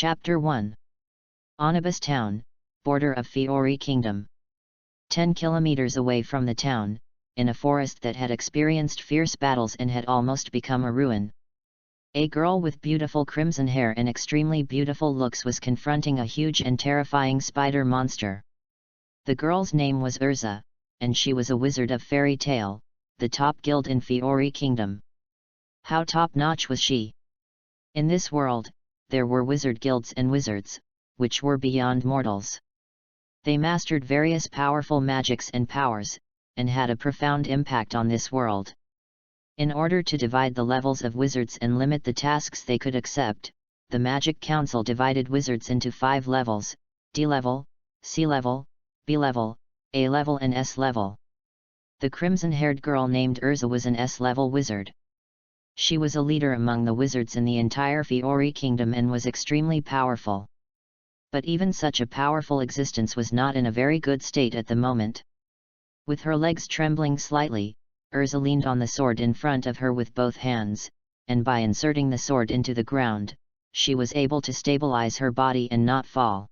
Chapter 1. Onibus Town, border of Fiori Kingdom. 10 kilometers away from the town, in a forest that had experienced fierce battles and had almost become a ruin. A girl with beautiful crimson hair and extremely beautiful looks was confronting a huge and terrifying spider monster. The girl's name was Urza, and she was a wizard of fairy tale, the top guild in Fiori Kingdom. How top-notch was she? In this world, there were wizard guilds and wizards, which were beyond mortals. They mastered various powerful magics and powers, and had a profound impact on this world. In order to divide the levels of wizards and limit the tasks they could accept, the Magic Council divided wizards into 5 levels: D level, C level, B level, A level and S level. The crimson-haired girl named Urza was an S-level wizard. She was a leader among the wizards in the entire Fiori Kingdom and was extremely powerful. But even such a powerful existence was not in a very good state at the moment. With her legs trembling slightly, Urza leaned on the sword in front of her with both hands, and by inserting the sword into the ground, she was able to stabilize her body and not fall.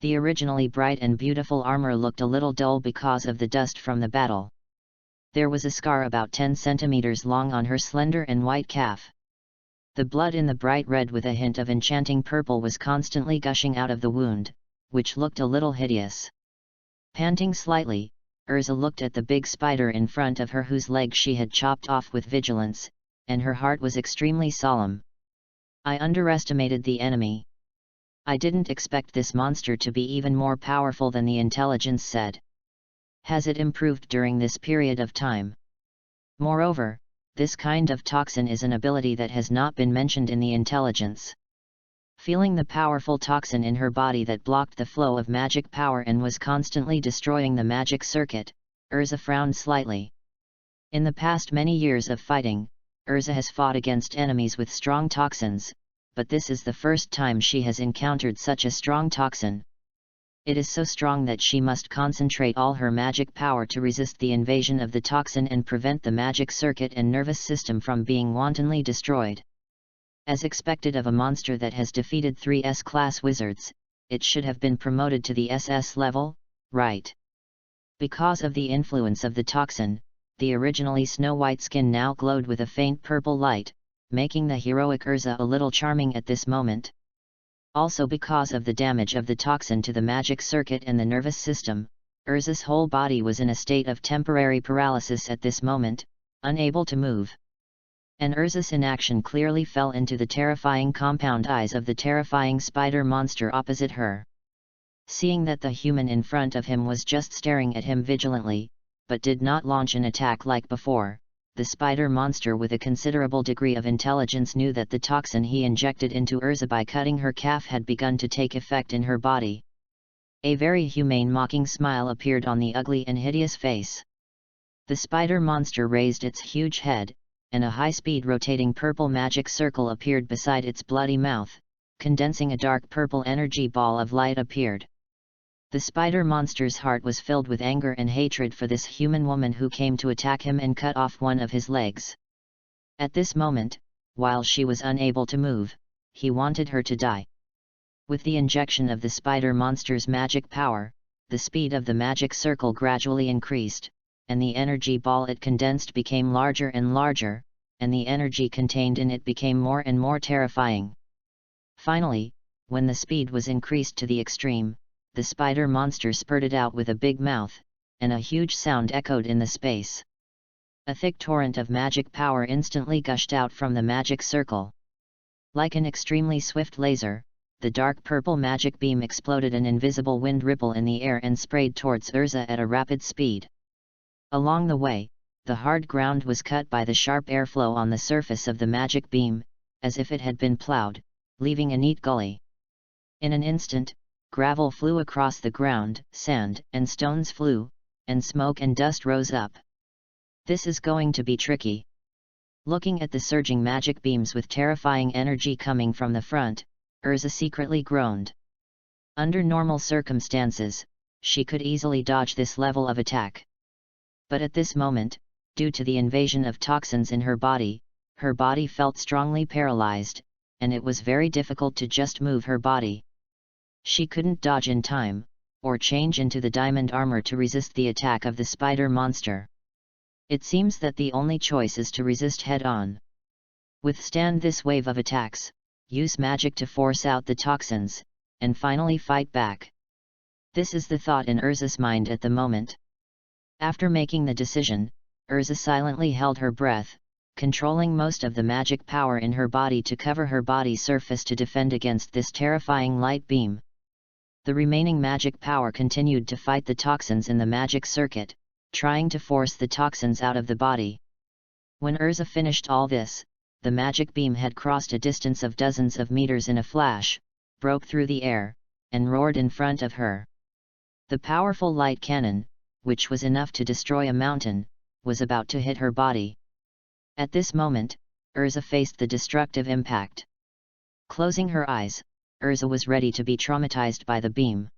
The originally bright and beautiful armor looked a little dull because of the dust from the battle. There was a scar about 10 centimeters long on her slender and white calf. The blood in the bright red with a hint of enchanting purple was constantly gushing out of the wound, which looked a little hideous. Panting slightly, Urza looked at the big spider in front of her whose leg she had chopped off with vigilance, and her heart was extremely solemn. I underestimated the enemy. I didn't expect this monster to be even more powerful than the intelligence said. Has it improved during this period of time? Moreover, this kind of toxin is an ability that has not been mentioned in the intelligence. Feeling the powerful toxin in her body that blocked the flow of magic power and was constantly destroying the magic circuit, Urza frowned slightly. In the past many years of fighting, Urza has fought against enemies with strong toxins, but this is the first time she has encountered such a strong toxin. It is so strong that she must concentrate all her magic power to resist the invasion of the toxin and prevent the magic circuit and nervous system from being wantonly destroyed. As expected of a monster that has defeated 3 S-class wizards, it should have been promoted to the SS level, right? Because of the influence of the toxin, the originally snow-white skin now glowed with a faint purple light, making the heroic Urza a little charming at this moment. Also because of the damage of the toxin to the magic circuit and the nervous system, Urza's whole body was in a state of temporary paralysis at this moment, unable to move. And Urza's inaction clearly fell into the terrifying compound eyes of the terrifying spider monster opposite her. Seeing that the human in front of him was just staring at him vigilantly, but did not launch an attack like before, the spider monster with a considerable degree of intelligence knew that the toxin he injected into Urza by cutting her calf had begun to take effect in her body. A very humane mocking smile appeared on the ugly and hideous face. The spider monster raised its huge head, and a high-speed rotating purple magic circle appeared beside its bloody mouth, condensing a dark purple energy ball of light appeared. The spider monster's heart was filled with anger and hatred for this human woman who came to attack him and cut off one of his legs. At this moment, while she was unable to move, he wanted her to die. With the injection of the spider monster's magic power, the speed of the magic circle gradually increased, and the energy ball it condensed became larger and larger, and the energy contained in it became more and more terrifying. Finally, when the speed was increased to the extreme, the spider monster spurted out with a big mouth, and a huge sound echoed in the space. A thick torrent of magic power instantly gushed out from the magic circle. Like an extremely swift laser, the dark purple magic beam exploded an invisible wind ripple in the air and sprayed towards Urza at a rapid speed. Along the way, the hard ground was cut by the sharp airflow on the surface of the magic beam, as if it had been plowed, leaving a neat gully. In an instant, gravel flew across the ground, sand and stones flew, and smoke and dust rose up. This is going to be tricky. Looking at the surging magic beams with terrifying energy coming from the front, Urza secretly groaned. Under normal circumstances, she could easily dodge this level of attack. But at this moment, due to the invasion of toxins in her body felt strongly paralyzed, and it was very difficult to just move her body. She couldn't dodge in time, or change into the diamond armor to resist the attack of the spider monster. It seems that the only choice is to resist head-on. Withstand this wave of attacks, use magic to force out the toxins, and finally fight back. This is the thought in Urza's mind at the moment. After making the decision, Urza silently held her breath, controlling most of the magic power in her body to cover her body surface to defend against this terrifying light beam. The remaining magic power continued to fight the toxins in the magic circuit, trying to force the toxins out of the body. When Urza finished all this, the magic beam had crossed a distance of dozens of meters in a flash, broke through the air, and roared in front of her. The powerful light cannon, which was enough to destroy a mountain, was about to hit her body. At this moment, Urza faced the destructive impact. Closing her eyes, Urza was ready to be traumatized by the beam.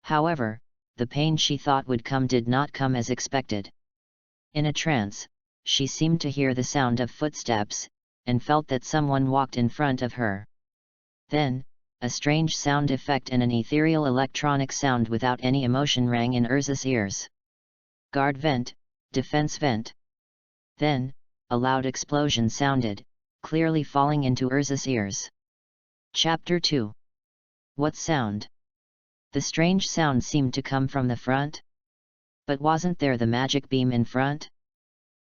However, the pain she thought would come did not come as expected. In a trance, she seemed to hear the sound of footsteps, and felt that someone walked in front of her. Then, a strange sound effect and an ethereal electronic sound without any emotion rang in Urza's ears. Guard vent, defense vent. Then, a loud explosion sounded, clearly falling into Urza's ears. Chapter 2. What sound? The strange sound seemed to come from the front. But wasn't there the magic beam in front?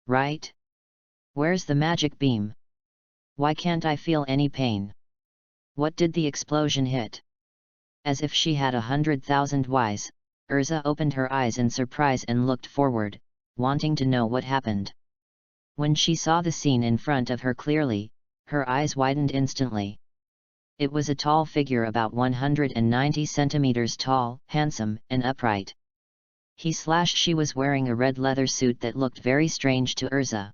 Right? Where's the magic beam? Why can't I feel any pain? What did the explosion hit? As if she had 100,000 whys, Urza opened her eyes in surprise and looked forward, wanting to know what happened. When she saw the scene in front of her clearly, her eyes widened instantly. It was a tall figure about 190 centimeters tall, handsome, and upright. She was wearing a red leather suit that looked very strange to Urza.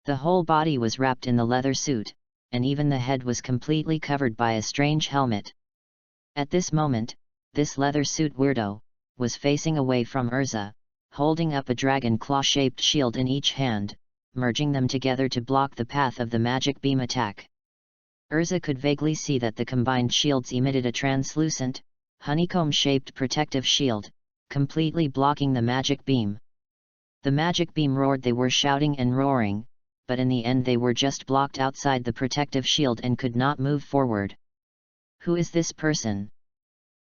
The whole body was wrapped in the leather suit, and even the head was completely covered by a strange helmet. At this moment, this leather suit weirdo was facing away from Urza, holding up a dragon claw-shaped shield in each hand, merging them together to block the path of the magic beam attack. Urza could vaguely see that the combined shields emitted a translucent, honeycomb-shaped protective shield, completely blocking the magic beam. The magic beam roared. They were shouting and roaring, but in the end they were just blocked outside the protective shield and could not move forward. Who is this person?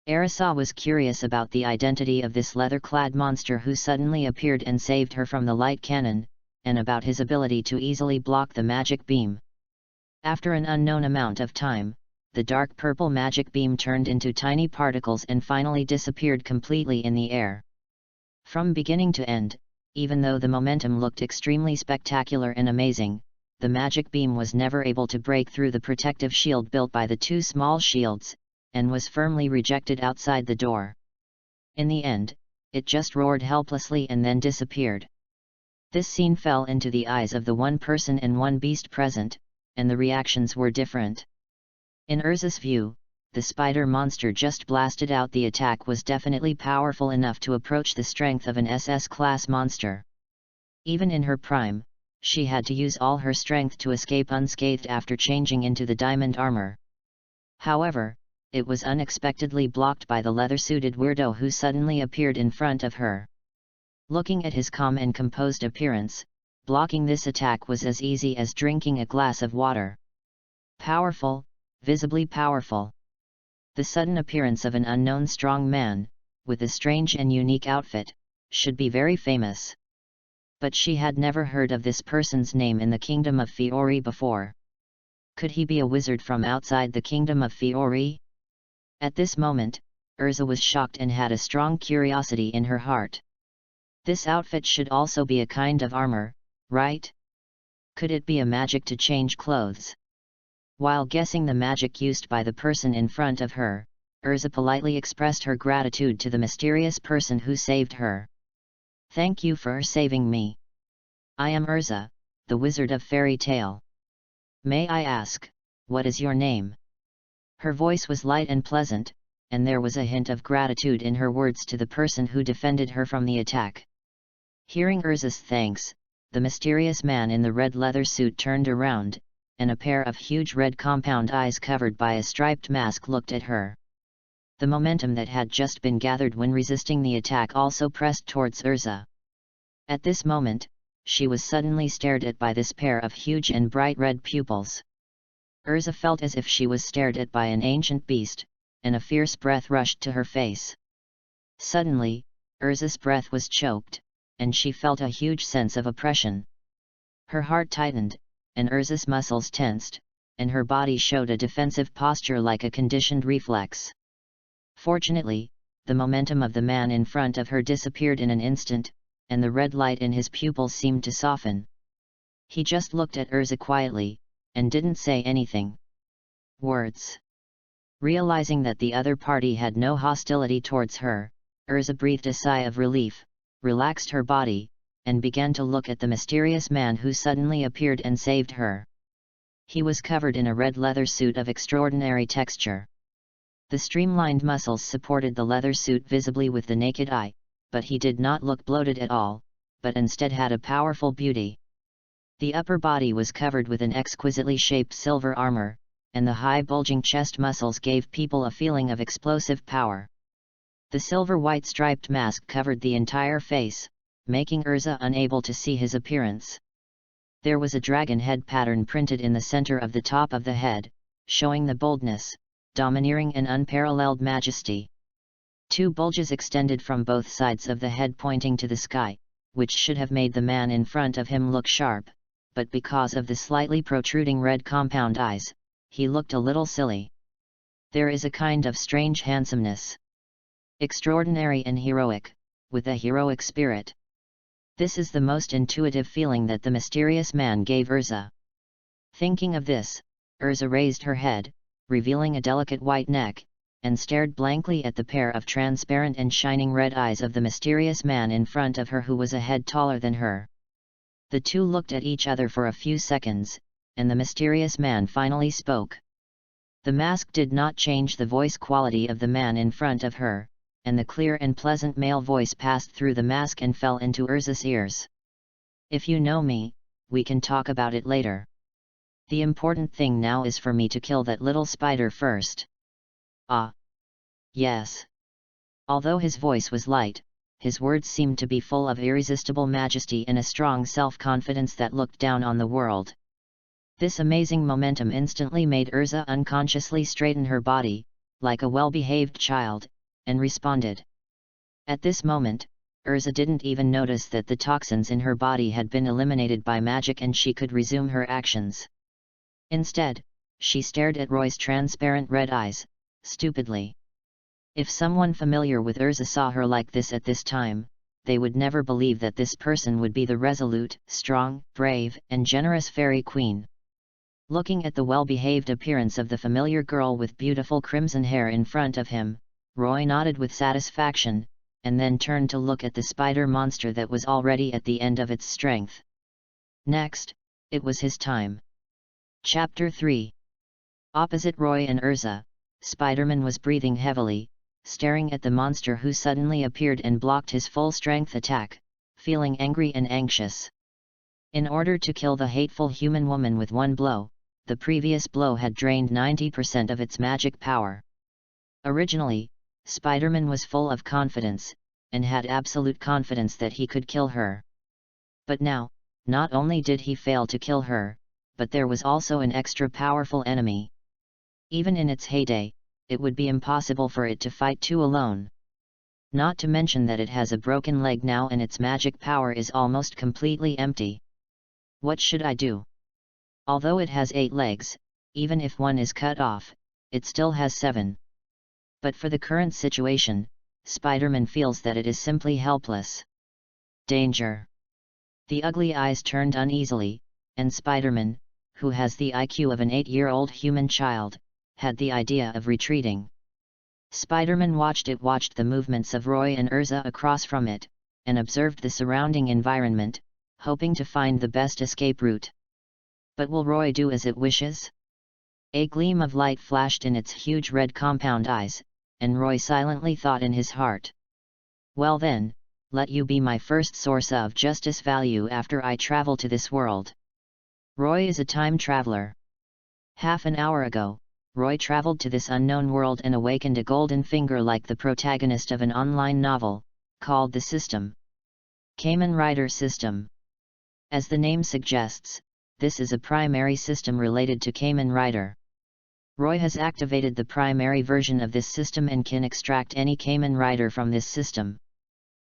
Urza was curious about the identity of this leather-clad monster who suddenly appeared and saved her from the light cannon, and about his ability to easily block the magic beam. After an unknown amount of time, the dark purple magic beam turned into tiny particles and finally disappeared completely in the air. From beginning to end, even though the momentum looked extremely spectacular and amazing, the magic beam was never able to break through the protective shield built by the two small shields, and was firmly rejected outside the door. In the end, it just roared helplessly and then disappeared. This scene fell into the eyes of the one person and one beast present, and the reactions were different. In Urza's view, the spider monster just blasted out. The attack was definitely powerful enough to approach the strength of an SS-class monster. Even in her prime, she had to use all her strength to escape unscathed after changing into the diamond armor. However, it was unexpectedly blocked by the leather-suited weirdo who suddenly appeared in front of her. Looking at his calm and composed appearance, blocking this attack was as easy as drinking a glass of water. Powerful, visibly powerful. The sudden appearance of an unknown strong man, with a strange and unique outfit, should be very famous. But she had never heard of this person's name in the kingdom of Fiori before. Could he be a wizard from outside the kingdom of Fiori? At this moment, Urza was shocked and had a strong curiosity in her heart. This outfit should also be a kind of armor, right? Could it be a magic to change clothes? While guessing the magic used by the person in front of her, Urza politely expressed her gratitude to the mysterious person who saved her. Thank you for saving me. I am Urza, the wizard of fairy tale. May I ask, what is your name? Her voice was light and pleasant, and there was a hint of gratitude in her words to the person who defended her from the attack. Hearing Urza's thanks, the mysterious man in the red leather suit turned around, and a pair of huge red compound eyes covered by a striped mask looked at her. The momentum that had just been gathered when resisting the attack also pressed towards Urza. At this moment, she was suddenly stared at by this pair of huge and bright red pupils. Urza felt as if she was stared at by an ancient beast, and a fierce breath rushed to her face. Suddenly, Urza's breath was choked, and she felt a huge sense of oppression. Her heart tightened, and Urza's muscles tensed, and her body showed a defensive posture like a conditioned reflex. Fortunately, the momentum of the man in front of her disappeared in an instant, and the red light in his pupils seemed to soften. He just looked at Urza quietly, and didn't say anything. Words. Realizing that the other party had no hostility towards her, Urza breathed a sigh of relief, relaxed her body, and began to look at the mysterious man who suddenly appeared and saved her. He was covered in a red leather suit of extraordinary texture. The streamlined muscles supported the leather suit visibly with the naked eye, but he did not look bloated at all, but instead had a powerful beauty. The upper body was covered with an exquisitely shaped silver armor, and the high bulging chest muscles gave people a feeling of explosive power. The silver-white striped mask covered the entire face, making Urza unable to see his appearance. There was a dragon head pattern printed in the center of the top of the head, showing the boldness, domineering and unparalleled majesty. Two bulges extended from both sides of the head pointing to the sky, which should have made the man in front of him look sharp, but because of the slightly protruding red compound eyes, he looked a little silly. There is a kind of strange handsomeness. Extraordinary and heroic, with a heroic spirit. This is the most intuitive feeling that the mysterious man gave Urza. Thinking of this, Urza raised her head, revealing a delicate white neck, and stared blankly at the pair of transparent and shining red eyes of the mysterious man in front of her who was a head taller than her. The two looked at each other for a few seconds, and the mysterious man finally spoke. The mask did not change the voice quality of the man in front of her, and the clear and pleasant male voice passed through the mask and fell into Urza's ears. "If you know me, we can talk about it later. The important thing now is for me to kill that little spider first." "Ah. Yes." Although his voice was light, his words seemed to be full of irresistible majesty and a strong self-confidence that looked down on the world. This amazing momentum instantly made Urza unconsciously straighten her body, like a well-behaved child, and responded. At this moment, Urza didn't even notice that the toxins in her body had been eliminated by magic and she could resume her actions. Instead, she stared at Roy's transparent red eyes, stupidly. If someone familiar with Urza saw her like this at this time, they would never believe that this person would be the resolute, strong, brave, and generous fairy queen. Looking at the well-behaved appearance of the familiar girl with beautiful crimson hair in front of him, Roy nodded with satisfaction, and then turned to look at the spider monster that was already at the end of its strength. Next, it was his time. Chapter 3. Opposite Roy and Urza, Spider-Man was breathing heavily, staring at the monster who suddenly appeared and blocked his full-strength attack, feeling angry and anxious. In order to kill the hateful human woman with one blow, the previous blow had drained 90% of its magic power. Originally, Spider-Man was full of confidence, and had absolute confidence that he could kill her. But now, not only did he fail to kill her, but there was also an extra powerful enemy. Even in its heyday, it would be impossible for it to fight two alone. Not to mention that it has a broken leg now and its magic power is almost completely empty. What should I do? Although it has 8 legs, even if one is cut off, it still has 7. But for the current situation, Spider-Man feels that it is simply helpless. Danger! The ugly eyes turned uneasily, and Spider-Man, who has the IQ of an 8-year-old human child, had the idea of retreating. Spider-Man watched the movements of Roy and Urza across from it, and observed the surrounding environment, hoping to find the best escape route. But will Roy do as it wishes? A gleam of light flashed in its huge red compound eyes, and Roy silently thought in his heart. Well then, let you be my first source of justice value after I travel to this world. Roy is a time traveler. Half an hour ago, Roy traveled to this unknown world and awakened a golden finger like the protagonist of an online novel, called the System. Kamen Rider System. As the name suggests, this is a primary system related to Kamen Rider. Roy has activated the primary version of this system and can extract any Kamen Rider from this system.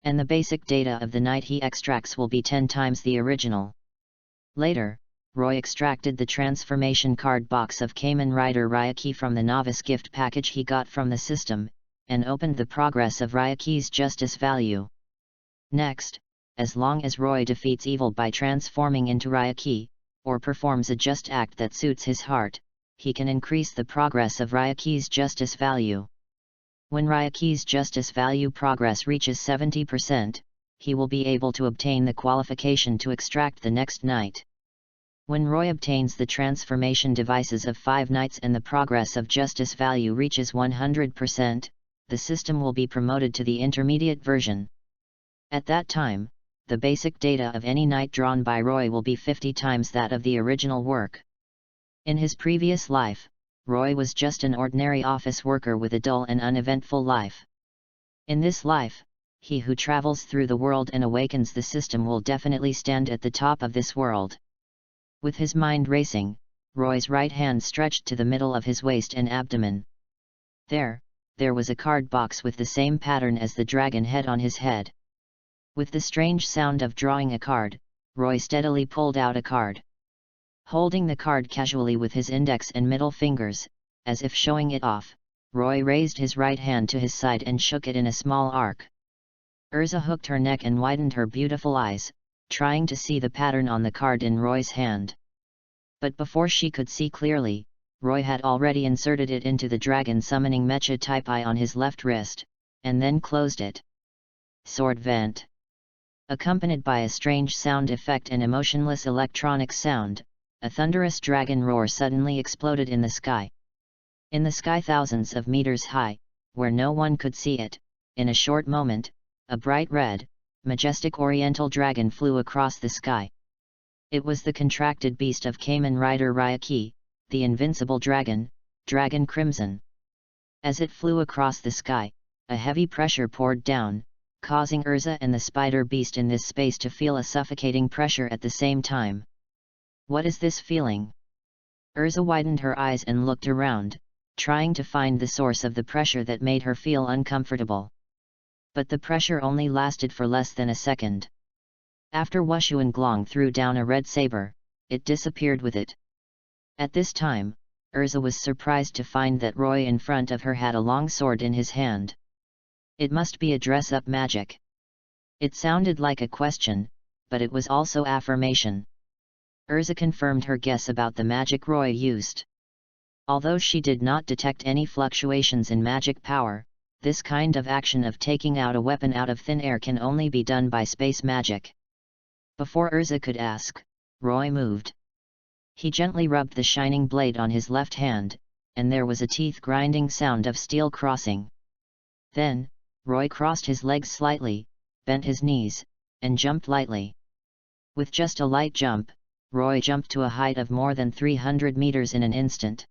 And the basic data of the knight he extracts will be 10 times the original. Later, Roy extracted the transformation card box of Kamen Rider Ryuki from the novice gift package he got from the system, and opened the progress of Ryuki's justice value. Next, as long as Roy defeats evil by transforming into Ryuki, or performs a just act that suits his heart, he can increase the progress of Ryuki's justice value. When Ryuki's justice value progress reaches 70%, he will be able to obtain the qualification to extract the next knight. When Roy obtains the transformation devices of 5 knights and the progress of justice value reaches 100%, the system will be promoted to the intermediate version. At that time, the basic data of any knight drawn by Roy will be 50 times that of the original work. In his previous life, Roy was just an ordinary office worker with a dull and uneventful life. In this life, he who travels through the world and awakens the system will definitely stand at the top of this world. With his mind racing, Roy's right hand stretched to the middle of his waist and abdomen. There was a card box with the same pattern as the dragon head on his head. With the strange sound of drawing a card, Roy steadily pulled out a card. Holding the card casually with his index and middle fingers, as if showing it off, Roy raised his right hand to his side and shook it in a small arc. Urza hooked her neck and widened her beautiful eyes, trying to see the pattern on the card in Roy's hand. But before she could see clearly, Roy had already inserted it into the dragon summoning mecha type eye on his left wrist, and then closed it. Sword vent. Accompanied by a strange sound effect and emotionless electronic sound, a thunderous dragon roar suddenly exploded in the sky. In the sky thousands of meters high, where no one could see it, in a short moment, a bright red, majestic oriental dragon flew across the sky. It was the contracted beast of Kamen Rider Ryuki, the invincible dragon, Dragon Crimson. As it flew across the sky, a heavy pressure poured down, causing Urza and the spider beast in this space to feel a suffocating pressure at the same time. What is this feeling? Urza widened her eyes and looked around, trying to find the source of the pressure that made her feel uncomfortable. But the pressure only lasted for less than a second. After Wushuan Glong threw down a red saber, it disappeared with it. At this time, Urza was surprised to find that Roy in front of her had a long sword in his hand. It must be a dress-up magic. It sounded like a question, but it was also affirmation. Urza confirmed her guess about the magic Roy used. Although she did not detect any fluctuations in magic power, this kind of action of taking out a weapon out of thin air can only be done by space magic. Before Urza could ask, Roy moved. He gently rubbed the shining blade on his left hand, and there was a teeth-grinding sound of steel crossing. Then, Roy crossed his legs slightly, bent his knees, and jumped lightly. With just a light jump, Roy jumped to a height of more than 300 meters in an instant.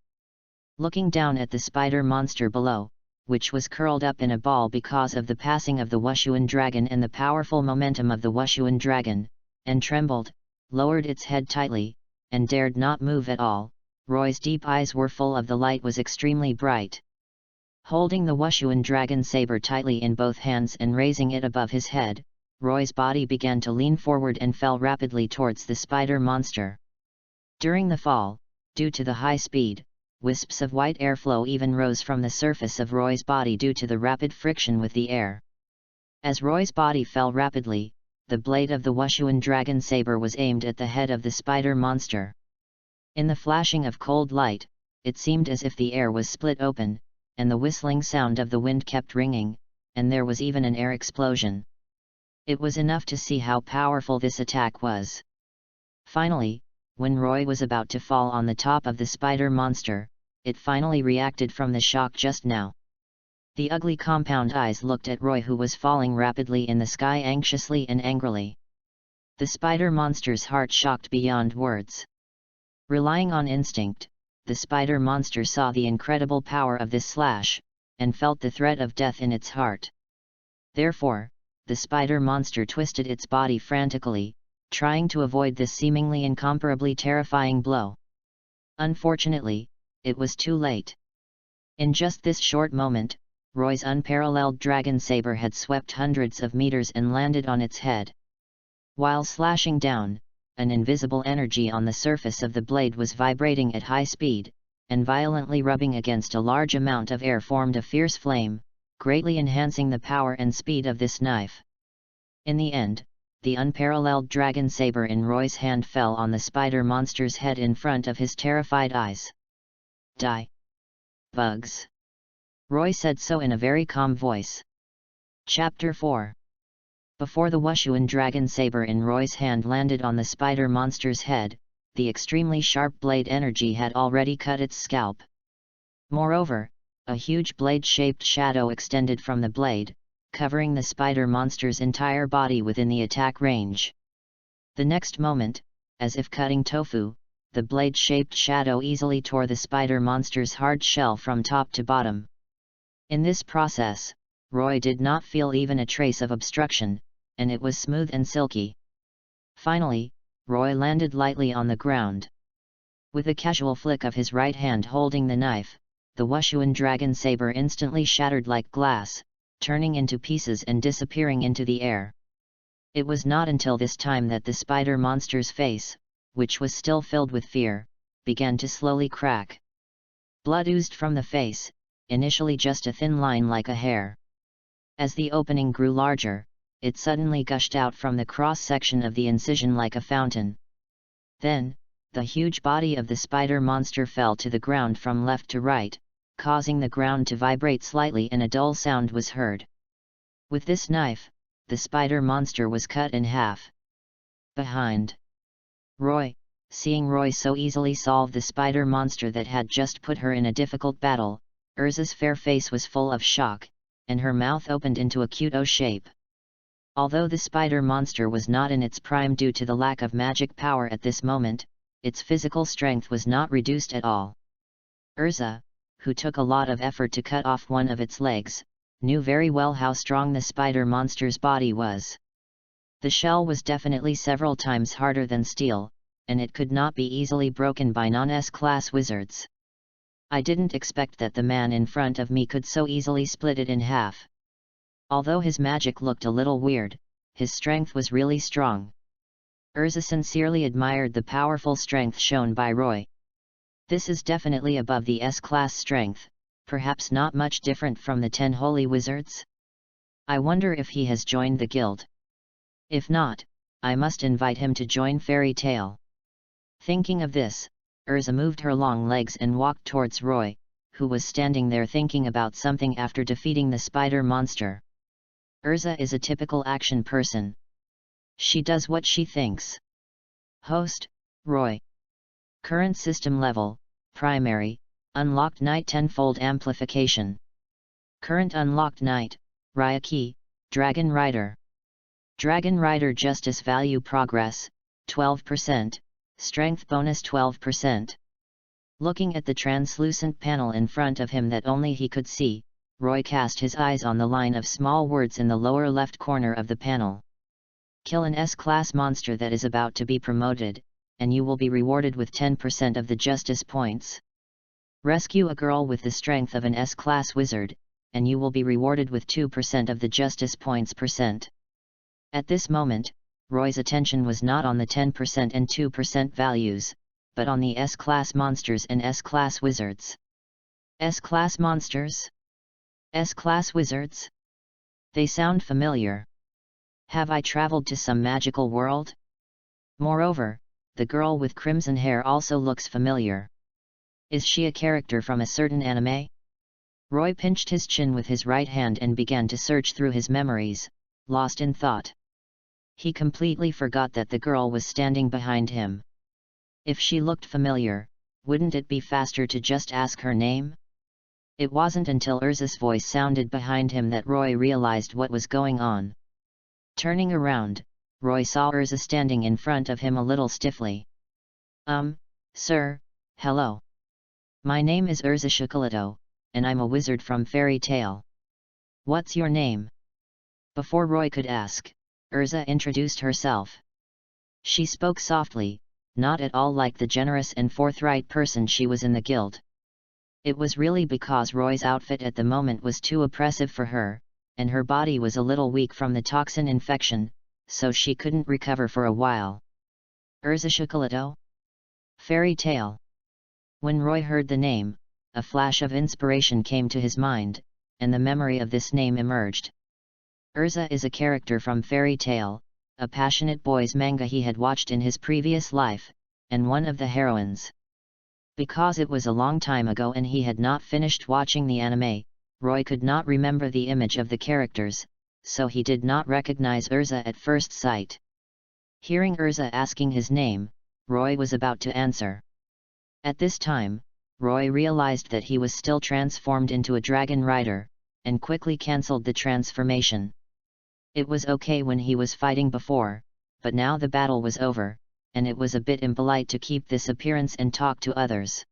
Looking down at the spider monster below, which was curled up in a ball because of the passing of the Wushuan dragon and the powerful momentum of the Wushuan dragon, and trembled, lowered its head tightly, and dared not move at all, Roy's deep eyes were full of the light was extremely bright. Holding the Wushuan dragon saber tightly in both hands and raising it above his head, Roy's body began to lean forward and fell rapidly towards the spider monster. During the fall, due to the high speed, wisps of white airflow even rose from the surface of Roy's body due to the rapid friction with the air. As Roy's body fell rapidly, the blade of the Wushuan dragon saber was aimed at the head of the spider monster. In the flashing of cold light, it seemed as if the air was split open, and the whistling sound of the wind kept ringing, and there was even an air explosion. It was enough to see how powerful this attack was. Finally, when Roy was about to fall on the top of the spider monster, it finally reacted from the shock just now. The ugly compound eyes looked at Roy who was falling rapidly in the sky anxiously and angrily. The spider monster's heart shocked beyond words. Relying on instinct, the spider monster saw the incredible power of this slash, and felt the threat of death in its heart. Therefore, the spider monster twisted its body frantically, trying to avoid this seemingly incomparably terrifying blow. Unfortunately, it was too late. In just this short moment, Roy's unparalleled dragon saber had swept hundreds of meters and landed on its head. While slashing down, an invisible energy on the surface of the blade was vibrating at high speed, and violently rubbing against a large amount of air formed a fierce flame, greatly enhancing the power and speed of this knife. In the end, the unparalleled dragon saber in Roy's hand fell on the spider monster's head in front of his terrified eyes. "Die, bugs," Roy said so in a very calm voice. Chapter 4. Before the Wushuan dragon saber in Roy's hand landed on the spider monster's head, the extremely sharp blade energy had already cut its scalp. Moreover, a huge blade-shaped shadow extended from the blade, covering the spider monster's entire body within the attack range. The next moment, as if cutting tofu, the blade-shaped shadow easily tore the spider monster's hard shell from top to bottom. In this process, Roy did not feel even a trace of obstruction, and it was smooth and silky. Finally, Roy landed lightly on the ground. With a casual flick of his right hand holding the knife, the Wushuan dragon saber instantly shattered like glass, turning into pieces and disappearing into the air. It was not until this time that the spider monster's face, which was still filled with fear, began to slowly crack. Blood oozed from the face, initially just a thin line like a hair. As the opening grew larger, it suddenly gushed out from the cross-section of the incision like a fountain. Then, the huge body of the spider monster fell to the ground from left to right, causing the ground to vibrate slightly and a dull sound was heard. With this knife, the spider monster was cut in half. Behind Roy, seeing Roy so easily solve the spider monster that had just put her in a difficult battle, Urza's fair face was full of shock, and her mouth opened into a cute O shape. Although the spider monster was not in its prime due to the lack of magic power at this moment, its physical strength was not reduced at all. Urza, who took a lot of effort to cut off one of its legs, knew very well how strong the spider monster's body was. The shell was definitely several times harder than steel, and it could not be easily broken by non-S-class wizards. I didn't expect that the man in front of me could so easily split it in half. Although his magic looked a little weird, his strength was really strong. Urza sincerely admired the powerful strength shown by Roy. This is definitely above the S-class strength, perhaps not much different from the 10 holy wizards. I wonder if he has joined the guild. If not, I must invite him to join Fairy Tale. Thinking of this, Urza moved her long legs and walked towards Roy, who was standing there thinking about something after defeating the spider monster. Urza is a typical action person. She does what she thinks. Host, Roy. Current system level, Primary, Unlocked Knight 10-fold Amplification. Current Unlocked Knight, Ryaki, Dragon Rider. Dragon Rider Justice Value Progress, 12%, Strength Bonus 12%. Looking at the translucent panel in front of him that only he could see, Roy cast his eyes on the line of small words in the lower left corner of the panel. Kill an S-class monster that is about to be promoted, and you will be rewarded with 10% of the justice points. Rescue a girl with the strength of an S-class wizard, and you will be rewarded with 2% of the justice points %. At this moment, Roy's attention was not on the 10% and 2% values, but on the S-class monsters and S-class wizards. S-class monsters? S-class wizards? They sound familiar. Have I traveled to some magical world? Moreover, the girl with crimson hair also looks familiar. Is she a character from a certain anime? Roy pinched his chin with his right hand and began to search through his memories, lost in thought. He completely forgot that the girl was standing behind him. If she looked familiar, wouldn't it be faster to just ask her name? It wasn't until Urza's voice sounded behind him that Roy realized what was going on. Turning around, Roy saw Urza standing in front of him a little stiffly. Sir, hello. My name is Urza Chocolatto, and I'm a wizard from Fairy Tale. What's your name? Before Roy could ask, Urza introduced herself. She spoke softly, not at all like the generous and forthright person she was in the guild. It was really because Roy's outfit at the moment was too oppressive for her, and her body was a little weak from the toxin infection, so she couldn't recover for a while. Urza Chocolatto? Fairy Tale. When Roy heard the name, a flash of inspiration came to his mind, and the memory of this name emerged. Urza is a character from Fairy Tale, a passionate boys' manga he had watched in his previous life, and one of the heroines. Because it was a long time ago and he had not finished watching the anime, Roy could not remember the image of the characters, so he did not recognize Urza at first sight. Hearing Urza asking his name, Roy was about to answer. At this time, Roy realized that he was still transformed into a dragon rider, and quickly cancelled the transformation. It was okay when he was fighting before, but now the battle was over, and it was a bit impolite to keep this appearance and talk to others.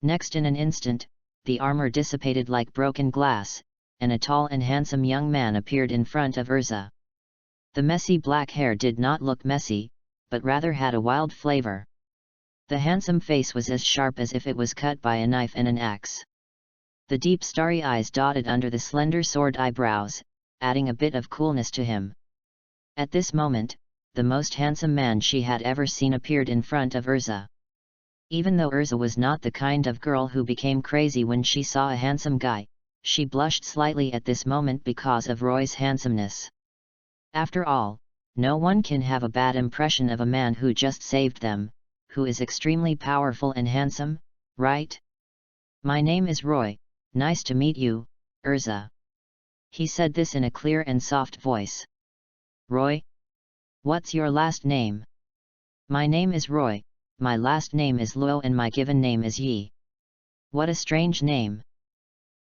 Next in an instant, the armor dissipated like broken glass, and a tall and handsome young man appeared in front of Urza. The messy black hair did not look messy, but rather had a wild flavor. The handsome face was as sharp as if it was cut by a knife and an axe. The deep starry eyes dotted under the slender sword eyebrows, adding a bit of coolness to him. At this moment, the most handsome man she had ever seen appeared in front of Urza. Even though Urza was not the kind of girl who became crazy when she saw a handsome guy, she blushed slightly at this moment because of Roy's handsomeness. After all, no one can have a bad impression of a man who just saved them, who is extremely powerful and handsome, right? My name is Roy, nice to meet you, Urza. He said this in a clear and soft voice. Roy? What's your last name? My name is Roy, my last name is Luo and my given name is Yi. What a strange name.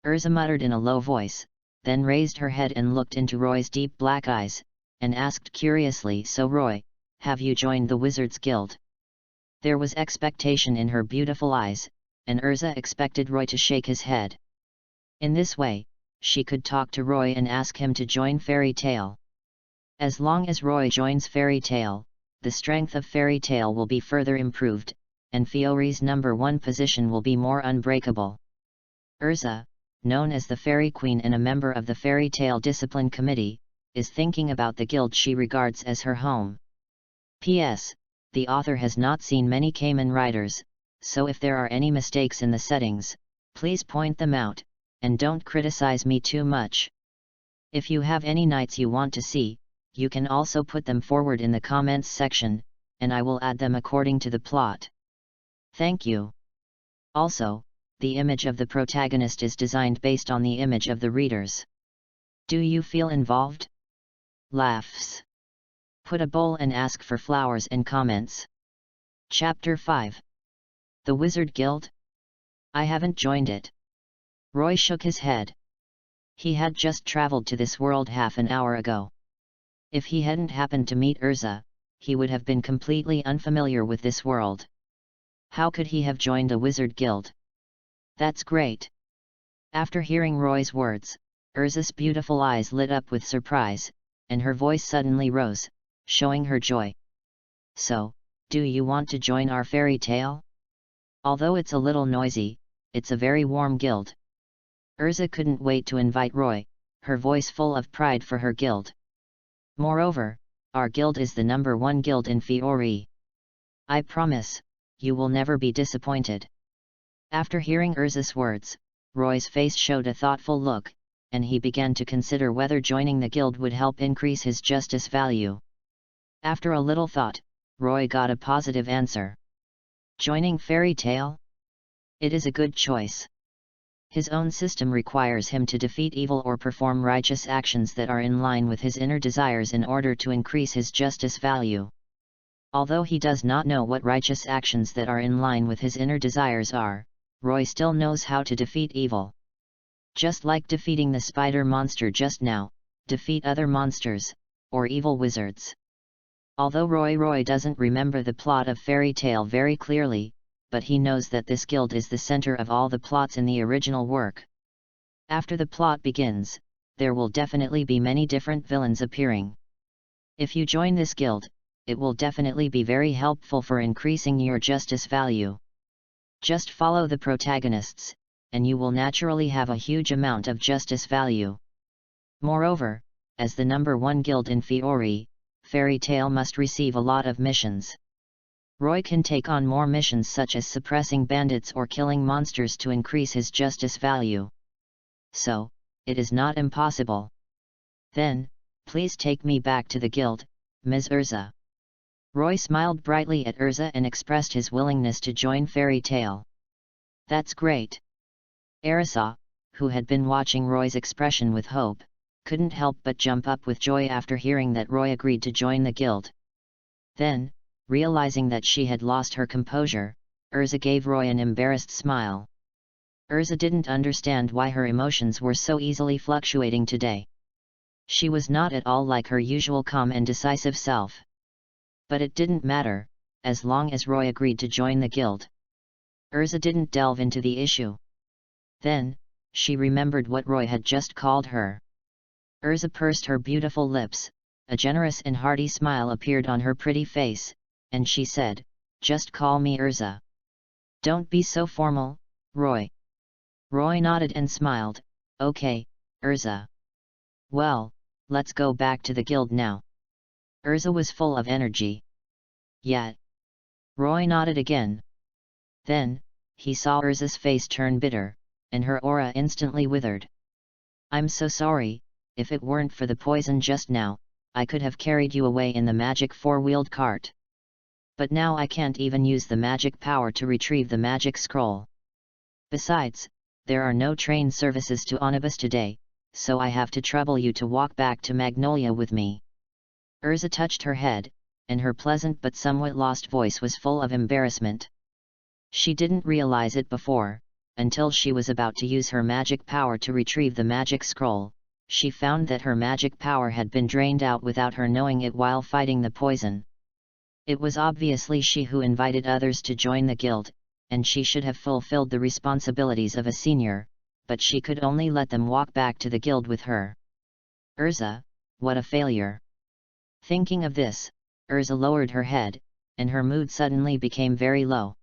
Urza muttered in a low voice, then raised her head and looked into Roy's deep black eyes, and asked curiously, so Roy, have you joined the Wizards Guild? There was expectation in her beautiful eyes, and Urza expected Roy to shake his head. In this way, she could talk to Roy and ask him to join Fairy Tale. As long as Roy joins Fairy Tale, the strength of Fairy Tale will be further improved, and Fiori's #1 position will be more unbreakable. Urza, known as the Fairy Queen and a member of the Fairy Tale Discipline Committee, is thinking about the guild she regards as her home. P.S. The author has not seen many Kamen Riders, so if there are any mistakes in the settings, please point them out, and don't criticize me too much. If you have any knights you want to see, you can also put them forward in the comments section, and I will add them according to the plot. Thank you. Also, the image of the protagonist is designed based on the image of the readers. Do you feel involved? Laughs. Put a bowl and ask for flowers and comments. Chapter 5. The Wizard Guild? I haven't joined it. Roy shook his head. He had just traveled to this world half an hour ago. If he hadn't happened to meet Urza, he would have been completely unfamiliar with this world. How could he have joined a wizard guild? That's great. After hearing Roy's words, Urza's beautiful eyes lit up with surprise, and her voice suddenly rose, showing her joy. So, do you want to join our Fairy Tale? Although it's a little noisy, it's a very warm guild. Urza couldn't wait to invite Roy, her voice full of pride for her guild. Moreover, our guild is the #1 guild in Fiori. I promise, you will never be disappointed. After hearing Urza's words, Roy's face showed a thoughtful look, and he began to consider whether joining the guild would help increase his justice value. After a little thought, Roy got a positive answer. Joining Fairy Tale? It is a good choice. His own system requires him to defeat evil or perform righteous actions that are in line with his inner desires in order to increase his justice value. Although he does not know what righteous actions that are in line with his inner desires are, Roy still knows how to defeat evil. Just like defeating the spider monster just now, defeat other monsters, or evil wizards. Although Roy doesn't remember the plot of Fairy Tale very clearly, but he knows that this guild is the center of all the plots in the original work. After the plot begins, there will definitely be many different villains appearing. If you join this guild, it will definitely be very helpful for increasing your justice value. Just follow the protagonists, and you will naturally have a huge amount of justice value. Moreover, as the #1 guild in Fiori, Fairy Tail must receive a lot of missions. Roy can take on more missions such as suppressing bandits or killing monsters to increase his justice value. So, it is not impossible. Then, please take me back to the guild, Ms. Urza. Roy smiled brightly at Urza and expressed his willingness to join Fairy Tail. That's great. Arisa, who had been watching Roy's expression with hope, couldn't help but jump up with joy after hearing that Roy agreed to join the guild. Then, realizing that she had lost her composure, Urza gave Roy an embarrassed smile. Urza didn't understand why her emotions were so easily fluctuating today. She was not at all like her usual calm and decisive self. But it didn't matter, as long as Roy agreed to join the guild. Urza didn't delve into the issue. Then, she remembered what Roy had just called her. Urza pursed her beautiful lips, a generous and hearty smile appeared on her pretty face, and she said, "Just call me Urza. Don't be so formal, Roy." Roy nodded and smiled, "Okay, Urza. Well, let's go back to the guild now." Urza was full of energy. Yet. Roy nodded again. Then, he saw Urza's face turn bitter, and her aura instantly withered. "I'm so sorry, if it weren't for the poison just now, I could have carried you away in the magic four-wheeled cart. But now I can't even use the magic power to retrieve the magic scroll. Besides, there are no train services to Onibus today, so I have to trouble you to walk back to Magnolia with me." Urza touched her head, and her pleasant but somewhat lost voice was full of embarrassment. She didn't realize it before, until she was about to use her magic power to retrieve the magic scroll. She found that her magic power had been drained out without her knowing it while fighting the poison. It was obviously she who invited others to join the guild, and she should have fulfilled the responsibilities of a senior, but she could only let them walk back to the guild with her. Urza, what a failure! Thinking of this, Urza lowered her head, and her mood suddenly became very low.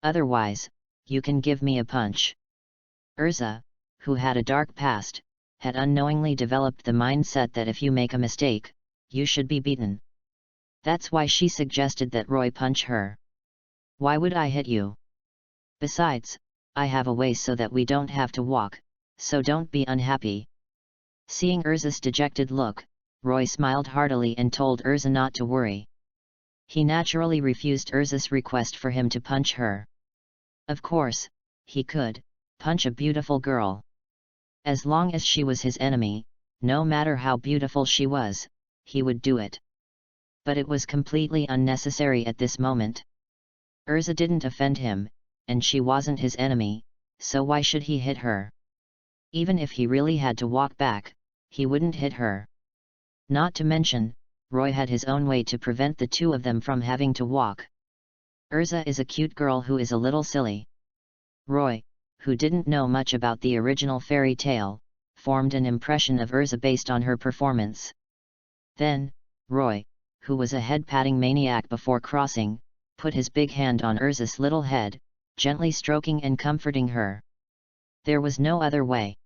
"Otherwise, you can give me a punch." Urza, who had a dark past, had unknowingly developed the mindset that if you make a mistake, you should be beaten. That's why she suggested that Roy punch her. "Why would I hit you? Besides, I have a way so that we don't have to walk, so don't be unhappy." Seeing Urza's dejected look, Roy smiled heartily and told Urza not to worry. He naturally refused Urza's request for him to punch her. Of course, he could punch a beautiful girl. As long as she was his enemy, no matter how beautiful she was, he would do it. But it was completely unnecessary at this moment. Urza didn't offend him, and she wasn't his enemy, so why should he hit her? Even if he really had to walk back, he wouldn't hit her. Not to mention, Roy had his own way to prevent the two of them from having to walk. Urza is a cute girl who is a little silly. Roy, who didn't know much about the original fairy tale, formed an impression of Urza based on her performance. Then, Roy, who was a head-patting maniac before crossing, put his big hand on Urza's little head, gently stroking and comforting her. There was no other way.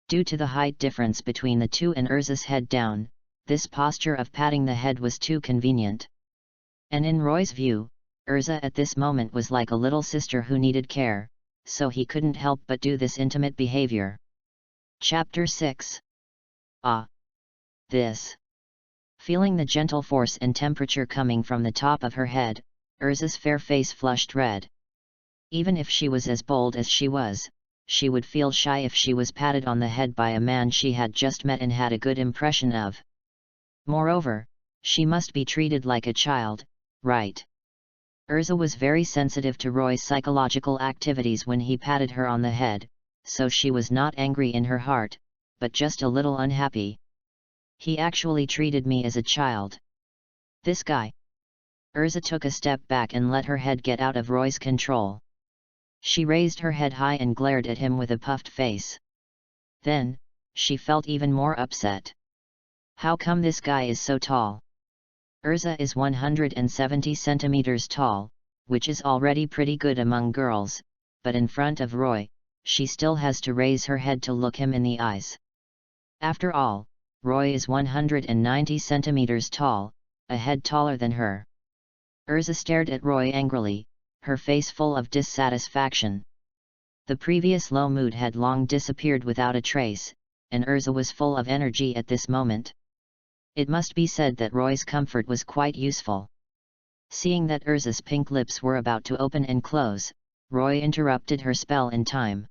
Due to the height difference between the two and Urza's head down, this posture of patting the head was too convenient. And in Roy's view, Urza at this moment was like a little sister who needed care, so he couldn't help but do this intimate behavior. Chapter 6. Ah! This! Feeling the gentle force and temperature coming from the top of her head, Urza's fair face flushed red. Even if she was as bold as she was, she would feel shy if she was patted on the head by a man she had just met and had a good impression of. Moreover, she must be treated like a child, right? Urza was very sensitive to Roy's psychological activities when he patted her on the head, so she was not angry in her heart, but just a little unhappy. He actually treated me as a child. This guy. Urza took a step back and let her head get out of Roy's control. She raised her head high and glared at him with a puffed face. Then, she felt even more upset. How come this guy is so tall? Urza is 170 centimeters tall, which is already pretty good among girls, but in front of Roy, she still has to raise her head to look him in the eyes. After all, Roy is 190 centimeters tall, a head taller than her. Urza stared at Roy angrily, her face full of dissatisfaction. The previous low mood had long disappeared without a trace, and Urza was full of energy at this moment. It must be said that Roy's comfort was quite useful. Seeing that Urza's pink lips were about to open and close, Roy interrupted her spell in time.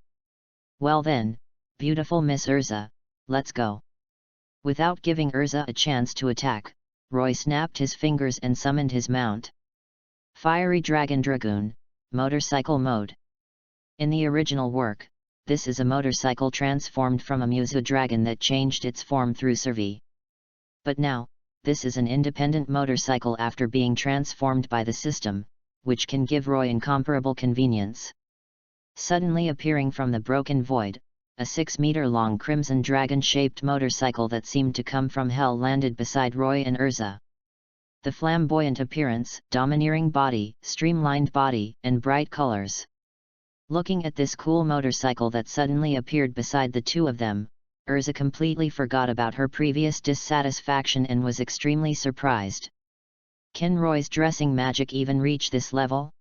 Well then, beautiful Miss Urza, let's go. Without giving Urza a chance to attack, Roy snapped his fingers and summoned his mount. Fiery Dragon Dragoon, Motorcycle Mode. In the original work, this is a motorcycle transformed from a Musa dragon that changed its form through survey. But now, this is an independent motorcycle after being transformed by the system, which can give Roy incomparable convenience. Suddenly appearing from the broken void, a 6-meter-long crimson dragon-shaped motorcycle that seemed to come from hell landed beside Roy and Urza. The flamboyant appearance, domineering body, streamlined body, and bright colors. Looking at this cool motorcycle that suddenly appeared beside the two of them, Urza completely forgot about her previous dissatisfaction and was extremely surprised. Can Roy's dressing magic even reach this level?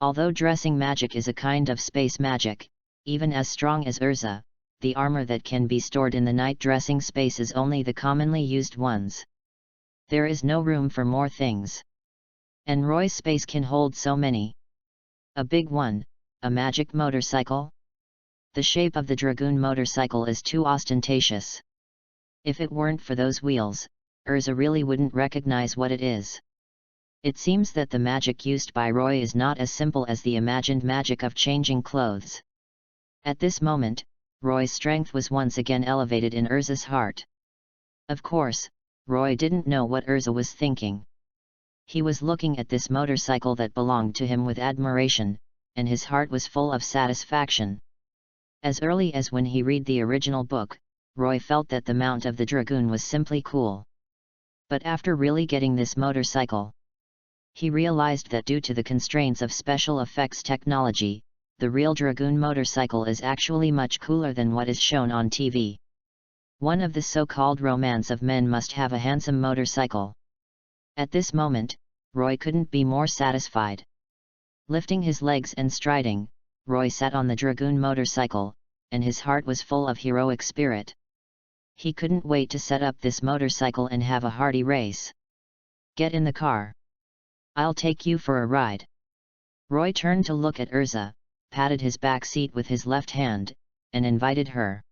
Although dressing magic is a kind of space magic, even as strong as Urza, the armor that can be stored in the night dressing space is only the commonly used ones. There is no room for more things. And Roy's space can hold so many. A big one, a magic motorcycle? The shape of the Dragoon motorcycle is too ostentatious. If it weren't for those wheels, Urza really wouldn't recognize what it is. It seems that the magic used by Roy is not as simple as the imagined magic of changing clothes. At this moment, Roy's strength was once again elevated in Urza's heart. Of course, Roy didn't know what Urza was thinking. He was looking at this motorcycle that belonged to him with admiration, and his heart was full of satisfaction. As early as when he read the original book, Roy felt that the mount of the Dragoon was simply cool. But after really getting this motorcycle, he realized that due to the constraints of special effects technology, the real Dragoon motorcycle is actually much cooler than what is shown on TV. One of the so-called romance of men must have a handsome motorcycle. At this moment, Roy couldn't be more satisfied. Lifting his legs and striding, Roy sat on the Dragoon motorcycle, and his heart was full of heroic spirit. He couldn't wait to set up this motorcycle and have a hearty race. Get in the car. I'll take you for a ride. Roy turned to look at Urza, patted his back seat with his left hand, and invited her.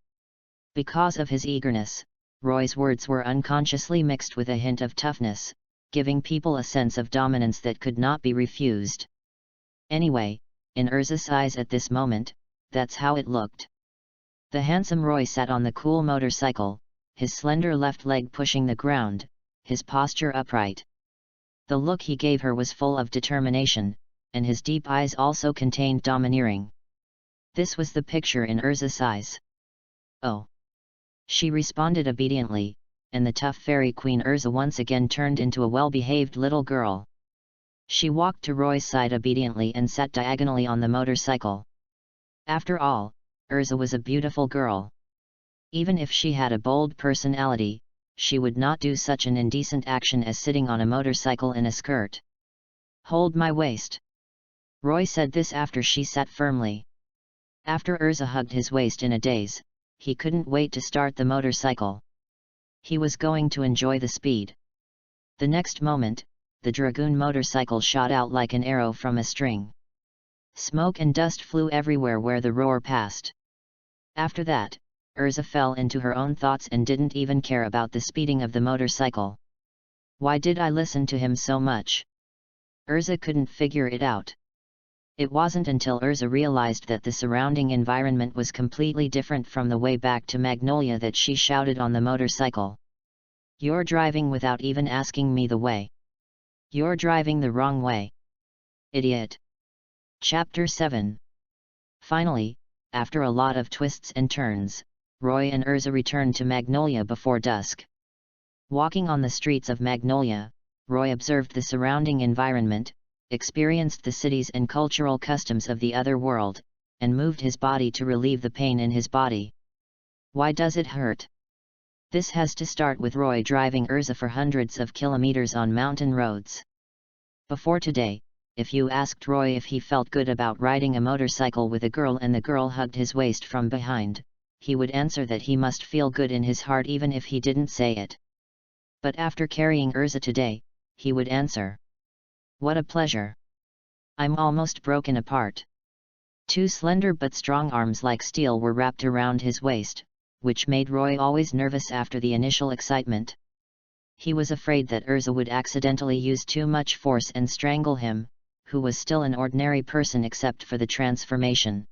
Because of his eagerness, Roy's words were unconsciously mixed with a hint of toughness, giving people a sense of dominance that could not be refused. Anyway, in Urza's eyes at this moment, that's how it looked. The handsome Roy sat on the cool motorcycle, his slender left leg pushing the ground, his posture upright. The look he gave her was full of determination, and his deep eyes also contained domineering. This was the picture in Urza's eyes. Oh! She responded obediently, and the tough fairy queen Urza once again turned into a well-behaved little girl. She walked to Roy's side obediently and sat diagonally on the motorcycle. After all, Urza was a beautiful girl. Even if she had a bold personality, she would not do such an indecent action as sitting on a motorcycle in a skirt. Hold my waist. Roy said this after she sat firmly. After Urza hugged his waist in a daze, he couldn't wait to start the motorcycle. He was going to enjoy the speed. The next moment, the Dragoon motorcycle shot out like an arrow from a string. Smoke and dust flew everywhere where the roar passed. After that, Urza fell into her own thoughts and didn't even care about the speeding of the motorcycle. Why did I listen to him so much? Urza couldn't figure it out. It wasn't until Urza realized that the surrounding environment was completely different from the way back to Magnolia that she shouted on the motorcycle. You're driving without even asking me the way. You're driving the wrong way. Idiot. Chapter 7. Finally, after a lot of twists and turns, Roy and Urza returned to Magnolia before dusk. Walking on the streets of Magnolia, Roy observed the surrounding environment, experienced the cities and cultural customs of the other world, and moved his body to relieve the pain in his body. Why does it hurt? This has to start with Roy driving Urza for hundreds of kilometers on mountain roads. Before today, if you asked Roy if he felt good about riding a motorcycle with a girl and the girl hugged his waist from behind, he would answer that he must feel good in his heart even if he didn't say it. But after carrying Urza today, he would answer, "What a pleasure! I'm almost broken apart." Two slender but strong arms like steel were wrapped around his waist, which made Roy always nervous after the initial excitement. He was afraid that Urza would accidentally use too much force and strangle him, who was still an ordinary person except for the transformation.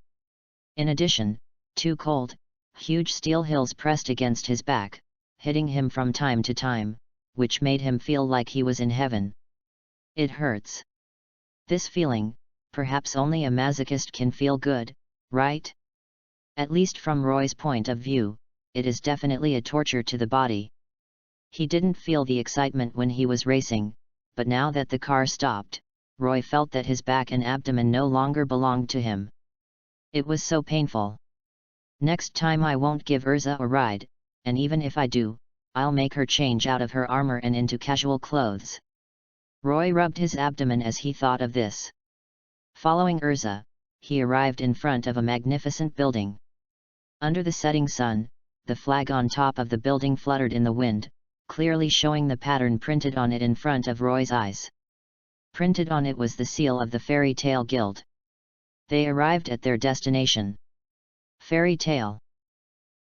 In addition, two cold, huge steel hills pressed against his back, hitting him from time to time, which made him feel like he was in heaven. It hurts. This feeling, perhaps only a masochist can feel good, right? At least from Roy's point of view, it is definitely a torture to the body. He didn't feel the excitement when he was racing, but now that the car stopped, Roy felt that his back and abdomen no longer belonged to him. It was so painful. Next time I won't give Urza a ride, and even if I do, I'll make her change out of her armor and into casual clothes. Roy rubbed his abdomen as he thought of this. Following Urza, he arrived in front of a magnificent building. Under the setting sun, the flag on top of the building fluttered in the wind, clearly showing the pattern printed on it in front of Roy's eyes. Printed on it was the seal of the Fairy Tale Guild. They arrived at their destination. Fairy Tale.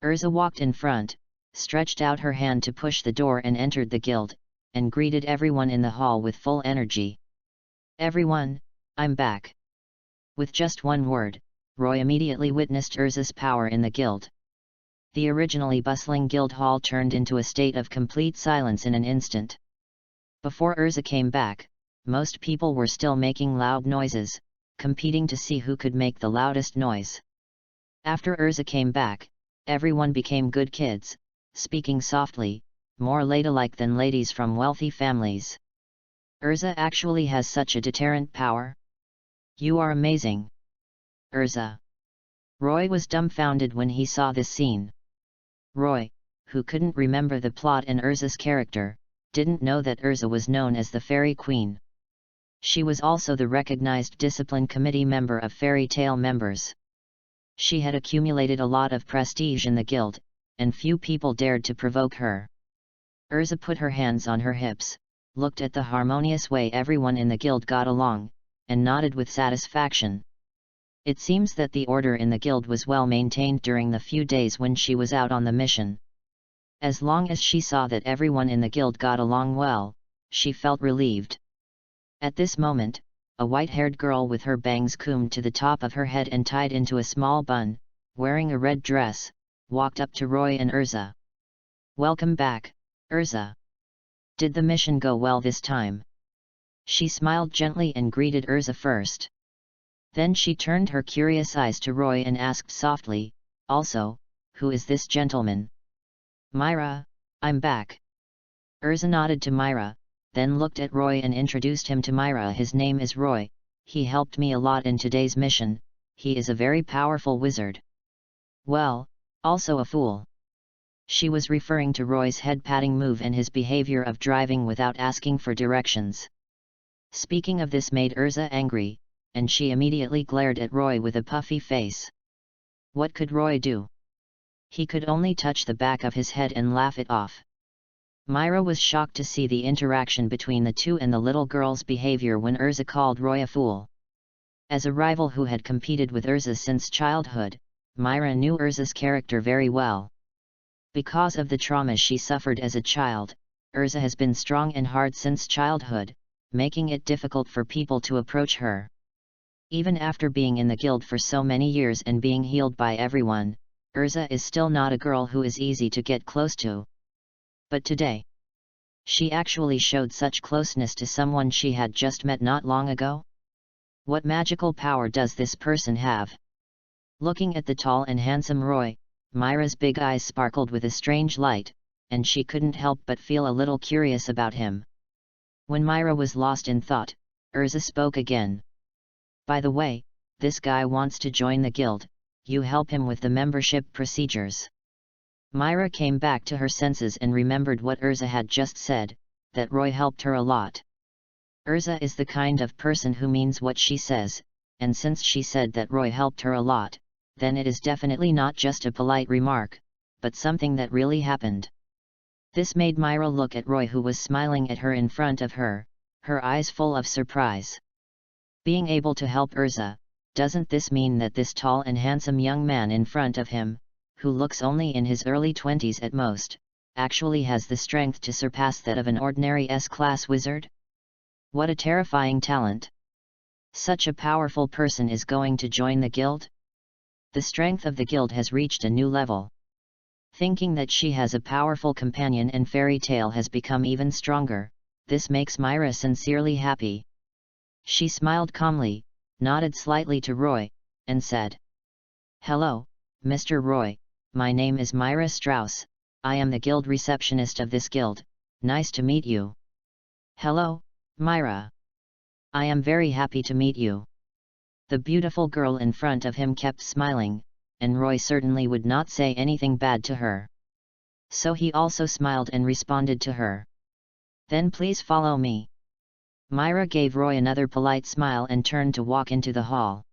Urza walked in front, stretched out her hand to push the door and entered the guild, and greeted everyone in the hall with full energy. "Everyone, I'm back." With just one word, Roy immediately witnessed Urza's power in the guild. The originally bustling guild hall turned into a state of complete silence in an instant. Before Urza came back, most people were still making loud noises, competing to see who could make the loudest noise. After Urza came back, everyone became good kids, speaking softly, more ladylike than ladies from wealthy families. Urza actually has such a deterrent power? You are amazing. Urza. Roy was dumbfounded when he saw this scene. Roy, who couldn't remember the plot and Urza's character, didn't know that Urza was known as the Fairy Queen. She was also the recognized discipline committee member of Fairy Tale members. She had accumulated a lot of prestige in the guild, and few people dared to provoke her. Urza put her hands on her hips, looked at the harmonious way everyone in the guild got along, and nodded with satisfaction. It seems that the order in the guild was well maintained during the few days when she was out on the mission. As long as she saw that everyone in the guild got along well, she felt relieved. At this moment, a white-haired girl with her bangs combed to the top of her head and tied into a small bun, wearing a red dress, walked up to Roy and Urza. "Welcome back, Urza. Did the mission go well this time?" She smiled gently and greeted Urza first. Then she turned her curious eyes to Roy and asked softly, "Also, who is this gentleman?" "Myra, I'm back." Urza nodded to Myra, then looked at Roy and introduced him to Myra. "His name is Roy, he helped me a lot in today's mission, he is a very powerful wizard." "Well, also a fool." She was referring to Roy's head-patting move and his behavior of driving without asking for directions. Speaking of this made Urza angry, and she immediately glared at Roy with a puffy face. What could Roy do? He could only touch the back of his head and laugh it off. Myra was shocked to see the interaction between the two and the little girl's behavior when Urza called Roy a fool. As a rival who had competed with Urza since childhood, Myra knew Urza's character very well. Because of the trauma she suffered as a child, Urza has been strong and hard since childhood, making it difficult for people to approach her. Even after being in the guild for so many years and being healed by everyone, Urza is still not a girl who is easy to get close to. But today, She actually showed such closeness to someone she had just met not long ago? What magical power does this person have? Looking at the tall and handsome Roy, Myra's big eyes sparkled with a strange light, and she couldn't help but feel a little curious about him. When Myra was lost in thought, Urza spoke again. By the way, this guy wants to join the guild, you help him with the membership procedures. Myra came back to her senses and remembered what Urza had just said, that Roy helped her a lot. Urza is the kind of person who means what she says, and since she said that Roy helped her a lot, then it is definitely not just a polite remark, but something that really happened. This made Myra look at Roy, who was smiling at her in front of her, her eyes full of surprise. Being able to help Urza, doesn't this mean that this tall and handsome young man in front of him, who looks only in his early 20s at most, actually has the strength to surpass that of an ordinary S-class wizard? What a terrifying talent! Such a powerful person is going to join the guild? The strength of the guild has reached a new level. Thinking that she has a powerful companion and fairy tale has become even stronger, this makes Myra sincerely happy. She smiled calmly, nodded slightly to Roy, and said, "Hello, Mr. Roy, my name is Myra Strauss, I am the guild receptionist of this guild, nice to meet you." "Hello, Myra. I am very happy to meet you." The beautiful girl in front of him kept smiling, and Roy certainly would not say anything bad to her. So he also smiled and responded to her. "Then please follow me." Myra gave Roy another polite smile and turned to walk into the hall.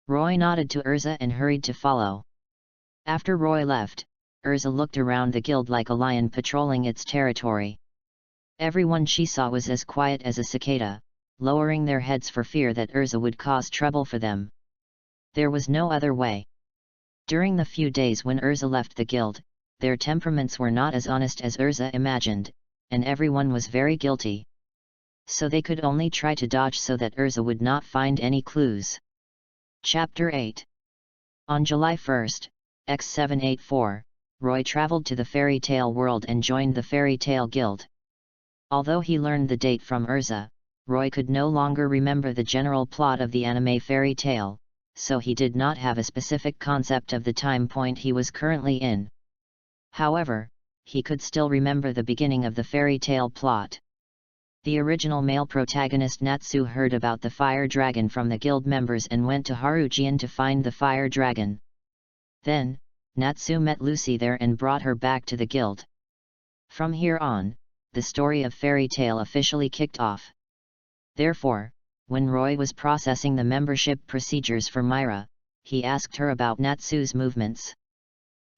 Roy nodded to Urza and hurried to follow. After Roy left, Urza looked around the guild like a lion patrolling its territory. Everyone she saw was as quiet as a cicada, lowering their heads for fear that Urza would cause trouble for them. There was no other way. During the few days when Urza left the guild, their temperaments were not as honest as Urza imagined, and everyone was very guilty. So they could only try to dodge so that Urza would not find any clues. Chapter 8. On July 1st, X784, Roy traveled to the fairy tale world and joined the fairy tale guild. Although he learned the date from Urza, Roy could no longer remember the general plot of the anime fairy tale, so he did not have a specific concept of the time point he was currently in. However, he could still remember the beginning of the fairy tale plot. The original male protagonist Natsu heard about the fire dragon from the guild members and went to Harujian to find the fire dragon. Then, Natsu met Lucy there and brought her back to the guild. From here on, the story of fairy tale officially kicked off. Therefore, when Roy was processing the membership procedures for Myra, he asked her about Natsu's movements.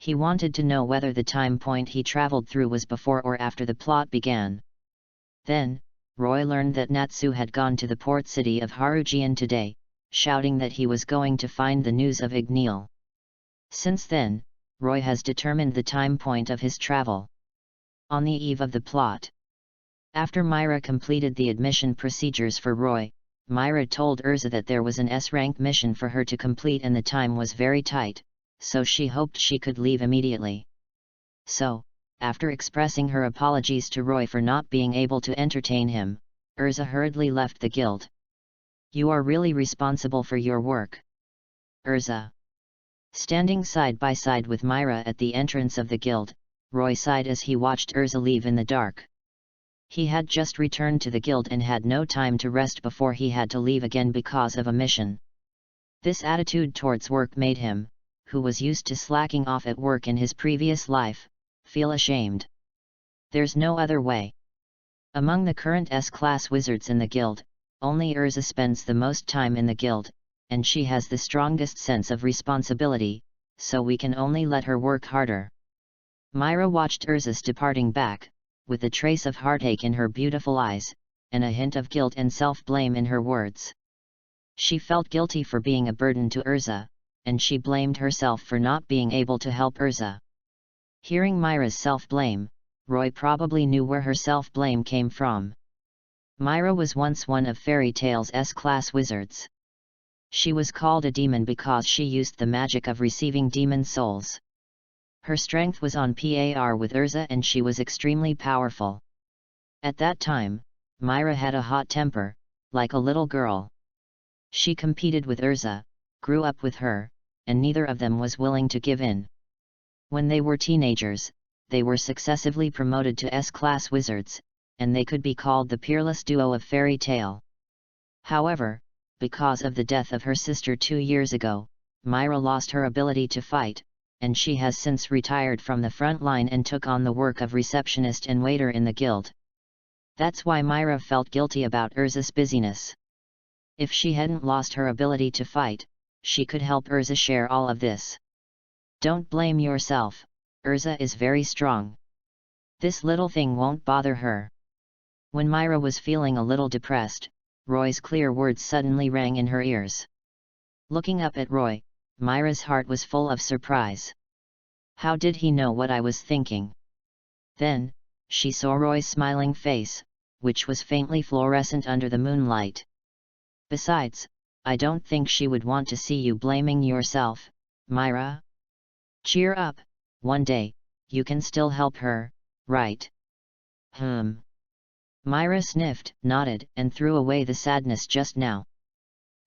He wanted to know whether the time point he traveled through was before or after the plot began. Then, Roy learned that Natsu had gone to the port city of Harujian today, shouting that he was going to find the news of Igneel. Since then, Roy has determined the time point of his travel. On the eve of the plot. After Myra completed the admission procedures for Roy, Myra told Urza that there was an S-rank mission for her to complete and the time was very tight, so she hoped she could leave immediately. So, after expressing her apologies to Roy for not being able to entertain him, Urza hurriedly left the guild. "You are really responsible for your work." Urza. Standing side by side with Myra at the entrance of the guild, Roy sighed as he watched Urza leave in the dark. He had just returned to the guild and had no time to rest before he had to leave again because of a mission. This attitude towards work made him, who was used to slacking off at work in his previous life, feel ashamed. There's no other way. Among the current S-class wizards in the guild, only Urza spends the most time in the guild, and she has the strongest sense of responsibility, so we can only let her work harder. Myra watched Urza's departing back, with a trace of heartache in her beautiful eyes, and a hint of guilt and self-blame in her words. She felt guilty for being a burden to Urza, and she blamed herself for not being able to help Urza. Hearing Myra's self-blame, Roy probably knew where her self-blame came from. Myra was once one of fairy tale's S-class wizards. She was called a demon because she used the magic of receiving demon souls. Her strength was on par with Urza and she was extremely powerful. At that time, Myra had a hot temper, like a little girl. She competed with Urza, grew up with her, and neither of them was willing to give in. When they were teenagers, they were successively promoted to S-class wizards, and they could be called the peerless duo of fairy tale. However, because of the death of her sister 2 years ago, Myra lost her ability to fight, and she has since retired from the front line and took on the work of receptionist and waiter in the guild. That's why Myra felt guilty about Urza's busyness. If she hadn't lost her ability to fight, she could help Urza share all of this. Don't blame yourself, Urza is very strong. This little thing won't bother her. When Myra was feeling a little depressed, Roy's clear words suddenly rang in her ears. Looking up at Roy, Myra's heart was full of surprise. How did he know what I was thinking? Then, she saw Roy's smiling face, which was faintly fluorescent under the moonlight. Besides, I don't think she would want to see you blaming yourself, Myra. Cheer up, one day, you can still help her, right? Myra sniffed, nodded, and threw away the sadness just now.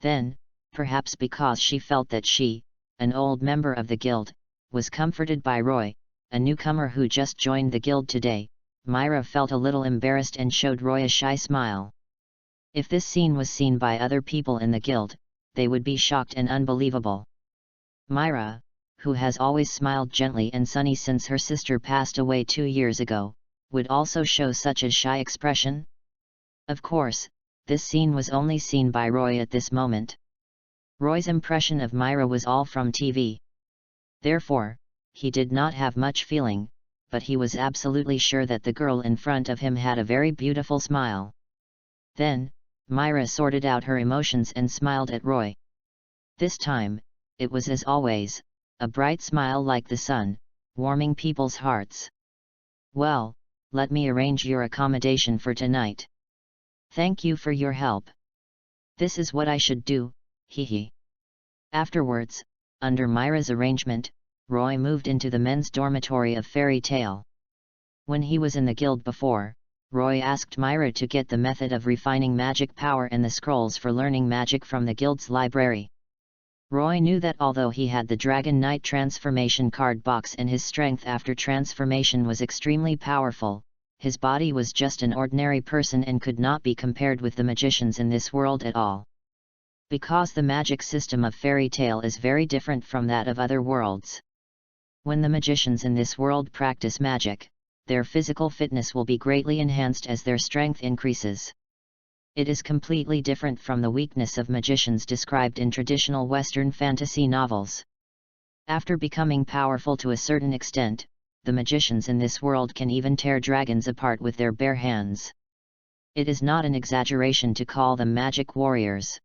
Then, perhaps because she felt that she, an old member of the guild, was comforted by Roy, a newcomer who just joined the guild today, Myra felt a little embarrassed and showed Roy a shy smile. If this scene was seen by other people in the guild, they would be shocked and unbelievable. Myra, who has always smiled gently and sunny since her sister passed away 2 years ago, would also show such a shy expression? Of course, this scene was only seen by Roy at this moment. Roy's impression of Myra was all from TV. Therefore, he did not have much feeling, but he was absolutely sure that the girl in front of him had a very beautiful smile. Then, Myra sorted out her emotions and smiled at Roy. This time, it was as always, a bright smile like the sun, warming people's hearts. Well, let me arrange your accommodation for tonight. Thank you for your help. This is what I should do, hee. Afterwards, under Myra's arrangement, Roy moved into the men's dormitory of Fairy Tale. When he was in the guild before, Roy asked Myra to get the method of refining magic power and the scrolls for learning magic from the guild's library. Roy knew that although he had the Dragon Knight transformation card box and his strength after transformation was extremely powerful, his body was just an ordinary person and could not be compared with the magicians in this world at all. Because the magic system of Fairy Tale is very different from that of other worlds. When the magicians in this world practice magic, their physical fitness will be greatly enhanced as their strength increases. It is completely different from the weakness of magicians described in traditional Western fantasy novels. After becoming powerful to a certain extent, the magicians in this world can even tear dragons apart with their bare hands. It is not an exaggeration to call them magic warriors.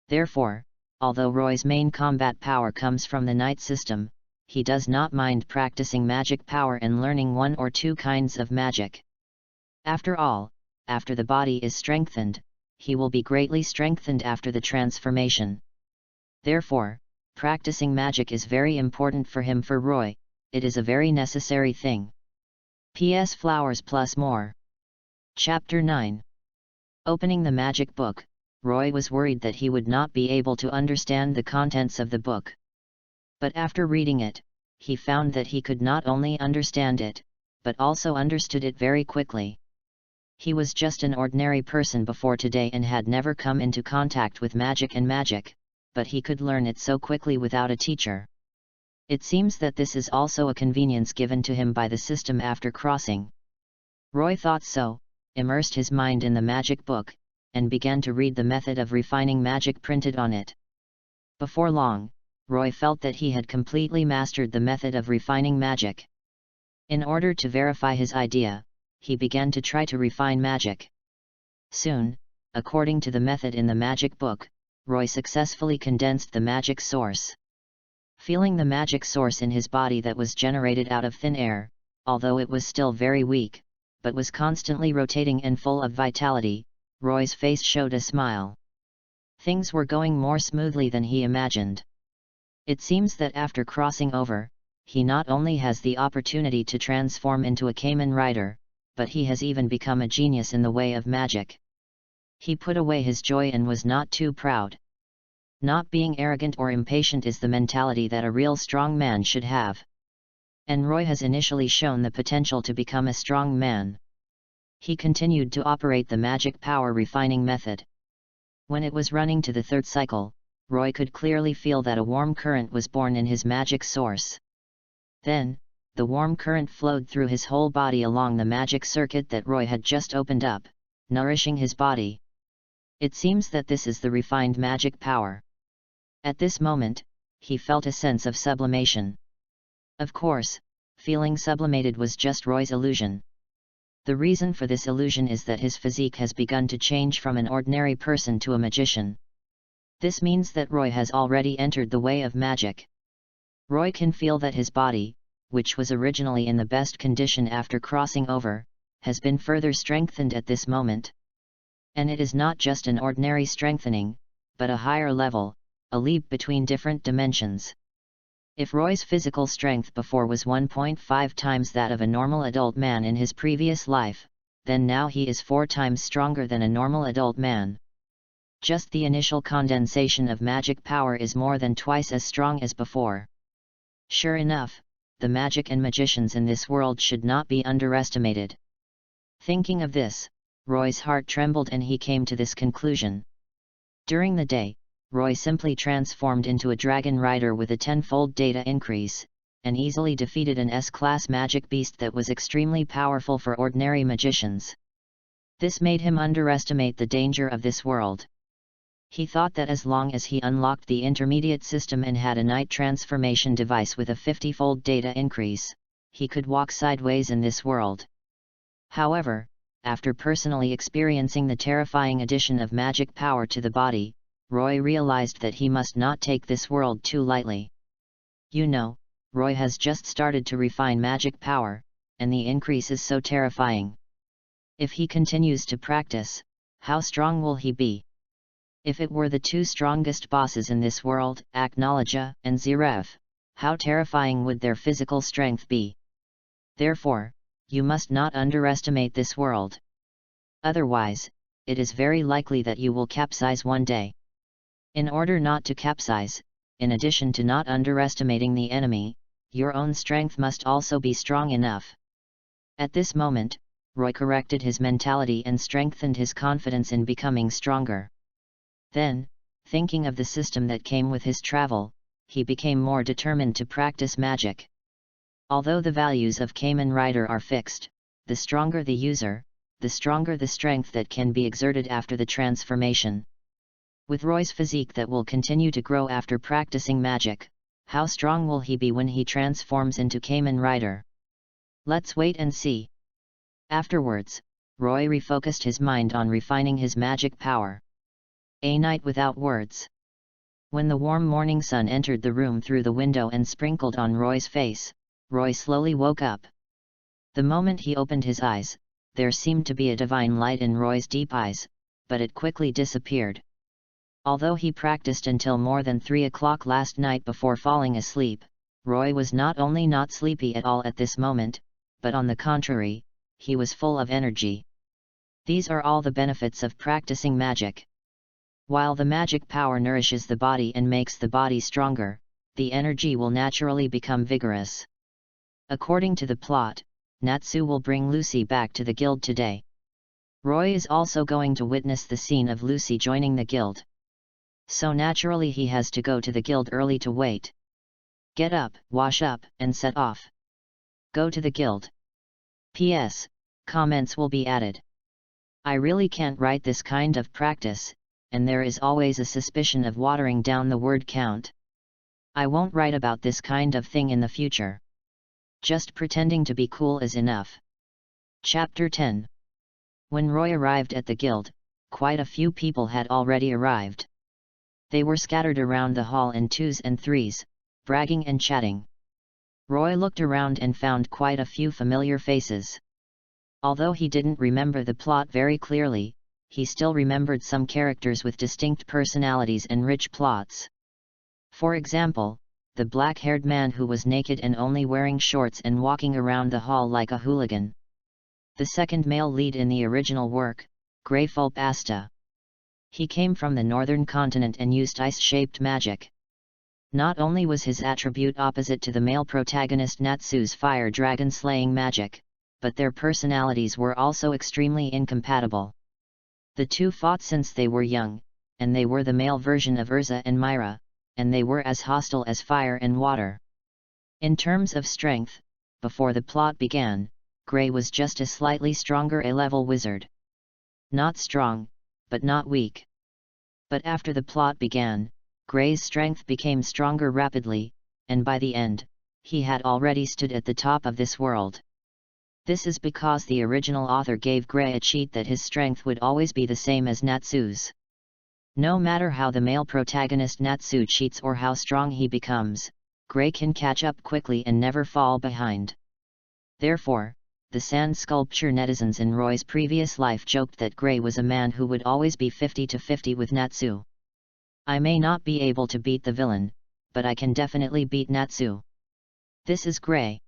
Therefore, although Roy's main combat power comes from the knight system, he does not mind practicing magic power and learning 1 or 2 kinds of magic. After all, after the body is strengthened, he will be greatly strengthened after the transformation. Therefore, practicing magic is very important for him. For Roy, it is a very necessary thing. P.S. Flowers plus more. Chapter 9. Opening the magic book, Roy was worried that he would not be able to understand the contents of the book. But after reading it, he found that he could not only understand it, but also understood it very quickly. He was just an ordinary person before today and had never come into contact with magic, but he could learn it so quickly without a teacher. It seems that this is also a convenience given to him by the system after crossing. Roy thought so, immersed his mind in the magic book, and began to read the method of refining magic printed on it. Before long, Roy felt that he had completely mastered the method of refining magic. In order to verify his idea, he began to try to refine magic. Soon, according to the method in the magic book, Roy successfully condensed the magic source. Feeling the magic source in his body that was generated out of thin air, although it was still very weak, but was constantly rotating and full of vitality, Roy's face showed a smile. Things were going more smoothly than he imagined. It seems that after crossing over, he not only has the opportunity to transform into a Kamen rider, but he has even become a genius in the way of magic. He put away his joy and was not too proud. Not being arrogant or impatient is the mentality that a real strong man should have. And Roy has initially shown the potential to become a strong man. He continued to operate the magic power refining method. When it was running to the third cycle, Roy could clearly feel that a warm current was born in his magic source. Then, the warm current flowed through his whole body along the magic circuit that Roy had just opened up, nourishing his body. It seems that this is the refined magic power. At this moment, he felt a sense of sublimation. Of course, feeling sublimated was just Roy's illusion. The reason for this illusion is that his physique has begun to change from an ordinary person to a magician. This means that Roy has already entered the way of magic. Roy can feel that his body, which was originally in the best condition after crossing over, has been further strengthened at this moment. And it is not just an ordinary strengthening, but a higher level, a leap between different dimensions. If Roy's physical strength before was 1.5 times that of a normal adult man in his previous life, then now he is 4 times stronger than a normal adult man. Just the initial condensation of magic power is more than twice as strong as before. Sure enough, the magic and magicians in this world should not be underestimated. Thinking of this, Roy's heart trembled and he came to this conclusion. During the day, Roy simply transformed into a dragon rider with a 10-fold data increase, and easily defeated an S-class magic beast that was extremely powerful for ordinary magicians. This made him underestimate the danger of this world. He thought that as long as he unlocked the intermediate system and had a night transformation device with a 50-fold data increase, he could walk sideways in this world. However, after personally experiencing the terrifying addition of magic power to the body, Roy realized that he must not take this world too lightly. You know, Roy has just started to refine magic power, and the increase is so terrifying. If he continues to practice, how strong will he be? If it were the 2 strongest bosses in this world, Aknologia and Zeref, how terrifying would their physical strength be? Therefore, you must not underestimate this world. Otherwise, it is very likely that you will capsize one day. In order not to capsize, in addition to not underestimating the enemy, your own strength must also be strong enough. At this moment, Roy corrected his mentality and strengthened his confidence in becoming stronger. Then, thinking of the system that came with his travel, he became more determined to practice magic. Although the values of Kamen Rider are fixed, the stronger the user, the stronger the strength that can be exerted after the transformation. With Roy's physique that will continue to grow after practicing magic, how strong will he be when he transforms into Kamen Rider? Let's wait and see. Afterwards, Roy refocused his mind on refining his magic power. A night without words. When the warm morning sun entered the room through the window and sprinkled on Roy's face, Roy slowly woke up. The moment he opened his eyes, there seemed to be a divine light in Roy's deep eyes, but it quickly disappeared. Although he practiced until more than 3 o'clock last night before falling asleep, Roy was not only not sleepy at all at this moment, but on the contrary, he was full of energy. These are all the benefits of practicing magic. While the magic power nourishes the body and makes the body stronger, the energy will naturally become vigorous. According to the plot, Natsu will bring Lucy back to the guild today. Roy is also going to witness the scene of Lucy joining the guild. So naturally he has to go to the guild early to wait. Get up, wash up, and set off. Go to the guild. P.S. Comments will be added. I really can't write this kind of practice, and there is always a suspicion of watering down the word count. I won't write about this kind of thing in the future. Just pretending to be cool is enough. Chapter 10. When Roy arrived at the guild, quite a few people had already arrived. They were scattered around the hall in 2s and 3s, bragging and chatting. Roy looked around and found quite a few familiar faces. Although he didn't remember the plot very clearly, he still remembered some characters with distinct personalities and rich plots. For example, the black-haired man who was naked and only wearing shorts and walking around the hall like a hooligan. the second male lead in the original work, Gray Fulpasta. He came from the northern continent and used ice-shaped magic. Not only was his attribute opposite to the male protagonist Natsu's fire dragon slaying magic, but their personalities were also extremely incompatible. The two fought since they were young, and they were the male version of Urza and Myra, and they were as hostile as fire and water. In terms of strength, before the plot began, Gray was just a slightly stronger A-level wizard. Not strong, but not weak. But after the plot began, Gray's strength became stronger rapidly, and by the end, he had already stood at the top of this world. This is because the original author gave Gray a cheat that his strength would always be the same as Natsu's. No matter how the male protagonist Natsu cheats or how strong he becomes, Gray can catch up quickly and never fall behind. Therefore, the sand sculpture netizens in Roy's previous life joked that Gray was a man who would always be 50-50 with Natsu. I may not be able to beat the villain, but I can definitely beat Natsu. This is Gray.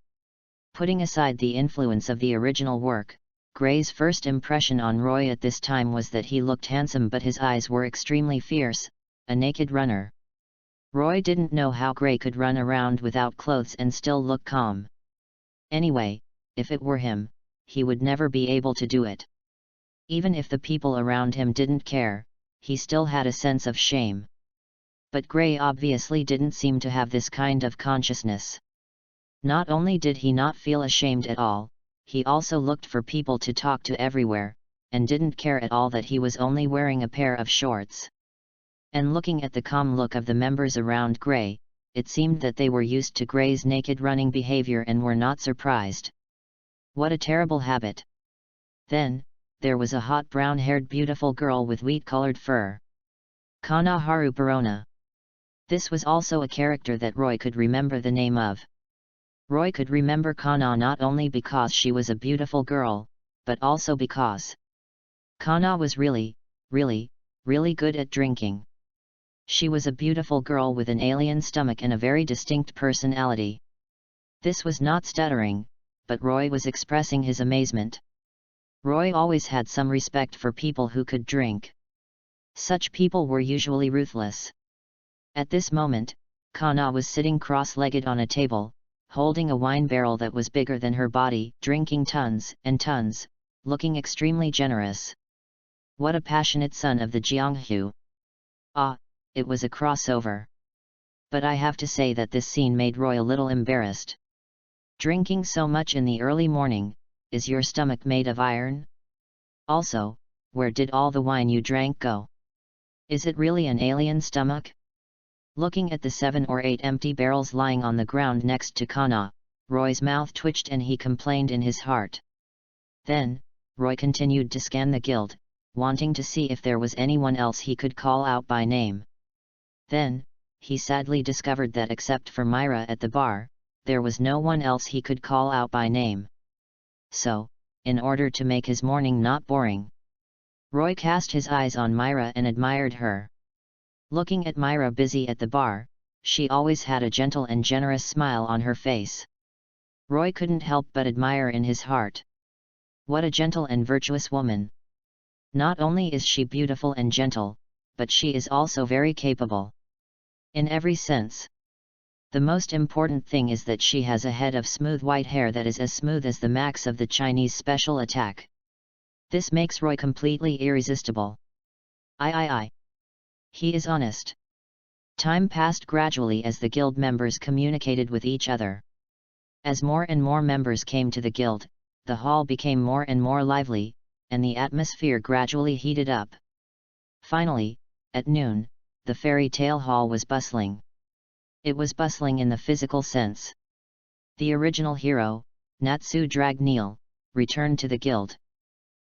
Putting aside the influence of the original work, Gray's first impression on Roy at this time was that he looked handsome but his eyes were extremely fierce, a naked runner. Roy didn't know how Gray could run around without clothes and still look calm. Anyway, if it were him, he would never be able to do it. Even if the people around him didn't care, he still had a sense of shame. But Gray obviously didn't seem to have this kind of consciousness. Not only did he not feel ashamed at all, he also looked for people to talk to everywhere, and didn't care at all that he was only wearing a pair of shorts. And looking at the calm look of the members around Gray, it seemed that they were used to Gray's naked running behavior and were not surprised. What a terrible habit! Then, there was a hot brown-haired beautiful girl with wheat-colored fur. Kana Haru Perona. This was also a character that Roy could remember the name of. Roy could remember Kana not only because she was a beautiful girl, but also because Kana was really good at drinking. She was a beautiful girl with an alien stomach and a very distinct personality. This was not stuttering, but Roy was expressing his amazement. Roy always had some respect for people who could drink. Such people were usually ruthless. At this moment, Kana was sitting cross-legged on a table, holding a wine barrel that was bigger than her body, drinking tons and tons, looking extremely generous. What a passionate son of the Jianghu! Ah, it was a crossover. But I have to say that this scene made Roy a little embarrassed. Drinking so much in the early morning, is your stomach made of iron? Also, where did all the wine you drank go? Is it really an alien stomach? Looking at the 7 or 8 empty barrels lying on the ground next to Kana, Roy's mouth twitched and he complained in his heart. Then, Roy continued to scan the guild, wanting to see if there was anyone else he could call out by name. Then, he sadly discovered that except for Myra at the bar, there was no one else he could call out by name. So, in order to make his morning not boring, Roy cast his eyes on Myra and admired her. Looking at Myra busy at the bar, she always had a gentle and generous smile on her face. Roy couldn't help but admire in his heart. What a gentle and virtuous woman! Not only is she beautiful and gentle, but she is also very capable. In every sense. The most important thing is that she has a head of smooth white hair that is as smooth as the max of the Chinese special attack. This makes Roy completely irresistible. He is honest. Time passed gradually as the guild members communicated with each other. As more and more members came to the guild, the hall became more and more lively, and the atmosphere gradually heated up. Finally, at noon, the fairy tale hall was bustling. It was bustling in the physical sense. The original hero, Natsu Dragneel, returned to the guild.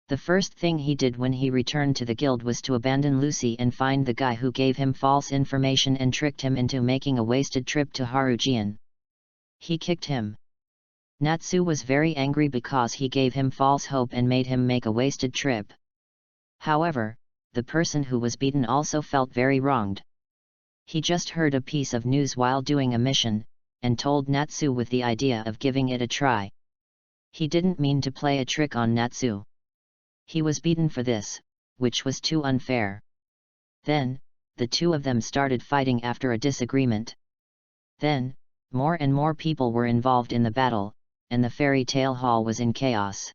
The first thing he did when he returned to the guild was to abandon Lucy and find the guy who gave him false information and tricked him into making a wasted trip to Harujian. He kicked him. Natsu was very angry because he gave him false hope and made him make a wasted trip. However, the person who was beaten also felt very wronged. He just heard a piece of news while doing a mission, and told Natsu with the idea of giving it a try. He didn't mean to play a trick on Natsu. He was beaten for this, which was too unfair. Then, the two of them started fighting after a disagreement. Then, more and more people were involved in the battle, and the fairy tale hall was in chaos.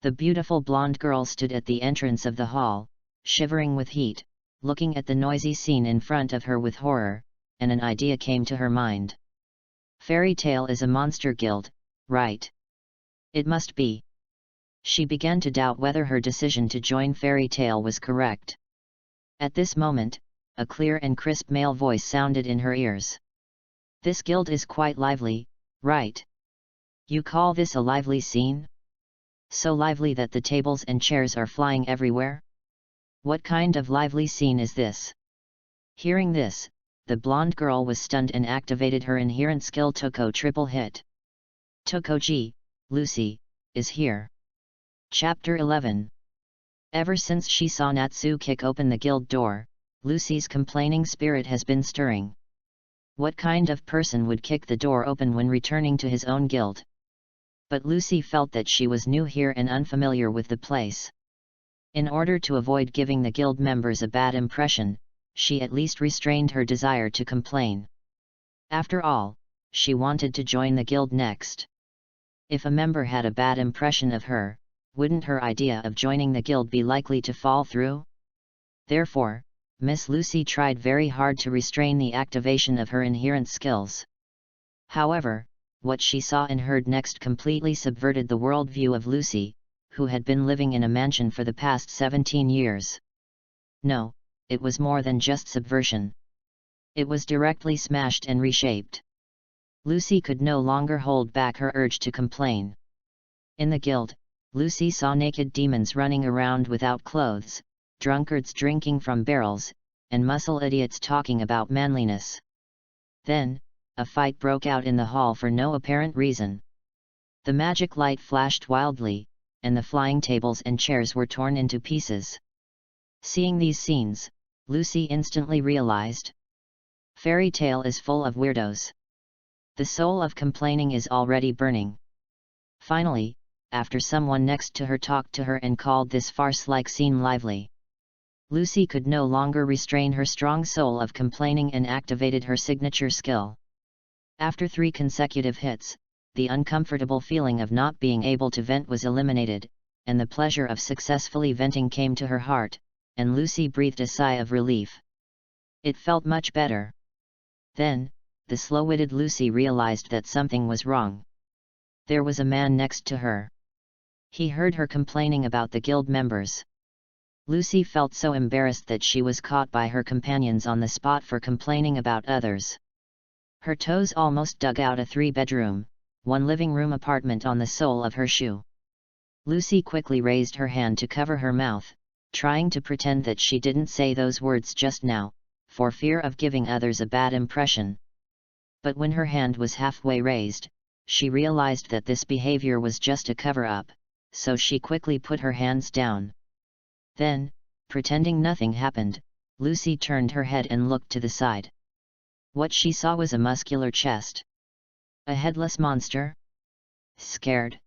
The beautiful blonde girl stood at the entrance of the hall, shivering with heat, looking at the noisy scene in front of her with horror, and an idea came to her mind. Fairy tale is a monster guild, right? It must be. She began to doubt whether her decision to join Fairy Tale was correct. At this moment, a clear and crisp male voice sounded in her ears. This guild is quite lively, right? You call this a lively scene? So lively that the tables and chairs are flying everywhere? What kind of lively scene is this? Hearing this, the blonde girl was stunned and activated her inherent skill Toko triple hit. Tokoji, Lucy, is here. Chapter 11. Ever since she saw Natsu kick open the guild door, Lucy's complaining spirit has been stirring. What kind of person would kick the door open when returning to his own guild? But Lucy felt that she was new here and unfamiliar with the place. In order to avoid giving the guild members a bad impression, she at least restrained her desire to complain. After all, she wanted to join the guild next. If a member had a bad impression of her, wouldn't her idea of joining the guild be likely to fall through? Therefore, Miss Lucy tried very hard to restrain the activation of her inherent skills. However, what she saw and heard next completely subverted the worldview of Lucy, who had been living in a mansion for the past 17 years. No, it was more than just subversion. It was directly smashed and reshaped. Lucy could no longer hold back her urge to complain. In the guild, Lucy saw naked demons running around without clothes, drunkards drinking from barrels, and muscle idiots talking about manliness. Then, a fight broke out in the hall for no apparent reason. The magic light flashed wildly, and the flying tables and chairs were torn into pieces. Seeing these scenes, Lucy instantly realized. Fairy Tale is full of weirdos. The soul of complaining is already burning. Finally, after someone next to her talked to her and called this farce-like scene lively, Lucy could no longer restrain her strong soul of complaining and activated her signature skill. After 3 consecutive hits, the uncomfortable feeling of not being able to vent was eliminated, and the pleasure of successfully venting came to her heart, and Lucy breathed a sigh of relief. It felt much better. Then, the slow-witted Lucy realized that something was wrong. There was a man next to her. He heard her complaining about the guild members. Lucy felt so embarrassed that she was caught by her companions on the spot for complaining about others. Her toes almost dug out a 3-bedroom, 1 living room apartment on the sole of her shoe. Lucy quickly raised her hand to cover her mouth, trying to pretend that she didn't say those words just now, for fear of giving others a bad impression. But when her hand was halfway raised, she realized that this behavior was just a cover-up, so she quickly put her hands down. Then, pretending nothing happened, Lucy turned her head and looked to the side. What she saw was a muscular chest. A headless monster? Scared?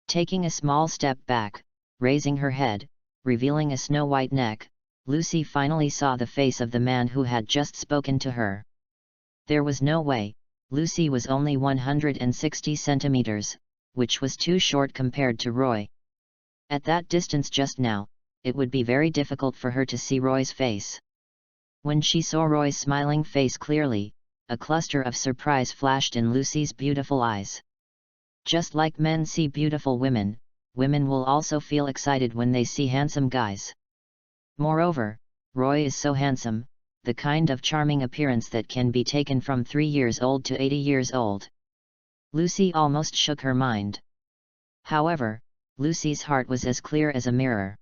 Taking a small step back, raising her head, revealing a snow-white neck, Lucy finally saw the face of the man who had just spoken to her. There was no way. Lucy was only 160 centimeters, which was too short compared to Roy. At that distance just now, it would be very difficult for her to see Roy's face. When she saw Roy's smiling face clearly, a cluster of surprise flashed in Lucy's beautiful eyes. Just like men see beautiful women, women will also feel excited when they see handsome guys. Moreover, Roy is so handsome, the kind of charming appearance that can be taken from 3 years old to 80 years old. Lucy almost shook her mind. However, Lucy's heart was as clear as a mirror.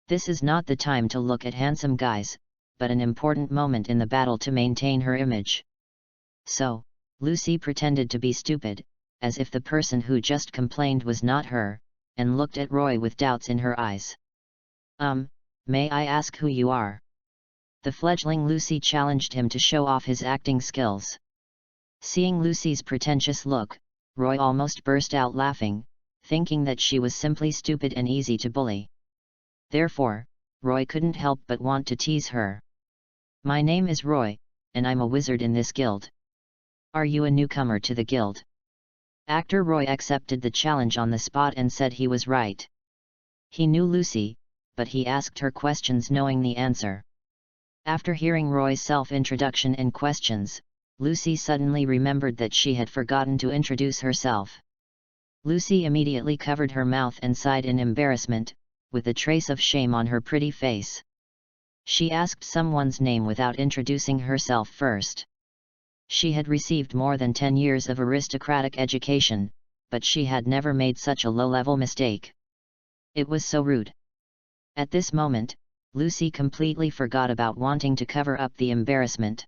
This is not the time to look at handsome guys, but an important moment in the battle to maintain her image. So, Lucy pretended to be stupid, as if the person who just complained was not her, and looked at Roy with doubts in her eyes. May I ask who you are? The fledgling Lucy challenged him to show off his acting skills. Seeing Lucy's pretentious look, Roy almost burst out laughing, thinking that she was simply stupid and easy to bully. Therefore, Roy couldn't help but want to tease her. "My name is Roy, and I'm a wizard in this guild. Are you a newcomer to the guild?" Actor Roy accepted the challenge on the spot and said he was right. He knew Lucy, but he asked her questions knowing the answer. After hearing Roy's self-introduction and questions, Lucy suddenly remembered that she had forgotten to introduce herself. Lucy immediately covered her mouth and sighed in embarrassment, with a trace of shame on her pretty face. She asked someone's name without introducing herself first. She had received more than 10 years of aristocratic education, but she had never made such a low-level mistake. It was so rude. At this moment, Lucy completely forgot about wanting to cover up the embarrassment.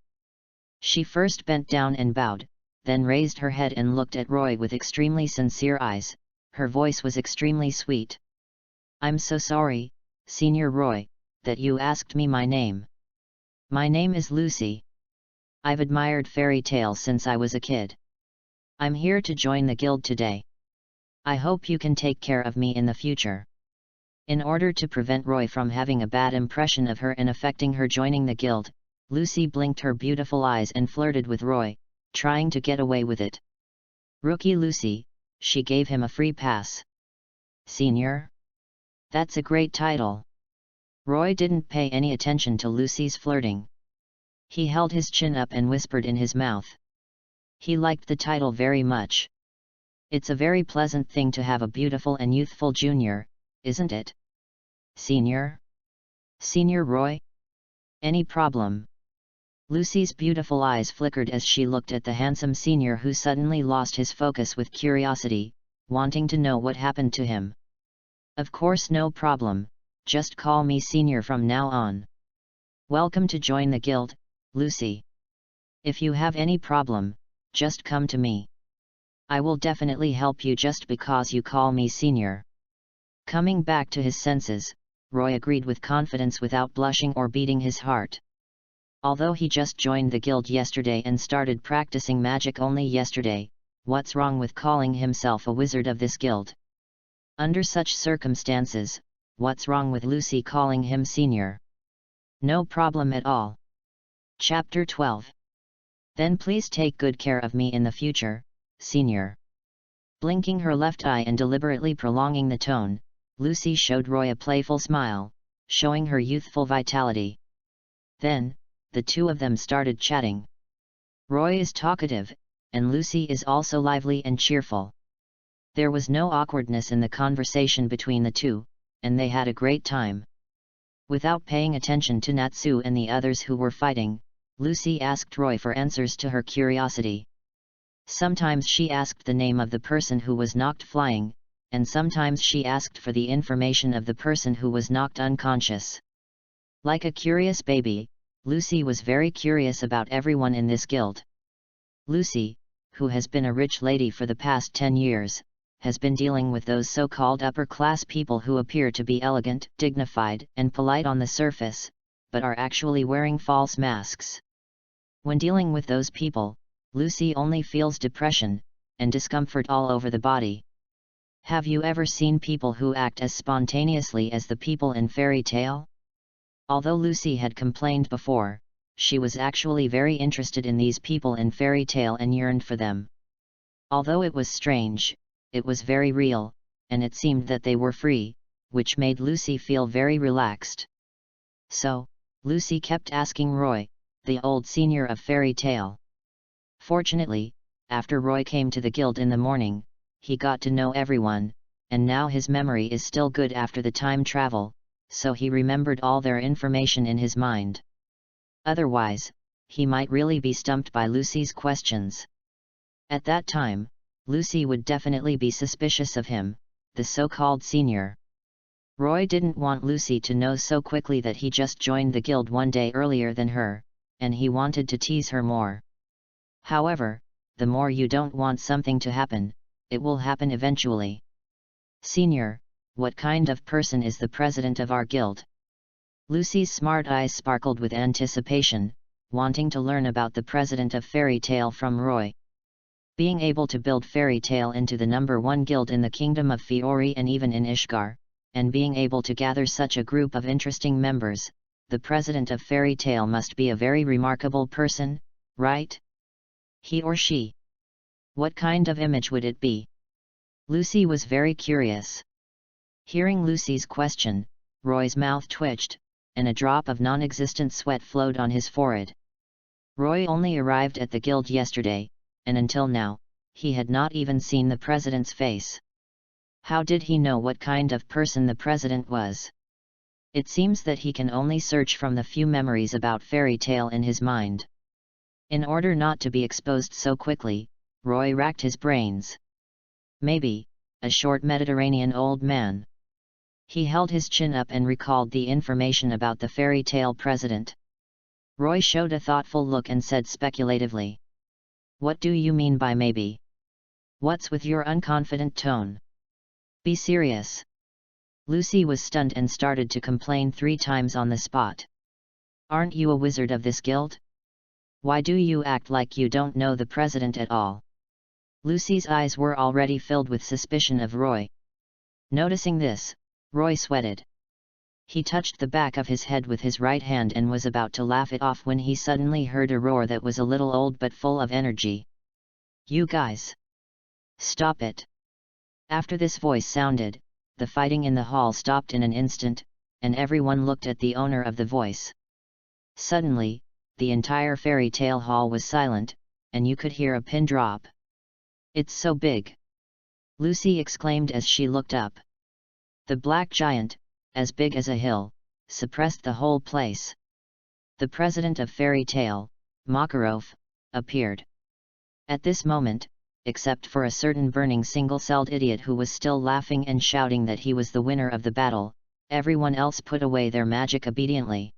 She first bent down and bowed, then raised her head and looked at Roy with extremely sincere eyes. Her voice was extremely sweet. "I'm so sorry, Senior Roy, that you asked me my name. My name is Lucy. I've admired fairy tales since I was a kid. I'm here to join the guild today. I hope you can take care of me in the future." In order to prevent Roy from having a bad impression of her and affecting her joining the guild, Lucy blinked her beautiful eyes and flirted with Roy, trying to get away with it. Rookie Lucy, she gave him a free pass. "Senior? That's a great title." Roy didn't pay any attention to Lucy's flirting. He held his chin up and whispered in his mouth. He liked the title very much. It's a very pleasant thing to have a beautiful and youthful junior, isn't it? "Senior? Senior Roy? Any problem?" Lucy's beautiful eyes flickered as she looked at the handsome senior who suddenly lost his focus with curiosity, wanting to know what happened to him. "Of course, no problem, just call me Senior from now on. Welcome to join the guild, Lucy. If you have any problem, just come to me. I will definitely help you just because you call me Senior." Coming back to his senses, Roy agreed with confidence without blushing or beating his heart. Although he just joined the guild yesterday and started practicing magic only yesterday, what's wrong with calling himself a wizard of this guild? Under such circumstances, what's wrong with Lucy calling him Senior? No problem at all. Chapter 12. Then please take good care of me in the future, Senior. Blinking her left eye and deliberately prolonging the tone, Lucy showed Roy a playful smile, showing her youthful vitality. Then, the two of them started chatting. Roy is talkative, and Lucy is also lively and cheerful. There was no awkwardness in the conversation between the two, and they had a great time. Without paying attention to Natsu and the others who were fighting, Lucy asked Roy for answers to her curiosity. Sometimes she asked the name of the person who was knocked flying, and sometimes she asked for the information of the person who was knocked unconscious. Like a curious baby, Lucy was very curious about everyone in this guild. Lucy, who has been a rich lady for the past 10 years, has been dealing with those so-called upper-class people who appear to be elegant, dignified, and polite on the surface, but are actually wearing false masks. When dealing with those people, Lucy only feels depression and discomfort all over the body. Have you ever seen people who act as spontaneously as the people in fairy tale? Although Lucy had complained before, she was actually very interested in these people in fairy tale and yearned for them. Although it was strange, it was very real, and it seemed that they were free, which made Lucy feel very relaxed. So, Lucy kept asking Roy, the old senior of fairy tale. Fortunately, after Roy came to the guild in the morning, he got to know everyone, and now his memory is still good after the time travel, so he remembered all their information in his mind. Otherwise, he might really be stumped by Lucy's questions. At that time, Lucy would definitely be suspicious of him, the so-called senior. Roy didn't want Lucy to know so quickly that he just joined the guild one day earlier than her, and he wanted to tease her more. However, the more you don't want something to happen, it will happen eventually. "Senior, what kind of person is the president of our guild?" Lucy's smart eyes sparkled with anticipation, wanting to learn about the president of fairy tale from Roy. Being able to build Fairy Tale into the #1 guild in the Kingdom of Fiori and even in Ishgar, and being able to gather such a group of interesting members, the president of Fairy Tale must be a very remarkable person, right? He or she? What kind of image would it be? Lucy was very curious. Hearing Lucy's question, Roy's mouth twitched, and a drop of non-existent sweat flowed on his forehead. Roy only arrived at the guild yesterday, and until now, he had not even seen the president's face. How did he know what kind of person the president was? It seems that he can only search from the few memories about Fairy Tale in his mind. In order not to be exposed so quickly, Roy racked his brains. Maybe, a short Mediterranean old man. He held his chin up and recalled the information about the Fairy Tale president. Roy showed a thoughtful look and said speculatively, "What do you mean by maybe? What's with your unconfident tone? Be serious." Lucy was stunned and started to complain 3 times on the spot. "Aren't you a wizard of this guild? Why do you act like you don't know the president at all?" Lucy's eyes were already filled with suspicion of Roy. Noticing this, Roy sweated. He touched the back of his head with his right hand and was about to laugh it off when he suddenly heard a roar that was a little old but full of energy. "You guys! Stop it!" After this voice sounded, the fighting in the hall stopped in an instant, and everyone looked at the owner of the voice. Suddenly, the entire Fairy Tale hall was silent, and you could hear a pin drop. "It's so big!" Lucy exclaimed as she looked up. The black giant, as big as a hill, suppressed the whole place. The president of Fairy Tale, Makarov, appeared. At this moment, except for a certain burning single-celled idiot who was still laughing and shouting that he was the winner of the battle, everyone else put away their magic obediently.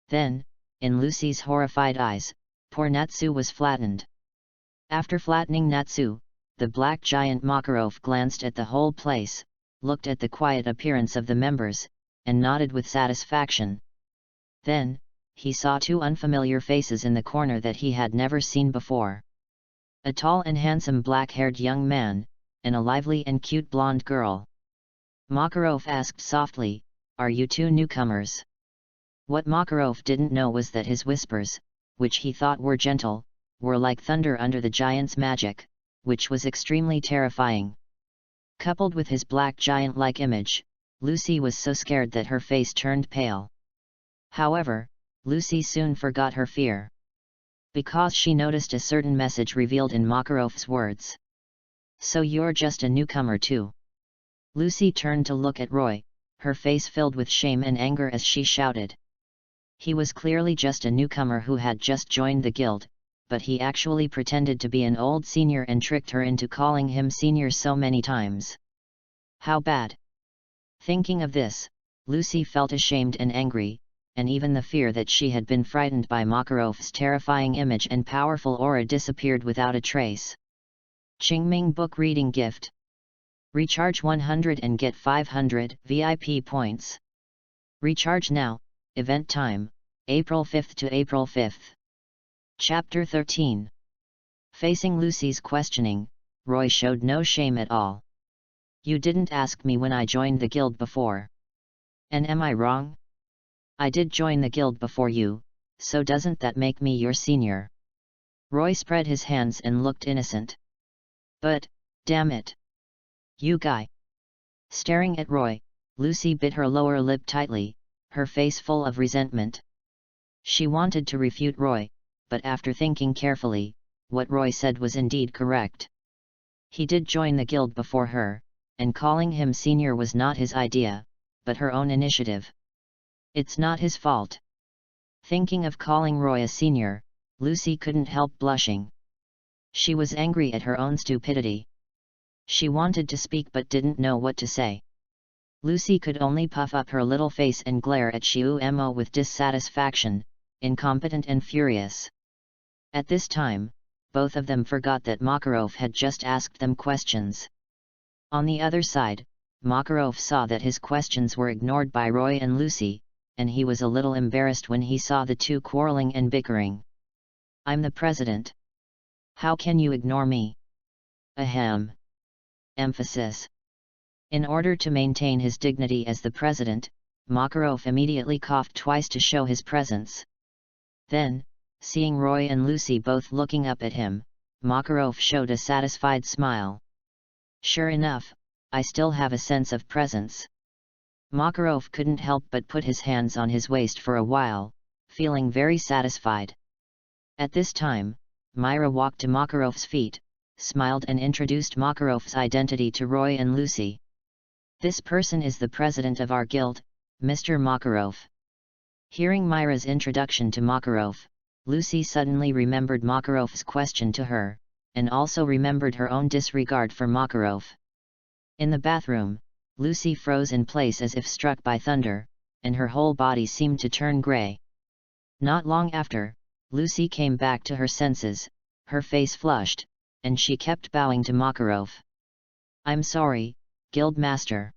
Then, in Lucy's horrified eyes, poor Natsu was flattened. After flattening Natsu, the black giant Makarov glanced at the whole place, looked at the quiet appearance of the members, and nodded with satisfaction. Then, he saw 2 unfamiliar faces in the corner that he had never seen before. A tall and handsome black-haired young man, and a lively and cute blonde girl. Makarov asked softly, "Are you 2 newcomers?" What Makarov didn't know was that his whispers, which he thought were gentle, were like thunder under the giant's magic, which was extremely terrifying. Coupled with his black giant-like image, Lucy was so scared that her face turned pale. However, Lucy soon forgot her fear. Because she noticed a certain message revealed in Makarov's words. "So you're just a newcomer too?" Lucy turned to look at Roy, her face filled with shame and anger as she shouted. He was clearly just a newcomer who had just joined the guild, but he actually pretended to be an old senior and tricked her into calling him senior so many times. How bad! Thinking of this, Lucy felt ashamed and angry, and even the fear that she had been frightened by Makarov's terrifying image and powerful aura disappeared without a trace. Qingming Book Reading Gift. Recharge 100 and get 500 VIP points. Recharge now. Event time, April 5th to April 5th. Chapter 13. Facing Lucy's questioning, Roy showed no shame at all. "You didn't ask me when I joined the guild before. And am I wrong? I did join the guild before you, so doesn't that make me your senior?" Roy spread his hands and looked innocent. "But, damn it! You guy!" Staring at Roy, Lucy bit her lower lip tightly, her face full of resentment. She wanted to refute Roy, but after thinking carefully, what Roy said was indeed correct. He did join the guild before her, and calling him senior was not his idea, but her own initiative. It's not his fault. Thinking of calling Roy a senior, Lucy couldn't help blushing. She was angry at her own stupidity. She wanted to speak but didn't know what to say. Lucy could only puff up her little face and glare at Xiu Mo with dissatisfaction, incompetent and furious. At this time, both of them forgot that Makarov had just asked them questions. On the other side, Makarov saw that his questions were ignored by Roy and Lucy, and he was a little embarrassed when he saw the 2 quarreling and bickering. "I'm the president. How can you ignore me?" Ahem. Emphasis. In order to maintain his dignity as the president, Makarov immediately coughed twice to show his presence. Then, seeing Roy and Lucy both looking up at him, Makarov showed a satisfied smile. Sure enough, I still have a sense of presence. Makarov couldn't help but put his hands on his waist for a while, feeling very satisfied. At this time, Myra walked to Makarov's feet, smiled and introduced Makarov's identity to Roy and Lucy. This person is the president of our guild, Mr. Makarov. Hearing Myra's introduction to Makarov, Lucy suddenly remembered Makarov's question to her, and also remembered her own disregard for Makarov. In the bathroom, Lucy froze in place as if struck by thunder, and her whole body seemed to turn grey. Not long after, Lucy came back to her senses, her face flushed, and she kept bowing to Makarov. I'm sorry, Guild Master.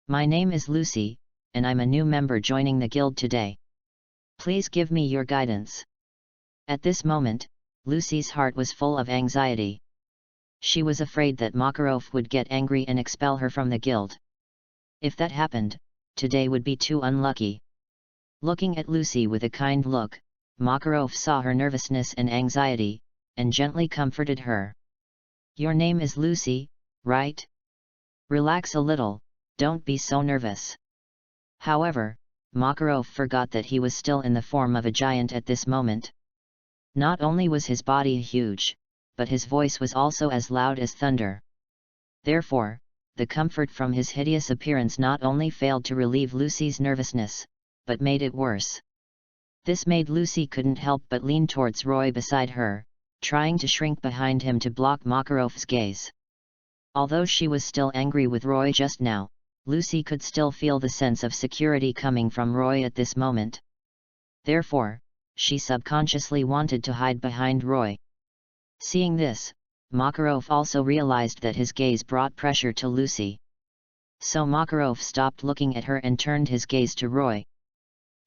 My name is Lucy, and I'm a new member joining the guild today. Please give me your guidance. At this moment, Lucy's heart was full of anxiety. She was afraid that Makarov would get angry and expel her from the guild. If that happened, today would be too unlucky. Looking at Lucy with a kind look, Makarov saw her nervousness and anxiety, and gently comforted her. Your name is Lucy, right? Relax a little, don't be so nervous. However, Makarov forgot that he was still in the form of a giant at this moment. Not only was his body huge, but his voice was also as loud as thunder. Therefore, the comfort from his hideous appearance not only failed to relieve Lucy's nervousness, but made it worse. This made Lucy couldn't help but lean towards Roy beside her, trying to shrink behind him to block Makarov's gaze. Although she was still angry with Roy just now, Lucy could still feel the sense of security coming from Roy at this moment. Therefore, she subconsciously wanted to hide behind Roy. Seeing this, Makarov also realized that his gaze brought pressure to Lucy. So Makarov stopped looking at her and turned his gaze to Roy.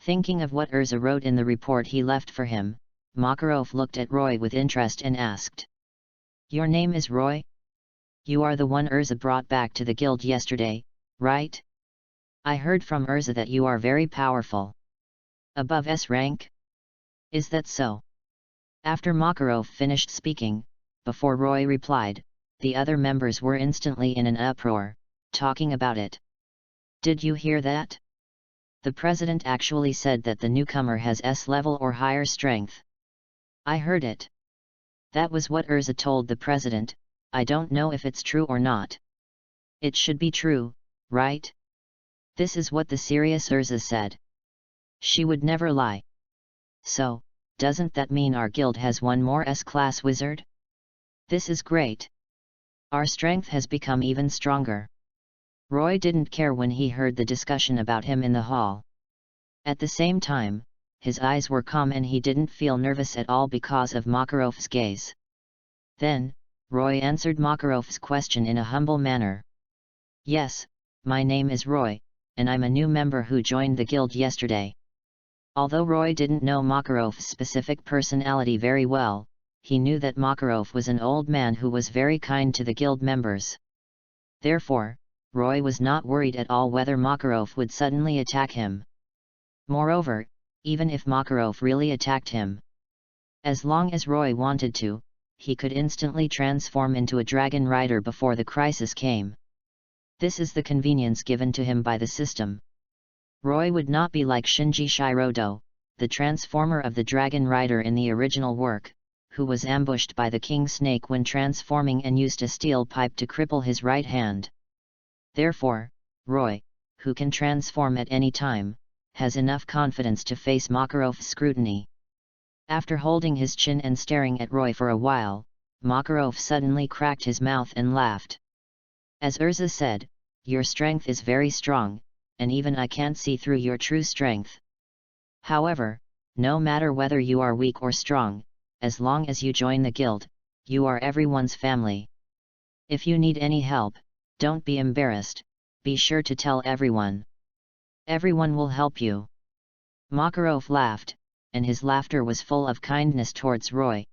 Thinking of what Urza wrote in the report he left for him, Makarov looked at Roy with interest and asked. Your name is Roy? You are the one Urza brought back to the guild yesterday, right? I heard from Urza that you are very powerful. Above S rank? Is that so? After Makarov finished speaking, before Roy replied, the other members were instantly in an uproar, talking about it. Did you hear that? The president actually said that the newcomer has S level or higher strength. I heard it. That was what Urza told the president. I don't know if it's true or not. It should be true, right? This is what the serious Urza said. She would never lie. So, doesn't that mean our guild has one more S-class wizard? This is great. Our strength has become even stronger. Roy didn't care when he heard the discussion about him in the hall. At the same time, his eyes were calm and he didn't feel nervous at all because of Makarov's gaze. Then, Roy answered Makarov's question in a humble manner. Yes, my name is Roy, and I'm a new member who joined the guild yesterday. Although Roy didn't know Makarov's specific personality very well, he knew that Makarov was an old man who was very kind to the guild members. Therefore, Roy was not worried at all whether Makarov would suddenly attack him. Moreover, even if Makarov really attacked him, as long as Roy wanted to, he could instantly transform into a dragon rider before the crisis came. This is the convenience given to him by the system. Roy would not be like Shinji Shirodo, the transformer of the dragon rider in the original work, who was ambushed by the king snake when transforming and used a steel pipe to cripple his right hand. Therefore, Roy, who can transform at any time, has enough confidence to face Makarov's scrutiny. After holding his chin and staring at Roy for a while, Makarov suddenly cracked his mouth and laughed. As Urza said, your strength is very strong, and even I can't see through your true strength. However, no matter whether you are weak or strong, as long as you join the guild, you are everyone's family. If you need any help, don't be embarrassed, be sure to tell everyone. Everyone will help you. Makarov laughed, and his laughter was full of kindness towards Roy.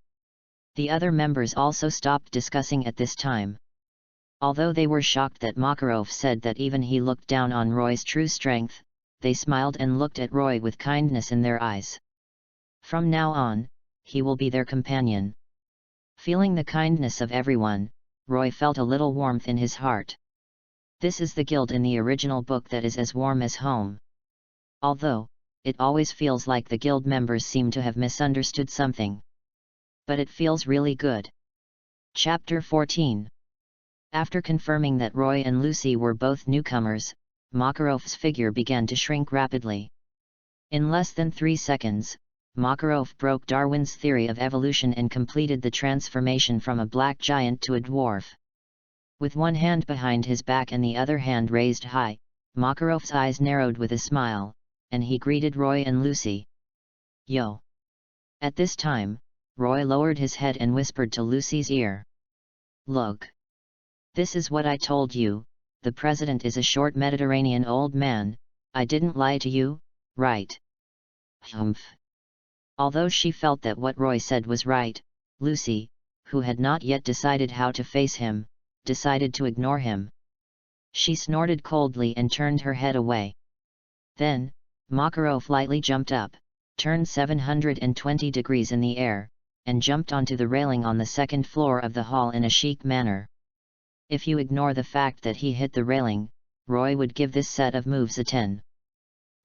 The other members also stopped discussing at this time. Although they were shocked that Makarov said that even he looked down on Roy's true strength, they smiled and looked at Roy with kindness in their eyes. From now on, he will be their companion. Feeling the kindness of everyone, Roy felt a little warmth in his heart. This is the guild in the original book that is as warm as home. Although, it always feels like the guild members seem to have misunderstood something. But it feels really good. Chapter 14. After confirming that Roy and Lucy were both newcomers, Makarov's figure began to shrink rapidly. In less than 3 seconds, Makarov broke Darwin's theory of evolution and completed the transformation from a black giant to a dwarf. With one hand behind his back and the other hand raised high, Makarov's eyes narrowed with a smile, and he greeted Roy and Lucy. "Yo!" At this time, Roy lowered his head and whispered to Lucy's ear. "Look. This is what I told you, the president is a short Mediterranean old man, I didn't lie to you, right?" Humph. Although she felt that what Roy said was right, Lucy, who had not yet decided how to face him, decided to ignore him. She snorted coldly and turned her head away. Then, Makarov lightly jumped up, turned 720 degrees in the air, and jumped onto the railing on the second floor of the hall in a chic manner. If you ignore the fact that he hit the railing, Roy would give this set of moves a 10.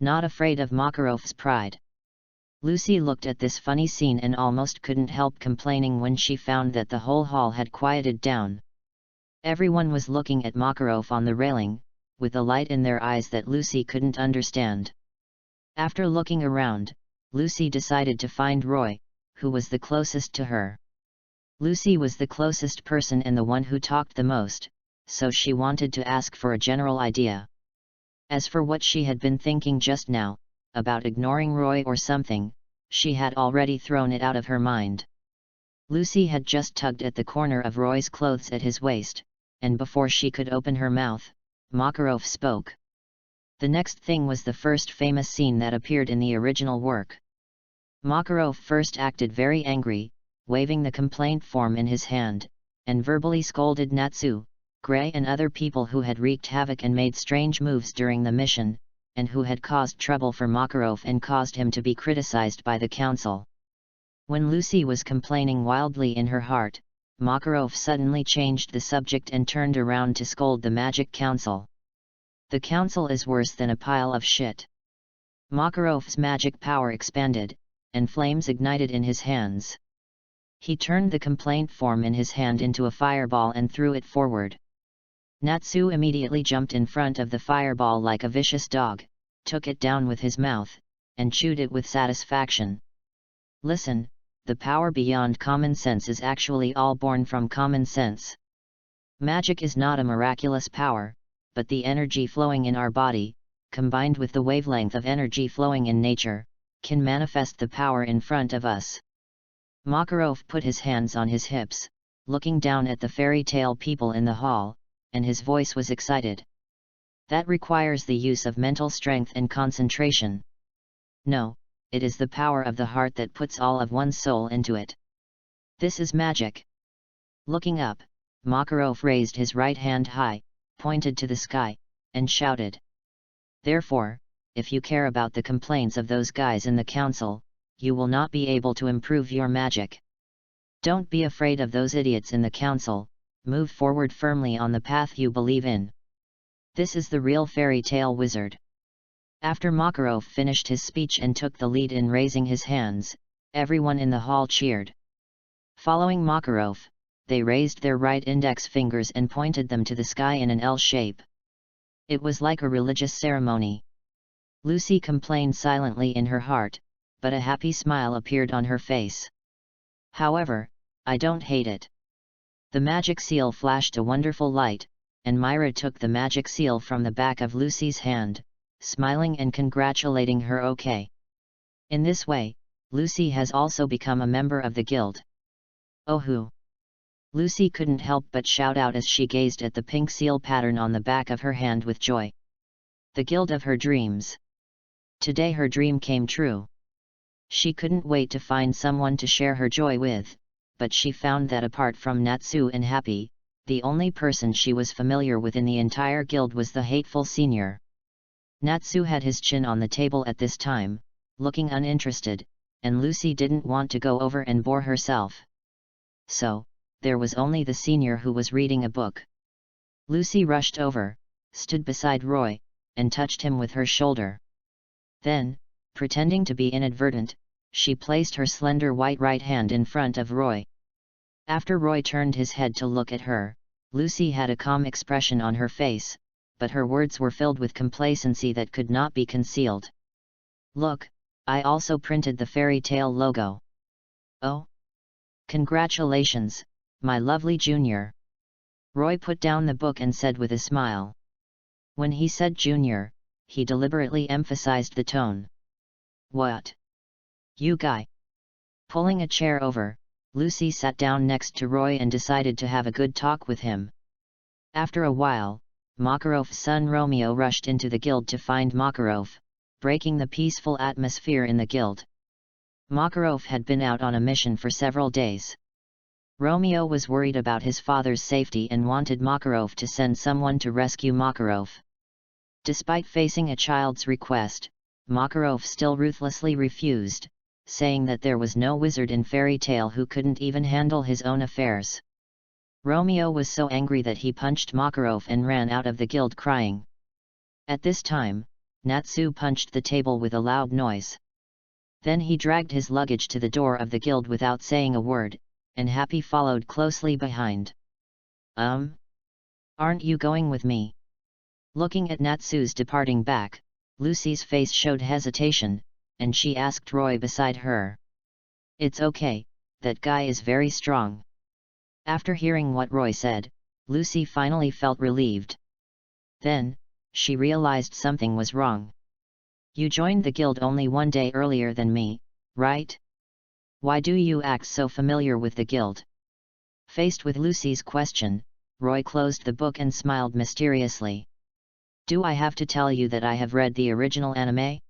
Not afraid of Makarov's pride. Lucy looked at this funny scene and almost couldn't help complaining when she found that the whole hall had quieted down. Everyone was looking at Makarov on the railing, with a light in their eyes that Lucy couldn't understand. After looking around, Lucy decided to find Roy, who was the closest to her. Lucy was the closest person and the one who talked the most, so she wanted to ask for a general idea. As for what she had been thinking just now, about ignoring Roy or something, she had already thrown it out of her mind. Lucy had just tugged at the corner of Roy's clothes at his waist, and before she could open her mouth, Makarov spoke. The next thing was the first famous scene that appeared in the original work. Makarov first acted very angry, waving the complaint form in his hand, and verbally scolded Natsu, Gray and other people who had wreaked havoc and made strange moves during the mission, and who had caused trouble for Makarov and caused him to be criticized by the council. When Lucy was complaining wildly in her heart, Makarov suddenly changed the subject and turned around to scold the Magic Council. The council is worse than a pile of shit. Makarov's magic power expanded, and flames ignited in his hands. He turned the complaint form in his hand into a fireball and threw it forward. Natsu immediately jumped in front of the fireball like a vicious dog, took it down with his mouth, and chewed it with satisfaction. Listen, the power beyond common sense is actually all born from common sense. Magic is not a miraculous power, but the energy flowing in our body, combined with the wavelength of energy flowing in nature, can manifest the power in front of us. Makarov put his hands on his hips, looking down at the fairy tale people in the hall, and his voice was excited. That requires the use of mental strength and concentration. No, it is the power of the heart that puts all of one's soul into it. This is magic. Looking up, Makarov raised his right hand high, pointed to the sky, and shouted. Therefore, if you care about the complaints of those guys in the council, you will not be able to improve your magic. Don't be afraid of those idiots in the council, move forward firmly on the path you believe in. This is the real fairy tale wizard. After Makarov finished his speech and took the lead in raising his hands, everyone in the hall cheered. Following Makarov, they raised their right index fingers and pointed them to the sky in an L shape. It was like a religious ceremony. Lucy complained silently in her heart, but a happy smile appeared on her face. However, I don't hate it. The magic seal flashed a wonderful light, and Myra took the magic seal from the back of Lucy's hand, smiling and congratulating her. Okay. In this way, Lucy has also become a member of the guild. Oh hoo! Lucy couldn't help but shout out as she gazed at the pink seal pattern on the back of her hand with joy. The guild of her dreams. Today her dream came true. She couldn't wait to find someone to share her joy with, but she found that apart from Natsu and Happy, the only person she was familiar with in the entire guild was the hateful senior. Natsu had his chin on the table at this time, looking uninterested, and Lucy didn't want to go over and bore herself. So, there was only the senior who was reading a book. Lucy rushed over, stood beside Roy, and touched him with her shoulder. Then, pretending to be inadvertent, she placed her slender white right hand in front of Roy. After Roy turned his head to look at her, Lucy had a calm expression on her face, but her words were filled with complacency that could not be concealed. "Look, I also printed the fairy tale logo." "Oh? Congratulations, my lovely junior." Roy put down the book and said with a smile. When he said junior, he deliberately emphasized the tone. "What? You guy?" Pulling a chair over, Lucy sat down next to Roy and decided to have a good talk with him. After a while, Makarov's son Romeo rushed into the guild to find Makarov, breaking the peaceful atmosphere in the guild. Makarov had been out on a mission for several days. Romeo was worried about his father's safety and wanted Makarov to send someone to rescue Makarov. Despite facing a child's request, Makarov still ruthlessly refused, saying that there was no wizard in fairy tale who couldn't even handle his own affairs. Romeo was so angry that he punched Makarov and ran out of the guild crying. At this time, Natsu punched the table with a loud noise. Then he dragged his luggage to the door of the guild without saying a word, and Happy followed closely behind. Aren't you going with me?" Looking at Natsu's departing back, Lucy's face showed hesitation, and she asked Roy beside her. "It's okay, that guy is very strong." After hearing what Roy said, Lucy finally felt relieved. Then, she realized something was wrong. "You joined the guild only one day earlier than me, right? Why do you act so familiar with the guild?" Faced with Lucy's question, Roy closed the book and smiled mysteriously. "Do I have to tell you that I have read the original anime?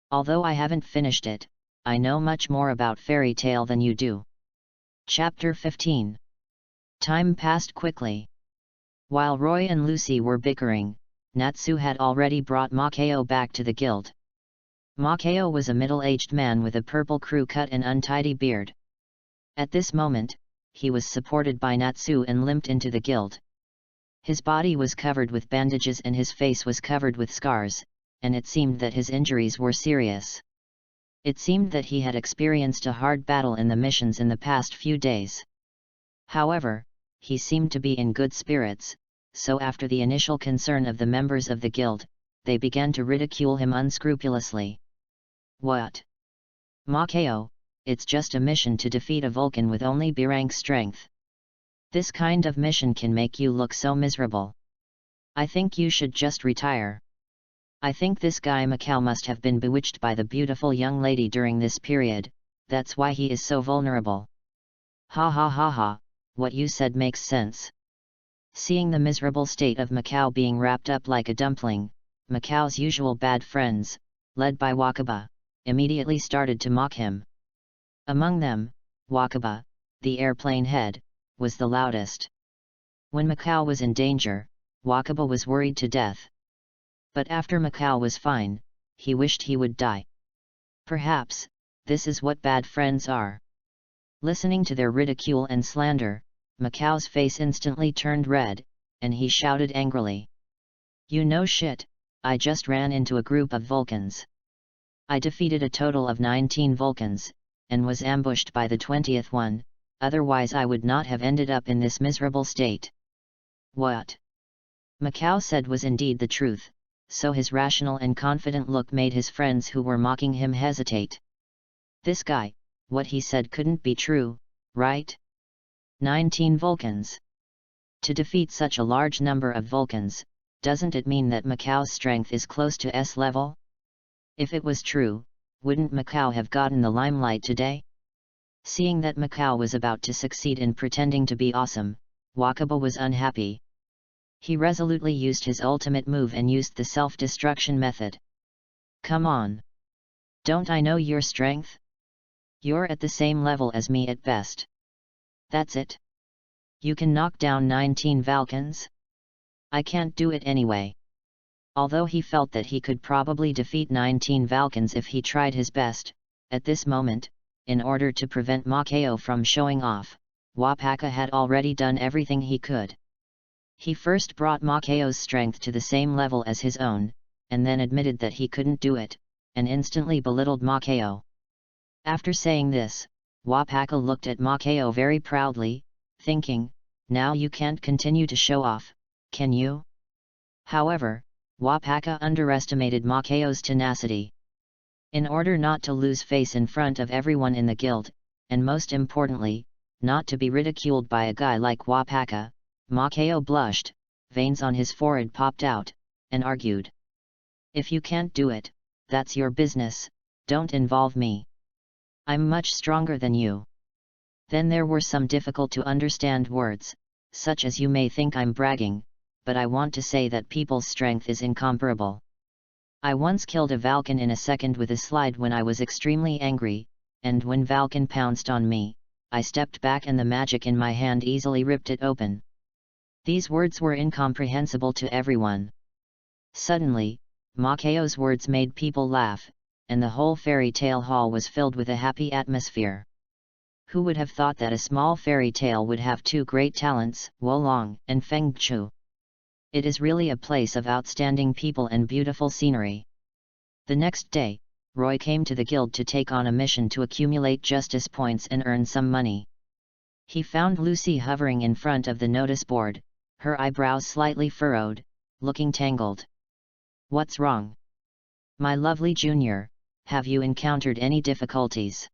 Although I haven't finished it, I know much more about fairy tale than you do." Chapter 15. Time passed quickly. While Roy and Lucy were bickering, Natsu had already brought Makeo back to the guild. Makeo was a middle-aged man with a purple crew cut and untidy beard. At this moment, he was supported by Natsu and limped into the guild. His body was covered with bandages and his face was covered with scars, and it seemed that his injuries were serious. It seemed that he had experienced a hard battle in the missions in the past few days. However, he seemed to be in good spirits, so after the initial concern of the members of the guild, they began to ridicule him unscrupulously. "What? Makeo, it's just a mission to defeat a Vulcan with only B-rank strength. This kind of mission can make you look so miserable. I think you should just retire. I think this guy Makao must have been bewitched by the beautiful young lady during this period, that's why he is so vulnerable." "Ha ha ha ha, what you said makes sense." Seeing the miserable state of Makao being wrapped up like a dumpling, Makao's usual bad friends, led by Wakaba, immediately started to mock him. Among them, Wakaba, the airplane head, was the loudest. When Makao was in danger, Wakaba was worried to death. But after Makao was fine, he wished he would die. Perhaps, this is what bad friends are. Listening to their ridicule and slander, Makao's face instantly turned red, and he shouted angrily. "You know shit, I just ran into a group of Vulcans. I defeated a total of 19 Vulcans, and was ambushed by the 20th one, otherwise I would not have ended up in this miserable state." What Makao said was indeed the truth, so his rational and confident look made his friends who were mocking him hesitate. This guy, what he said couldn't be true, right? 19 Vulcans. To defeat such a large number of Vulcans, doesn't it mean that Makao's strength is close to S level? If it was true, wouldn't Makao have gotten the limelight today? Seeing that Makao was about to succeed in pretending to be awesome, Wakaba was unhappy. He resolutely used his ultimate move and used the self-destruction method. "Come on! Don't I know your strength? You're at the same level as me at best. That's it? You can knock down 19 Valkyns? I can't do it anyway. Although he felt that he could probably defeat 19 Valkyns if he tried his best, at this moment, in order to prevent Makeo from showing off, Wapaka had already done everything he could. He first brought Makeo's strength to the same level as his own, and then admitted that he couldn't do it, and instantly belittled Makeo. After saying this, Wapaka looked at Makeo very proudly, thinking, now you can't continue to show off, can you? However, Wapaka underestimated Makeo's tenacity. In order not to lose face in front of everyone in the guild, and most importantly, not to be ridiculed by a guy like Wapaka, Makeo blushed, veins on his forehead popped out, and argued. If you can't do it, that's your business, don't involve me. I'm much stronger than you. Then there were some difficult to understand words, such as you may think I'm bragging, but I want to say that people's strength is incomparable. I once killed a Valkyn in a second with a slide when I was extremely angry, and when Valkyn pounced on me, I stepped back and the magic in my hand easily ripped it open. These words were incomprehensible to everyone. Suddenly, Makeo's words made people laugh, and the whole fairy tale hall was filled with a happy atmosphere. Who would have thought that a small fairy tale would have two great talents, Wolong and Fengchu? It is really a place of outstanding people and beautiful scenery. The next day, Roy came to the guild to take on a mission to accumulate justice points and earn some money. He found Lucy hovering in front of the notice board, her eyebrows slightly furrowed, looking tangled. What's wrong? My lovely junior, have you encountered any difficulties?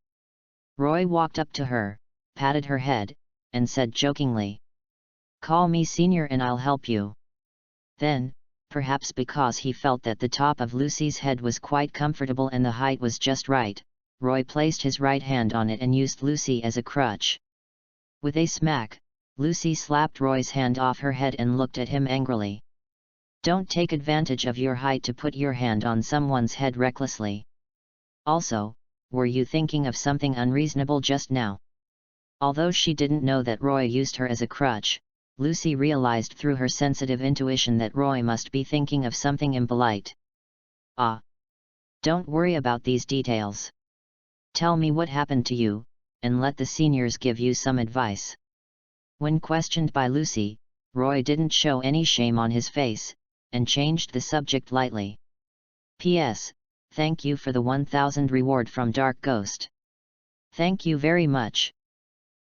Roy walked up to her, patted her head, and said jokingly. Call me senior and I'll help you. Then, perhaps because he felt that the top of Lucy's head was quite comfortable and the height was just right, Roy placed his right hand on it and used Lucy as a crutch. With a smack, Lucy slapped Roy's hand off her head and looked at him angrily. Don't take advantage of your height to put your hand on someone's head recklessly. Also, were you thinking of something unreasonable just now? Although she didn't know that Roy used her as a crutch, Lucy realized through her sensitive intuition that Roy must be thinking of something impolite. Ah! Don't worry about these details. Tell me what happened to you, and let the seniors give you some advice. When questioned by Lucy, Roy didn't show any shame on his face, and changed the subject lightly. P.S. Thank you for the 1000 reward from Dark Ghost. Thank you very much.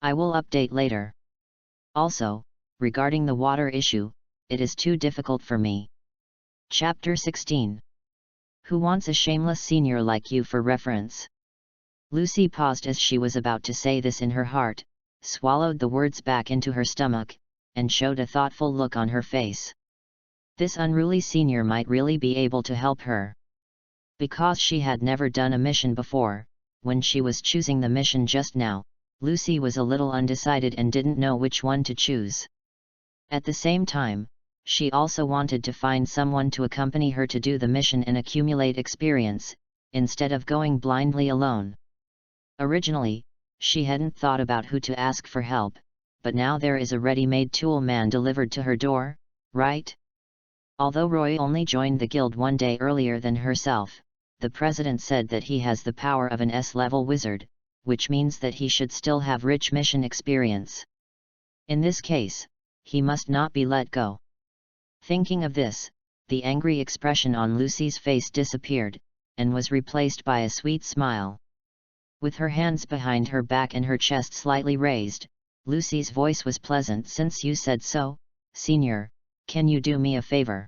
I will update later. Also, regarding the water issue, it is too difficult for me. Chapter 16. Who wants a shameless senior like you for reference? Lucy paused as she was about to say this in her heart, swallowed the words back into her stomach, and showed a thoughtful look on her face. This unruly senior might really be able to help her. Because she had never done a mission before, when she was choosing the mission just now, Lucy was a little undecided and didn't know which one to choose. At the same time, she also wanted to find someone to accompany her to do the mission and accumulate experience, instead of going blindly alone. Originally, she hadn't thought about who to ask for help, but now there is a ready-made tool man delivered to her door, right? Although Roy only joined the guild one day earlier than herself, the president said that he has the power of an S-level wizard, which means that he should still have rich mission experience. In this case, he must not be let go. Thinking of this, the angry expression on Lucy's face disappeared, and was replaced by a sweet smile. With her hands behind her back and her chest slightly raised, Lucy's voice was pleasant. Since you said so, senior, can you do me a favor?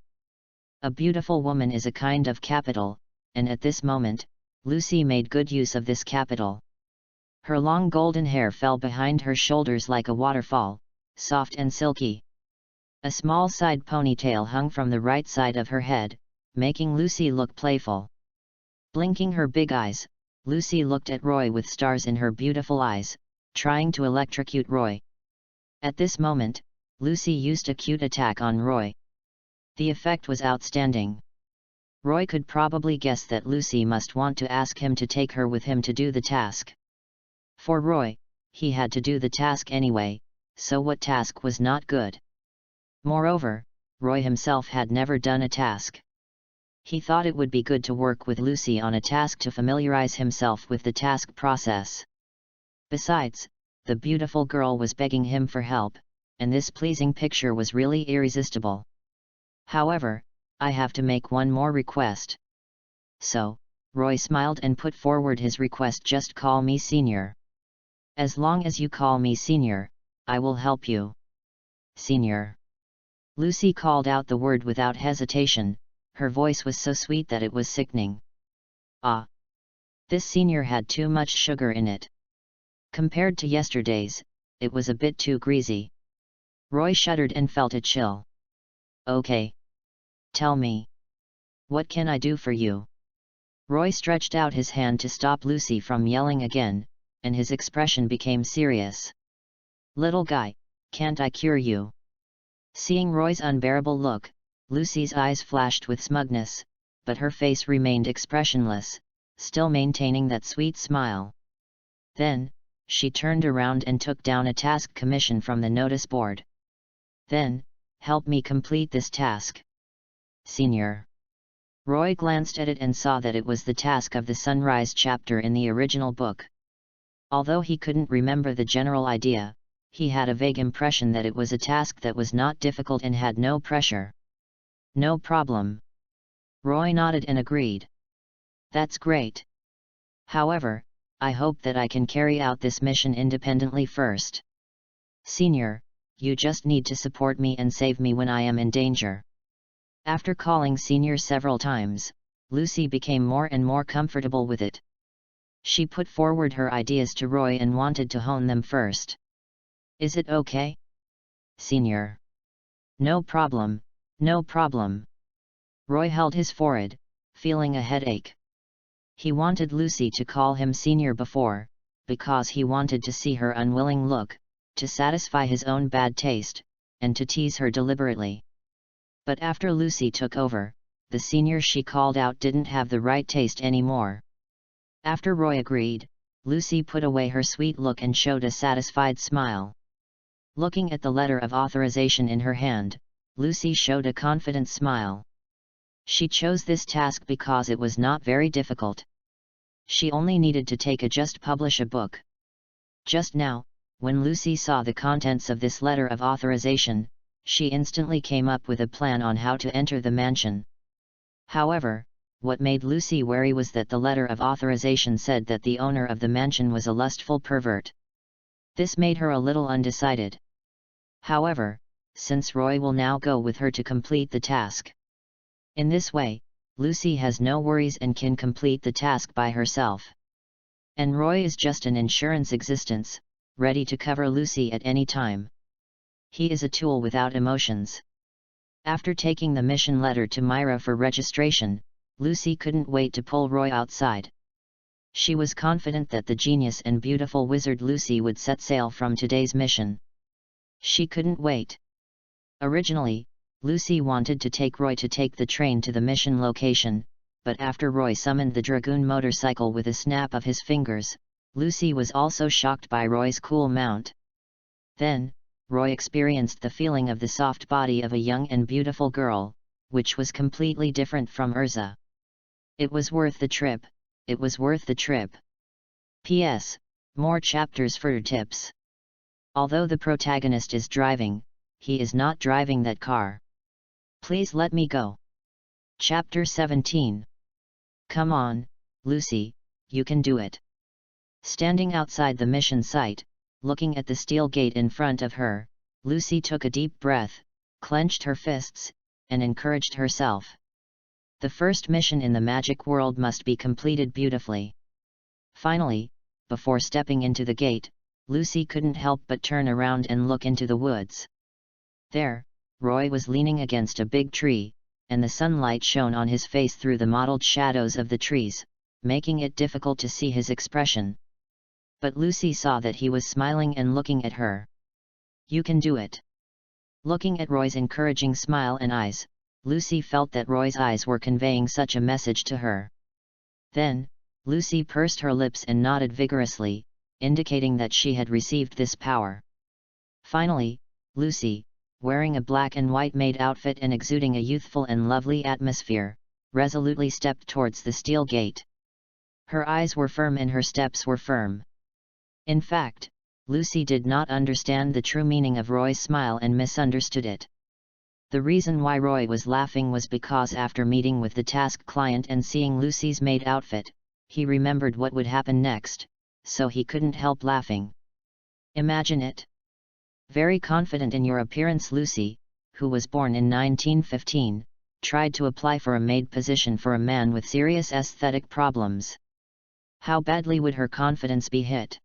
A beautiful woman is a kind of capital, and at this moment, Lucy made good use of this capital. Her long golden hair fell behind her shoulders like a waterfall, soft and silky. A small side ponytail hung from the right side of her head, making Lucy look playful. Blinking her big eyes, Lucy looked at Roy with stars in her beautiful eyes, trying to electrocute Roy. At this moment, Lucy used a cute attack on Roy. The effect was outstanding. Roy could probably guess that Lucy must want to ask him to take her with him to do the task. For Roy, he had to do the task anyway, so what task was not good? Moreover, Roy himself had never done a task. He thought it would be good to work with Lucy on a task to familiarize himself with the task process. Besides, the beautiful girl was begging him for help, and this pleasing picture was really irresistible. However, I have to make one more request. So, Roy smiled and put forward his request: just call me Senior. As long as you call me Senior, I will help you. Senior. Lucy called out the word without hesitation, her voice was so sweet that it was sickening. Ah! This Senior had too much sugar in it. Compared to yesterday's, it was a bit too greasy. Roy shuddered and felt a chill. Okay. Tell me. What can I do for you? Roy stretched out his hand to stop Lucy from yelling again, and his expression became serious. Little guy, can't I cure you? Seeing Roy's unbearable look, Lucy's eyes flashed with smugness, but her face remained expressionless, still maintaining that sweet smile. Then, she turned around and took down a task commission from the notice board. Then, help me complete this task. Senior. Roy glanced at it and saw that it was the task of the sunrise chapter in the original book. Although he couldn't remember the general idea, he had a vague impression that it was a task that was not difficult and had no pressure. No problem. Roy nodded and agreed. That's great. However, I hope that I can carry out this mission independently first. Senior, you just need to support me and save me when I am in danger. After calling Senior several times, Lucy became more and more comfortable with it. She put forward her ideas to Roy and wanted to hone them first. Is it okay? Senior. No problem, no problem. Roy held his forehead, feeling a headache. He wanted Lucy to call him Senior before, because he wanted to see her unwilling look, to satisfy his own bad taste, and to tease her deliberately. But after Lucy took over, the Senior she called out didn't have the right taste anymore. After Roy agreed, Lucy put away her sweet look and showed a satisfied smile. Looking at the letter of authorization in her hand, Lucy showed a confident smile. She chose this task because it was not very difficult. She only needed to take a just publish a book. Just now, when Lucy saw the contents of this letter of authorization, she instantly came up with a plan on how to enter the mansion. However, what made Lucy wary was that the letter of authorization said that the owner of the mansion was a lustful pervert. This made her a little undecided. However, since Roy will now go with her to complete the task. In this way, Lucy has no worries and can complete the task by herself. And Roy is just an insurance existence, ready to cover Lucy at any time. He is a tool without emotions. After taking the mission letter to Myra for registration, Lucy couldn't wait to pull Roy outside. She was confident that the genius and beautiful wizard Lucy would set sail from today's mission. She couldn't wait. Originally, Lucy wanted to take Roy to take the train to the mission location, but after Roy summoned the dragoon motorcycle with a snap of his fingers, Lucy was also shocked by Roy's cool mount. Then, Roy experienced the feeling of the soft body of a young and beautiful girl, which was completely different from Urza. It was worth the trip, it was worth the trip. P.S. More chapters for tips. Although the protagonist is driving, he is not driving that car. Please let me go. Chapter 17. Come on, Lucy, you can do it. Standing outside the mission site, looking at the steel gate in front of her, Lucy took a deep breath, clenched her fists, and encouraged herself. The first mission in the magic world must be completed beautifully. Finally, before stepping into the gate, Lucy couldn't help but turn around and look into the woods. There, Roy was leaning against a big tree, and the sunlight shone on his face through the mottled shadows of the trees, making it difficult to see his expression. But Lucy saw that he was smiling and looking at her. You can do it. Looking at Roy's encouraging smile and eyes, Lucy felt that Roy's eyes were conveying such a message to her. Then, Lucy pursed her lips and nodded vigorously, indicating that she had received this power. Finally, Lucy, wearing a black and white maid outfit and exuding a youthful and lovely atmosphere, resolutely stepped towards the steel gate. Her eyes were firm and her steps were firm. In fact, Lucy did not understand the true meaning of Roy's smile and misunderstood it. The reason why Roy was laughing was because after meeting with the task client and seeing Lucy's maid outfit, he remembered what would happen next, so he couldn't help laughing. Imagine it. Very confident in your appearance, Lucy, who was born in 1915, tried to apply for a maid position for a man with serious aesthetic problems. How badly would her confidence be hit?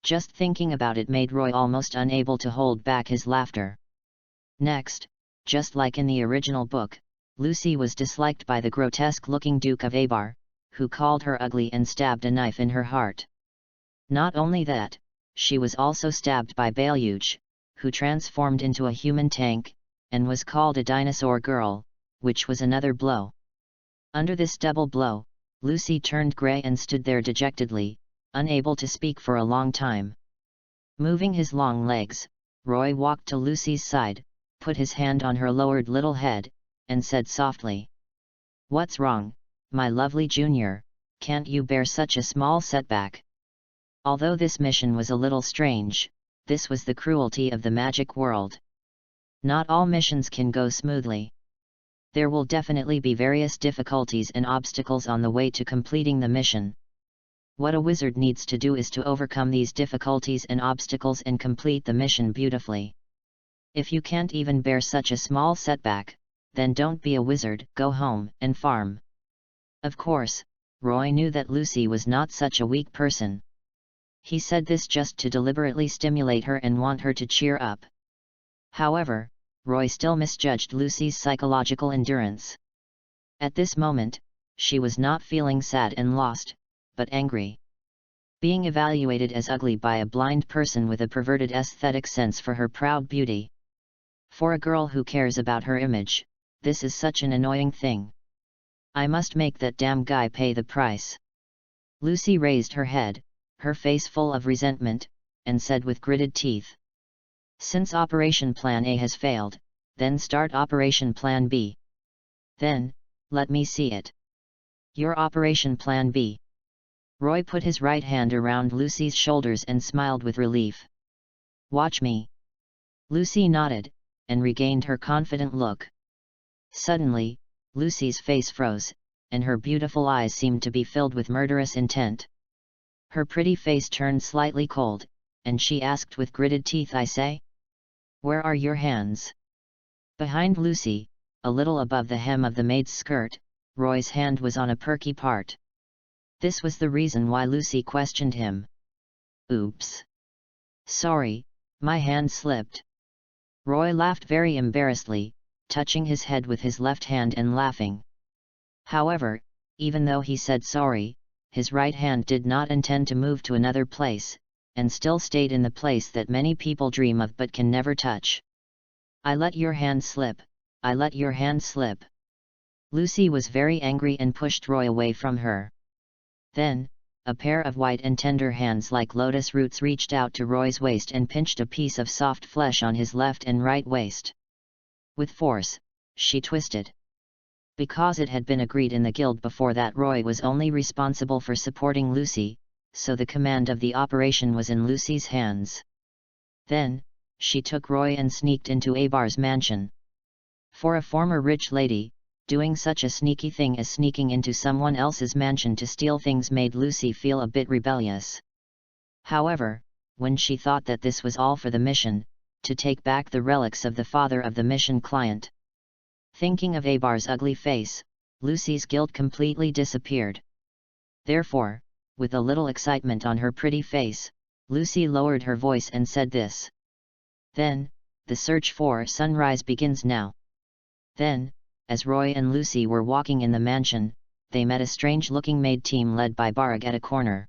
Just thinking about it made Roy almost unable to hold back his laughter. Next, just like in the original book, Lucy was disliked by the grotesque-looking Duke of Abar, who called her ugly and stabbed a knife in her heart. Not only that, she was also stabbed by Baelyuj, who transformed into a human tank, and was called a dinosaur girl, which was another blow. Under this double blow, Lucy turned grey and stood there dejectedly, unable to speak for a long time. Moving his long legs, Roy walked to Lucy's side, put his hand on her lowered little head, and said softly, "What's wrong, my lovely junior, can't you bear such a small setback?" Although this mission was a little strange, this was the cruelty of the magic world. Not all missions can go smoothly. There will definitely be various difficulties and obstacles on the way to completing the mission. What a wizard needs to do is to overcome these difficulties and obstacles and complete the mission beautifully. If you can't even bear such a small setback, then don't be a wizard, go home and farm. Of course, Roy knew that Lucy was not such a weak person. He said this just to deliberately stimulate her and want her to cheer up. However, Roy still misjudged Lucy's psychological endurance. At this moment, she was not feeling sad and lost, but angry. Being evaluated as ugly by a blind person with a perverted aesthetic sense for her proud beauty. For a girl who cares about her image, this is such an annoying thing. I must make that damn guy pay the price. Lucy raised her head, her face full of resentment, and said with gritted teeth, "Since Operation Plan A has failed, then start Operation Plan B. Then, let me see it. Your Operation Plan B." Roy put his right hand around Lucy's shoulders and smiled with relief. "Watch me." Lucy nodded, and regained her confident look. Suddenly, Lucy's face froze, and her beautiful eyes seemed to be filled with murderous intent. Her pretty face turned slightly cold, and she asked with gritted teeth, "I say? Where are your hands?" Behind Lucy, a little above the hem of the maid's skirt, Roy's hand was on a perky part. This was the reason why Lucy questioned him. "Oops. Sorry, my hand slipped." Roy laughed very embarrassedly, touching his head with his left hand and laughing. However, even though he said sorry, his right hand did not intend to move to another place, and still stayed in the place that many people dream of but can never touch. "I let your hand slip, I let your hand slip." Lucy was very angry and pushed Roy away from her. Then, a pair of white and tender hands like lotus roots reached out to Roy's waist and pinched a piece of soft flesh on his left and right waist. With force, she twisted. Because it had been agreed in the guild before that Roy was only responsible for supporting Lucy, so the command of the operation was in Lucy's hands. Then, she took Roy and sneaked into Abar's mansion. For a former rich lady, doing such a sneaky thing as sneaking into someone else's mansion to steal things made Lucy feel a bit rebellious. However, when she thought that this was all for the mission, to take back the relics of the father of the mission client. Thinking of Abar's ugly face, Lucy's guilt completely disappeared. Therefore, with a little excitement on her pretty face, Lucy lowered her voice and said this. "Then, the search for sunrise begins now." Then, as Roy and Lucy were walking in the mansion, they met a strange-looking maid team led by Barg at a corner.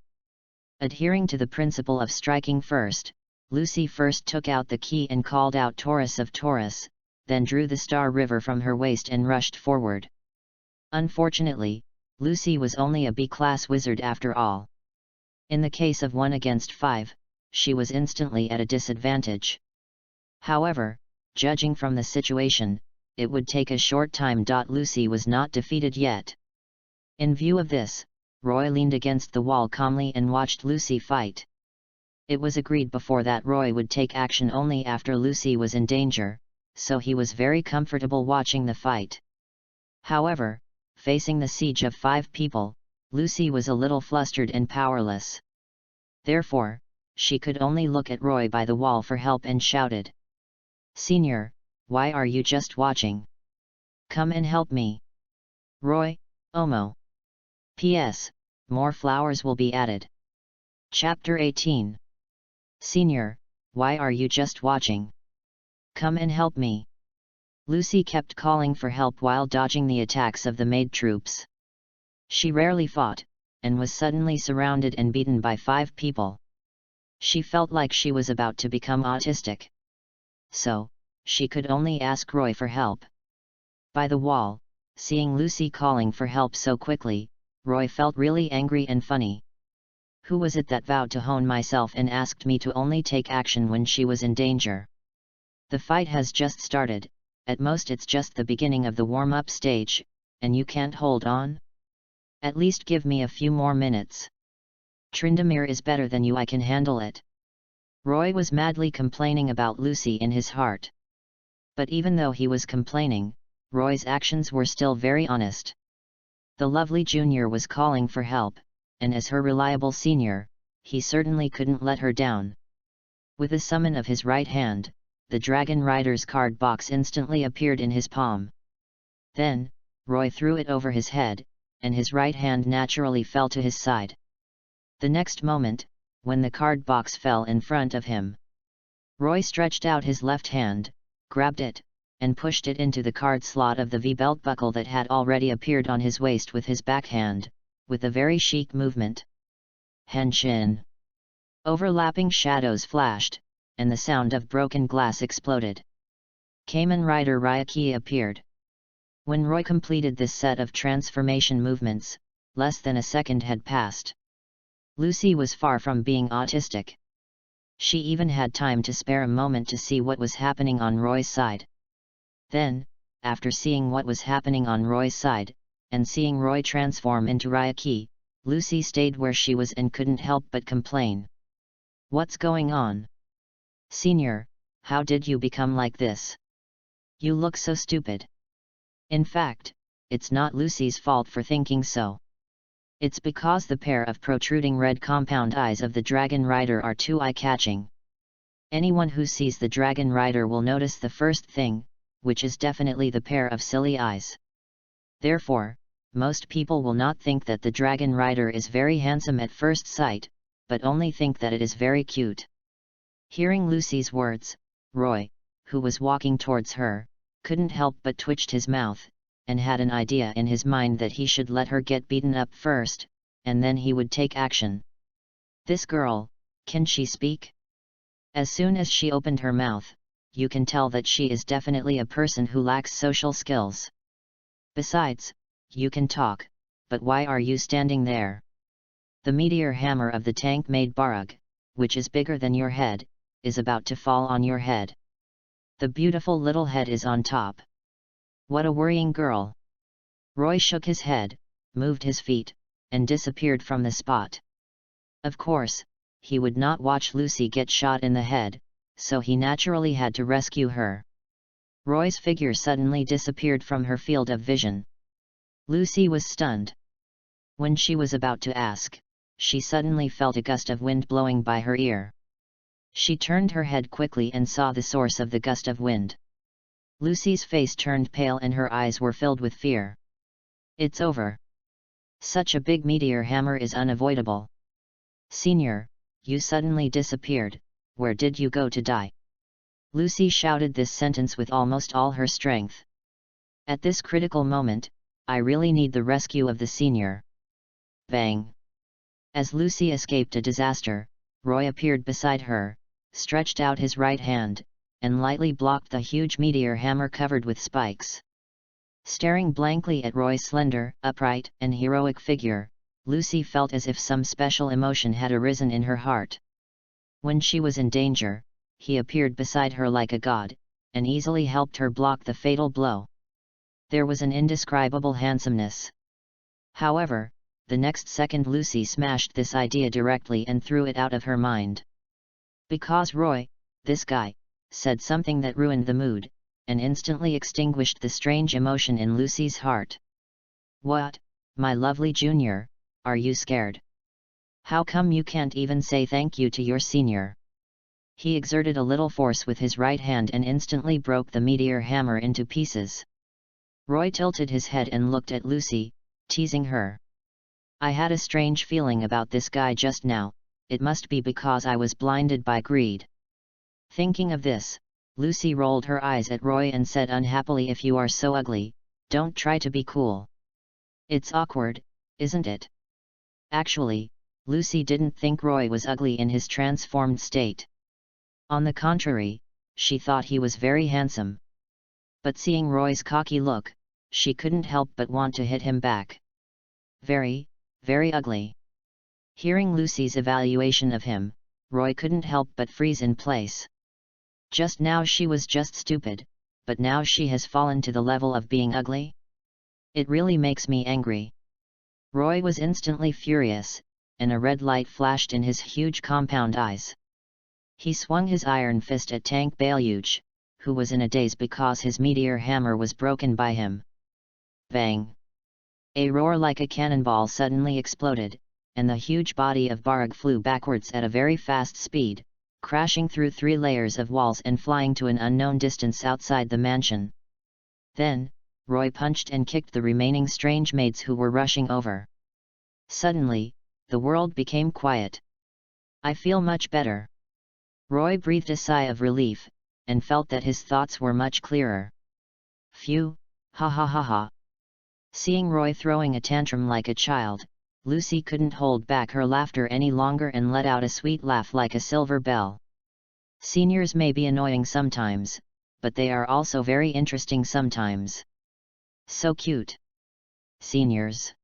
Adhering to the principle of striking first, Lucy first took out the key and called out Taurus of Taurus, then drew the star river from her waist and rushed forward. Unfortunately, Lucy was only a B-class wizard after all. In the case of 1 against 5, she was instantly at a disadvantage. However, judging from the situation, it would take a short time. Lucy was not defeated yet. In view of this, Roy leaned against the wall calmly and watched Lucy fight. It was agreed before that Roy would take action only after Lucy was in danger, so he was very comfortable watching the fight. However, facing the siege of 5 people, Lucy was a little flustered and powerless. Therefore, she could only look at Roy by the wall for help and shouted, "Senior, why are you just watching? Come and help me." Roy, Omo. P.S. More flowers will be added. Chapter 18. Senior, why are you just watching? Come and help me. Lucy kept calling for help while dodging the attacks of the maid troops. She rarely fought, and was suddenly surrounded and beaten by 5 people. She felt like she was about to become autistic. So, she could only ask Roy for help. By the wall, seeing Lucy calling for help so quickly, Roy felt really angry and funny. Who was it that vowed to hone myself and asked me to only take action when she was in danger? The fight has just started, at most it's just the beginning of the warm-up stage, and you can't hold on? At least give me a few more minutes. Trindamir is better than you, I can handle it. Roy was madly complaining about Lucy in his heart. But even though he was complaining, Roy's actions were still very honest. The lovely junior was calling for help, and as her reliable senior, he certainly couldn't let her down. With a summon of his right hand, the Dragon Rider's card box instantly appeared in his palm. Then, Roy threw it over his head, and his right hand naturally fell to his side. The next moment, when the card box fell in front of him, Roy stretched out his left hand, grabbed it, and pushed it into the card slot of the V-belt buckle that had already appeared on his waist with his backhand, with a very chic movement. Henshin. Overlapping shadows flashed, and the sound of broken glass exploded. Kamen Rider Ryuki appeared. When Roy completed this set of transformation movements, less than a second had passed. Lucy was far from being autistic. She even had time to spare a moment to see what was happening on Roy's side. Then, after seeing what was happening on Roy's side, and seeing Roy transform into Ryuki, Lucy stayed where she was and couldn't help but complain. "What's going on? Senior, how did you become like this? You look so stupid." In fact, it's not Lucy's fault for thinking so. It's because the pair of protruding red compound eyes of the Dragon Rider are too eye-catching. Anyone who sees the Dragon Rider will notice the first thing, which is definitely the pair of silly eyes. Therefore, most people will not think that the Dragon Rider is very handsome at first sight, but only think that it is very cute. Hearing Lucy's words, Roy, who was walking towards her, couldn't help but twitched his mouth, and had an idea in his mind that he should let her get beaten up first, and then he would take action. This girl, can she speak? As soon as she opened her mouth, you can tell that she is definitely a person who lacks social skills. Besides, you can talk, but why are you standing there? The meteor hammer of the tank-made Barug, which is bigger than your head, is about to fall on your head. The beautiful little head is on top. What a worrying girl! Roy shook his head, moved his feet, and disappeared from the spot. Of course, he would not watch Lucy get shot in the head, so he naturally had to rescue her. Roy's figure suddenly disappeared from her field of vision. Lucy was stunned. When she was about to ask, she suddenly felt a gust of wind blowing by her ear. She turned her head quickly and saw the source of the gust of wind. Lucy's face turned pale and her eyes were filled with fear. It's over. Such a big meteor hammer is unavoidable. Senior, you suddenly disappeared, where did you go to die? Lucy shouted this sentence with almost all her strength. At this critical moment, I really need the rescue of the senior. Bang! As Lucy escaped a disaster, Roy appeared beside her, stretched out his right hand, and lightly blocked the huge meteor hammer covered with spikes. Staring blankly at Roy's slender, upright, and heroic figure, Lucy felt as if some special emotion had arisen in her heart. When she was in danger, he appeared beside her like a god, and easily helped her block the fatal blow. There was an indescribable handsomeness. However, the next second Lucy smashed this idea directly and threw it out of her mind. Because Roy, this guy, said something that ruined the mood, and instantly extinguished the strange emotion in Lucy's heart. "What, my lovely junior, are you scared? How come you can't even say thank you to your senior?" He exerted a little force with his right hand and instantly broke the meteor hammer into pieces. Roy tilted his head and looked at Lucy, teasing her. "I had a strange feeling about this guy just now, it must be because I was blinded by greed." Thinking of this, Lucy rolled her eyes at Roy and said unhappily, "If you are so ugly, don't try to be cool. It's awkward, isn't it?" Actually, Lucy didn't think Roy was ugly in his transformed state. On the contrary, she thought he was very handsome. But seeing Roy's cocky look, she couldn't help but want to hit him back. "Very, very ugly." Hearing Lucy's evaluation of him, Roy couldn't help but freeze in place. Just now she was just stupid, but now she has fallen to the level of being ugly? It really makes me angry. Roy was instantly furious, and a red light flashed in his huge compound eyes. He swung his iron fist at Tank Bailhuge, who was in a daze because his meteor hammer was broken by him. Bang! A roar like a cannonball suddenly exploded, and the huge body of Barug flew backwards at a very fast speed, crashing through 3 layers of walls and flying to an unknown distance outside the mansion. Then, Roy punched and kicked the remaining strange maids who were rushing over. Suddenly, the world became quiet. "I feel much better." Roy breathed a sigh of relief, and felt that his thoughts were much clearer. "Phew, ha ha ha ha." Seeing Roy throwing a tantrum like a child, Lucy couldn't hold back her laughter any longer and let out a sweet laugh like a silver bell. Seniors may be annoying sometimes, but they are also very interesting sometimes. So cute. Seniors.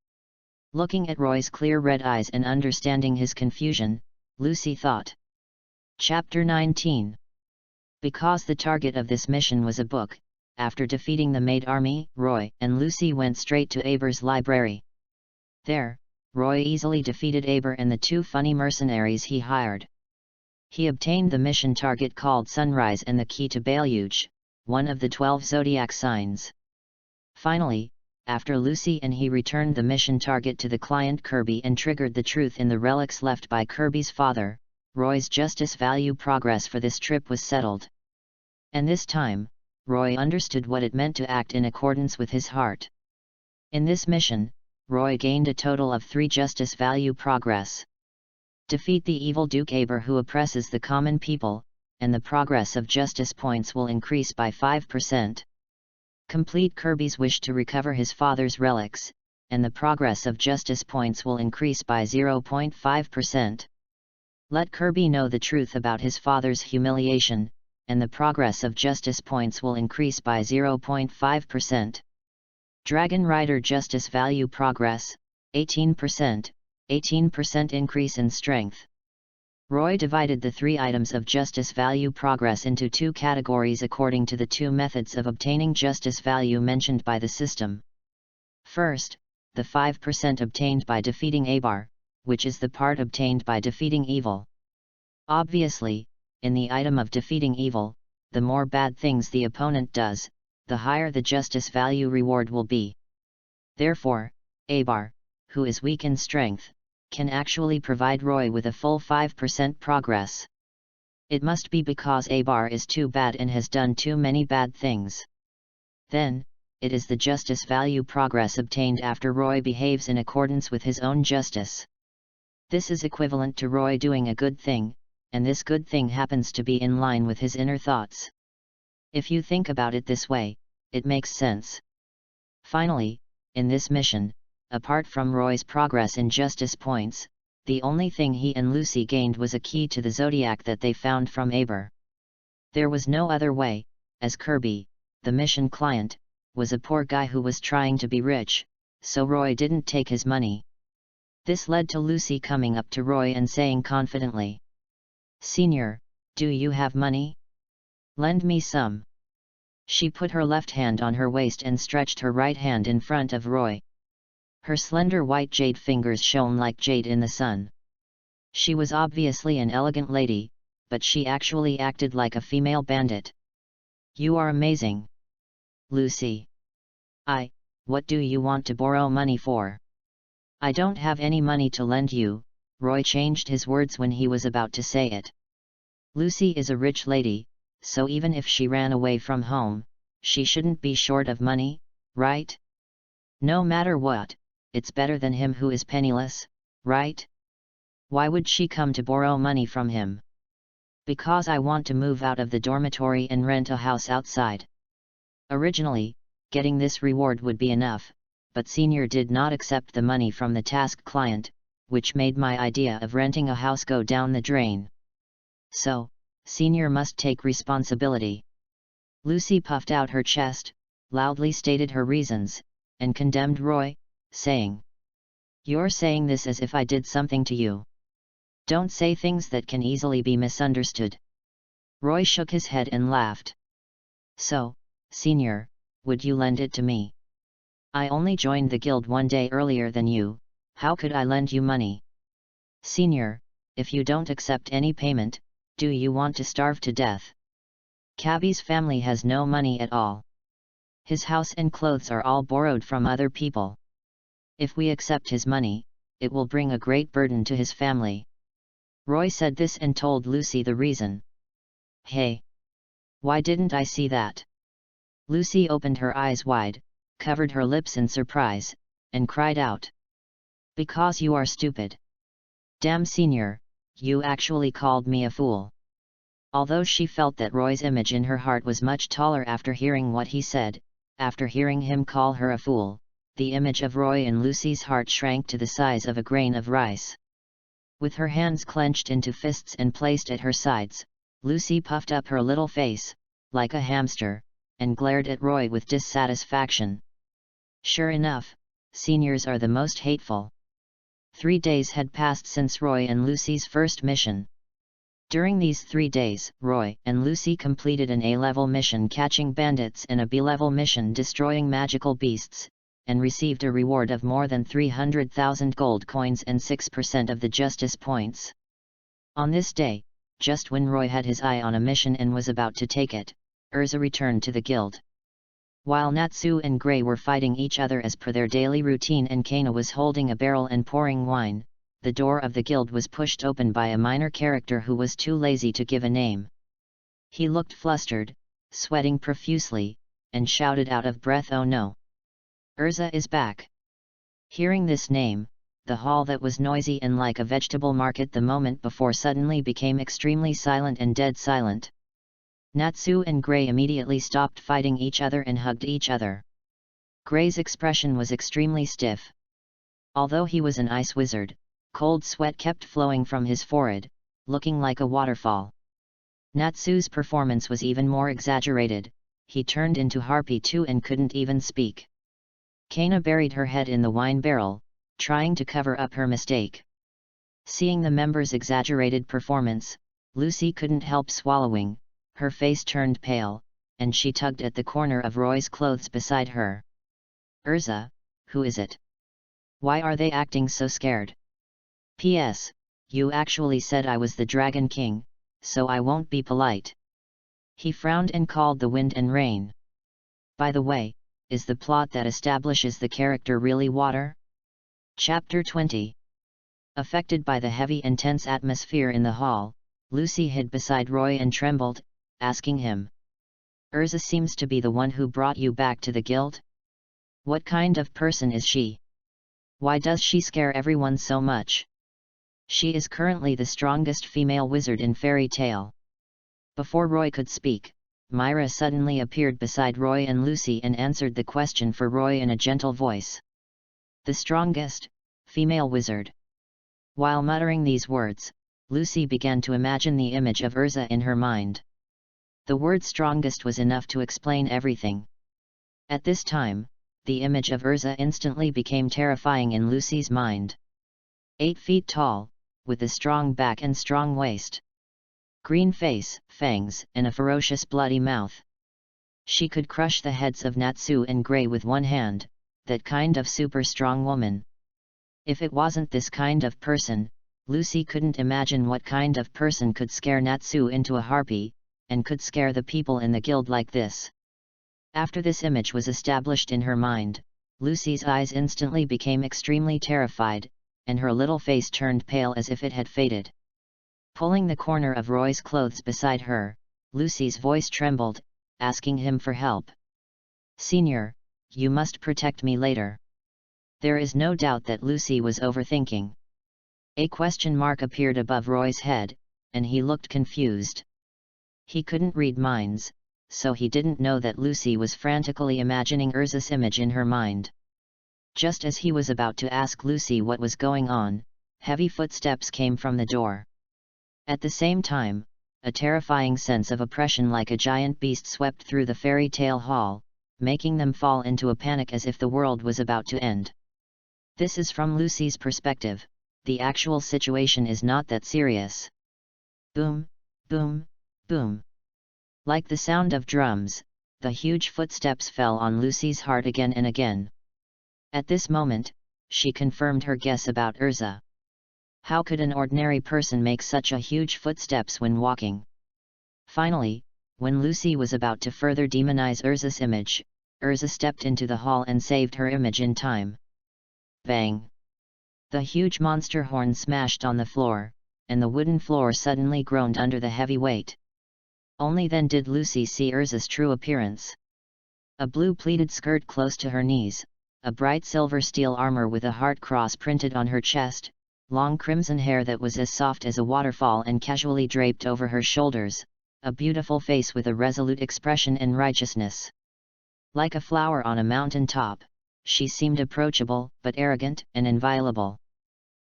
Looking at Roy's clear red eyes and understanding his confusion, Lucy thought. Chapter 19. Because the target of this mission was a book, after defeating the maid army, Roy and Lucy went straight to Aber's library. There, Roy easily defeated Aber and the 2 funny mercenaries he hired. He obtained the mission target called Sunrise and the key to Bailhuge, one of the 12 zodiac signs. Finally, after Lucy and he returned the mission target to the client Kirby and triggered the truth in the relics left by Kirby's father, Roy's justice value progress for this trip was settled. And this time, Roy understood what it meant to act in accordance with his heart. In this mission, Roy gained a total of 3 justice value progress. Defeat the evil Duke Aber who oppresses the common people, and the progress of justice points will increase by 5%. Complete Kirby's wish to recover his father's relics, and the progress of justice points will increase by 0.5%. Let Kirby know the truth about his father's humiliation, and the progress of justice points will increase by 0.5%. Dragon Rider Justice Value Progress, 18%, 18% increase in strength. Roy divided the 3 items of justice value progress into 2 categories according to the 2 methods of obtaining justice value mentioned by the system. First, the 5% obtained by defeating Aber, which is the part obtained by defeating evil. Obviously, in the item of defeating evil, the more bad things the opponent does, the higher the justice value reward will be. Therefore, Aber, who is weak in strength, can actually provide Roy with a full 5% progress. It must be because Aber is too bad and has done too many bad things. Then, it is the justice value progress obtained after Roy behaves in accordance with his own justice. This is equivalent to Roy doing a good thing, and this good thing happens to be in line with his inner thoughts. If you think about it this way, it makes sense. Finally, in this mission, apart from Roy's progress in justice points, the only thing he and Lucy gained was a key to the zodiac that they found from Aber. There was no other way, as Kirby, the mission client, was a poor guy who was trying to be rich, so Roy didn't take his money. This led to Lucy coming up to Roy and saying confidently, "Senior, do you have money? Lend me some." She put her left hand on her waist and stretched her right hand in front of Roy. Her slender white jade fingers shone like jade in the sun. She was obviously an elegant lady, but she actually acted like a female bandit. "You are amazing, Lucy." What do you want to borrow money for?" "I don't have any money to lend you." Roy changed his words when he was about to say it. Lucy is a rich lady, so even if she ran away from home, she shouldn't be short of money, right? No matter what, it's better than him who is penniless, right? Why would she come to borrow money from him? "Because I want to move out of the dormitory and rent a house outside." Originally, getting this reward would be enough, but Senior did not accept the money from the task client, which made my idea of renting a house go down the drain. So, Senior must take responsibility. Lucy puffed out her chest, loudly stated her reasons, and condemned Roy, saying, "You're saying this as if I did something to you. Don't say things that can easily be misunderstood." Roy shook his head and laughed. "So, Senior, would you lend it to me? I only joined the guild one day earlier than you, how could I lend you money? Senior, if you don't accept any payment, do you want to starve to death? Cabby's family has no money at all. His house and clothes are all borrowed from other people. If we accept his money, it will bring a great burden to his family." Roy said this and told Lucy the reason. "Hey! Why didn't I see that?" Lucy opened her eyes wide, covered her lips in surprise, and cried out. "Because you are stupid. Damn Senior, you actually called me a fool." Although she felt that Roy's image in her heart was much taller after hearing what he said, after hearing him call her a fool, the image of Roy in Lucy's heart shrank to the size of a grain of rice. With her hands clenched into fists and placed at her sides, Lucy puffed up her little face, like a hamster, and glared at Roy with dissatisfaction. Sure enough, seniors are the most hateful. 3 days had passed since Roy and Lucy's first mission. During these 3 days, Roy and Lucy completed an A-level mission catching bandits and a B-level mission destroying magical beasts, and received a reward of more than 300,000 gold coins and 6% of the justice points. On this day, just when Roy had his eye on a mission and was about to take it, Urza returned to the guild. While Natsu and Gray were fighting each other as per their daily routine and Kana was holding a barrel and pouring wine, the door of the guild was pushed open by a minor character who was too lazy to give a name. He looked flustered, sweating profusely, and shouted out of breath, "Oh no! Urza is back!" Hearing this name, the hall that was noisy and like a vegetable market the moment before suddenly became extremely silent and dead silent. Natsu and Gray immediately stopped fighting each other and hugged each other. Gray's expression was extremely stiff. Although he was an ice wizard, cold sweat kept flowing from his forehead, looking like a waterfall. Natsu's performance was even more exaggerated, he turned into Harpy too and couldn't even speak. Kana buried her head in the wine barrel, trying to cover up her mistake. Seeing the members' exaggerated performance, Lucy couldn't help swallowing, her face turned pale, and she tugged at the corner of Roy's clothes beside her. "Urza, who is it? Why are they acting so scared? P.S. You actually said I was the Dragon King, so I won't be polite." He frowned and called the wind and rain. By the way, is the plot that establishes the character really water? Chapter 20. Affected by the heavy and tense atmosphere in the hall, Lucy hid beside Roy and trembled, asking him, "Urza seems to be the one who brought you back to the guild? What kind of person is she? Why does she scare everyone so much? She is currently the strongest female wizard in fairy tale." Before Roy could speak, Myra suddenly appeared beside Roy and Lucy and answered the question for Roy in a gentle voice. "The strongest, female wizard." While muttering these words, Lucy began to imagine the image of Urza in her mind. The word strongest was enough to explain everything. At this time, the image of Urza instantly became terrifying in Lucy's mind. 8 feet tall, with a strong back and strong waist. Green face, fangs, and a ferocious bloody mouth. She could crush the heads of Natsu and Gray with one hand, that kind of super strong woman. If it wasn't this kind of person, Lucy couldn't imagine what kind of person could scare Natsu into a harpy, and could scare the people in the guild like this. After this image was established in her mind, Lucy's eyes instantly became extremely terrified, and her little face turned pale as if it had faded. Pulling the corner of Roy's clothes beside her, Lucy's voice trembled, asking him for help. "Senior, you must protect me later." There is no doubt that Lucy was overthinking. A question mark appeared above Roy's head, and he looked confused. He couldn't read minds, so he didn't know that Lucy was frantically imagining Urza's image in her mind. Just as he was about to ask Lucy what was going on, heavy footsteps came from the door. At the same time, a terrifying sense of oppression like a giant beast swept through the fairy tale hall, making them fall into a panic as if the world was about to end. This is from Lucy's perspective. The actual situation is not that serious. Boom, boom, boom. Like the sound of drums, the huge footsteps fell on Lucy's heart again and again. At this moment, she confirmed her guess about Urza. How could an ordinary person make such a huge footsteps when walking? Finally, when Lucy was about to further demonize Urza's image, Urza stepped into the hall and saved her image in time. Bang! The huge monster horn smashed on the floor, and the wooden floor suddenly groaned under the heavy weight. Only then did Lucy see Urza's true appearance. A blue pleated skirt close to her knees, a bright silver steel armor with a heart cross printed on her chest, long crimson hair that was as soft as a waterfall and casually draped over her shoulders, a beautiful face with a resolute expression and righteousness. Like a flower on a mountain top, she seemed approachable, but arrogant and inviolable.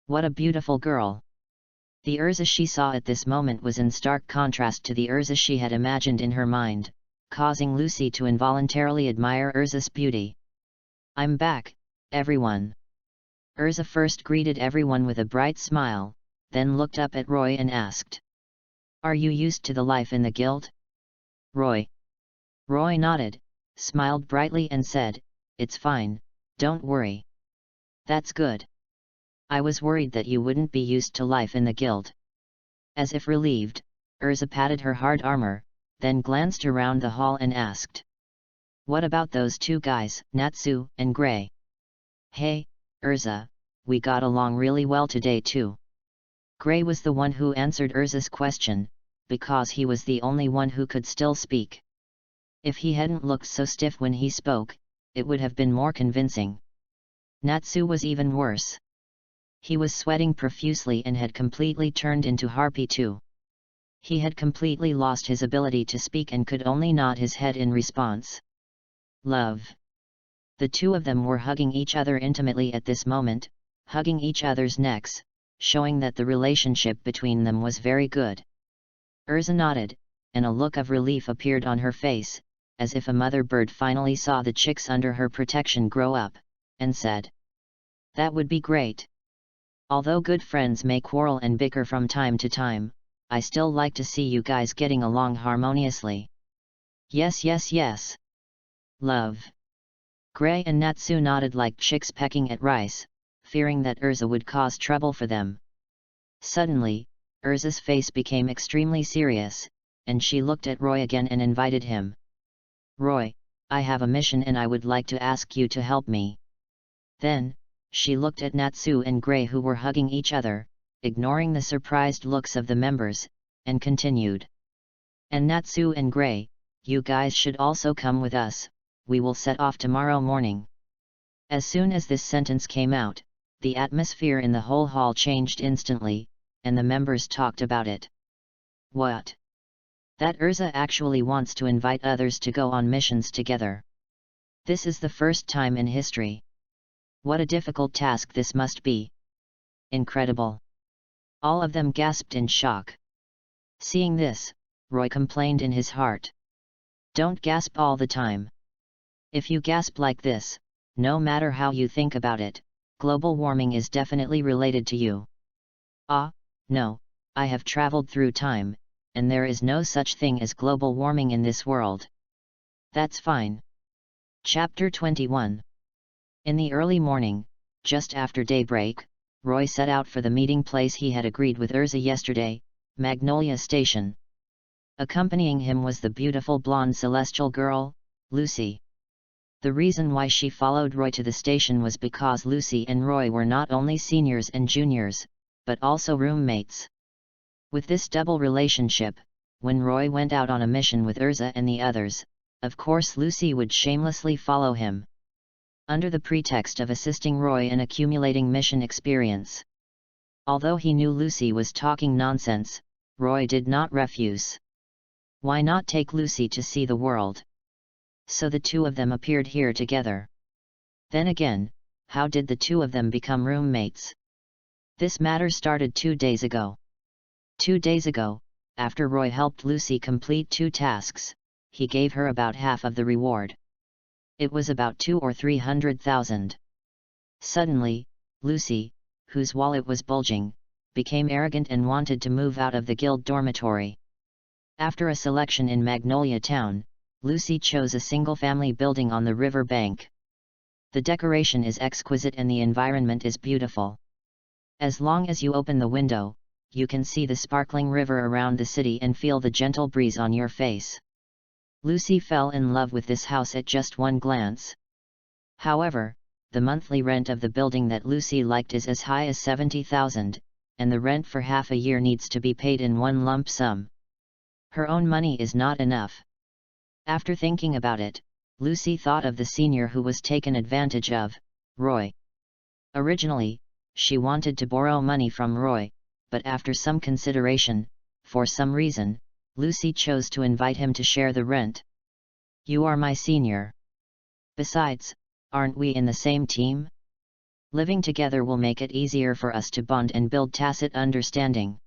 What a beautiful girl! The Urza she saw at this moment was in stark contrast to the Urza she had imagined in her mind, causing Lucy to involuntarily admire Urza's beauty. "I'm back, everyone." Urza first greeted everyone with a bright smile, then looked up at Roy and asked, "Are you used to the life in the guild?" Roy nodded, smiled brightly and said, "It's fine, don't worry." "That's good. I was worried that you wouldn't be used to life in the guild." As if relieved, Urza patted her hard armor, then glanced around the hall and asked, "What about those two guys, Natsu and Gray?" "Hey, Urza, we got along really well today too." Gray was the one who answered Urza's question, because he was the only one who could still speak. If he hadn't looked so stiff when he spoke, it would have been more convincing. Natsu was even worse. He was sweating profusely and had completely turned into harpy too. He had completely lost his ability to speak and could only nod his head in response. Love. The two of them were hugging each other intimately at this moment, hugging each other's necks, showing that the relationship between them was very good. Urza nodded, and a look of relief appeared on her face, as if a mother bird finally saw the chicks under her protection grow up, and said, "That would be great. Although good friends may quarrel and bicker from time to time, I still like to see you guys getting along harmoniously." "Yes, yes, yes. Love." Gray and Natsu nodded like chicks pecking at rice, fearing that Urza would cause trouble for them. Suddenly, Urza's face became extremely serious, and she looked at Roy again and invited him. "Roy, I have a mission and I would like to ask you to help me." Then, she looked at Natsu and Gray who were hugging each other, ignoring the surprised looks of the members, and continued. "And Natsu and Gray, you guys should also come with us, we will set off tomorrow morning." As soon as this sentence came out, the atmosphere in the whole hall changed instantly, and the members talked about it. What? That Urza actually wants to invite others to go on missions together. This is the first time in history. What a difficult task this must be. Incredible. All of them gasped in shock. Seeing this, Roy complained in his heart. "Don't gasp all the time. If you gasp like this, no matter how you think about it, global warming is definitely related to you. Ah, no, I have traveled through time, and there is no such thing as global warming in this world. That's fine. Chapter 21. In the early morning, just after daybreak, Roy set out for the meeting place he had agreed with Urza yesterday, Magnolia Station. Accompanying him was the beautiful blonde celestial girl, Lucy. The reason why she followed Roy to the station was because Lucy and Roy were not only seniors and juniors, but also roommates. With this double relationship, when Roy went out on a mission with Urza and the others, of course Lucy would shamelessly follow him, under the pretext of assisting Roy in accumulating mission experience. Although he knew Lucy was talking nonsense, Roy did not refuse. Why not take Lucy to see the world? So the two of them appeared here together. Then again, how did the two of them become roommates? This matter started 2 days ago. 2 days ago, after Roy helped Lucy complete 2 tasks, he gave her about half of the reward. It was about 200,000 or 300,000. Suddenly, Lucy, whose wallet was bulging, became arrogant and wanted to move out of the guild dormitory. After a selection in Magnolia Town, Lucy chose a single-family building on the river bank. The decoration is exquisite and the environment is beautiful. As long as you open the window, you can see the sparkling river around the city and feel the gentle breeze on your face. Lucy fell in love with this house at just one glance. However, the monthly rent of the building that Lucy liked is as high as 70,000, and the rent for half a year needs to be paid in one lump sum. Her own money is not enough. After thinking about it, Lucy thought of the senior who was taken advantage of, Roy. Originally, she wanted to borrow money from Roy, but after some consideration, for some reason, Lucy chose to invite him to share the rent. You are my senior. Besides, aren't we in the same team? Living together will make it easier for us to bond and build tacit understanding.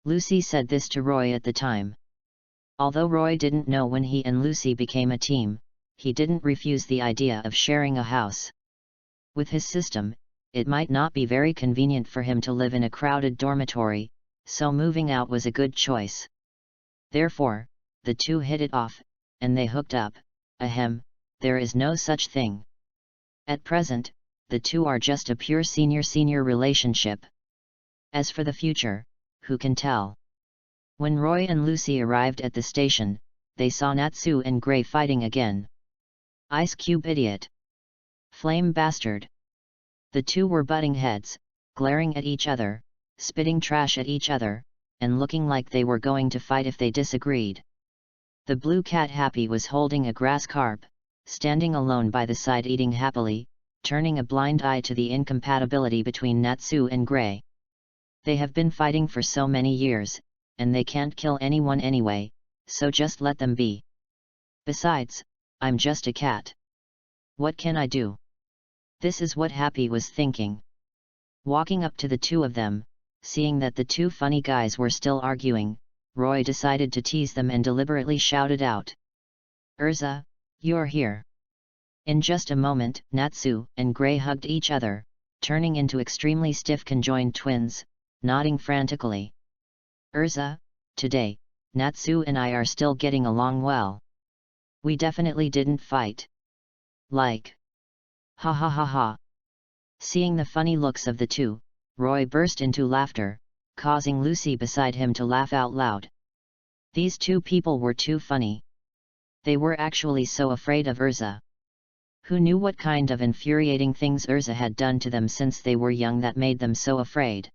Lucy said this to Roy at the time. Although Roy didn't know when he and Lucy became a team, he didn't refuse the idea of sharing a house. With his system, it might not be very convenient for him to live in a crowded dormitory, so moving out was a good choice. Therefore, the two hit it off, and they hooked up. Ahem, there is no such thing. At present, the two are just a pure senior-senior relationship. As for the future, who can tell? When Roy and Lucy arrived at the station, they saw Natsu and Gray fighting again. Ice Cube idiot. Flame bastard. The two were butting heads, glaring at each other, spitting trash at each other, and looking like they were going to fight if they disagreed. The blue cat Happy was holding a grass carp, standing alone by the side eating happily, turning a blind eye to the incompatibility between Natsu and Gray. They have been fighting for so many years, and they can't kill anyone anyway, so just let them be. Besides, I'm just a cat. What can I do? This is what Happy was thinking. Walking up to the two of them, seeing that the two funny guys were still arguing, Roy decided to tease them and deliberately shouted out. Urza, you're here. In just a moment, Natsu and Gray hugged each other, turning into extremely stiff conjoined twins, nodding frantically. Urza, today, Natsu and I are still getting along well. We definitely didn't fight. Like. Ha ha ha ha. Seeing the funny looks of the two, Roy burst into laughter, causing Lucy beside him to laugh out loud. These two people were too funny. They were actually so afraid of Urza. Who knew what kind of infuriating things Urza had done to them since they were young that made them so afraid?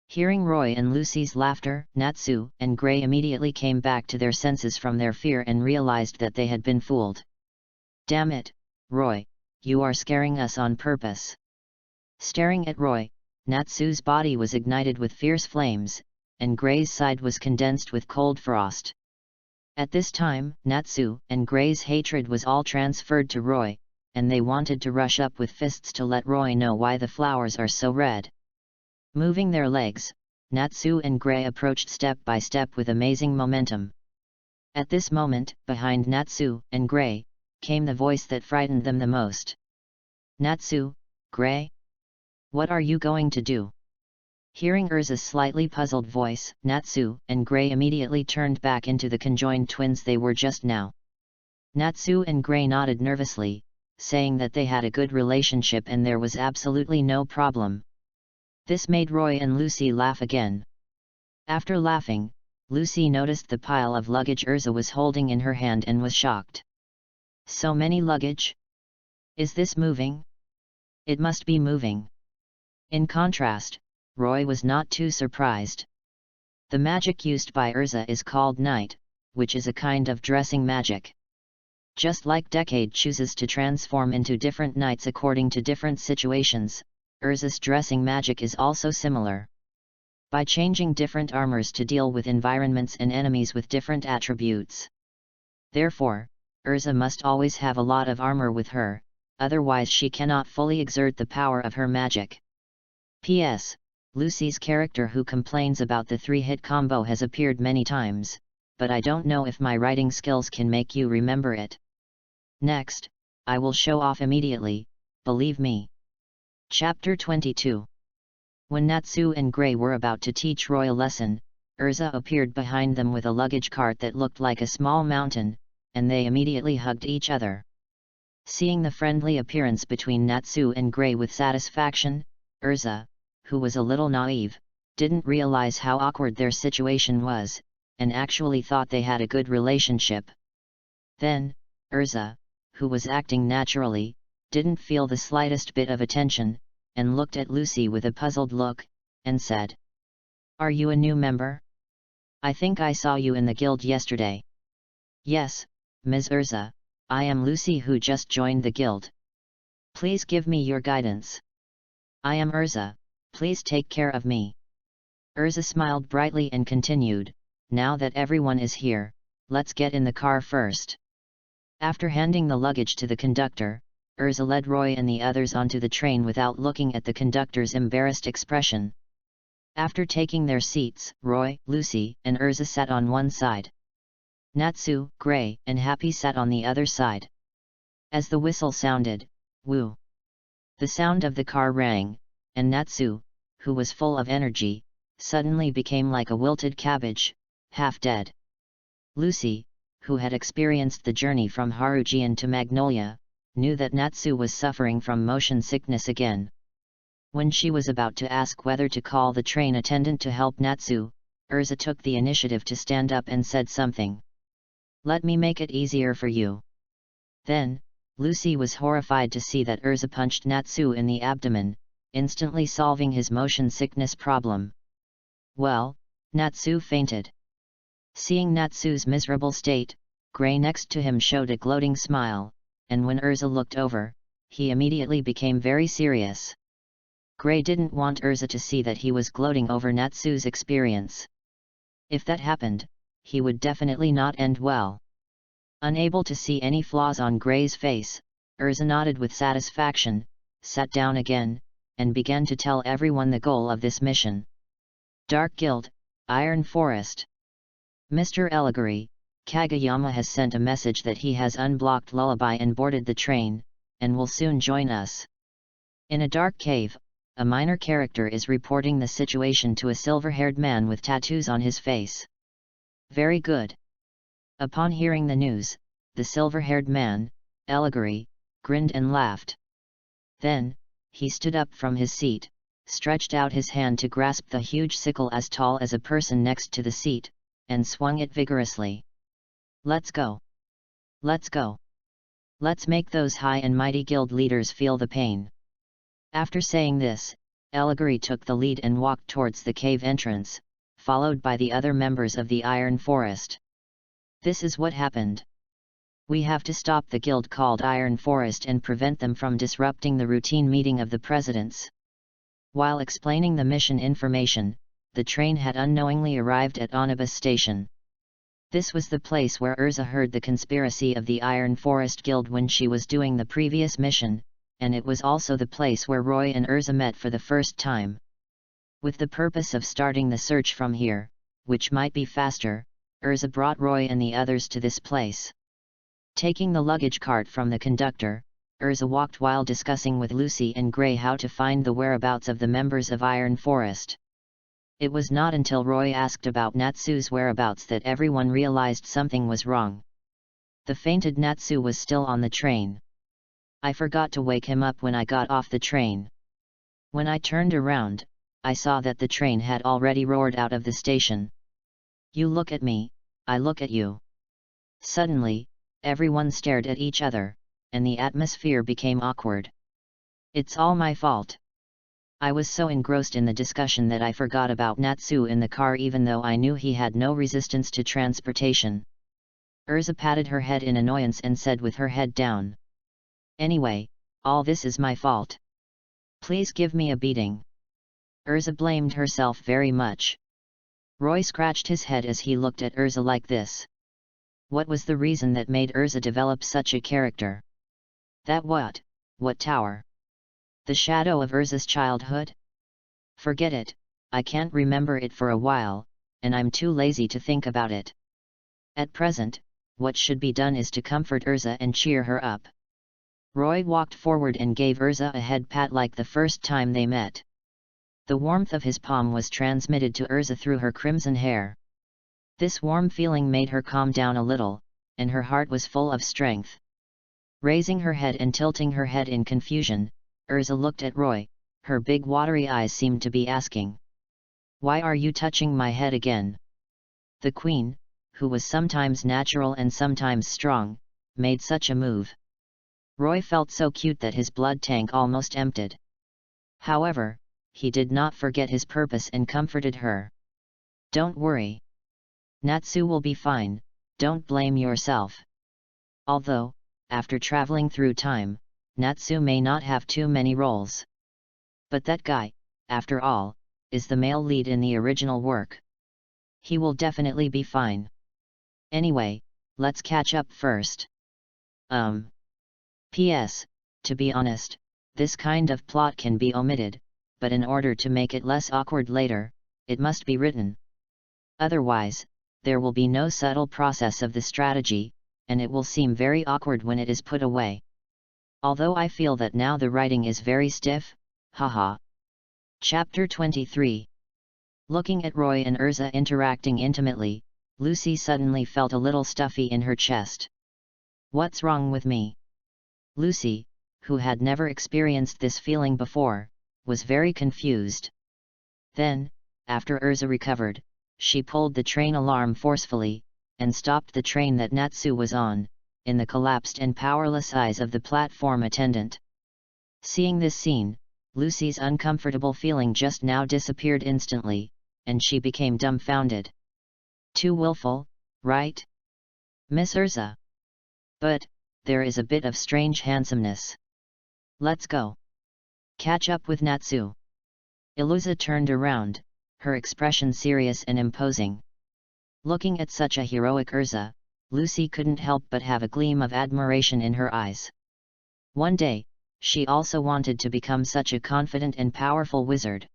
Hearing Roy and Lucy's laughter, Natsu and Gray immediately came back to their senses from their fear and realized that they had been fooled. Damn it, Roy, you are scaring us on purpose. Staring at Roy, Natsu's body was ignited with fierce flames, and Gray's side was condensed with cold frost. At this time, Natsu and Gray's hatred was all transferred to Roy, and they wanted to rush up with fists to let Roy know why the flowers are so red. Moving their legs, Natsu and Gray approached step by step with amazing momentum. At this moment, behind Natsu and Gray, came the voice that frightened them the most. Natsu, Gray? What are you going to do? Hearing Urza's slightly puzzled voice, Natsu and Gray immediately turned back into the conjoined twins they were just now. Natsu and Gray nodded nervously, saying that they had a good relationship and there was absolutely no problem. This made Roy and Lucy laugh again. After laughing, Lucy noticed the pile of luggage Urza was holding in her hand and was shocked. So many luggage? Is this moving? It must be moving. In contrast, Roy was not too surprised. The magic used by Urza is called night, which is a kind of dressing magic. Just like Decade chooses to transform into different knights according to different situations, Urza's dressing magic is also similar. By changing different armors to deal with environments and enemies with different attributes. Therefore, Urza must always have a lot of armor with her, otherwise she cannot fully exert the power of her magic. P.S. Lucy's character who complains about the 3-hit combo has appeared many times, but I don't know if my writing skills can make you remember it. Next, I will show off immediately, believe me. Chapter 22. When Natsu and Gray were about to teach Roy a lesson, Urza appeared behind them with a luggage cart that looked like a small mountain, and they immediately hugged each other. Seeing the friendly appearance between Natsu and Gray with satisfaction, Urza, who was a little naive, didn't realize how awkward their situation was, and actually thought they had a good relationship. Then, Urza, who was acting naturally, didn't feel the slightest bit of attention, and looked at Lucy with a puzzled look, and said, "Are you a new member? I think I saw you in the guild yesterday." "Yes, Ms. Urza, I am Lucy who just joined the guild. Please give me your guidance. I am Urza, please take care of me." Urza smiled brightly and continued, "Now that everyone is here, let's get in the car first." After handing the luggage to the conductor, Urza led Roy and the others onto the train without looking at the conductor's embarrassed expression. After taking their seats, Roy, Lucy, and Urza sat on one side. Natsu, Gray, and Happy sat on the other side. As the whistle sounded, woo! The sound of the car rang, and Natsu, who was full of energy, suddenly became like a wilted cabbage, half dead. Lucy, who had experienced the journey from Harujian to Magnolia, knew that Natsu was suffering from motion sickness again. When she was about to ask whether to call the train attendant to help Natsu, Urza took the initiative to stand up and said something. "Let me make it easier for you." Then, Lucy was horrified to see that Urza punched Natsu in the abdomen, instantly solving his motion sickness problem. Well, Natsu fainted. Seeing Natsu's miserable state, Gray next to him showed a gloating smile, and when Urza looked over, he immediately became very serious. Gray didn't want Urza to see that he was gloating over Natsu's experience. If that happened, he would definitely not end well. Unable to see any flaws on Gray's face, Urza nodded with satisfaction, sat down again, and began to tell everyone the goal of this mission. Dark Guild, Iron Forest. Mr. Eliguri, Kageyama has sent a message that he has unblocked Lullaby and boarded the train, and will soon join us. In a dark cave, a minor character is reporting the situation to a silver-haired man with tattoos on his face. Very good. Upon hearing the news, the silver-haired man, Eliguri, grinned and laughed. Then, he stood up from his seat, stretched out his hand to grasp the huge sickle as tall as a person next to the seat, and swung it vigorously. "Let's go! Let's go! Let's make those high and mighty guild leaders feel the pain." After saying this, Eliguri took the lead and walked towards the cave entrance, followed by the other members of the Iron Forest. This is what happened. We have to stop the guild called Iron Forest and prevent them from disrupting the routine meeting of the presidents. While explaining the mission information, the train had unknowingly arrived at Onibus Station. This was the place where Urza heard the conspiracy of the Iron Forest Guild when she was doing the previous mission, and it was also the place where Roy and Urza met for the first time. With the purpose of starting the search from here, which might be faster, Urza brought Roy and the others to this place. Taking the luggage cart from the conductor, Urza walked while discussing with Lucy and Gray how to find the whereabouts of the members of Iron Forest. It was not until Roy asked about Natsu's whereabouts that everyone realized something was wrong. The fainted Natsu was still on the train. I forgot to wake him up when I got off the train. When I turned around, I saw that the train had already roared out of the station. You look at me, I look at you. Suddenly, everyone stared at each other, and the atmosphere became awkward. It's all my fault. I was so engrossed in the discussion that I forgot about Natsu in the car even though I knew he had no resistance to transportation. Urza patted her head in annoyance and said with her head down. Anyway, all this is my fault. Please give me a beating. Urza blamed herself very much. Roy scratched his head as he looked at Urza like this. What was the reason that made Urza develop such a character? That what? What tower? The shadow of Urza's childhood? Forget it, I can't remember it for a while, and I'm too lazy to think about it. At present, what should be done is to comfort Urza and cheer her up. Roy walked forward and gave Urza a head pat like the first time they met. The warmth of his palm was transmitted to Urza through her crimson hair. This warm feeling made her calm down a little, and her heart was full of strength. Raising her head and tilting her head in confusion, Urza looked at Roy, her big watery eyes seemed to be asking. Why are you touching my head again? The queen, who was sometimes natural and sometimes strong, made such a move. Roy felt so cute that his blood tank almost emptied. However, he did not forget his purpose and comforted her. Don't worry. Natsu will be fine, don't blame yourself. Although, after traveling through time, Natsu may not have too many roles. But that guy, after all, is the male lead in the original work. He will definitely be fine. Anyway, let's catch up first. P.S. To be honest, this kind of plot can be omitted, but in order to make it less awkward later, it must be written. Otherwise, there will be no subtle process of the strategy, and it will seem very awkward when it is put away. Although I feel that now the writing is very stiff, haha. Chapter 23. Looking at Roy and Urza interacting intimately, Lucy suddenly felt a little stuffy in her chest. What's wrong with me? Lucy, who had never experienced this feeling before, was very confused. Then, after Urza recovered, she pulled the train alarm forcefully, and stopped the train that Natsu was on, in the collapsed and powerless eyes of the platform attendant. Seeing this scene, Lucy's uncomfortable feeling just now disappeared instantly, and she became dumbfounded. Too willful, right? Miss Urza. But, there is a bit of strange handsomeness. Let's go. Catch up with Natsu. Iluza turned around, her expression serious and imposing. Looking at such a heroic Urza, Lucy couldn't help but have a gleam of admiration in her eyes. One day, she also wanted to become such a confident and powerful wizard.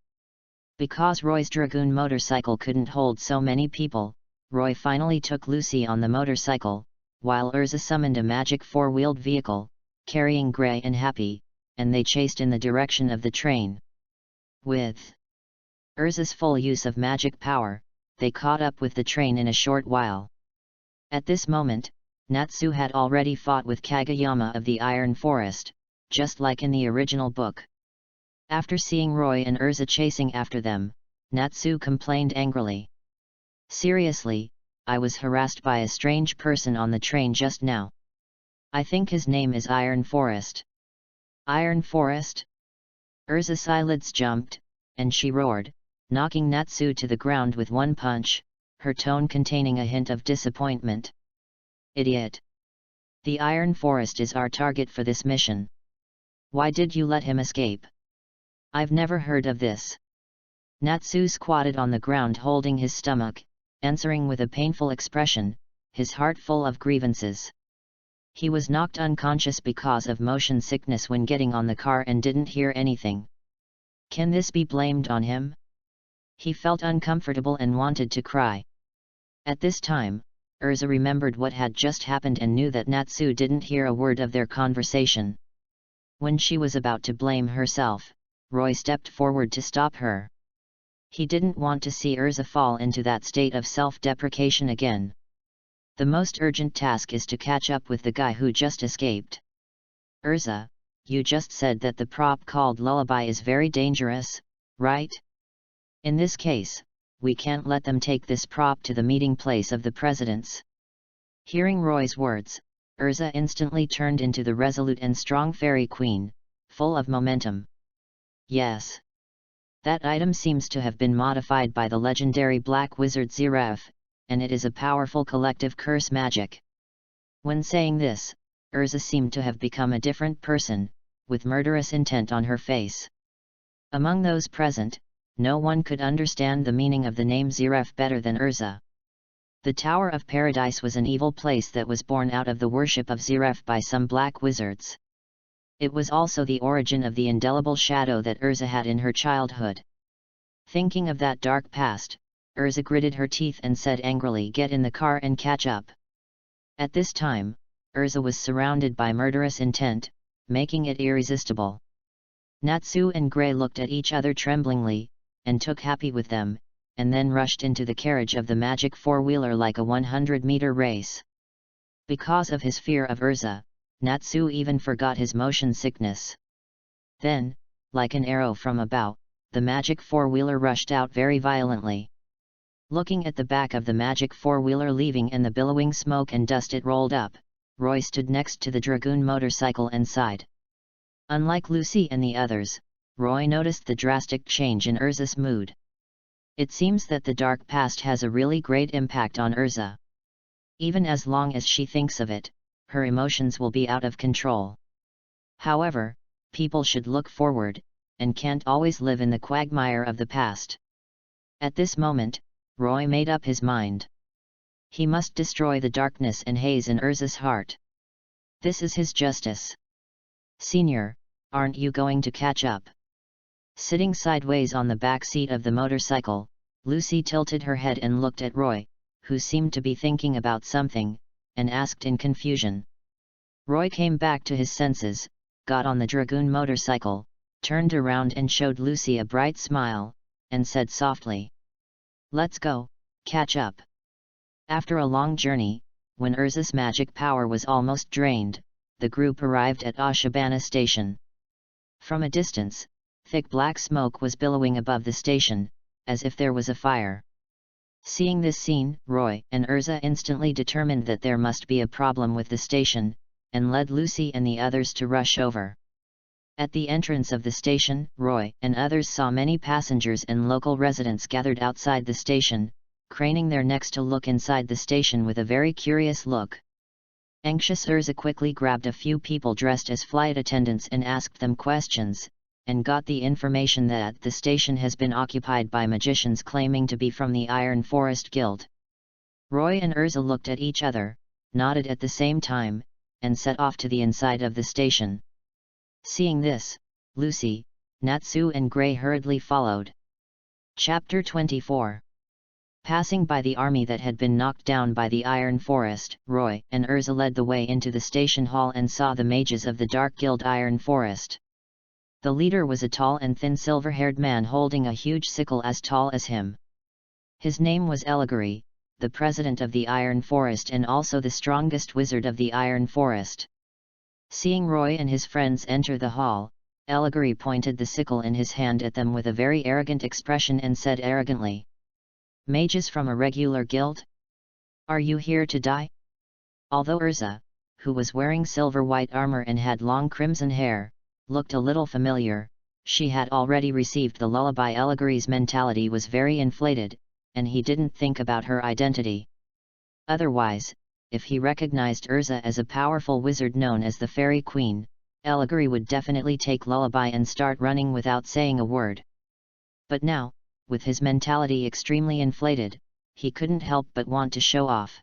Because Roy's dragoon motorcycle couldn't hold so many people, Roy finally took Lucy on the motorcycle, while Urza summoned a magic four-wheeled vehicle, carrying Gray and Happy, and they chased in the direction of the train. With Urza's full use of magic power, they caught up with the train in a short while. At this moment, Natsu had already fought with Kageyama of the Iron Forest, just like in the original book. After seeing Roy and Urza chasing after them, Natsu complained angrily. Seriously, I was harassed by a strange person on the train just now. I think his name is Iron Forest. Iron Forest? Urza's eyelids jumped, and she roared, knocking Natsu to the ground with one punch, her tone containing a hint of disappointment. Idiot! The Iron Forest is our target for this mission. Why did you let him escape? I've never heard of this. Natsu squatted on the ground holding his stomach, answering with a painful expression, his heart full of grievances. He was knocked unconscious because of motion sickness when getting on the car and didn't hear anything. Can this be blamed on him? He felt uncomfortable and wanted to cry. At this time, Urza remembered what had just happened and knew that Natsu didn't hear a word of their conversation. When she was about to blame herself, Roy stepped forward to stop her. He didn't want to see Urza fall into that state of self-deprecation again. The most urgent task is to catch up with the guy who just escaped. Urza, you just said that the prop called Lullaby is very dangerous, right? In this case, we can't let them take this prop to the meeting place of the presidents. Hearing Roy's words, Urza instantly turned into the resolute and strong fairy queen, full of momentum. Yes. That item seems to have been modified by the legendary black wizard Ziraf, and it is a powerful collective curse magic. When saying this, Urza seemed to have become a different person, with murderous intent on her face. Among those present, no one could understand the meaning of the name Ziraf better than Urza. The Tower of Paradise was an evil place that was born out of the worship of Ziraf by some black wizards. It was also the origin of the indelible shadow that Urza had in her childhood. Thinking of that dark past, Urza gritted her teeth and said angrily, "Get in the car and catch up." At this time, Urza was surrounded by murderous intent, making it irresistible. Natsu and Gray looked at each other tremblingly, and took happy with them, and then rushed into the carriage of the magic four-wheeler like a 100-meter race. Because of his fear of Urza, Natsu even forgot his motion sickness. Then, like an arrow from a bow, the magic four-wheeler rushed out very violently. Looking at the back of the magic four-wheeler leaving and the billowing smoke and dust it rolled up, Roy stood next to the dragoon motorcycle and sighed. Unlike Lucy and the others, Roy noticed the drastic change in Urza's mood. It seems that the dark past has a really great impact on Urza. Even as long as she thinks of it, her emotions will be out of control. However, people should look forward, and can't always live in the quagmire of the past. At this moment, Roy made up his mind. He must destroy the darkness and haze in Urza's heart. This is his justice. "Senior, aren't you going to catch up?" Sitting sideways on the back seat of the motorcycle, Lucy tilted her head and looked at Roy, who seemed to be thinking about something, and asked in confusion. Roy came back to his senses, got on the dragoon motorcycle, turned around and showed Lucy a bright smile, and said softly, "Let's go, catch up." After a long journey, when Urza's magic power was almost drained, the group arrived at Ashabana station. From a distance, thick black smoke was billowing above the station, as if there was a fire. Seeing this scene, Roy and Urza instantly determined that there must be a problem with the station, and led Lucy and the others to rush over. At the entrance of the station, Roy and others saw many passengers and local residents gathered outside the station, craning their necks to look inside the station with a very curious look. Anxious Urza quickly grabbed a few people dressed as flight attendants and asked them questions, and got the information that the station has been occupied by magicians claiming to be from the Iron Forest Guild. Roy and Urza looked at each other, nodded at the same time, and set off to the inside of the station. Seeing this, Lucy, Natsu and Gray hurriedly followed. Chapter 24. Passing by the army that had been knocked down by the Iron Forest, Roy and Urza led the way into the station hall and saw the mages of the Dark Guild Iron Forest. The leader was a tall and thin silver-haired man holding a huge sickle as tall as him. His name was Eligary, the president of the Iron Forest and also the strongest wizard of the Iron Forest. Seeing Roy and his friends enter the hall, Eligary pointed the sickle in his hand at them with a very arrogant expression and said arrogantly, "Mages from a regular guild? Are you here to die?" Although Urza, who was wearing silver-white armor and had long crimson hair, looked a little familiar, she had already received the lullaby. Eligary's mentality was very inflated, and he didn't think about her identity. Otherwise, if he recognized Urza as a powerful wizard known as the Fairy Queen, Eligary would definitely take lullaby and start running without saying a word. But now, with his mentality extremely inflated, he couldn't help but want to show off.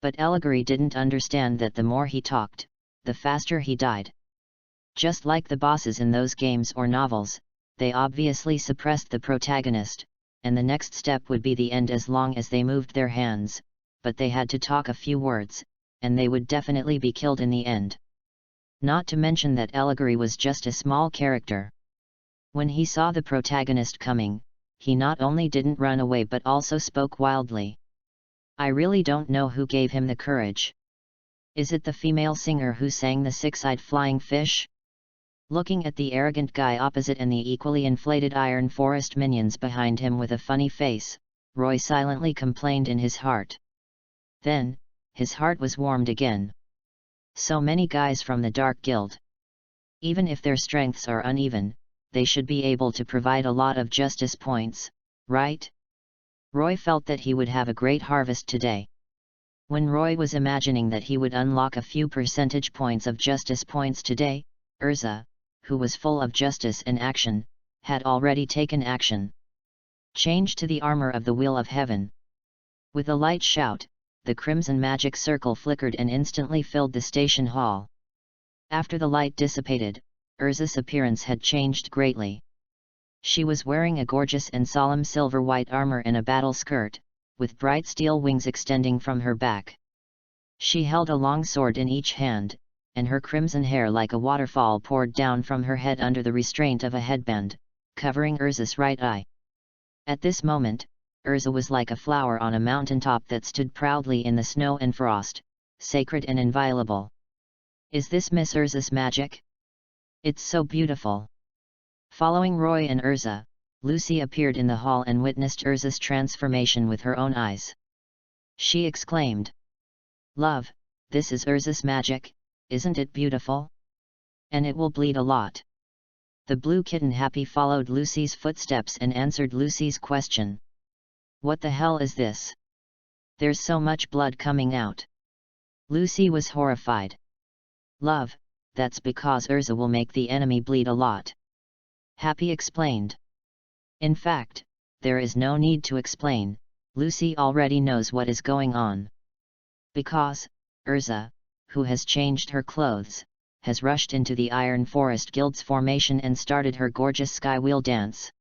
But Eligary didn't understand that the more he talked, the faster he died. Just like the bosses in those games or novels, they obviously suppressed the protagonist, and the next step would be the end as long as they moved their hands, but they had to talk a few words, and they would definitely be killed in the end. Not to mention that Allegory was just a small character. When he saw the protagonist coming, he not only didn't run away but also spoke wildly. I really don't know who gave him the courage. Is it the female singer who sang the six-eyed flying fish? Looking at the arrogant guy opposite and the equally inflated Iron Forest minions behind him with a funny face, Roy silently complained in his heart. Then, his heart was warmed again. So many guys from the Dark Guild. Even if their strengths are uneven, they should be able to provide a lot of justice points, right? Roy felt that he would have a great harvest today. When Roy was imagining that he would unlock a few percentage points of justice points today, Urza, who was full of justice and action, had already taken action. Change to the armor of the Wheel of Heaven. With a light shout, the crimson magic circle flickered and instantly filled the station hall. After the light dissipated, Urza's appearance had changed greatly. She was wearing a gorgeous and solemn silver-white armor and a battle skirt, with bright steel wings extending from her back. She held a long sword in each hand, and her crimson hair like a waterfall poured down from her head under the restraint of a headband, covering Urza's right eye. At this moment, Urza was like a flower on a mountaintop that stood proudly in the snow and frost, sacred and inviolable. Is this Miss Urza's magic? It's so beautiful. Following Roy and Urza, Lucy appeared in the hall and witnessed Urza's transformation with her own eyes. She exclaimed, "Love, this is Urza's magic, isn't it beautiful? And it will bleed a lot." The blue kitten Happy followed Lucy's footsteps and answered Lucy's question. "What the hell is this? There's so much blood coming out." Lucy was horrified. "Love, that's because Urza will make the enemy bleed a lot," Happy explained. In fact, there is no need to explain, Lucy already knows what is going on. Because, Urza, who has changed her clothes, has rushed into the Iron Forest Guild's formation and started her gorgeous skywheel dance.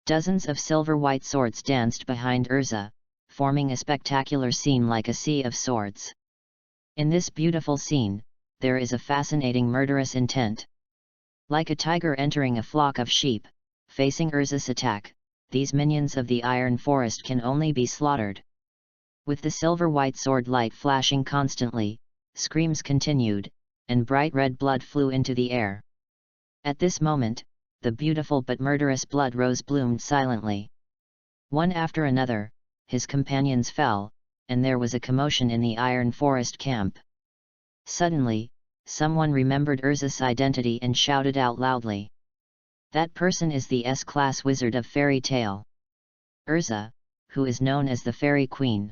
Dozens of silver-white swords danced behind Urza, forming a spectacular scene like a sea of swords. In this beautiful scene, there is a fascinating murderous intent. Like a tiger entering a flock of sheep, facing Urza's attack, these minions of the Iron Forest can only be slaughtered. With the silver-white sword light flashing constantly, screams continued, and bright red blood flew into the air. At this moment, the beautiful but murderous blood rose bloomed silently. One after another, his companions fell, and there was a commotion in the Iron Forest camp. Suddenly, someone remembered Urza's identity and shouted out loudly. That person is the S-class wizard of fairy tale. Urza, who is known as the Fairy Queen.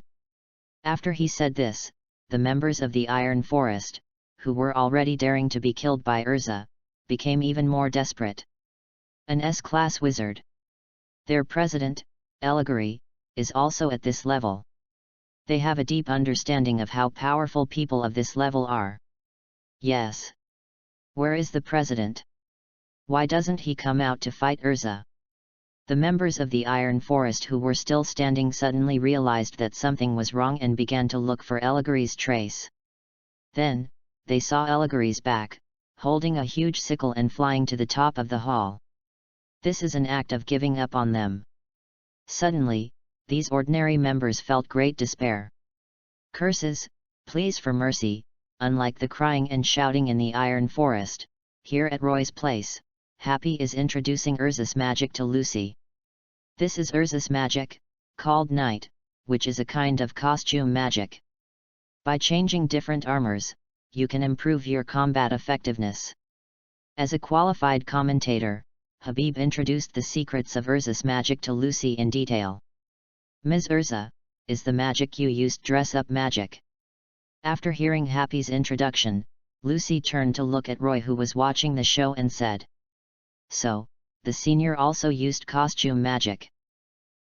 After he said this, the members of the Iron Forest, who were already daring to be killed by Urza, became even more desperate. An S-class wizard. Their president, Allegory, is also at this level. They have a deep understanding of how powerful people of this level are. Yes. Where is the president? Why doesn't he come out to fight Urza? The members of the Iron Forest who were still standing suddenly realized that something was wrong and began to look for Allegory's trace. Then, they saw Allegory's back, holding a huge sickle and flying to the top of the hall. This is an act of giving up on them. Suddenly, these ordinary members felt great despair. Curses, pleas for mercy, unlike the crying and shouting in the Iron Forest, here at Roy's place, Happy is introducing Urza's magic to Lucy. This is Urza's magic, called Night, which is a kind of costume magic. By changing different armors, you can improve your combat effectiveness. As a qualified commentator, Habib introduced the secrets of Urza's magic to Lucy in detail. Ms. Urza, is the magic you used dress-up magic? After hearing Happy's introduction, Lucy turned to look at Roy who was watching the show and said. So, the senior also used costume magic.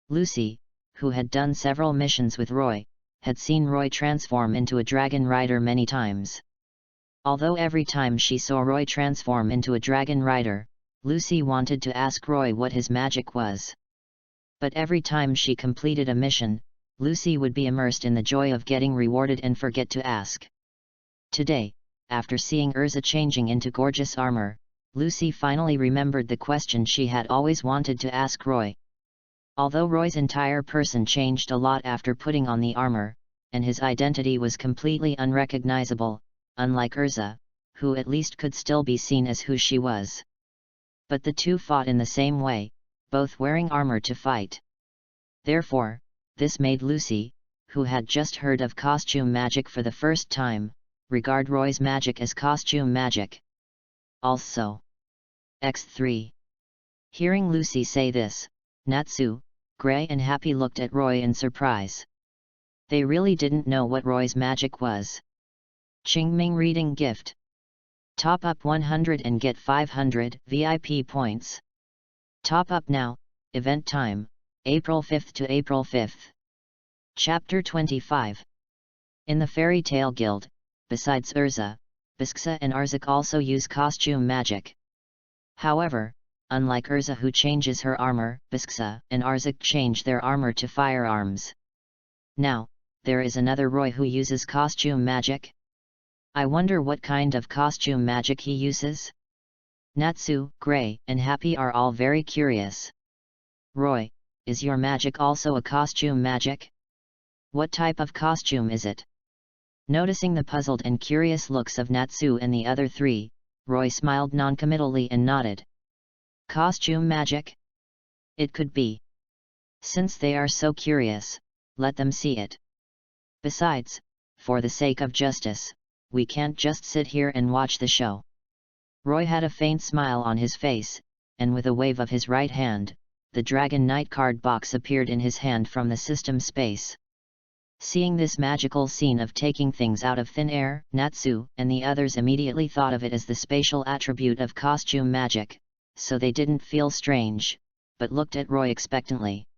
Lucy, who had done several missions with Roy, had seen Roy transform into a dragon rider many times. Although every time she saw Roy transform into a dragon rider, Lucy wanted to ask Roy what his magic was. But every time she completed a mission, Lucy would be immersed in the joy of getting rewarded and forget to ask. Today, after seeing Urza changing into gorgeous armor, Lucy finally remembered the question she had always wanted to ask Roy. Although Roy's entire person changed a lot after putting on the armor, and his identity was completely unrecognizable, unlike Urza, who at least could still be seen as who she was. But the two fought in the same way, both wearing armor to fight. Therefore, this made Lucy, who had just heard of costume magic for the first time, regard Roy's magic as costume magic. Also. X3. Hearing Lucy say this, Natsu, Gray and Happy looked at Roy in surprise. They really didn't know what Roy's magic was. Qingming Reading Gift. Top up 100 and get 500 VIP points. Top up now, event time, April 5th to April 5th. Chapter 25. In the Fairy Tale Guild, besides Urza, Bisksa and Arzak also use costume magic. However, unlike Urza who changes her armor, Bisksa and Arzak change their armor to firearms. Now, there is another Roy who uses costume magic. I wonder what kind of costume magic he uses? Natsu, Gray, and Happy are all very curious. Roy, is your magic also a costume magic? What type of costume is it? Noticing the puzzled and curious looks of Natsu and the other three, Roy smiled noncommittally and nodded. Costume magic? It could be. Since they are so curious, let them see it. Besides, for the sake of justice, we can't just sit here and watch the show. Roy had a faint smile on his face, and with a wave of his right hand, the Dragon Knight card box appeared in his hand from the system space. Seeing this magical scene of taking things out of thin air, Natsu and the others immediately thought of it as the spatial attribute of costume magic, so they didn't feel strange, but looked at Roy expectantly.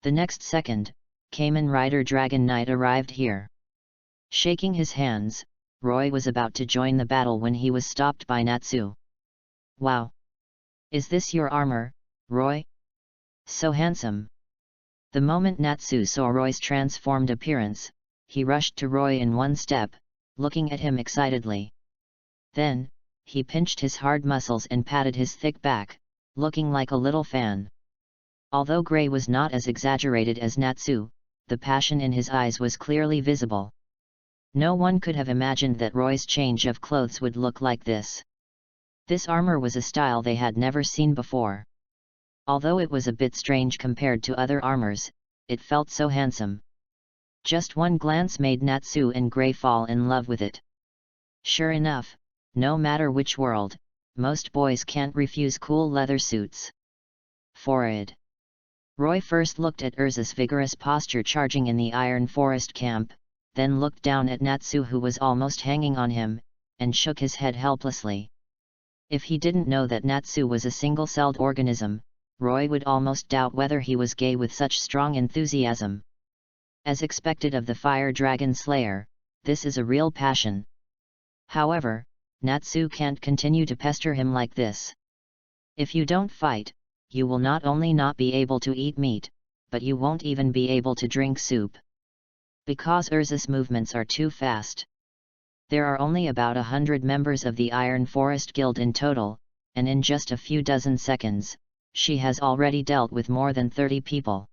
The next second, Kamen Rider Dragon Knight arrived here. Shaking his hands, Roy was about to join the battle when he was stopped by Natsu. Wow! Is this your armor, Roy? So handsome! The moment Natsu saw Roy's transformed appearance, he rushed to Roy in one step, looking at him excitedly. Then, he pinched his hard muscles and patted his thick back, looking like a little fan. Although Gray was not as exaggerated as Natsu, the passion in his eyes was clearly visible. No one could have imagined that Roy's change of clothes would look like this. This armor was a style they had never seen before. Although it was a bit strange compared to other armors, it felt so handsome. Just one glance made Natsu and Gray fall in love with it. Sure enough, no matter which world, most boys can't refuse cool leather suits. Forward. Roy first looked at Urza's vigorous posture charging in the Iron Forest camp, then looked down at Natsu who was almost hanging on him, and shook his head helplessly. If he didn't know that Natsu was a single-celled organism, Roy would almost doubt whether he was gay with such strong enthusiasm. As expected of the Fire Dragon Slayer, this is a real passion. However, Natsu can't continue to pester him like this. If you don't fight, you will not only not be able to eat meat, but you won't even be able to drink soup. Because Urza's movements are too fast. There are only about 100 members of the Iron Forest Guild in total, and in just a few dozen seconds, she has already dealt with more than 30 people.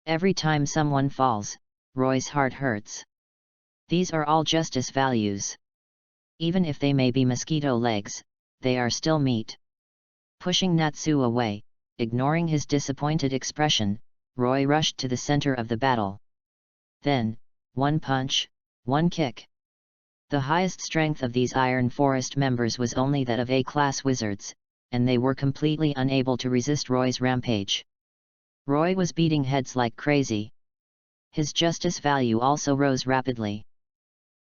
Every time someone falls, Roy's heart hurts. These are all justice values. Even if they may be mosquito legs, they are still meat. Pushing Natsu away, ignoring his disappointed expression, Roy rushed to the center of the battle. Then, one punch, one kick. The highest strength of these Iron Forest members was only that of A-class wizards, and they were completely unable to resist Roy's rampage. Roy was beating heads like crazy. His justice value also rose rapidly.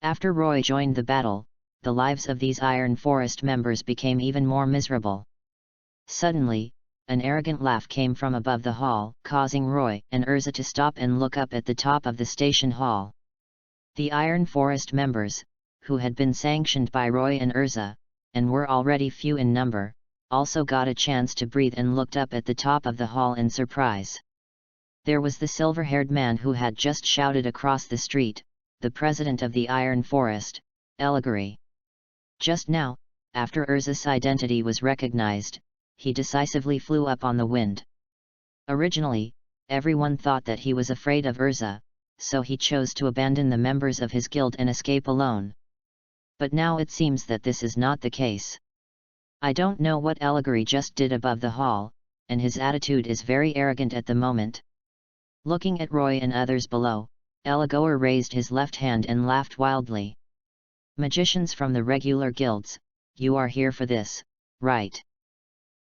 After Roy joined the battle, the lives of these Iron Forest members became even more miserable. Suddenly, an arrogant laugh came from above the hall, causing Roy and Urza to stop and look up at the top of the station hall. The Iron Forest members, who had been sanctioned by Roy and Urza, and were already few in number, also got a chance to breathe and looked up at the top of the hall in surprise. There was the silver-haired man who had just shouted across the street, the president of the Iron Forest, Eligary. Just now, after Urza's identity was recognized, he decisively flew up on the wind. Originally, everyone thought that he was afraid of Urza, so he chose to abandon the members of his guild and escape alone. But now it seems that this is not the case. I don't know what Allegory just did above the hall, and his attitude is very arrogant at the moment. Looking at Roy and others below, Allegory raised his left hand and laughed wildly. Magicians from the regular guilds, you are here for this, right?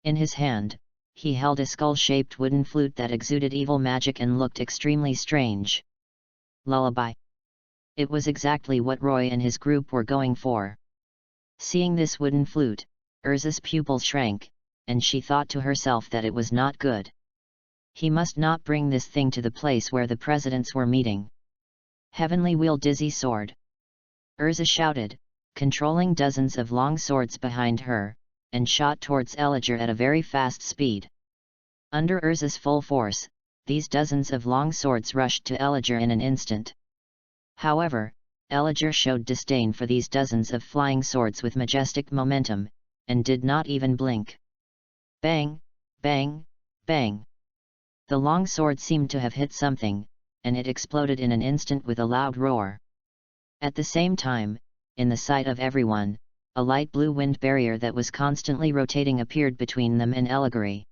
In his hand, he held a skull-shaped wooden flute that exuded evil magic and looked extremely strange. Lullaby. It was exactly what Roy and his group were going for. Seeing this wooden flute, Urza's pupil shrank, and she thought to herself that it was not good. He must not bring this thing to the place where the presidents were meeting. Heavenly Wheel Dizzy Sword. Urza shouted, controlling dozens of long swords behind her, and shot towards Elijah at a very fast speed. Under Urza's full force, these dozens of long swords rushed to Elijah in an instant. However, Elijah showed disdain for these dozens of flying swords with majestic momentum, and did not even blink. Bang, bang, bang. The long sword seemed to have hit something, and it exploded in an instant with a loud roar. At the same time, in the sight of everyone, a light blue wind barrier that was constantly rotating appeared between them and Allegory.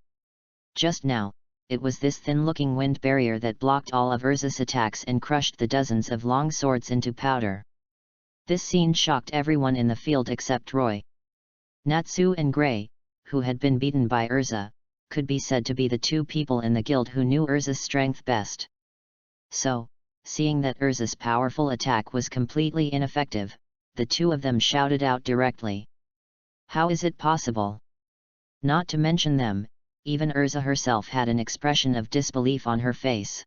Just now, it was this thin-looking wind barrier that blocked all of Urza's attacks and crushed the dozens of long swords into powder. This scene shocked everyone in the field except Roy. Natsu and Gray, who had been beaten by Urza, could be said to be the two people in the guild who knew Urza's strength best. So, seeing that Urza's powerful attack was completely ineffective, the two of them shouted out directly. How is it possible? Not to mention them, even Urza herself had an expression of disbelief on her face.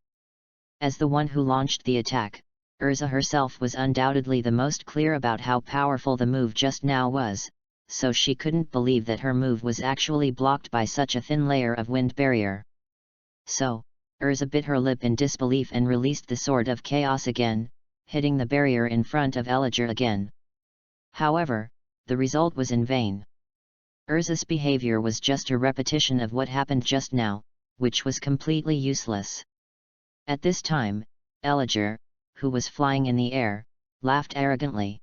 As the one who launched the attack, Urza herself was undoubtedly the most clear about how powerful the move just now was, so she couldn't believe that her move was actually blocked by such a thin layer of wind barrier. So, Urza bit her lip in disbelief and released the Sword of Chaos again, hitting the barrier in front of Elijah again. However, the result was in vain. Urza's behavior was just a repetition of what happened just now, which was completely useless. At this time, Elijah, who was flying in the air, laughed arrogantly.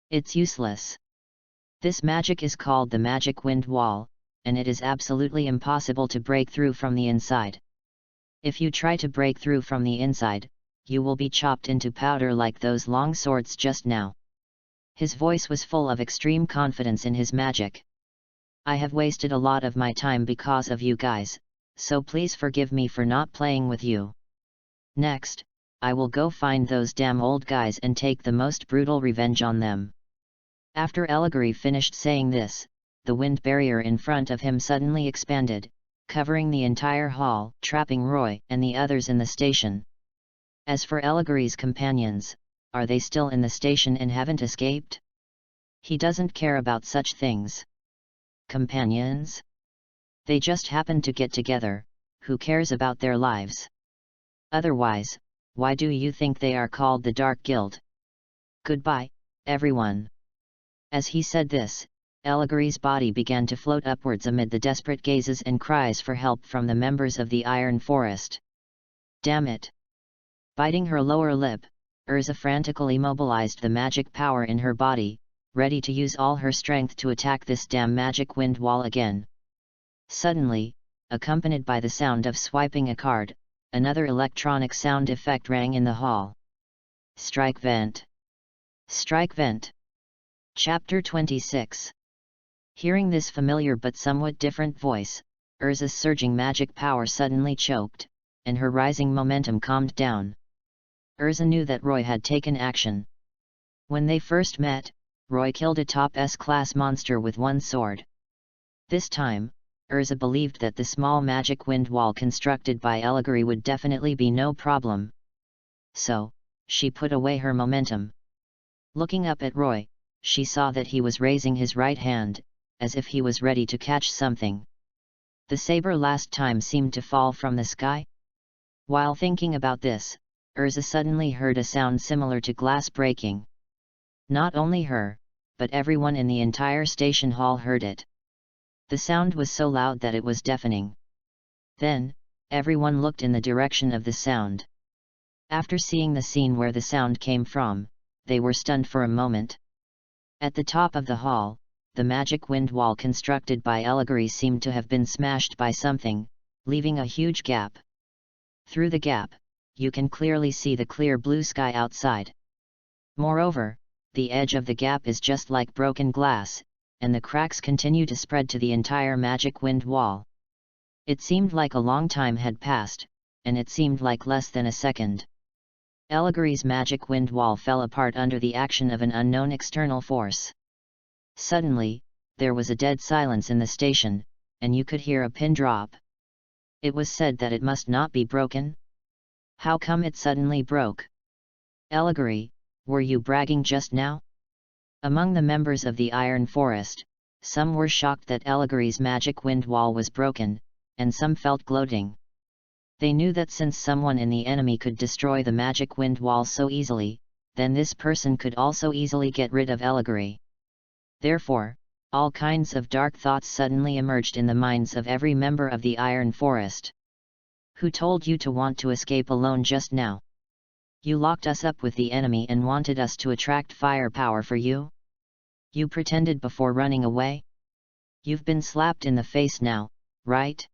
It's useless. This magic is called the Magic Wind Wall, and it is absolutely impossible to break through from the inside. If you try to break through from the inside, you will be chopped into powder like those long swords just now. His voice was full of extreme confidence in his magic. I have wasted a lot of my time because of you guys, so please forgive me for not playing with you. Next, I will go find those damn old guys and take the most brutal revenge on them. After Allegory finished saying this, the wind barrier in front of him suddenly expanded, covering the entire hall, trapping Roy and the others in the station. As for Allegory's companions, are they still in the station and haven't escaped? He doesn't care about such things. Companions? They just happen to get together, who cares about their lives? Otherwise, why do you think they are called the Dark Guild? Goodbye, everyone. As he said this, Allegory's body began to float upwards amid the desperate gazes and cries for help from the members of the Iron Forest. Damn it! Biting her lower lip, Urza frantically mobilized the magic power in her body, ready to use all her strength to attack this damn magic wind wall again. Suddenly, accompanied by the sound of swiping a card, another electronic sound effect rang in the hall. Strike vent! Strike vent! Chapter 26. Hearing this familiar but somewhat different voice, Urza's surging magic power suddenly choked, and her rising momentum calmed down. Urza knew that Roy had taken action. When they first met, Roy killed a top S-class monster with one sword. This time, Urza believed that the small magic wind wall constructed by Allegory would definitely be no problem. So, she put away her momentum. Looking up at Roy, she saw that he was raising his right hand, as if he was ready to catch something. The saber last time seemed to fall from the sky. While thinking about this, Urza suddenly heard a sound similar to glass breaking. Not only her, but everyone in the entire station hall heard it. The sound was so loud that it was deafening. Then, everyone looked in the direction of the sound. After seeing the scene where the sound came from, they were stunned for a moment. At the top of the hall, the magic wind wall constructed by Allegory seemed to have been smashed by something, leaving a huge gap. Through the gap, you can clearly see the clear blue sky outside. Moreover, the edge of the gap is just like broken glass, and the cracks continue to spread to the entire magic wind wall. It seemed like a long time had passed, and it seemed like less than a second. Allegory's magic wind wall fell apart under the action of an unknown external force. Suddenly, there was a dead silence in the station, and you could hear a pin drop. It was said that it must not be broken. How come it suddenly broke? Allegory, were you bragging just now? Among the members of the Iron Forest, some were shocked that Allegory's magic wind wall was broken, and some felt gloating. They knew that since someone in the enemy could destroy the magic wind wall so easily, then this person could also easily get rid of Allegory. Therefore, all kinds of dark thoughts suddenly emerged in the minds of every member of the Iron Forest. Who told you to want to escape alone just now? You locked us up with the enemy and wanted us to attract firepower for you? You pretended before running away? You've been slapped in the face now, right?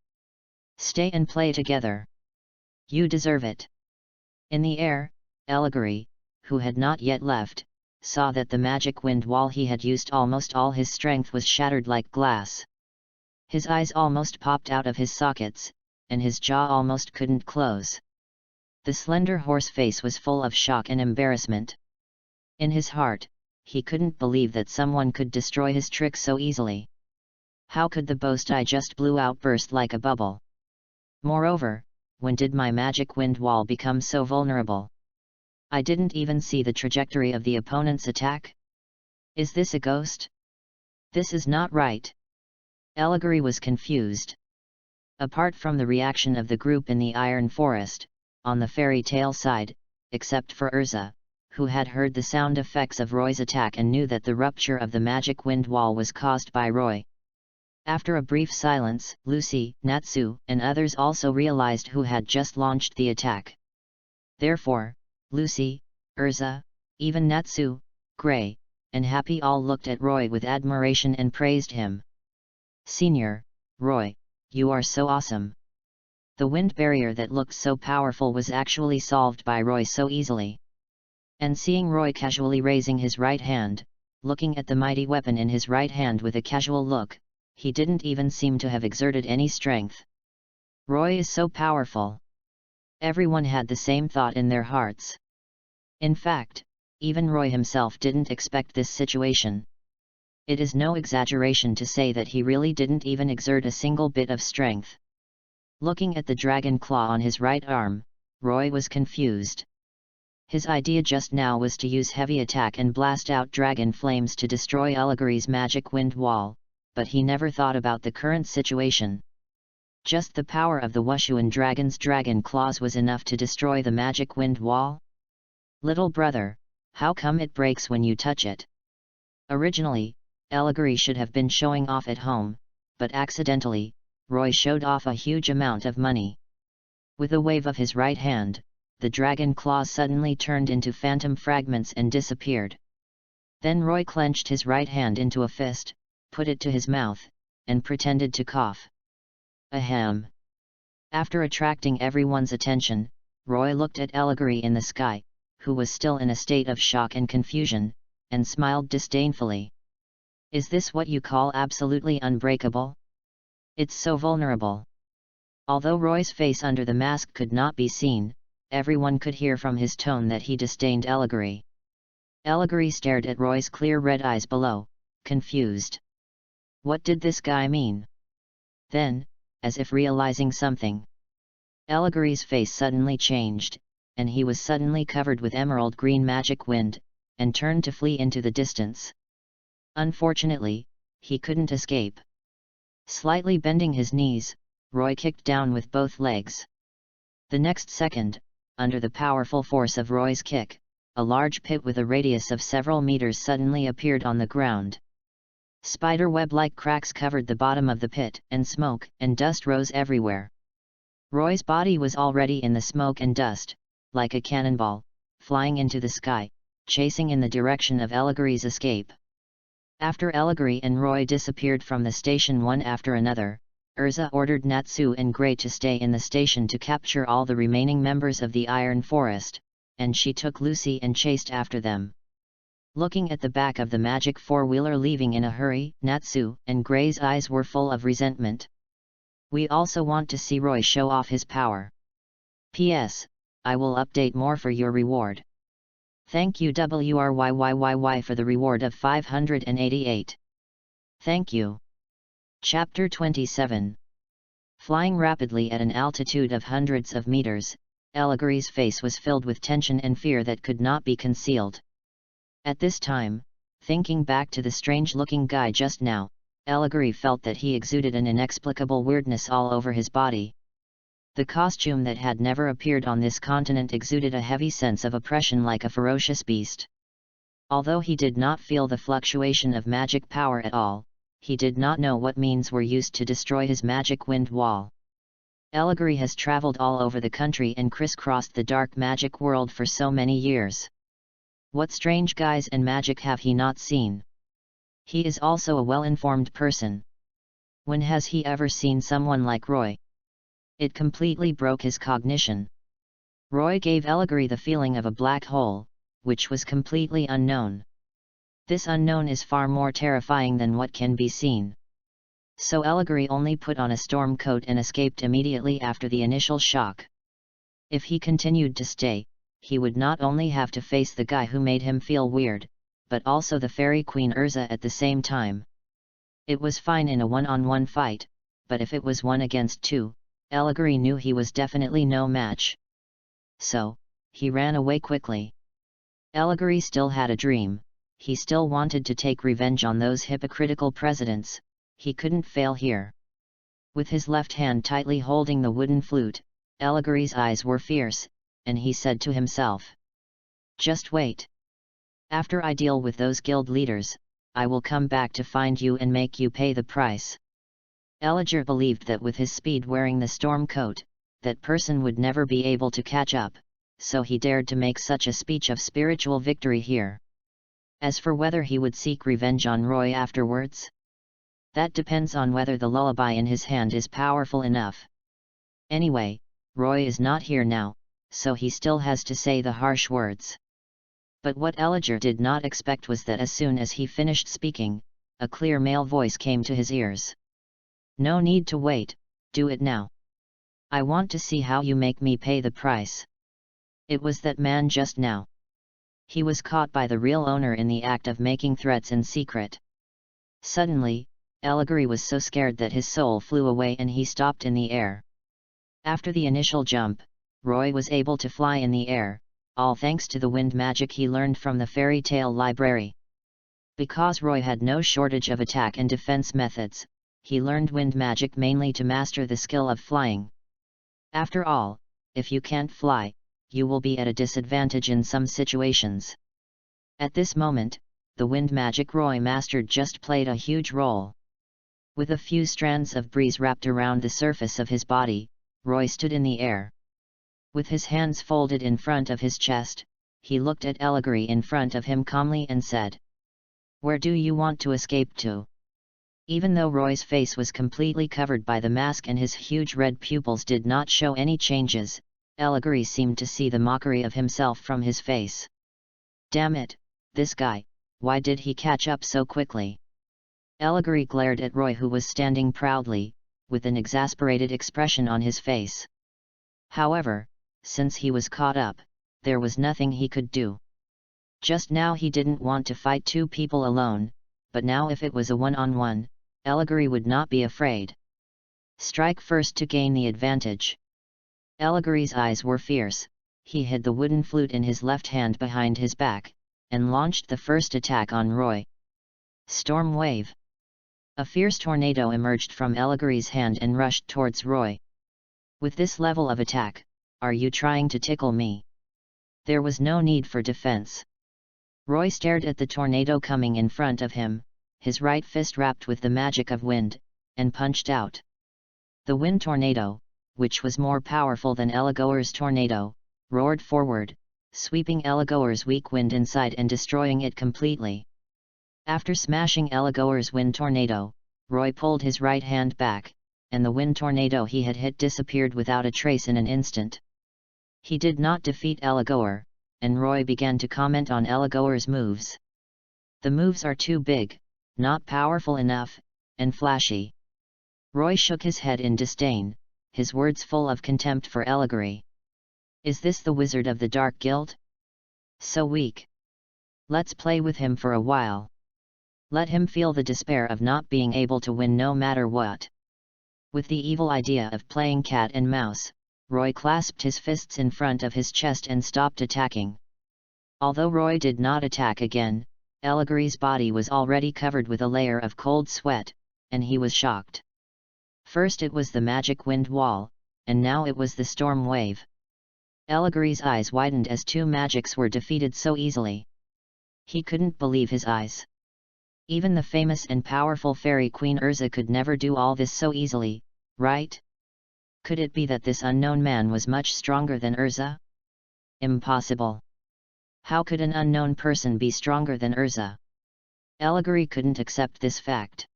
Stay and play together. You deserve it. In the air, Allegory, who had not yet left, saw that the magic wind wall he had used almost all his strength was shattered like glass. His eyes almost popped out of his sockets, and his jaw almost couldn't close. The slender horse face was full of shock and embarrassment. In his heart, he couldn't believe that someone could destroy his trick so easily. How could the boast I just blew out burst like a bubble? Moreover, when did my magic wind wall become so vulnerable? I didn't even see the trajectory of the opponent's attack. Is this a ghost? This is not right. Allegory was confused. Apart from the reaction of the group in the Iron Forest, on the fairy tale side, except for Urza, who had heard the sound effects of Roy's attack and knew that the rupture of the magic wind wall was caused by Roy. After a brief silence, Lucy, Natsu, and others also realized who had just launched the attack. Therefore, Lucy, Urza, even Natsu, Gray, and Happy all looked at Roy with admiration and praised him. Senior, Roy, you are so awesome. The wind barrier that looked so powerful was actually solved by Roy so easily. And seeing Roy casually raising his right hand, looking at the mighty weapon in his right hand with a casual look, he didn't even seem to have exerted any strength. Roy is so powerful. Everyone had the same thought in their hearts. In fact, even Roy himself didn't expect this situation. It is no exaggeration to say that he really didn't even exert a single bit of strength. Looking at the dragon claw on his right arm, Roy was confused. His idea just now was to use heavy attack and blast out dragon flames to destroy Allegory's magic wind wall, but he never thought about the current situation. Just the power of the Wushuan dragon's dragon claws was enough to destroy the magic wind wall? Little brother, how come it breaks when you touch it? Originally, Allegory should have been showing off at home, but accidentally, Roy showed off a huge amount of money. With a wave of his right hand, the dragon claws suddenly turned into phantom fragments and disappeared. Then Roy clenched his right hand into a fist, put it to his mouth, and pretended to cough. Ahem. After attracting everyone's attention, Roy looked at Allegory in the sky, who was still in a state of shock and confusion, and smiled disdainfully. Is this what you call absolutely unbreakable? It's so vulnerable. Although Roy's face under the mask could not be seen, everyone could hear from his tone that he disdained Allegory. Allegory stared at Roy's clear red eyes below, confused. What did this guy mean? Then, as if realizing something, Allegory's face suddenly changed, and he was suddenly covered with emerald green magic wind, and turned to flee into the distance. Unfortunately, he couldn't escape. Slightly bending his knees, Roy kicked down with both legs. The next second, under the powerful force of Roy's kick, a large pit with a radius of several meters suddenly appeared on the ground. Spiderweb-like cracks covered the bottom of the pit, and smoke and dust rose everywhere. Roy's body was already in the smoke and dust, like a cannonball, flying into the sky, chasing in the direction of Ellegary's escape. After Ellegary and Roy disappeared from the station one after another, Urza ordered Natsu and Gray to stay in the station to capture all the remaining members of the Iron Forest, and she took Lucy and chased after them. Looking at the back of the magic four-wheeler leaving in a hurry, Natsu and Gray's eyes were full of resentment. We also want to see Roy show off his power. P.S. I will update more for your reward. Thank you WRYYYY for the reward of 588. Thank you. Chapter 27. Flying rapidly at an altitude of hundreds of meters, Ellegary's face was filled with tension and fear that could not be concealed. At this time, thinking back to the strange-looking guy just now, Ellegary felt that he exuded an inexplicable weirdness all over his body. The costume that had never appeared on this continent exuded a heavy sense of oppression like a ferocious beast. Although he did not feel the fluctuation of magic power at all, he did not know what means were used to destroy his magic wind wall. Ellegary has traveled all over the country and crisscrossed the dark magic world for so many years. What strange guys and magic have he not seen? He is also a well-informed person. When has he ever seen someone like Roy? It completely broke his cognition. Roy gave Ellegary the feeling of a black hole, which was completely unknown. This unknown is far more terrifying than what can be seen. So Ellegary only put on a storm coat and escaped immediately after the initial shock. If he continued to stay, he would not only have to face the guy who made him feel weird, but also the fairy queen Urza at the same time. It was fine in a one-on-one fight, but if it was 1 against 2, Ellegary knew he was definitely no match. So, he ran away quickly. Ellegary still had a dream. He still wanted to take revenge on those hypocritical presidents. He couldn't fail here. With his left hand tightly holding the wooden flute, Ellegary's eyes were fierce, and he said to himself, "Just wait. After I deal with those guild leaders, I will come back to find you and make you pay the price." Ellegary believed that with his speed wearing the storm coat, that person would never be able to catch up, so he dared to make such a speech of spiritual victory here. As for whether he would seek revenge on Roy afterwards, that depends on whether the lullaby in his hand is powerful enough. Anyway, Roy is not here now, so he still has to say the harsh words. But what Ellegary did not expect was that as soon as he finished speaking, a clear male voice came to his ears. "No need to wait, do it now. I want to see how you make me pay the price." It was that man just now. He was caught by the real owner in the act of making threats in secret. Suddenly, Ellegary was so scared that his soul flew away and he stopped in the air. After the initial jump, Roy was able to fly in the air, all thanks to the wind magic he learned from the fairy tale library. Because Roy had no shortage of attack and defense methods, he learned wind magic mainly to master the skill of flying. After all, if you can't fly, you will be at a disadvantage in some situations. At this moment, the wind magic Roy mastered just played a huge role. With a few strands of breeze wrapped around the surface of his body, Roy stood in the air. With his hands folded in front of his chest, he looked at Ellegary in front of him calmly and said, "Where do you want to escape to?" Even though Roy's face was completely covered by the mask and his huge red pupils did not show any changes, Ellegary seemed to see the mockery of himself from his face. Damn it, this guy, why did he catch up so quickly? Ellegary glared at Roy, who was standing proudly, with an exasperated expression on his face. However, since he was caught up, there was nothing he could do. Just now he didn't want to fight two people alone, but now if it was a one-on-one, Ellegary would not be afraid. Strike first to gain the advantage. Ellegary's eyes were fierce. He hid the wooden flute in his left hand behind his back, and launched the first attack on Roy. Storm Wave. A fierce tornado emerged from Ellegary's hand and rushed towards Roy. With this level of attack, are you trying to tickle me? There was no need for defense. Roy stared at the tornado coming in front of him, his right fist wrapped with the magic of wind, and punched out. The wind tornado, which was more powerful than Elagor's tornado, roared forward, sweeping Elagor's weak wind inside and destroying it completely. After smashing Elagor's wind tornado, Roy pulled his right hand back, and the wind tornado he had hit disappeared without a trace in an instant. He did not defeat Elagor, and Roy began to comment on Elagor's moves. The moves are too big, not powerful enough, and flashy. Roy shook his head in disdain, his words full of contempt for Elagor. Is this the wizard of the Dark Guild? So weak. Let's play with him for a while. Let him feel the despair of not being able to win no matter what. With the evil idea of playing cat and mouse, Roy clasped his fists in front of his chest and stopped attacking. Although Roy did not attack again, Elagor's body was already covered with a layer of cold sweat, and he was shocked. First it was the magic wind wall, and now it was the storm wave. Elagor's eyes widened as two magics were defeated so easily. He couldn't believe his eyes. Even the famous and powerful fairy queen Urza could never do all this so easily, right? Could it be that this unknown man was much stronger than Urza? Impossible. How could an unknown person be stronger than Urza? Elagor couldn't accept this fact.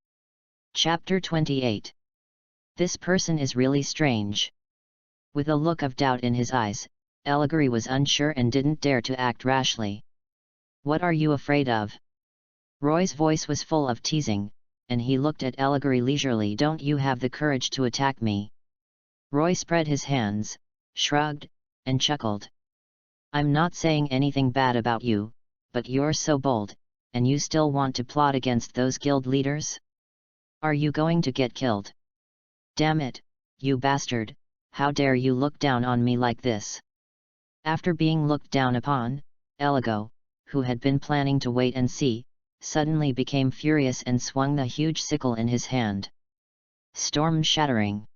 Chapter 28. This person is really strange. With a look of doubt in his eyes, Elagor was unsure and didn't dare to act rashly. What are you afraid of? Roy's voice was full of teasing, and he looked at Elagor leisurely. Don't you have the courage to attack me? Roy spread his hands, shrugged, and chuckled. I'm not saying anything bad about you, but you're so bold, and you still want to plot against those guild leaders? Are you going to get killed? Damn it, you bastard, how dare you look down on me like this? After being looked down upon, Elagor, who had been planning to wait and see, suddenly became furious and swung the huge sickle in his hand. Storm-shattering.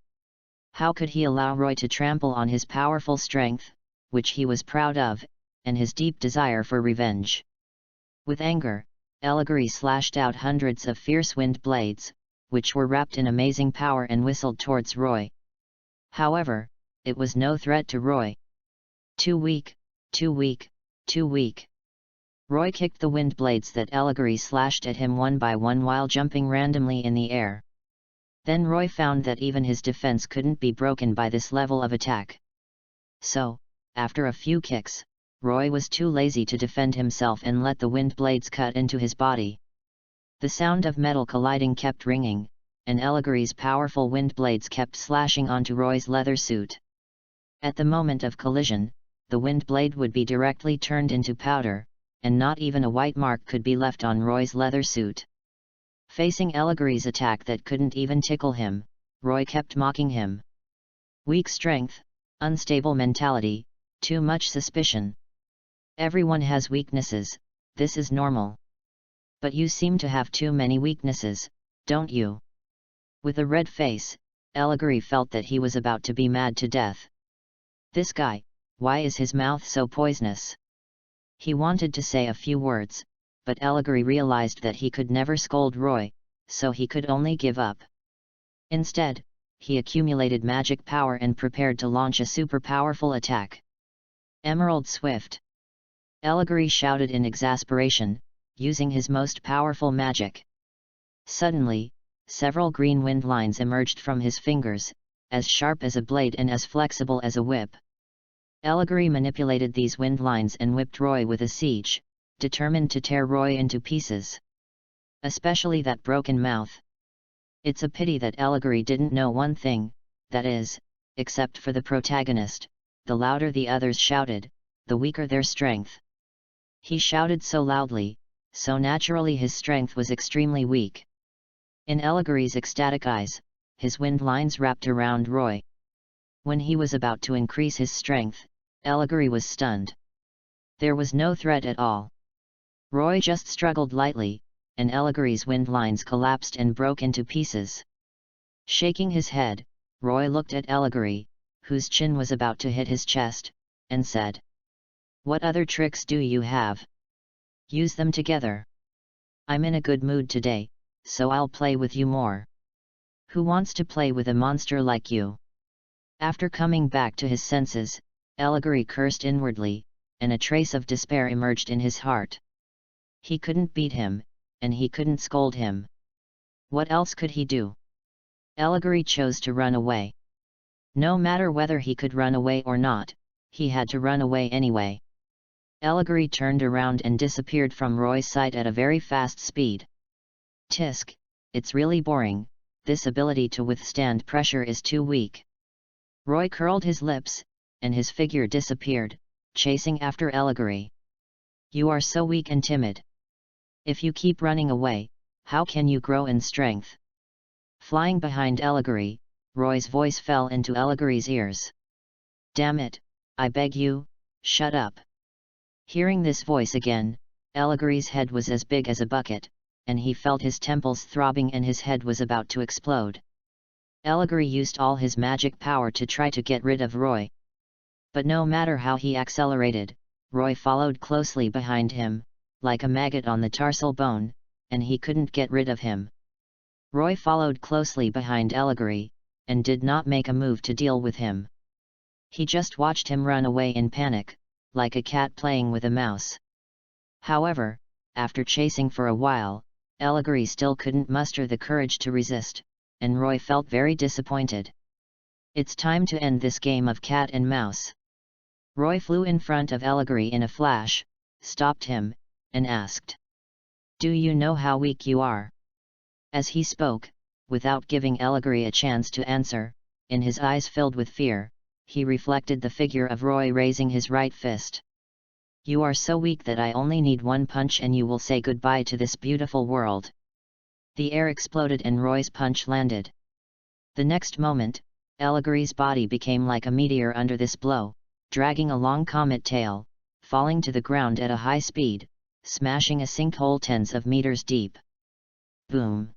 How could he allow Roy to trample on his powerful strength, which he was proud of, and his deep desire for revenge? With anger, Elagor slashed out hundreds of fierce wind blades, which were wrapped in amazing power and whistled towards Roy. However, it was no threat to Roy. Too weak, too weak, too weak. Roy kicked the wind blades that Elagor slashed at him one by one while jumping randomly in the air. Then Roy found that even his defense couldn't be broken by this level of attack. So, after a few kicks, Roy was too lazy to defend himself and let the wind blades cut into his body. The sound of metal colliding kept ringing, and Elagor's powerful wind blades kept slashing onto Roy's leather suit. At the moment of collision, the wind blade would be directly turned into powder, and not even a white mark could be left on Roy's leather suit. Facing Elagor's attack that couldn't even tickle him, Roy kept mocking him. Weak strength, unstable mentality, too much suspicion. Everyone has weaknesses, this is normal. But you seem to have too many weaknesses, don't you? With a red face, Elagor felt that he was about to be mad to death. This guy, why is his mouth so poisonous? He wanted to say a few words, but Elagor realized that he could never scold Roy, so he could only give up. Instead, he accumulated magic power and prepared to launch a super powerful attack. Emerald Swift! Elagor shouted in exasperation, using his most powerful magic. Suddenly, several green wind lines emerged from his fingers, as sharp as a blade and as flexible as a whip. Elagor manipulated these wind lines and whipped Roy with a siege, determined to tear Roy into pieces. Especially that broken mouth. It's a pity that Elagor didn't know one thing, that is, except for the protagonist, the louder the others shouted, the weaker their strength. He shouted so loudly, so naturally his strength was extremely weak. In Elagor's ecstatic eyes, his wind lines wrapped around Roy. When he was about to increase his strength, Elagor was stunned. There was no threat at all. Roy just struggled lightly, and Elagor's wind lines collapsed and broke into pieces. Shaking his head, Roy looked at Elagor, whose chin was about to hit his chest, and said, What other tricks do you have? Use them together. I'm in a good mood today, so I'll play with you more. Who wants to play with a monster like you? After coming back to his senses, Eligary cursed inwardly, and a trace of despair emerged in his heart. He couldn't beat him, and he couldn't scold him. What else could he do? Eligary chose to run away. No matter whether he could run away or not, he had to run away anyway. Eligary turned around and disappeared from Roy's sight at a very fast speed. Tisk, it's really boring, this ability to withstand pressure is too weak. Roy curled his lips, and his figure disappeared, chasing after Eligary. You are so weak and timid. If you keep running away, how can you grow in strength? Flying behind Eligary, Roy's voice fell into Eligary's ears. Damn it, I beg you, shut up. Hearing this voice again, Eligary's head was as big as a bucket, and he felt his temples throbbing and his head was about to explode. Eligary used all his magic power to try to get rid of Roy. But no matter how he accelerated, Roy followed closely behind him, like a maggot on the tarsal bone, and he couldn't get rid of him. Roy followed closely behind Eligary, and did not make a move to deal with him. He just watched him run away in panic, like a cat playing with a mouse. However, after chasing for a while, Eligary still couldn't muster the courage to resist, and Roy felt very disappointed. It's time to end this game of cat and mouse. Roy flew in front of Eligary in a flash, stopped him, and asked, "Do you know how weak you are?" As he spoke, without giving Eligary a chance to answer, in his eyes filled with fear, he reflected the figure of Roy raising his right fist. You are so weak that I only need one punch and you will say goodbye to this beautiful world. The air exploded and Roy's punch landed. The next moment, Eligary's body became like a meteor under this blow, dragging a long comet tail, falling to the ground at a high speed, smashing a sinkhole tens of meters deep. Boom!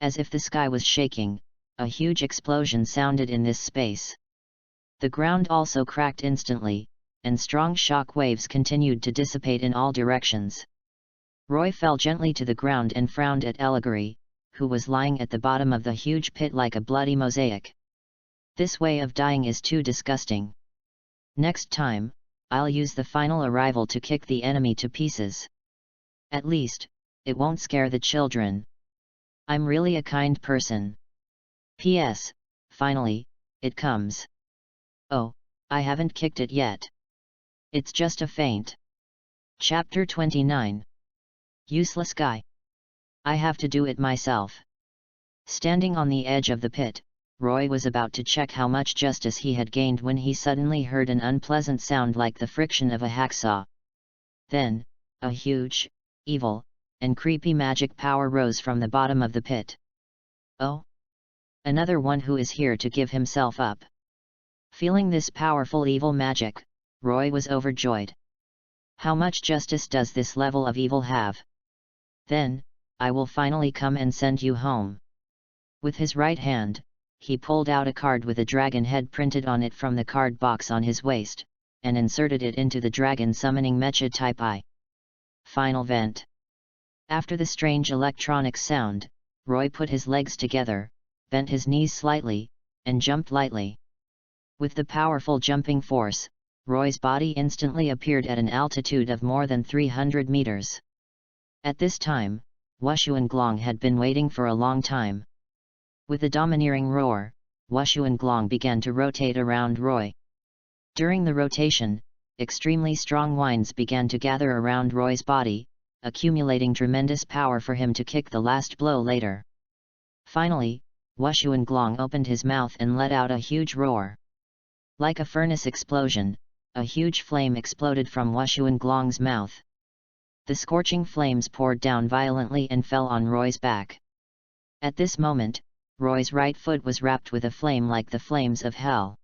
As if the sky was shaking, a huge explosion sounded in this space. The ground also cracked instantly, and strong shock waves continued to dissipate in all directions. Roy fell gently to the ground and frowned at Eligary, who was lying at the bottom of the huge pit like a bloody mosaic. This way of dying is too disgusting. Next time, I'll use the final arrival to kick the enemy to pieces. At least, it won't scare the children. I'm really a kind person. P.S. Finally, it comes. Oh, I haven't kicked it yet. It's just a feint. Chapter 29. Useless guy. I have to do it myself. Standing on the edge of the pit, Roy was about to check how much justice he had gained when he suddenly heard an unpleasant sound like the friction of a hacksaw. Then, a huge, evil, and creepy magic power rose from the bottom of the pit. Oh! Another one who is here to give himself up. Feeling this powerful evil magic, Roy was overjoyed. How much justice does this level of evil have? Then, I will finally come and send you home. With his right hand, he pulled out a card with a dragon head printed on it from the card box on his waist, and inserted it into the dragon summoning mecha type I. Final vent. After the strange electronic sound, Roy put his legs together, bent his knees slightly, and jumped lightly. With the powerful jumping force, Roy's body instantly appeared at an altitude of more than 300 meters. At this time, Wushuanglong had been waiting for a long time. With a domineering roar, Wushuanglong began to rotate around Roy. During the rotation, extremely strong winds began to gather around Roy's body, accumulating tremendous power for him to kick the last blow later. Finally, Wushuanglong opened his mouth and let out a huge roar. Like a furnace explosion, a huge flame exploded from Wushuanglong's mouth. The scorching flames poured down violently and fell on Roy's back. At this moment, Roy's right foot was wrapped with a flame like the flames of hell.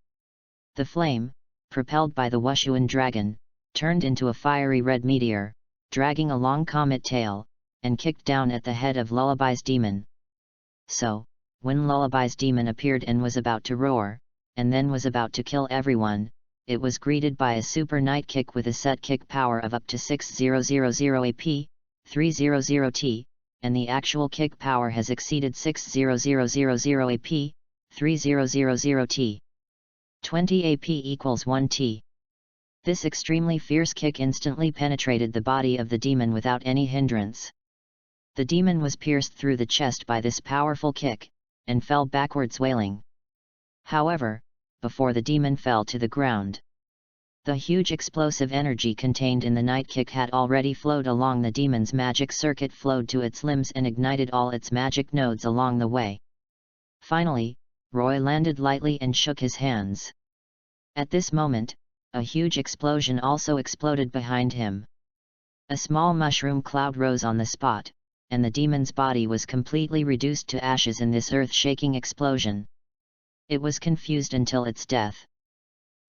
The flame, propelled by the Wushuan dragon, turned into a fiery red meteor, dragging a long comet tail, and kicked down at the head of Lullaby's demon. So, when Lullaby's demon appeared and was about to roar, and then was about to kill everyone, it was greeted by a super night kick with a set kick power of up to 6000 AP, 300T, and the actual kick power has exceeded 60000 AP, 3000T. 20 AP equals 1T. This extremely fierce kick instantly penetrated the body of the demon without any hindrance. The demon was pierced through the chest by this powerful kick, and fell backwards wailing. However, before the demon fell to the ground, the huge explosive energy contained in the night kick had already flowed along the demon's magic circuit, flowed to its limbs and ignited all its magic nodes along the way. Finally, Roy landed lightly and shook his hands. At this moment, a huge explosion also exploded behind him. A small mushroom cloud rose on the spot, and the demon's body was completely reduced to ashes in this earth-shaking explosion. It was confused until its death.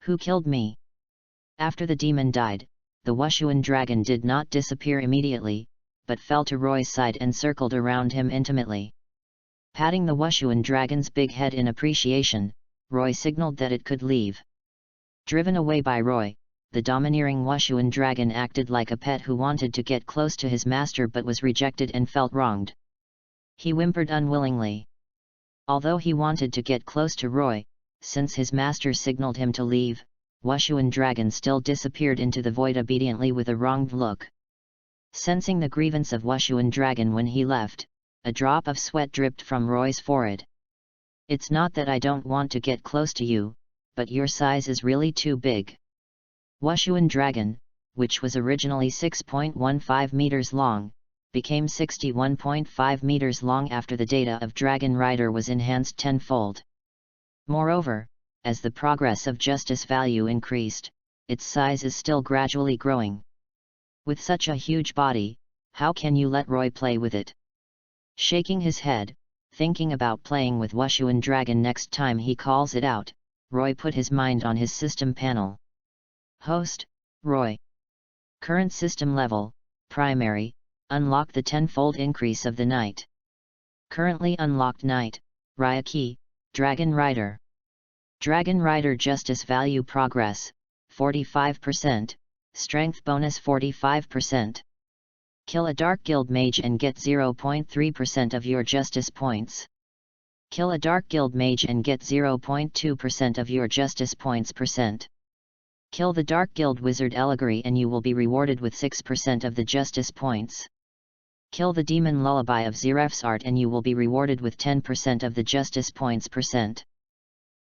Who killed me? After the demon died, the Wushuan dragon did not disappear immediately, but fell to Roy's side and circled around him intimately. Patting the Wushuan dragon's big head in appreciation, Roy signaled that it could leave. Driven away by Roy, the domineering Wushuan dragon acted like a pet who wanted to get close to his master but was rejected and felt wronged. He whimpered unwillingly. Although he wanted to get close to Roy, since his master signaled him to leave, Wushuan dragon still disappeared into the void obediently with a wronged look. Sensing the grievance of Wushuan dragon when he left, a drop of sweat dripped from Roy's forehead. It's not that I don't want to get close to you, but your size is really too big. Wushuan dragon, which was originally 6.15 meters long, became 61.5 meters long after the data of Dragon Rider was enhanced tenfold. Moreover, as the progress of justice value increased, its size is still gradually growing. With such a huge body, how can you let Roy play with it? Shaking his head, thinking about playing with Wushuan dragon next time he calls it out, Roy put his mind on his system panel. Host, Roy. Current system level, primary, unlock the tenfold increase of the night. Currently unlocked night, Ryaki, Dragon Rider. Dragon Rider justice value progress, 45%, strength bonus 45%. Kill a Dark Guild mage and get 0.3% of your justice points. Kill a Dark Guild mage and get 0.2% of your justice points %. Kill the Dark Guild wizard Allegory and you will be rewarded with 6% of the justice points. Kill the demon lullaby of Zeref's art and you will be rewarded with 10% of the justice points %.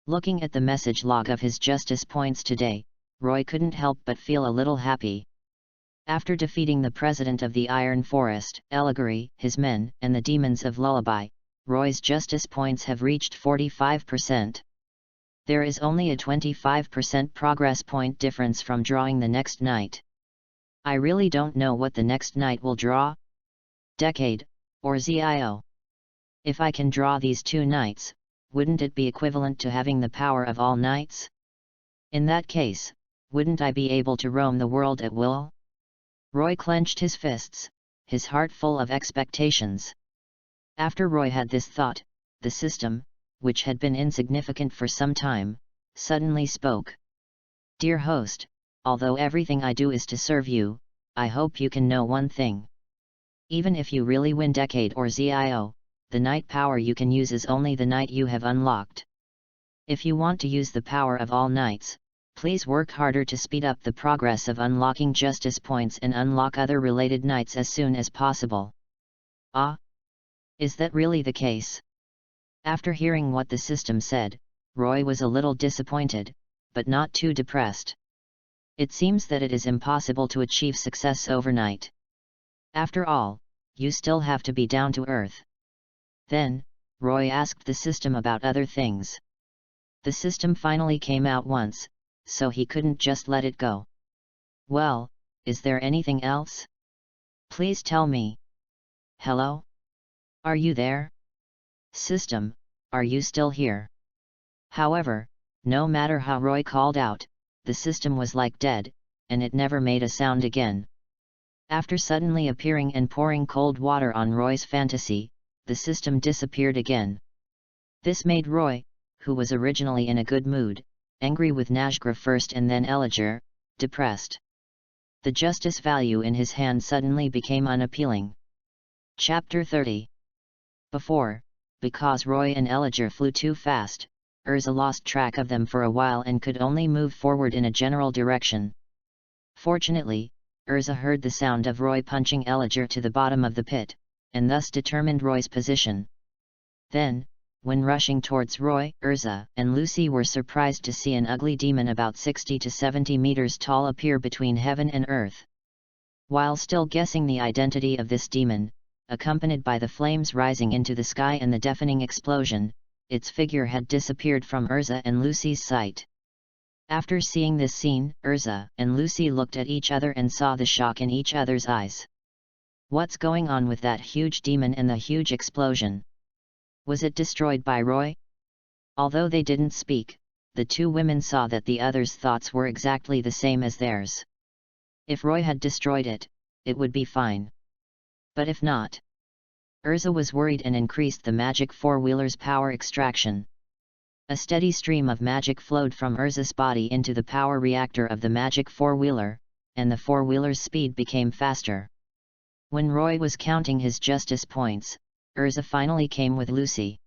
Looking at the message log of his justice points today, Roy couldn't help but feel a little happy. After defeating the president of the Iron Forest, Allegory, his men, and the demons of Lullaby, Roy's justice points have reached 45%. There is only a 25% progress point difference from drawing the next night. I really don't know what the next night will draw. Decade, or ZIO. If I can draw these two nights, wouldn't it be equivalent to having the power of all nights? In that case, wouldn't I be able to roam the world at will? Roy clenched his fists, his heart full of expectations. After Roy had this thought, the system, which had been insignificant for some time, suddenly spoke. Dear host, although everything I do is to serve you, I hope you can know one thing. Even if you really win Decade or ZIO, the night power you can use is only the night you have unlocked. If you want to use the power of all nights, please work harder to speed up the progress of unlocking justice points and unlock other related nights as soon as possible. Ah? Is that really the case? After hearing what the system said, Roy was a little disappointed, but not too depressed. It seems that it is impossible to achieve success overnight. After all, you still have to be down to earth. Then, Roy asked the system about other things. The system finally came out once, so he couldn't just let it go. Well, is there anything else? Please tell me. Hello? Are you there? System, are you still here? However, no matter how Roy called out, the system was like dead, and it never made a sound again. After suddenly appearing and pouring cold water on Roy's fantasy, the system disappeared again. This made Roy, who was originally in a good mood, angry with Najgra first and then Elijah, depressed. The justice value in his hand suddenly became unappealing. Chapter 30. Before, because Roy and Elijah flew too fast, Urza lost track of them for a while and could only move forward in a general direction. Fortunately, Urza heard the sound of Roy punching Elijah to the bottom of the pit, and thus determined Roy's position. Then, when rushing towards Roy, Urza and Lucy were surprised to see an ugly demon about 60 to 70 meters tall appear between heaven and earth. While still guessing the identity of this demon, accompanied by the flames rising into the sky and the deafening explosion, its figure had disappeared from Urza and Lucy's sight. After seeing this scene, Urza and Lucy looked at each other and saw the shock in each other's eyes. What's going on with that huge demon and the huge explosion? Was it destroyed by Roy? Although they didn't speak, the two women saw that the others' thoughts were exactly the same as theirs. If Roy had destroyed it, it would be fine. But if not? Urza was worried and increased the magic four-wheeler's power extraction. A steady stream of magic flowed from Urza's body into the power reactor of the magic four-wheeler, and the four-wheeler's speed became faster. When Roy was counting his justice points, Urza finally came with Lucy.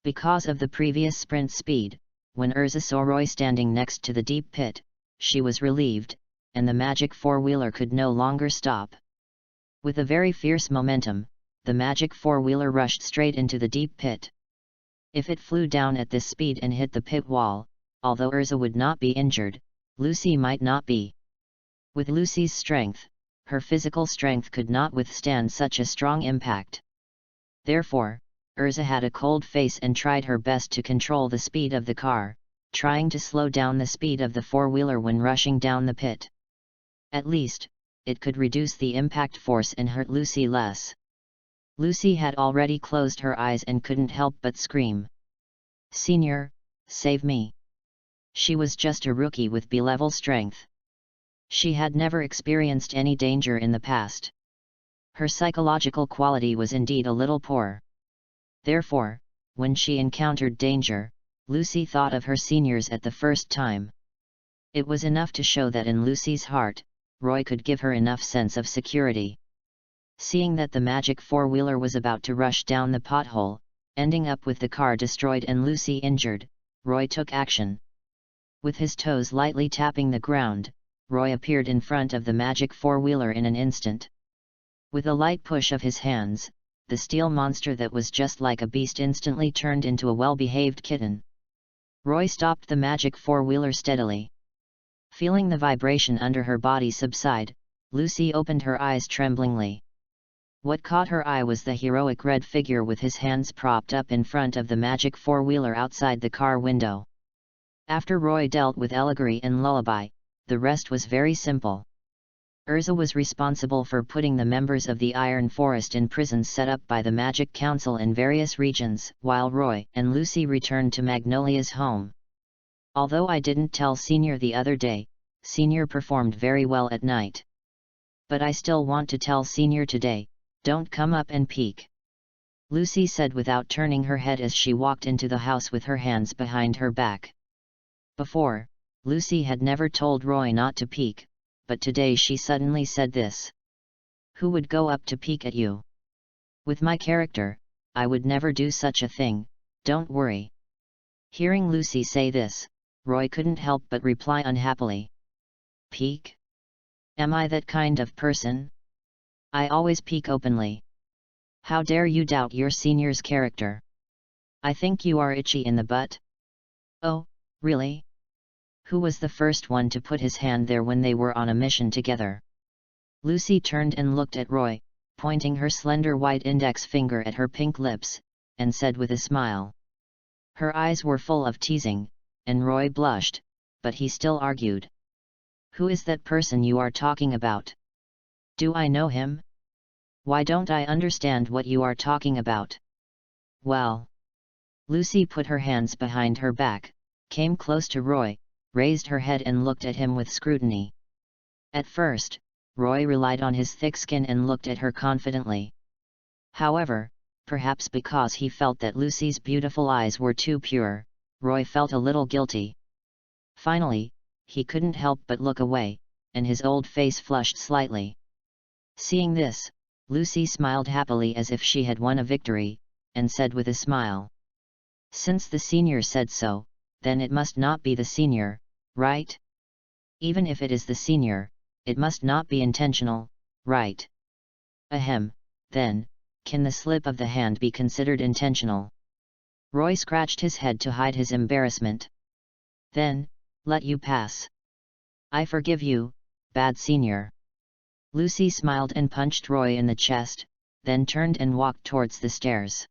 Because of the previous sprint speed, when Urza saw Roy standing next to the deep pit, she was relieved, and the magic four-wheeler could no longer stop. With a very fierce momentum, the magic four-wheeler rushed straight into the deep pit. If it flew down at this speed and hit the pit wall, although Urza would not be injured, Lucy might not be. With Lucy's strength, her physical strength could not withstand such a strong impact. Therefore, Urza had a cold face and tried her best to control the speed of the car, trying to slow down the speed of the four-wheeler when rushing down the pit. At least, it could reduce the impact force and hurt Lucy less. Lucy had already closed her eyes and couldn't help but scream. "Senior, save me!" She was just a rookie with B-level strength. She had never experienced any danger in the past. Her psychological quality was indeed a little poor. Therefore, when she encountered danger, Lucy thought of her seniors at the first time. It was enough to show that in Lucy's heart, Roy could give her enough sense of security. Seeing that the magic four-wheeler was about to rush down the pothole, ending up with the car destroyed and Lucy injured, Roy took action. With his toes lightly tapping the ground, Roy appeared in front of the magic four-wheeler in an instant. With a light push of his hands, the steel monster that was just like a beast instantly turned into a well-behaved kitten. Roy stopped the magic four-wheeler steadily. Feeling the vibration under her body subside, Lucy opened her eyes tremblingly. What caught her eye was the heroic red figure with his hands propped up in front of the magic four-wheeler outside the car window. After Roy dealt with Allegory and Lullaby, the rest was very simple. Urza was responsible for putting the members of the Iron Forest in prisons set up by the Magic Council in various regions, while Roy and Lucy returned to Magnolia's home. Although I didn't tell Senior the other day, Senior performed very well at night. But I still want to tell Senior today. Don't come up and peek," Lucy said without turning her head as she walked into the house with her hands behind her back. Before, Lucy had never told Roy not to peek, but today she suddenly said this. "Who would go up to peek at you? With my character, I would never do such a thing, don't worry." Hearing Lucy say this, Roy couldn't help but reply unhappily. "Peek? Am I that kind of person? I always peek openly. How dare you doubt your senior's character? I think you are itchy in the butt." "Oh, really? Who was the first one to put his hand there when they were on a mission together?" Lucy turned and looked at Roy, pointing her slender white index finger at her pink lips, and said with a smile. Her eyes were full of teasing, and Roy blushed, but he still argued. "Who is that person you are talking about? Do I know him? Why don't I understand what you are talking about?" "Well..." Lucy put her hands behind her back, came close to Roy, raised her head and looked at him with scrutiny. At first, Roy relied on his thick skin and looked at her confidently. However, perhaps because he felt that Lucy's beautiful eyes were too pure, Roy felt a little guilty. Finally, he couldn't help but look away, and his old face flushed slightly. Seeing this, Lucy smiled happily as if she had won a victory, and said with a smile, "Since the senior said so, then it must not be the senior, right? Even if it is the senior, it must not be intentional, right? Ahem, then, can the slip of the hand be considered intentional?" Roy scratched his head to hide his embarrassment. "Then, let you pass. I forgive you, bad senior." Lucy smiled and punched Roy in the chest, then turned and walked towards the stairs.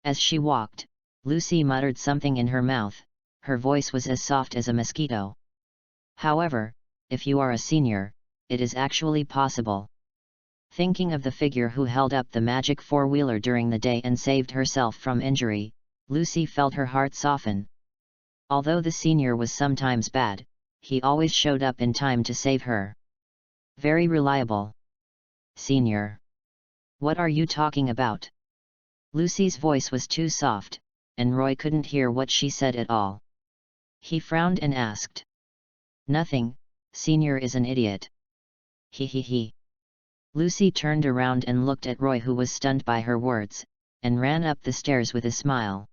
As she walked, Lucy muttered something in her mouth. Her voice was as soft as a mosquito. "However, if you are a senior, it is actually possible." Thinking of the figure who held up the magic four-wheeler during the day and saved herself from injury, Lucy felt her heart soften. Although the senior was sometimes bad, he always showed up in time to save her. Very reliable. "Senior? What are you talking about?" Lucy's voice was too soft, and Roy couldn't hear what she said at all. He frowned and asked. "Nothing, senior is an idiot." He. Lucy turned around and looked at Roy, who was stunned by her words, and ran up the stairs with a smile.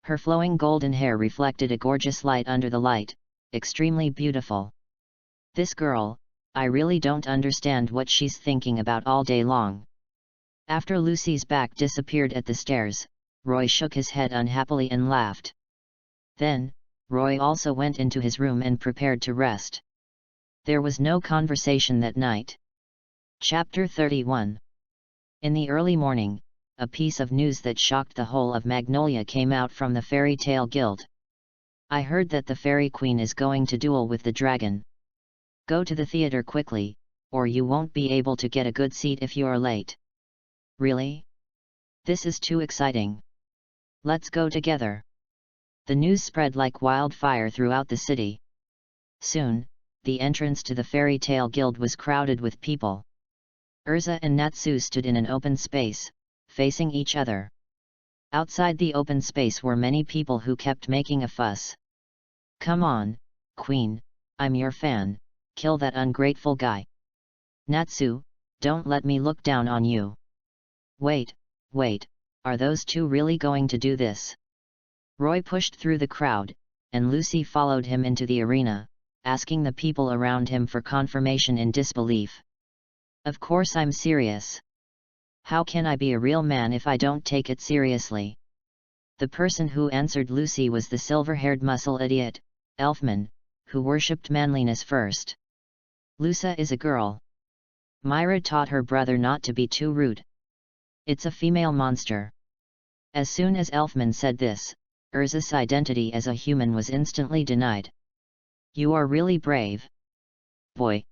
Her flowing golden hair reflected a gorgeous light under the light, extremely beautiful. "This girl, I really don't understand what she's thinking about all day long." After Lucy's back disappeared at the stairs, Roy shook his head unhappily and laughed. Then, Roy also went into his room and prepared to rest. There was no conversation that night. Chapter 31. In the early morning, a piece of news that shocked the whole of Magnolia came out from the Fairy Tale Guild. "I heard that the Fairy Queen is going to duel with the dragon. Go to the theater quickly, or you won't be able to get a good seat if you are late." "Really? This is too exciting. Let's go together." The news spread like wildfire throughout the city. Soon, the entrance to the Fairy Tale Guild was crowded with people. Urza and Natsu stood in an open space, facing each other. Outside the open space were many people who kept making a fuss. "Come on, Queen, I'm your fan, kill that ungrateful guy." "Natsu, don't let me look down on you." Wait, are those two really going to do this?" Roy pushed through the crowd, and Lucy followed him into the arena, asking the people around him for confirmation in disbelief. "Of course I'm serious. How can I be a real man if I don't take it seriously?" The person who answered Lucy was the silver-haired muscle idiot, Elfman, who worshipped manliness first. "Lusa is a girl. Myra taught her brother not to be too rude. It's a female monster." As soon as Elfman said this, Urza's identity as a human was instantly denied. "You are really brave, boy."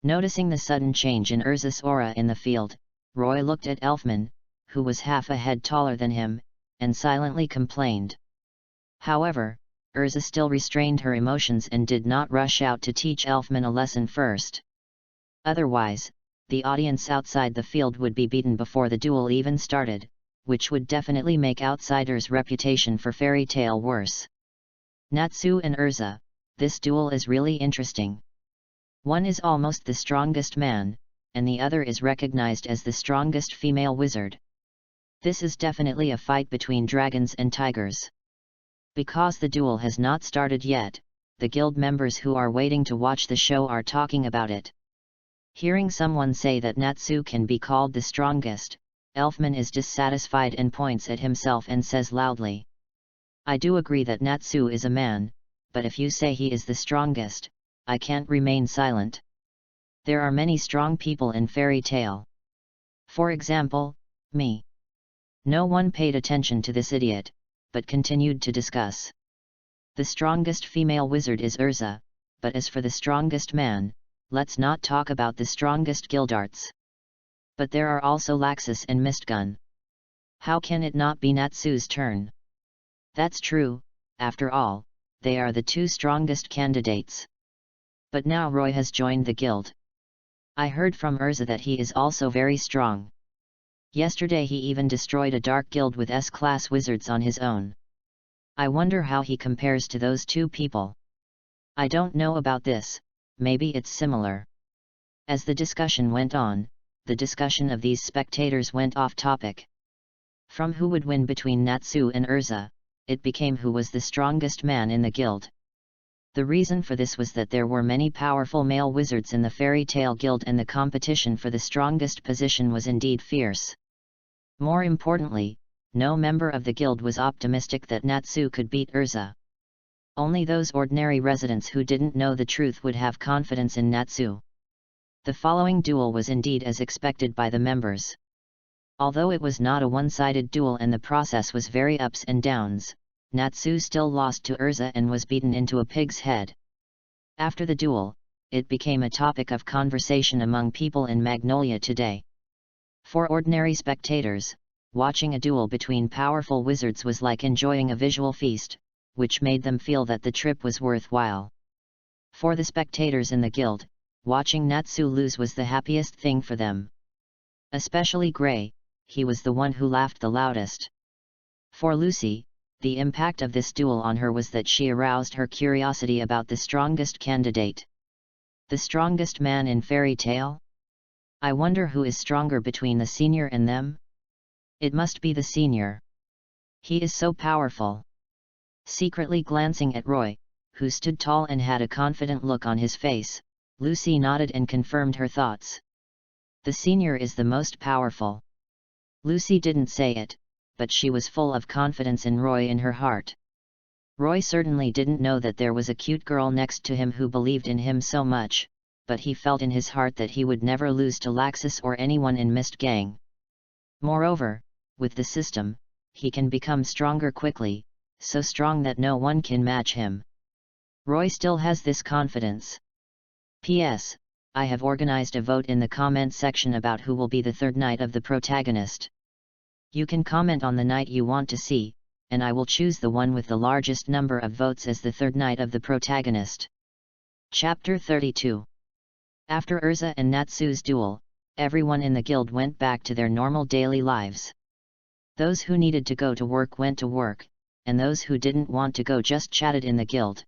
Noticing the sudden change in Urza's aura in the field, Roy looked at Elfman, who was half a head taller than him, and silently complained. However, Urza still restrained her emotions and did not rush out to teach Elfman a lesson first. Otherwise, the audience outside the field would be beaten before the duel even started, which would definitely make outsiders' reputation for fairy tale worse. "Natsu and Urza, this duel is really interesting. One is almost the strongest man, and the other is recognized as the strongest female wizard. This is definitely a fight between dragons and tigers." Because the duel has not started yet, the guild members who are waiting to watch the show are talking about it. Hearing someone say that Natsu can be called the strongest, Elfman is dissatisfied and points at himself and says loudly, "I do agree that Natsu is a man, but if you say he is the strongest, I can't remain silent. There are many strong people in fairy tale. For example, me." No one paid attention to this idiot, but continued to discuss. The strongest female wizard is Urza, but as for the strongest man, let's not talk about the strongest guildarts. But there are also Laxus and Mistgun. How can it not be Natsu's turn? That's true, after all, they are the two strongest candidates. But now Roy has joined the guild. I heard from Urza that he is also very strong. Yesterday he even destroyed a dark guild with S-class wizards on his own. I wonder how he compares to those two people. I don't know about this, maybe it's similar. As the discussion went on, the discussion of these spectators went off topic. From who would win between Natsu and Urza, it became who was the strongest man in the guild. The reason for this was that there were many powerful male wizards in the fairy tale guild and the competition for the strongest position was indeed fierce. More importantly, no member of the guild was optimistic that Natsu could beat Urza. Only those ordinary residents who didn't know the truth would have confidence in Natsu. The following duel was indeed as expected by the members. Although it was not a one-sided duel and the process was very ups and downs, Natsu still lost to Urza and was beaten into a pig's head. After the duel, it became a topic of conversation among people in Magnolia today. For ordinary spectators, watching a duel between powerful wizards was like enjoying a visual feast, which made them feel that the trip was worthwhile. For the spectators in the guild, watching Natsu lose was the happiest thing for them. Especially Gray, he was the one who laughed the loudest. For Lucy, the impact of this duel on her was that she aroused her curiosity about the strongest candidate. The strongest man in fairy tale? I wonder who is stronger between the senior and them? It must be the senior. He is so powerful. Secretly glancing at Roy, who stood tall and had a confident look on his face, Lucy nodded and confirmed her thoughts. The senior is the most powerful. Lucy didn't say it, but she was full of confidence in Roy in her heart. Roy certainly didn't know that there was a cute girl next to him who believed in him so much, but he felt in his heart that he would never lose to Laxus or anyone in Mist Gang. Moreover, with the system, he can become stronger quickly, so strong that no one can match him. Roy still has this confidence. P.S. I have organized a vote in the comment section about who will be the third knight of the protagonist. You can comment on the knight you want to see, and I will choose the one with the largest number of votes as the third knight of the protagonist. Chapter 32. After Urza and Natsu's duel, everyone in the guild went back to their normal daily lives. Those who needed to go to work went to work, and those who didn't want to go just chatted in the guild.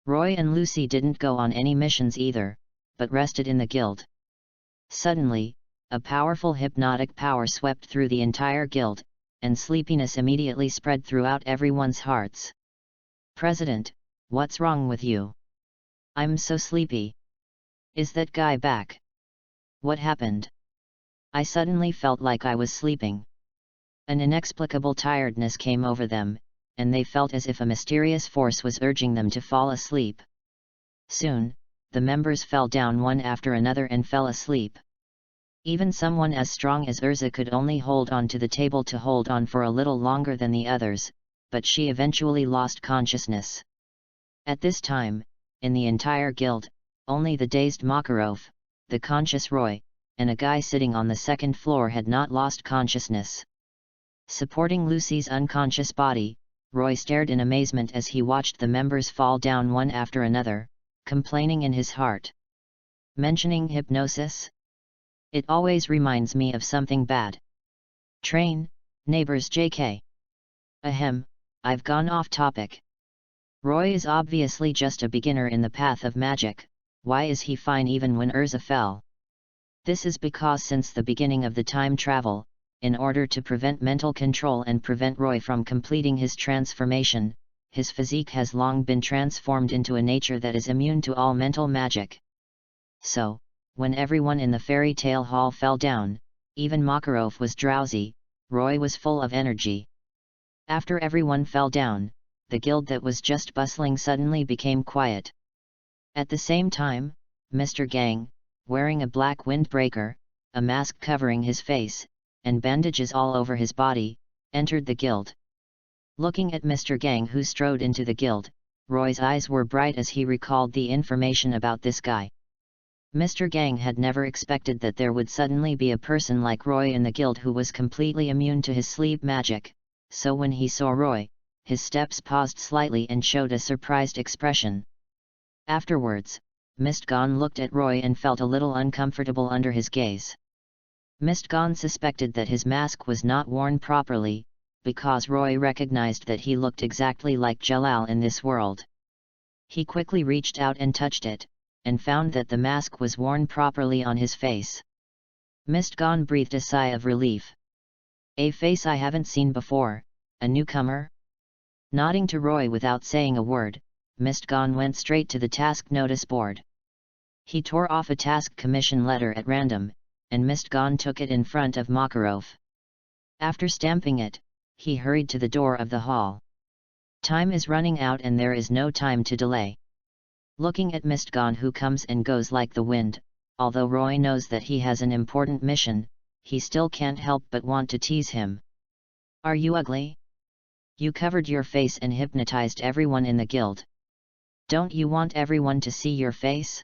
Roy and Lucy didn't go on any missions either, but rested in the guild. Suddenly, a powerful hypnotic power swept through the entire guild, and sleepiness immediately spread throughout everyone's hearts. President, what's wrong with you? I'm so sleepy. Is that guy back? What happened? I suddenly felt like I was sleeping. An inexplicable tiredness came over them, and they felt as if a mysterious force was urging them to fall asleep. Soon, the members fell down one after another and fell asleep. Even someone as strong as Urza could only hold on to the table to hold on for a little longer than the others, but she eventually lost consciousness. At this time, in the entire guild, only the dazed Makarov, the conscious Roy, and a guy sitting on the second floor had not lost consciousness. Supporting Lucy's unconscious body, Roy stared in amazement as he watched the members fall down one after another, complaining in his heart. Mentioning hypnosis? It always reminds me of something bad. Train, neighbors JK. Ahem, I've gone off topic. Roy is obviously just a beginner in the path of magic. Why is he fine even when Urza fell? This is because since the beginning of the time travel, in order to prevent mental control and prevent Roy from completing his transformation, his physique has long been transformed into a nature that is immune to all mental magic. So, when everyone in the fairy tale hall fell down, even Makarov was drowsy, Roy was full of energy. After everyone fell down, the guild that was just bustling suddenly became quiet. At the same time, Mr. Gang, wearing a black windbreaker, a mask covering his face, and bandages all over his body, entered the guild. Looking at Mr. Gang who strode into the guild, Roy's eyes were bright as he recalled the information about this guy. Mr. Gang had never expected that there would suddenly be a person like Roy in the guild who was completely immune to his sleep magic, so when he saw Roy, his steps paused slightly and showed a surprised expression. Afterwards, Mistgon looked at Roy and felt a little uncomfortable under his gaze. Mistgon suspected that his mask was not worn properly, because Roy recognized that he looked exactly like Jalal in this world. He quickly reached out and touched it, and found that the mask was worn properly on his face. Mistgone breathed a sigh of relief. A face I haven't seen before, a newcomer? Nodding to Roy without saying a word, Mistgone went straight to the task notice board. He tore off a task commission letter at random, and Mistgone took it in front of Makarov. After stamping it, he hurried to the door of the hall. Time is running out and there is no time to delay. Looking at Mistgone who comes and goes like the wind, although Roy knows that he has an important mission, he still can't help but want to tease him. Are you ugly? You covered your face and hypnotized everyone in the guild. Don't you want everyone to see your face?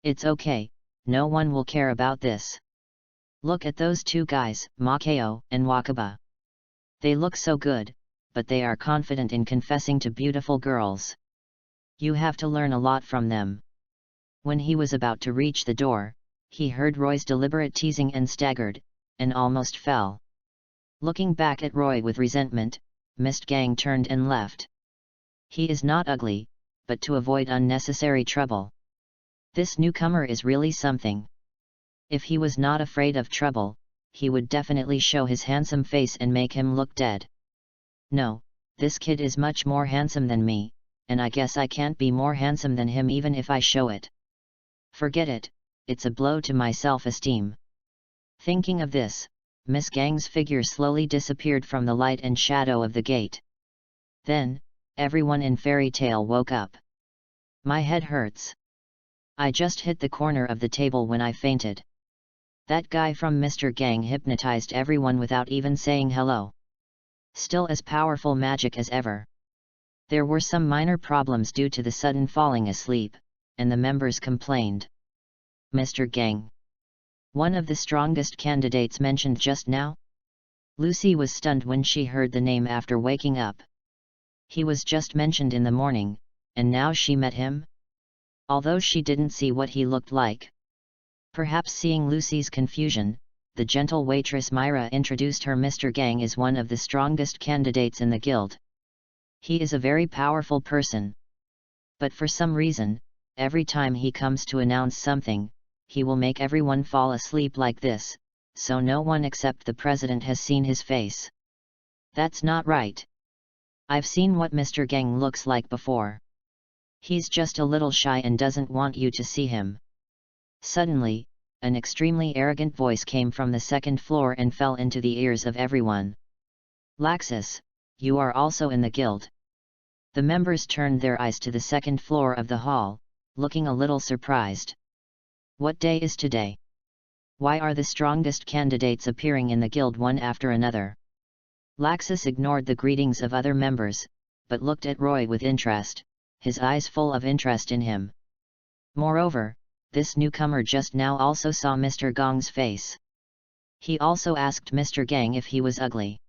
It's okay, no one will care about this. Look at those two guys, Makeo and Wakaba. They look so good, but they are confident in confessing to beautiful girls. You have to learn a lot from them. When he was about to reach the door, he heard Roy's deliberate teasing and staggered, and almost fell. Looking back at Roy with resentment, Mistgone turned and left. He is not ugly, but to avoid unnecessary trouble. This newcomer is really something. If he was not afraid of trouble, he would definitely show his handsome face and make him look dead. No, this kid is much more handsome than me, and I guess I can't be more handsome than him even if I show it. Forget it, it's a blow to my self-esteem. Thinking of this, Mistgone's figure slowly disappeared from the light and shadow of the gate. Then, everyone in Fairy Tale woke up. My head hurts. I just hit the corner of the table when I fainted. That guy from Mr. Gang hypnotized everyone without even saying hello. Still as powerful magic as ever. There were some minor problems due to the sudden falling asleep, and the members complained. Mr. Gang. One of the strongest candidates mentioned just now? Lucy was stunned when she heard the name after waking up. He was just mentioned in the morning, and now she met him? Although she didn't see what he looked like. Perhaps seeing Lucy's confusion, the gentle waitress Myra introduced her. Mr. Gang is one of the strongest candidates in the guild. He is a very powerful person. But for some reason, every time he comes to announce something, he will make everyone fall asleep like this, so no one except the president has seen his face. That's not right. I've seen what Mr. Gang looks like before. He's just a little shy and doesn't want you to see him. Suddenly, an extremely arrogant voice came from the second floor and fell into the ears of everyone. Laxus, you are also in the guild. The members turned their eyes to the second floor of the hall, looking a little surprised. What day is today? Why are the strongest candidates appearing in the guild one after another? Laxus ignored the greetings of other members, but looked at Roy with interest, his eyes full of interest in him. Moreover, this newcomer just now also saw Mr. Gang's face. He also asked Mr. Gang if he was ugly.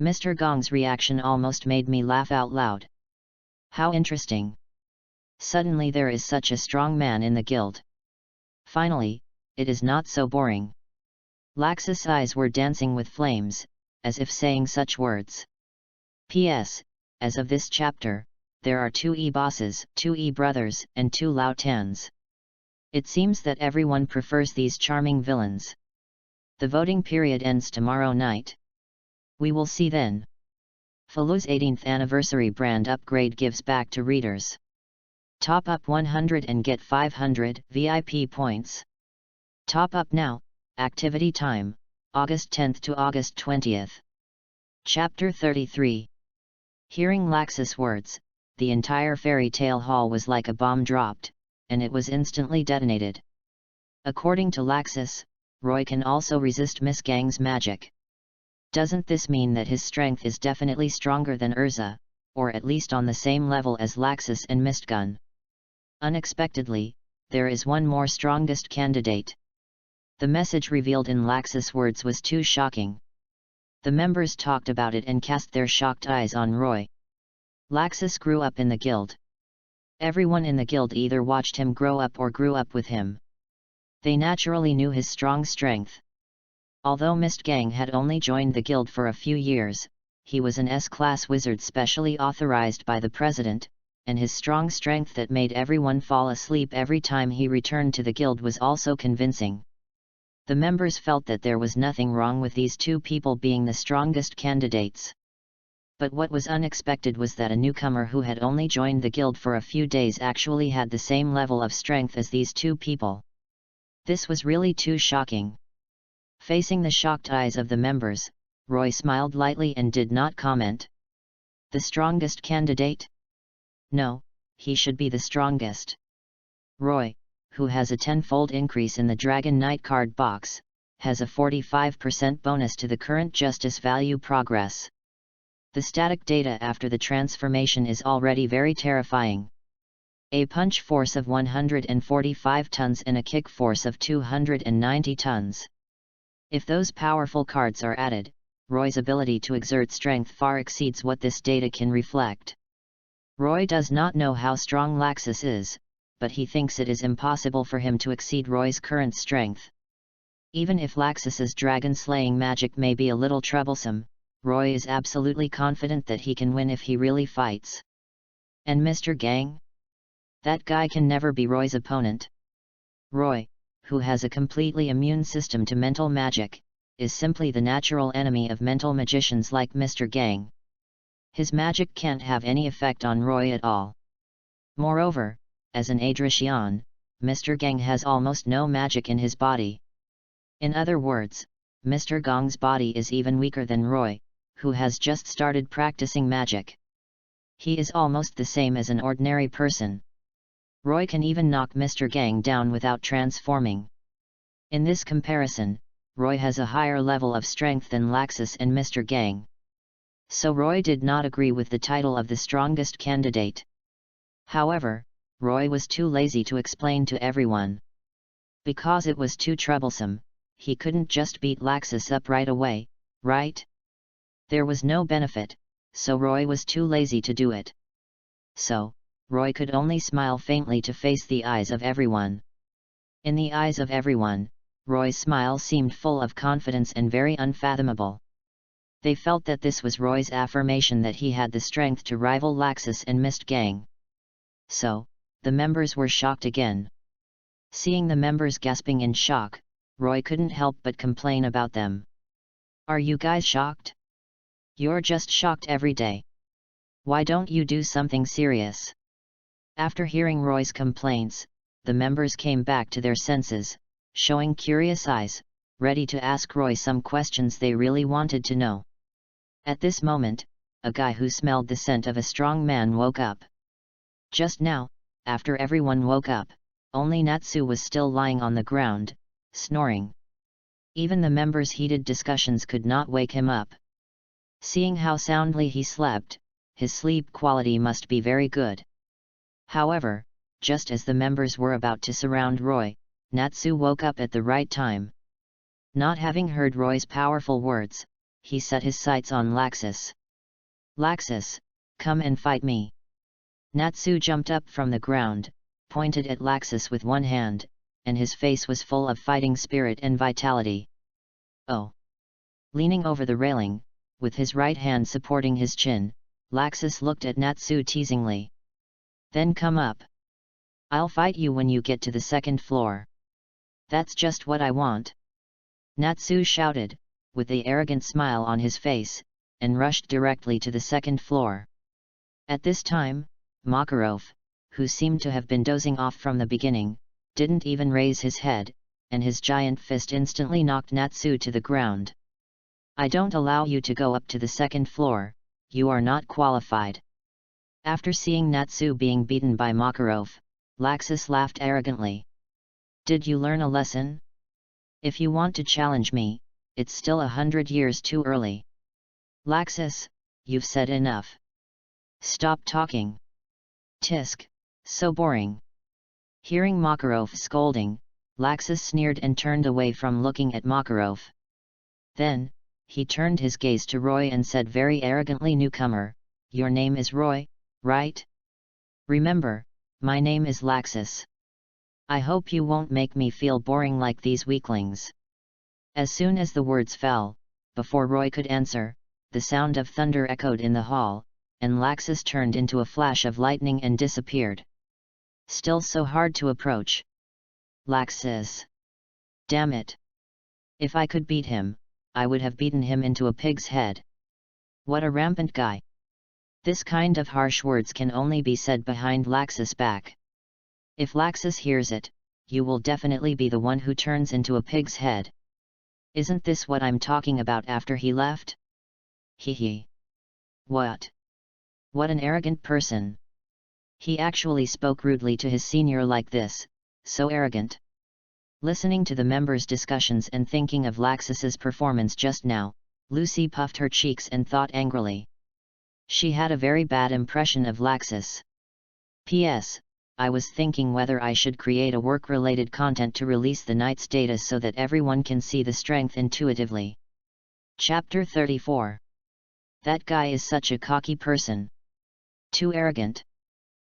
Mr. Gang's reaction almost made me laugh out loud. How interesting. Suddenly there is such a strong man in the guild. Finally, it is not so boring. Laxus' eyes were dancing with flames, as if saying such words. P.S. As of this chapter, there are 2 E-bosses, 2 E-brothers, and 2 Lautans. It seems that everyone prefers these charming villains. The voting period ends tomorrow night. We will see then. Falu's 18th anniversary brand upgrade gives back to readers. Top up 100 and get 500 VIP points. Top up now, activity time, August 10th to August 20th. Chapter 33. Hearing Laxus' words, the entire fairy tale hall was like a bomb dropped, and it was instantly detonated. According to Laxus, Roy can also resist Miss Gang's magic. Doesn't this mean that his strength is definitely stronger than Urza, or at least on the same level as Laxus and Mistgone? Unexpectedly, there is one more strongest candidate. The message revealed in Laxus' words was too shocking. The members talked about it and cast their shocked eyes on Roy. Laxus grew up in the guild. Everyone in the guild either watched him grow up or grew up with him. They naturally knew his strong strength. Although Mistgone had only joined the guild for a few years, he was an S-class wizard specially authorized by the president, and his strong strength that made everyone fall asleep every time he returned to the guild was also convincing. The members felt that there was nothing wrong with these two people being the strongest candidates. But what was unexpected was that a newcomer who had only joined the guild for a few days actually had the same level of strength as these two people. This was really too shocking. Facing the shocked eyes of the members, Roy smiled lightly and did not comment. The strongest candidate? No, he should be the strongest. Roy, who has a 10-fold increase in the Dragon Knight card box, has a 45% bonus to the current justice value progress. The static data after the transformation is already very terrifying. A punch force of 145 tons and a kick force of 290 tons. If those powerful cards are added, Roy's ability to exert strength far exceeds what this data can reflect. Roy does not know how strong Laxus is, but he thinks it is impossible for him to exceed Roy's current strength. Even if Laxus's dragon-slaying magic may be a little troublesome, Roy is absolutely confident that he can win if he really fights. And Mr. Gang? That guy can never be Roy's opponent. Roy, who has a completely immune system to mental magic, is simply the natural enemy of mental magicians like Mr. Gang. His magic can't have any effect on Roy at all. Moreover, as an Adrician, Mr. Gang has almost no magic in his body. In other words, Mr. Gang's body is even weaker than Roy, who has just started practicing magic. He is almost the same as an ordinary person. Roy can even knock Mr. Gang down without transforming. In this comparison, Roy has a higher level of strength than Laxus and Mr. Gang. So Roy did not agree with the title of the strongest candidate. However, Roy was too lazy to explain to everyone. Because it was too troublesome, he couldn't just beat Laxus up right away, right? There was no benefit, so Roy was too lazy to do it. So, Roy could only smile faintly to face the eyes of everyone. In the eyes of everyone, Roy's smile seemed full of confidence and very unfathomable. They felt that this was Roy's affirmation that he had the strength to rival Laxus and Mr. Gang. So, the members were shocked again. Seeing the members gasping in shock, Roy couldn't help but complain about them. Are you guys shocked? You're just shocked every day. Why don't you do something serious? After hearing Roy's complaints, the members came back to their senses, showing curious eyes, ready to ask Roy some questions they really wanted to know. At this moment, a guy who smelled the scent of a strong man woke up. Just now, after everyone woke up, only Natsu was still lying on the ground, snoring. Even the members' heated discussions could not wake him up. Seeing how soundly he slept, his sleep quality must be very good. However, just as the members were about to surround Roy, Natsu woke up at the right time. Not having heard Roy's powerful words, he set his sights on Laxus. Laxus, come and fight me. Natsu jumped up from the ground, pointed at Laxus with one hand, and his face was full of fighting spirit and vitality. Oh! Leaning over the railing, with his right hand supporting his chin, Laxus looked at Natsu teasingly. Then come up. I'll fight you when you get to the second floor. That's just what I want. Natsu shouted, with the arrogant smile on his face, and rushed directly to the second floor. At this time, Makarov, who seemed to have been dozing off from the beginning, didn't even raise his head, and his giant fist instantly knocked Natsu to the ground. I don't allow you to go up to the second floor, you are not qualified. After seeing Natsu being beaten by Makarov, Laxus laughed arrogantly. Did you learn a lesson? If you want to challenge me, it's still 100 years too early. Laxus, you've said enough. Stop talking. Tisk, so boring. Hearing Makarov scolding, Laxus sneered and turned away from looking at Makarov. Then, he turned his gaze to Roy and said very arrogantly, newcomer, your name is Roy, right? Remember, my name is Laxus. I hope you won't make me feel boring like these weaklings. As soon as the words fell, before Roy could answer, the sound of thunder echoed in the hall, and Laxus turned into a flash of lightning and disappeared. Still so hard to approach. Laxus. Damn it. If I could beat him, I would have beaten him into a pig's head. What a rampant guy. This kind of harsh words can only be said behind Laxus' back. If Laxus hears it, you will definitely be the one who turns into a pig's head. Isn't this what I'm talking about after he left? Hee. What? What an arrogant person. He actually spoke rudely to his senior like this, so arrogant. Listening to the members' discussions and thinking of Laxus's performance just now, Lucy puffed her cheeks and thought angrily. She had a very bad impression of Laxus. P.S. I was thinking whether I should create a work-related content to release the night's data so that everyone can see the strength intuitively. Chapter 34. That guy is such a cocky person. Too arrogant.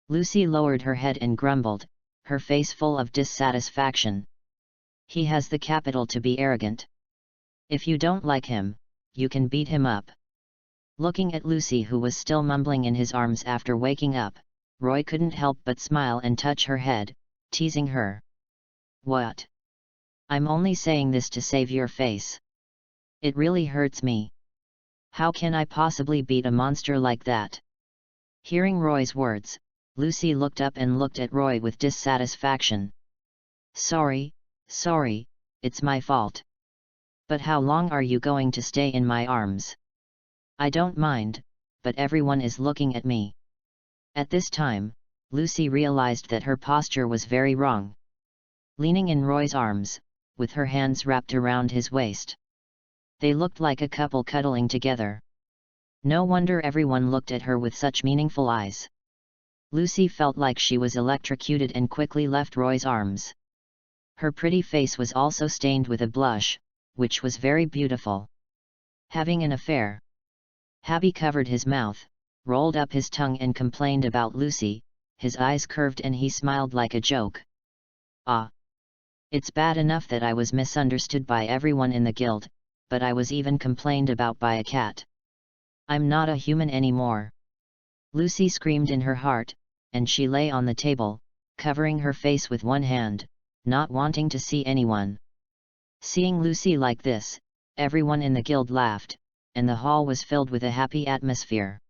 Lucy lowered her head and grumbled, her face full of dissatisfaction. He has the capital to be arrogant. If you don't like him, you can beat him up. Looking at Lucy, who was still mumbling in his arms after waking up, Roy couldn't help but smile and touch her head, teasing her. What? I'm only saying this to save your face. It really hurts me. How can I possibly beat a monster like that? Hearing Roy's words, Lucy looked up and looked at Roy with dissatisfaction. Sorry, it's my fault. But how long are you going to stay in my arms? I don't mind, but everyone is looking at me. At this time, Lucy realized that her posture was very wrong. Leaning in Roy's arms, with her hands wrapped around his waist. They looked like a couple cuddling together. No wonder everyone looked at her with such meaningful eyes. Lucy felt like she was electrocuted and quickly left Roy's arms. Her pretty face was also stained with a blush, which was very beautiful. Having an affair. Habby covered his mouth, rolled up his tongue and complained about Lucy, his eyes curved and he smiled like a joke. Ah! It's bad enough that I was misunderstood by everyone in the guild, but I was even complained about by a cat. I'm not a human anymore. Lucy screamed in her heart, and she lay on the table, covering her face with one hand, not wanting to see anyone. Seeing Lucy like this, everyone in the guild laughed, and the hall was filled with a happy atmosphere.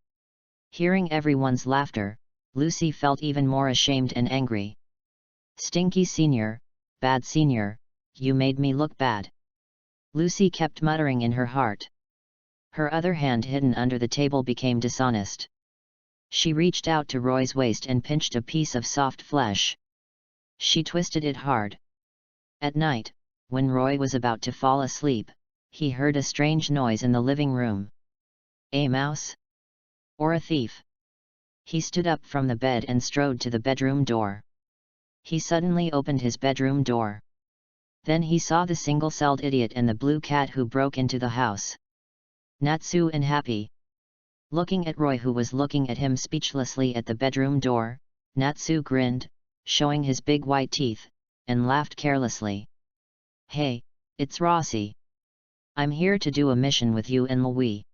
Hearing everyone's laughter, Lucy felt even more ashamed and angry. Stinky senior, bad senior, you made me look bad. Lucy kept muttering in her heart. Her other hand hidden under the table became dishonest. She reached out to Roy's waist and pinched a piece of soft flesh. She twisted it hard. At night, when Roy was about to fall asleep, he heard a strange noise in the living room. A mouse? Or a thief? He stood up from the bed and strode to the bedroom door. He suddenly opened his bedroom door. Then he saw the single-celled idiot and the blue cat who broke into the house. Natsu and Happy. Looking at Roy, who was looking at him speechlessly at the bedroom door, Natsu grinned, showing his big white teeth, and laughed carelessly. Hey, it's Rossi. I'm here to do a mission with you and Louis.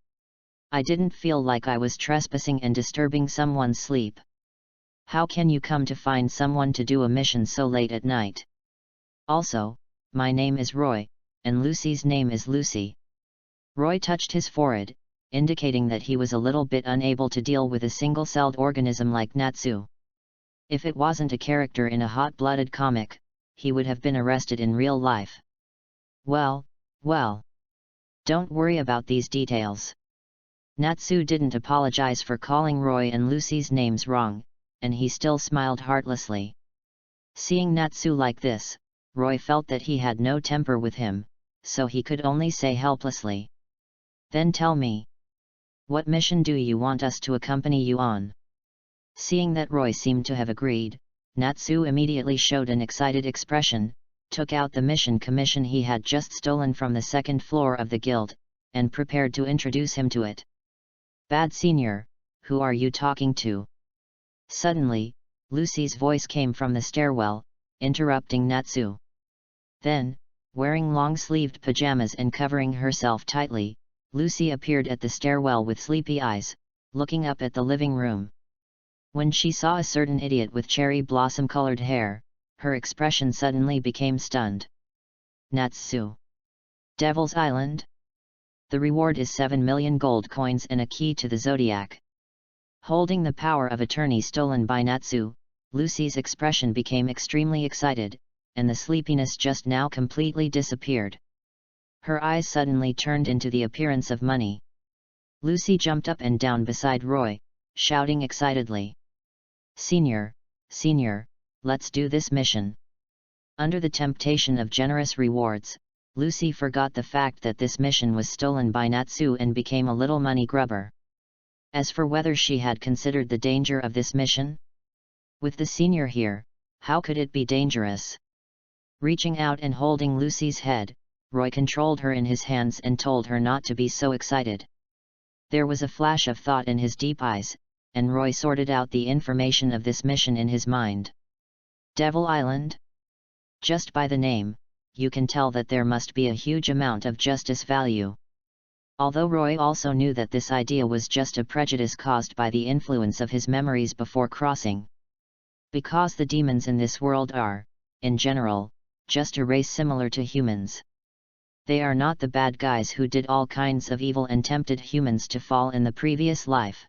I didn't feel like I was trespassing and disturbing someone's sleep. How can you come to find someone to do a mission so late at night? Also, my name is Roy, and Lucy's name is Lucy. Roy touched his forehead, indicating that he was a little bit unable to deal with a single-celled organism like Natsu. If it wasn't a character in a hot-blooded comic, he would have been arrested in real life. Well. Don't worry about these details. Natsu didn't apologize for calling Roy and Lucy's names wrong, and he still smiled heartlessly. Seeing Natsu like this, Roy felt that he had no temper with him, so he could only say helplessly. Then tell me. What mission do you want us to accompany you on? Seeing that Roy seemed to have agreed, Natsu immediately showed an excited expression, took out the mission commission he had just stolen from the second floor of the guild, and prepared to introduce him to it. Bad senior, who are you talking to? Suddenly, Lucy's voice came from the stairwell, interrupting Natsu. Then, wearing long-sleeved pajamas and covering herself tightly, Lucy appeared at the stairwell with sleepy eyes, looking up at the living room. When she saw a certain idiot with cherry blossom-colored hair, her expression suddenly became stunned. Natsu. Devil's Island? The reward is 7 million gold coins and a key to the zodiac. Holding the power of attorney stolen by Natsu, Lucy's expression became extremely excited, and the sleepiness just now completely disappeared. Her eyes suddenly turned into the appearance of money. Lucy jumped up and down beside Roy, shouting excitedly. Senior, let's do this mission. Under the temptation of generous rewards, Lucy forgot the fact that this mission was stolen by Natsu and became a little money grubber. As for whether she had considered the danger of this mission? With the senior here, how could it be dangerous? Reaching out and holding Lucy's head, Roy controlled her in his hands and told her not to be so excited. There was a flash of thought in his deep eyes, and Roy sorted out the information of this mission in his mind. Devil Island? Just by the name, you can tell that there must be a huge amount of justice value. Although Roy also knew that this idea was just a prejudice caused by the influence of his memories before crossing. Because the demons in this world are, in general, just a race similar to humans. They are not the bad guys who did all kinds of evil and tempted humans to fall in the previous life.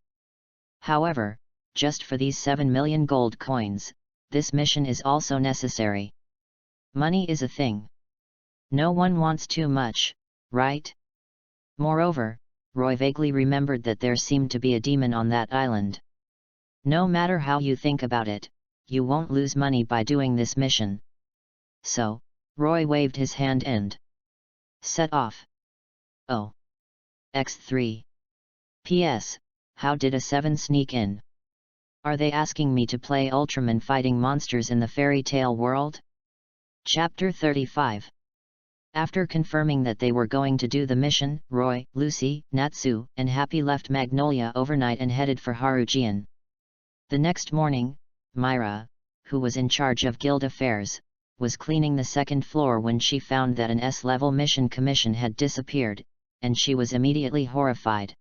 However, just for these 7 million gold coins, this mission is also necessary. Money is a thing. No one wants too much, right? Moreover, Roy vaguely remembered that there seemed to be a demon on that island. No matter how you think about it, you won't lose money by doing this mission. So, Roy waved his hand and set off. Oh. X3. P.S. How did a 7 sneak in? Are they asking me to play Ultraman fighting monsters in the fairy tale world? Chapter 35. After confirming that they were going to do the mission, Roy, Lucy, Natsu, and Happy left Magnolia overnight and headed for Harujian. The next morning, Myra, who was in charge of guild affairs, was cleaning the second floor when she found that an S-level mission commission had disappeared, and she was immediately horrified.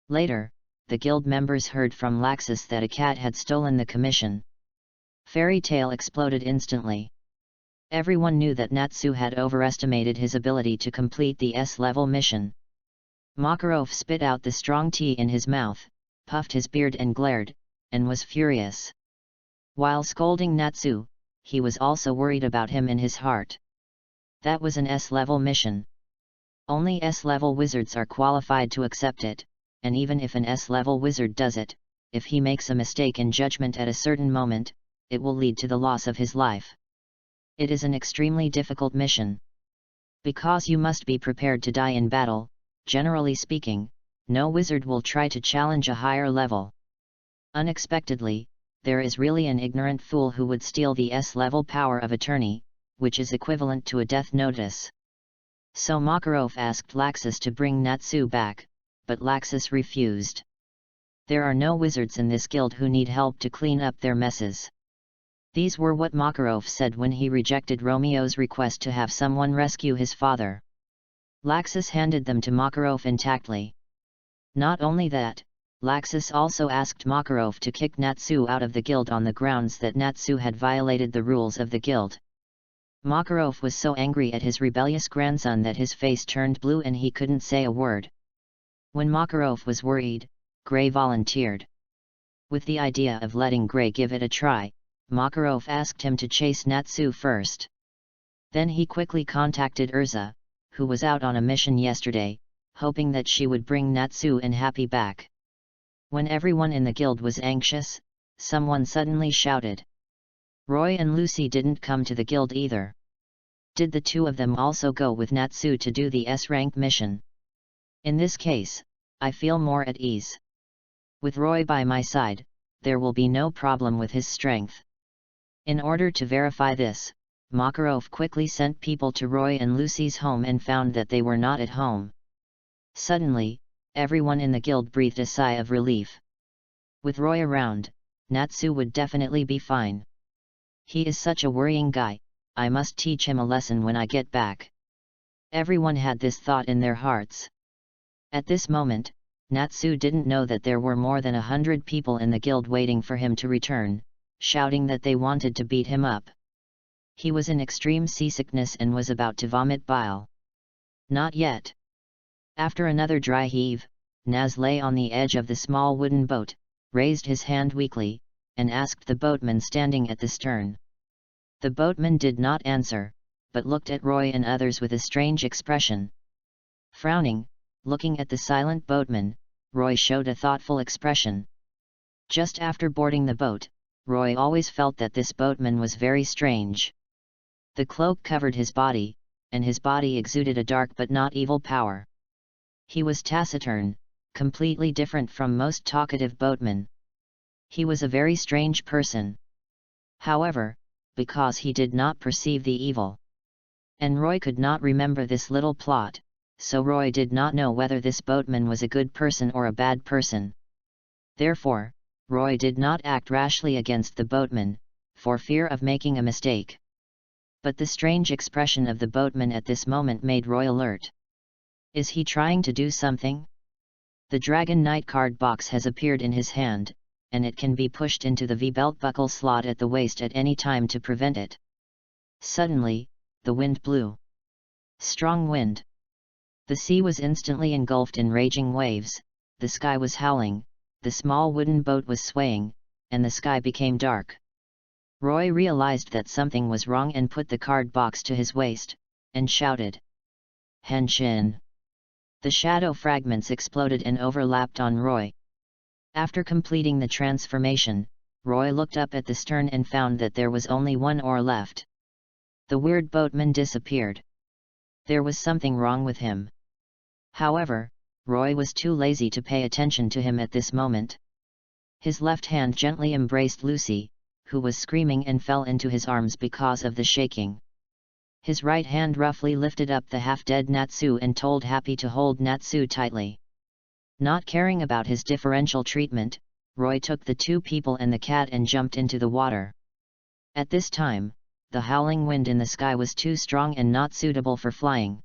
Later, the guild members heard from Laxus that a cat had stolen the commission. Fairy Tale exploded instantly. Everyone knew that Natsu had overestimated his ability to complete the S-level mission. Makarov spit out the strong tea in his mouth, puffed his beard and glared, and was furious. While scolding Natsu, he was also worried about him in his heart. That was an S-level mission. Only S-level wizards are qualified to accept it, and even if an S-level wizard does it, if he makes a mistake in judgment at a certain moment, it will lead to the loss of his life. It is an extremely difficult mission. Because you must be prepared to die in battle, generally speaking, no wizard will try to challenge a higher level. Unexpectedly, there is really an ignorant fool who would steal the S-level power of attorney, which is equivalent to a death notice. So Makarov asked Laxus to bring Natsu back, but Laxus refused. There are no wizards in this guild who need help to clean up their messes. These were what Makarov said when he rejected Romeo's request to have someone rescue his father. Laxus handed them to Makarov intactly. Not only that, Laxus also asked Makarov to kick Natsu out of the guild on the grounds that Natsu had violated the rules of the guild. Makarov was so angry at his rebellious grandson that his face turned blue and he couldn't say a word. When Makarov was worried, Gray volunteered. With the idea of letting Gray give it a try, Makarov asked him to chase Natsu first. Then he quickly contacted Urza, who was out on a mission yesterday, hoping that she would bring Natsu and Happy back. When everyone in the guild was anxious, someone suddenly shouted. Roy and Lucy didn't come to the guild either. Did the two of them also go with Natsu to do the S-rank mission? In this case, I feel more at ease. With Roy by my side, there will be no problem with his strength. In order to verify this, Makarov quickly sent people to Roy and Lucy's home and found that they were not at home. Suddenly, everyone in the guild breathed a sigh of relief. With Roy around, Natsu would definitely be fine. He is such a worrying guy, I must teach him a lesson when I get back. Everyone had this thought in their hearts. At this moment, Natsu didn't know that there were more than 100 people in the guild waiting for him to return, shouting that they wanted to beat him up. He was in extreme seasickness and was about to vomit bile. Not yet. After another dry heave, Naz lay on the edge of the small wooden boat, raised his hand weakly, and asked the boatman standing at the stern. The boatman did not answer, but looked at Roy and others with a strange expression. Frowning, looking at the silent boatman, Roy showed a thoughtful expression. Just after boarding the boat, Roy always felt that this boatman was very strange. The cloak covered his body, and his body exuded a dark but not evil power. He was taciturn, completely different from most talkative boatmen. He was a very strange person. However, because he did not perceive the evil, and Roy could not remember this little plot, so Roy did not know whether this boatman was a good person or a bad person. Therefore, Roy did not act rashly against the boatman, for fear of making a mistake. But the strange expression of the boatman at this moment made Roy alert. Is he trying to do something? The Dragon Knight card box has appeared in his hand, and it can be pushed into the V-belt buckle slot at the waist at any time to prevent it. Suddenly, the wind blew. Strong wind. The sea was instantly engulfed in raging waves, the sky was howling, the small wooden boat was swaying, and the sky became dark. Roy realized that something was wrong and put the card box to his waist, and shouted, "Henshin!" The shadow fragments exploded and overlapped on Roy. After completing the transformation, Roy looked up at the stern and found that there was only one oar left. The weird boatman disappeared. There was something wrong with him. However, Roy was too lazy to pay attention to him at this moment. His left hand gently embraced Lucy, who was screaming and fell into his arms because of the shaking. His right hand roughly lifted up the half-dead Natsu and told Happy to hold Natsu tightly. Not caring about his differential treatment, Roy took the two people and the cat and jumped into the water. At this time, the howling wind in the sky was too strong and not suitable for flying.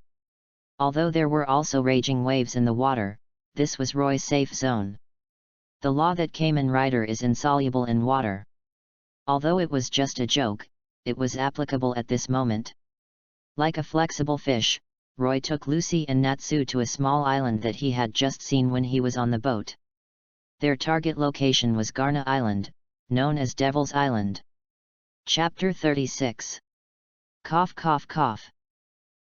Although there were also raging waves in the water, this was Roy's safe zone. The law that Kamen Rider is insoluble in water. Although it was just a joke, it was applicable at this moment. Like a flexible fish, Roy took Lucy and Natsu to a small island that he had just seen when he was on the boat. Their target location was Garna Island, known as Devil's Island. Chapter 36. Cough cough cough.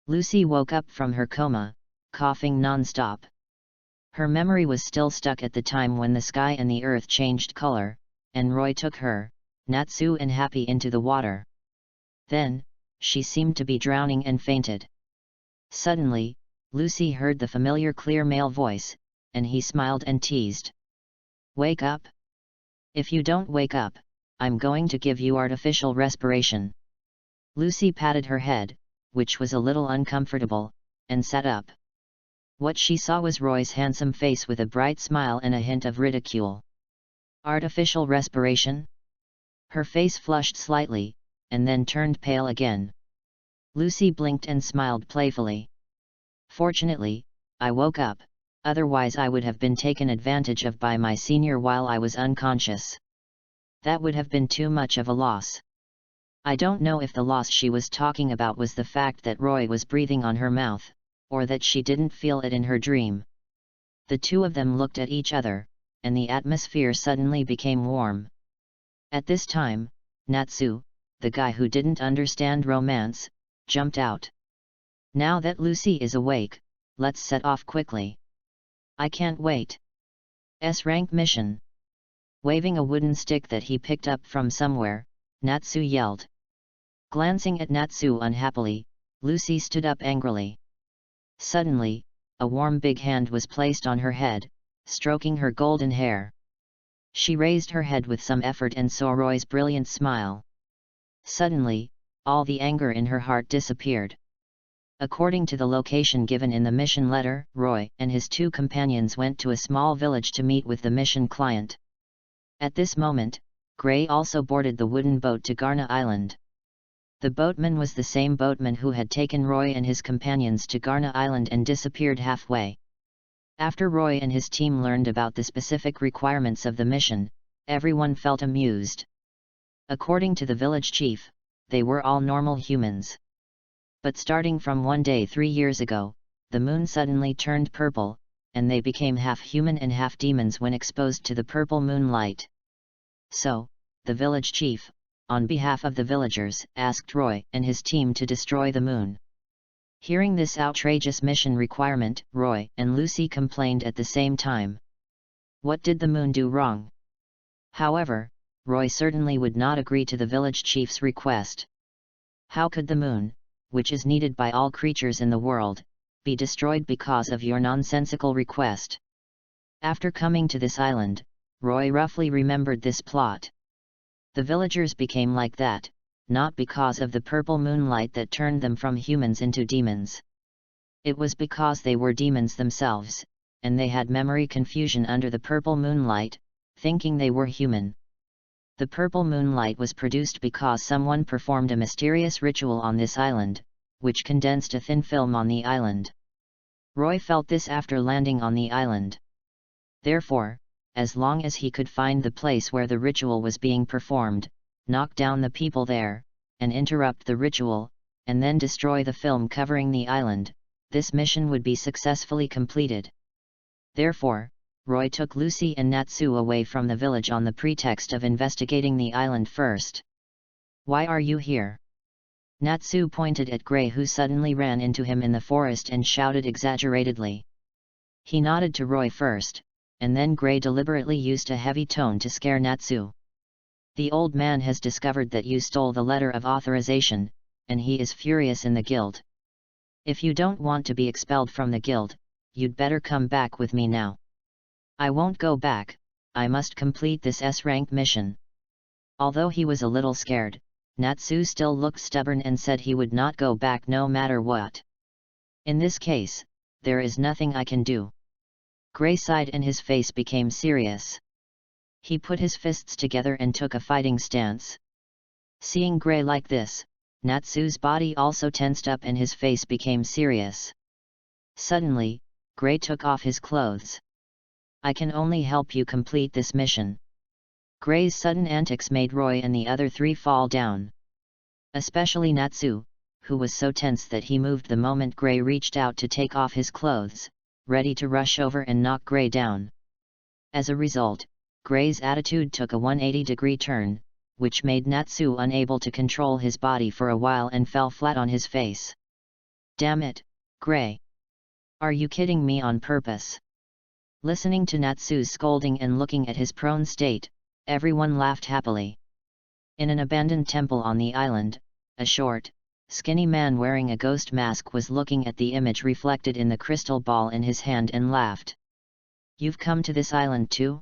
Lucy woke up from her coma, coughing non-stop. Her memory was still stuck at the time when the sky and the earth changed color, and Roy took her, Natsu and Happy into the water. Then, she seemed to be drowning and fainted. Suddenly, Lucy heard the familiar clear male voice, and he smiled and teased. "Wake up! If you don't wake up, I'm going to give you artificial respiration." Lucy patted her head, which was a little uncomfortable, and sat up. What she saw was Roy's handsome face with a bright smile and a hint of ridicule. Artificial respiration? Her face flushed slightly, and then turned pale again. Lucy blinked and smiled playfully. "Fortunately, I woke up, otherwise I would have been taken advantage of by my senior while I was unconscious. That would have been too much of a loss." I don't know if the loss she was talking about was the fact that Roy was breathing on her mouth, or that she didn't feel it in her dream. The two of them looked at each other, and the atmosphere suddenly became warm. At this time, Natsu, the guy who didn't understand romance, jumped out. "Now that Lucy is awake, let's set off quickly. I can't wait. S-rank mission." Waving a wooden stick that he picked up from somewhere, Natsu yelled. Glancing at Natsu unhappily, Lucy stood up angrily. Suddenly, a warm big hand was placed on her head, stroking her golden hair. She raised her head with some effort and saw Roy's brilliant smile. Suddenly, all the anger in her heart disappeared. According to the location given in the mission letter, Roy and his two companions went to a small village to meet with the mission client. At this moment, Gray also boarded the wooden boat to Garna Island. The boatman was the same boatman who had taken Roy and his companions to Garna Island and disappeared halfway. After Roy and his team learned about the specific requirements of the mission, everyone felt amused. According to the village chief, they were all normal humans. But starting from one day 3 years ago, the moon suddenly turned purple, and they became half human and half demons when exposed to the purple moonlight. So, the village chief, on behalf of the villagers, asked Roy and his team to destroy the moon. Hearing this outrageous mission requirement, Roy and Lucy complained at the same time. What did the moon do wrong? However, Roy certainly would not agree to the village chief's request. How could the moon, which is needed by all creatures in the world, be destroyed because of your nonsensical request? After coming to this island, Roy roughly remembered this plot. The villagers became like that, not because of the purple moonlight that turned them from humans into demons. It was because they were demons themselves, and they had memory confusion under the purple moonlight, thinking they were human. The purple moonlight was produced because someone performed a mysterious ritual on this island, which condensed a thin film on the island. Roy felt this after landing on the island. Therefore, as long as he could find the place where the ritual was being performed, knock down the people there, and interrupt the ritual, and then destroy the film covering the island, this mission would be successfully completed. Therefore, Roy took Lucy and Natsu away from the village on the pretext of investigating the island first. "Why are you here?" Natsu pointed at Gray, who suddenly ran into him in the forest and shouted exaggeratedly. He nodded to Roy first, and then Gray deliberately used a heavy tone to scare Natsu. "The old man has discovered that you stole the letter of authorization, and he is furious in the guild. If you don't want to be expelled from the guild, you'd better come back with me now." "I won't go back, I must complete this S-rank mission." Although he was a little scared, Natsu still looked stubborn and said he would not go back no matter what. "In this case, there is nothing I can do." Gray sighed and his face became serious. He put his fists together and took a fighting stance. Seeing Gray like this, Natsu's body also tensed up and his face became serious. Suddenly, Gray took off his clothes. "I can only help you complete this mission." Gray's sudden antics made Roy and the other three fall down. Especially Natsu, who was so tense that he moved the moment Gray reached out to take off his clothes, ready to rush over and knock Gray down. As a result, Gray's attitude took a 180-degree turn, which made Natsu unable to control his body for a while and fell flat on his face. "Damn it, Gray! Are you kidding me on purpose?" Listening to Natsu's scolding and looking at his prone state, everyone laughed happily. In an abandoned temple on the island, a short, skinny man wearing a ghost mask was looking at the image reflected in the crystal ball in his hand and laughed. "You've come to this island too?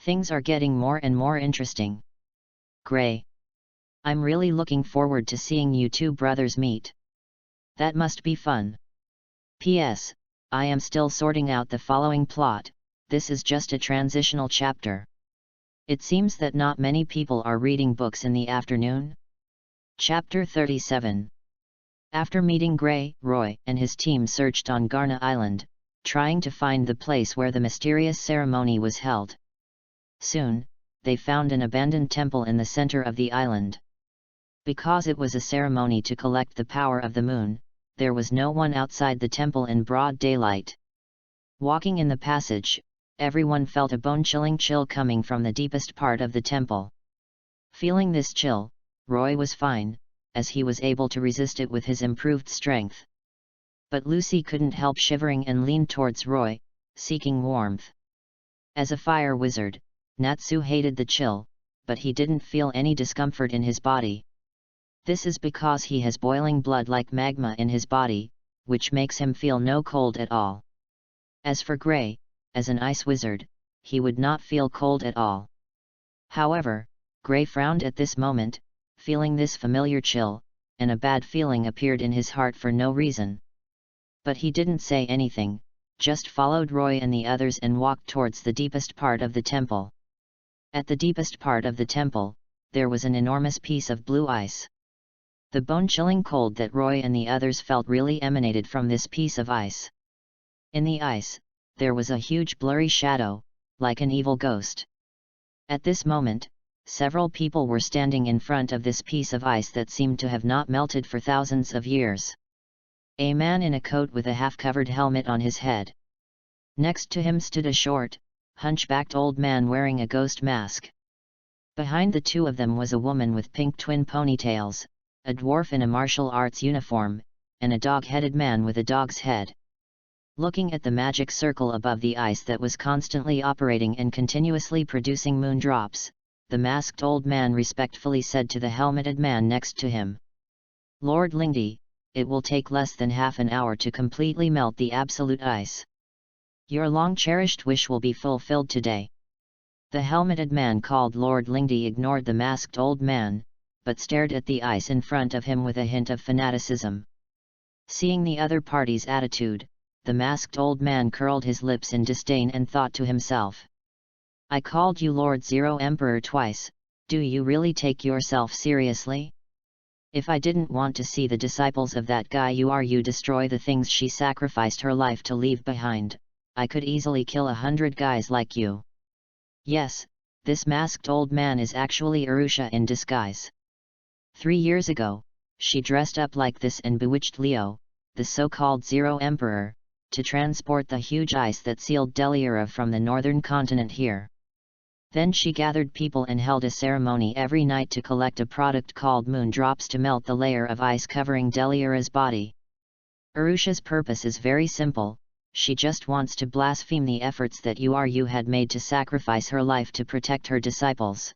Things are getting more and more interesting. Gray. I'm really looking forward to seeing you two brothers meet. That must be fun. P.S. I am still sorting out the following plot, this is just a transitional chapter. It seems that not many people are reading books in the afternoon." Chapter 37. After meeting Gray, Roy and his team searched on Garna Island, trying to find the place where the mysterious ceremony was held. Soon, they found an abandoned temple in the center of the island. Because it was a ceremony to collect the power of the moon, there was no one outside the temple in broad daylight. Walking in the passage, everyone felt a bone-chilling chill coming from the deepest part of the temple. Feeling this chill, Roy was fine, as he was able to resist it with his improved strength. But Lucy couldn't help shivering and leaned towards Roy, seeking warmth. As a fire wizard, Natsu hated the chill, but he didn't feel any discomfort in his body. This is because he has boiling blood like magma in his body, which makes him feel no cold at all. As for Gray, as an ice wizard, he would not feel cold at all. However, Gray frowned at this moment, feeling this familiar chill, and a bad feeling appeared in his heart for no reason. But he didn't say anything, just followed Roy and the others and walked towards the deepest part of the temple. At the deepest part of the temple, there was an enormous piece of blue ice. The bone-chilling cold that Roy and the others felt really emanated from this piece of ice. In the ice, there was a huge blurry shadow, like an evil ghost. At this moment, several people were standing in front of this piece of ice that seemed to have not melted for thousands of years. A man in a coat with a half-covered helmet on his head. Next to him stood a short, hunchbacked old man wearing a ghost mask. Behind the two of them was a woman with pink twin ponytails, a dwarf in a martial arts uniform, and a dog-headed man with a dog's head. Looking at the magic circle above the ice that was constantly operating and continuously producing moondrops, the masked old man respectfully said to the helmeted man next to him, "Lord Lingdi, it will take less than half an hour to completely melt the absolute ice. Your long-cherished wish will be fulfilled today." The helmeted man called Lord Lingdi ignored the masked old man, but stared at the ice in front of him with a hint of fanaticism. Seeing the other party's attitude, the masked old man curled his lips in disdain and thought to himself, "I called you Lord Zero Emperor twice, do you really take yourself seriously? If I didn't want to see the disciples of that guy you destroy the things she sacrificed her life to leave behind, I could easily kill 100 guys like you." Yes, this masked old man is actually Arusha in disguise. 3 years ago, she dressed up like this and bewitched Leo, the so-called Zero Emperor, to transport the huge ice that sealed Deliora from the northern continent here. Then she gathered people and held a ceremony every night to collect a product called moondrops to melt the layer of ice covering Deliora's body. Arusha's purpose is very simple, she just wants to blaspheme the efforts that you had made to sacrifice her life to protect her disciples.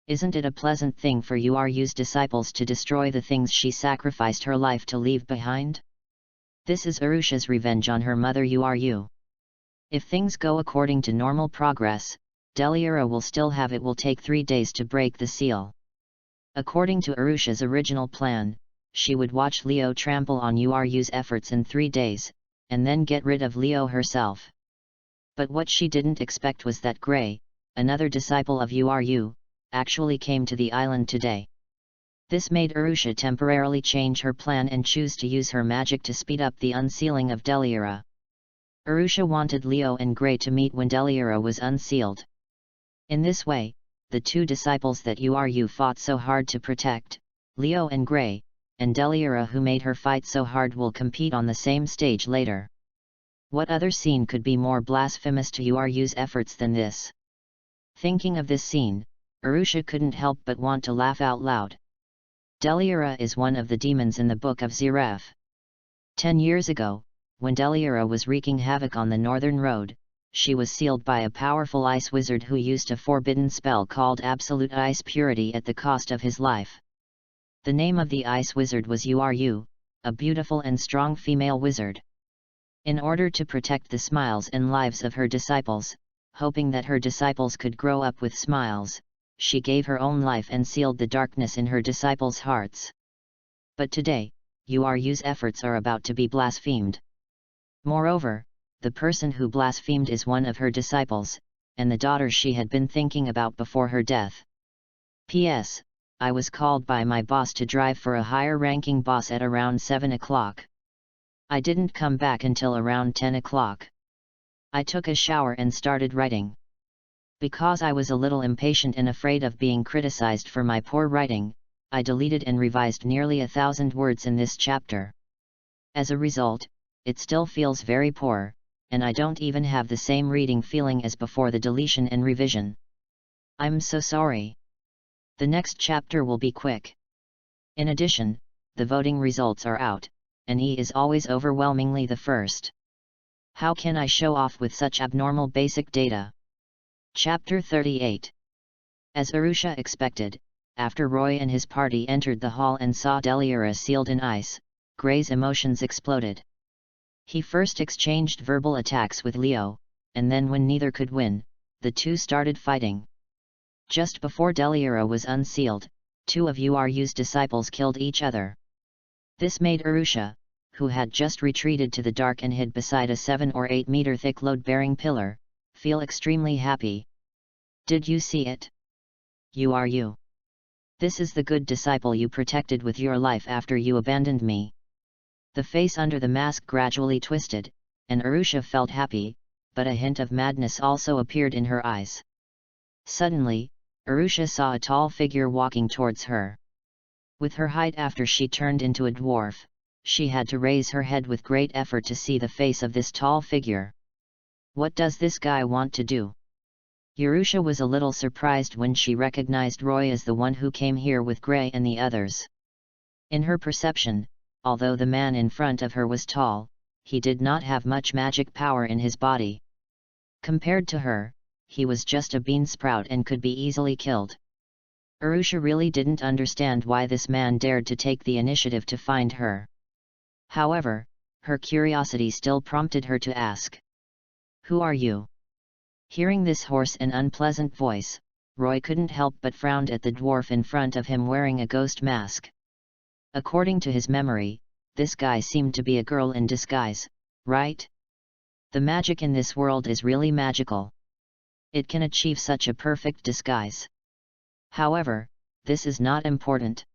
Isn't it a pleasant thing for Uru's disciples to destroy the things she sacrificed her life to leave behind? This is Arusha's revenge on her mother Uru. If things go according to normal progress, Deliora will take 3 days to break the seal. According to Arusha's original plan, she would watch Leo trample on Uru's efforts in 3 days, and then get rid of Leo herself. But what she didn't expect was that Gray, another disciple of Uru, actually came to the island today. This made Arusha temporarily change her plan and choose to use her magic to speed up the unsealing of Deliora. Arusha wanted Leo and Gray to meet when Deliora was unsealed. In this way, the two disciples that Uru fought so hard to protect, Leo and Gray, and Deliora who made her fight so hard will compete on the same stage later. What other scene could be more blasphemous to Uru's efforts than this? Thinking of this scene, Arusha couldn't help but want to laugh out loud. Deliora is one of the demons in the Book of Ziref. 10 years ago, when Deliora was wreaking havoc on the northern road, she was sealed by a powerful ice wizard who used a forbidden spell called Absolute Ice Purity at the cost of his life. The name of the ice wizard was Uru, a beautiful and strong female wizard. In order to protect the smiles and lives of her disciples, hoping that her disciples could grow up with smiles, she gave her own life and sealed the darkness in her disciples' hearts. But today, Uru's efforts are about to be blasphemed. Moreover, the person who blasphemed is one of her disciples, and the daughter she had been thinking about before her death. P.S. I was called by my boss to drive for a higher-ranking boss at around 7 o'clock. I didn't come back until around 10 o'clock. I took a shower and started writing. Because I was a little impatient and afraid of being criticized for my poor writing, I deleted and revised nearly 1,000 words in this chapter. As a result, it still feels very poor, and I don't even have the same reading feeling as before the deletion and revision. I'm so sorry. The next chapter will be quick. In addition, the voting results are out, and E is always overwhelmingly the first. How can I show off with such abnormal basic data? Chapter 38. As Arusha expected, after Roy and his party entered the hall and saw Deliora sealed in ice, Gray's emotions exploded. He first exchanged verbal attacks with Leo, and then when neither could win, the two started fighting. Just before Deliora was unsealed, 2 of Uru's disciples killed each other. This made Arusha, who had just retreated to the dark and hid beside a 7 or 8 meter thick load-bearing pillar, feel extremely happy. Did you see it? Uru. This is the good disciple you protected with your life after you abandoned me. The face under the mask gradually twisted, and Arusha felt happy, but a hint of madness also appeared in her eyes. Suddenly, Arusha saw a tall figure walking towards her. With her height after she turned into a dwarf, she had to raise her head with great effort to see the face of this tall figure. What does this guy want to do? Arusha was a little surprised when she recognized Roy as the one who came here with Gray and the others. In her perception, although the man in front of her was tall, he did not have much magic power in his body. Compared to her, he was just a bean sprout and could be easily killed. Arusha really didn't understand why this man dared to take the initiative to find her. However, her curiosity still prompted her to ask, "Who are you?" Hearing this hoarse and unpleasant voice, Roy couldn't help but frown at the dwarf in front of him wearing a ghost mask. According to his memory, this guy seemed to be a girl in disguise, right? The magic in this world is really magical. It can achieve such a perfect disguise. However, this is not important.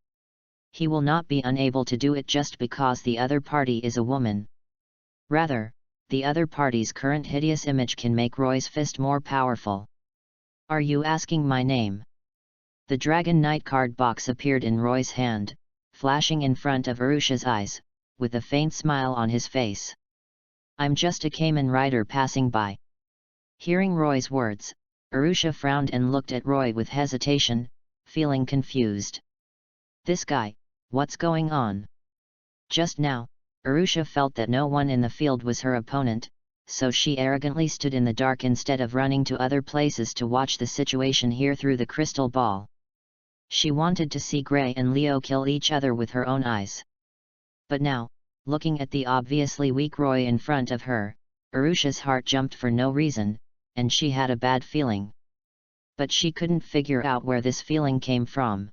He will not be unable to do it just because the other party is a woman. Rather, the other party's current hideous image can make Roy's fist more powerful. Are you asking my name? The Dragon Knight card box appeared in Roy's hand, flashing in front of Arusha's eyes, with a faint smile on his face. I'm just a Kamen rider passing by. Hearing Roy's words, Arusha frowned and looked at Roy with hesitation, feeling confused. This guy, what's going on? Just now, Arusha felt that no one in the field was her opponent, so she arrogantly stood in the dark instead of running to other places to watch the situation here through the crystal ball. She wanted to see Gray and Leo kill each other with her own eyes. But now, looking at the obviously weak Roy in front of her, Arusha's heart jumped for no reason, and she had a bad feeling. But she couldn't figure out where this feeling came from.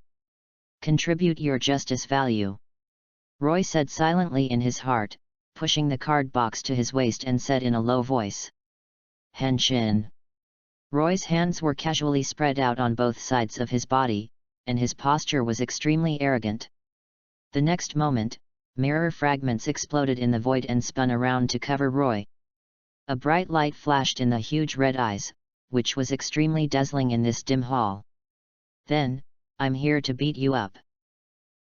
Contribute your justice value. Roy said silently in his heart, pushing the card box to his waist and said in a low voice. Henshin. Roy's hands were casually spread out on both sides of his body, and his posture was extremely arrogant. The next moment, mirror fragments exploded in the void and spun around to cover Roy. A bright light flashed in the huge red eyes, which was extremely dazzling in this dim hall. Then, I'm here to beat you up.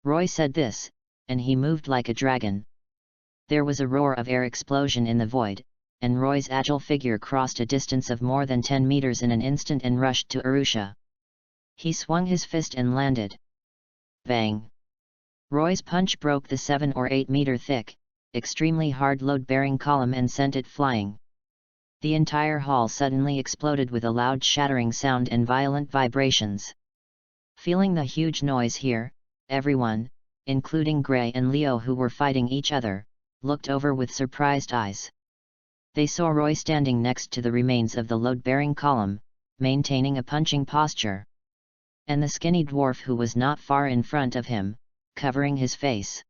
Roy said this, and he moved like a dragon. There was a roar of air explosion in the void, and Roy's agile figure crossed a distance of more than 10 meters in an instant and rushed to Arusha. He swung his fist and landed. Bang! Roy's punch broke the 7 or 8 meter thick, extremely hard load-bearing column and sent it flying. The entire hall suddenly exploded with a loud shattering sound and violent vibrations. Feeling the huge noise here, everyone, including Gray and Leo who were fighting each other, looked over with surprised eyes. They saw Roy standing next to the remains of the load-bearing column, maintaining a punching posture. And the skinny dwarf who was not far in front of him, covering his face.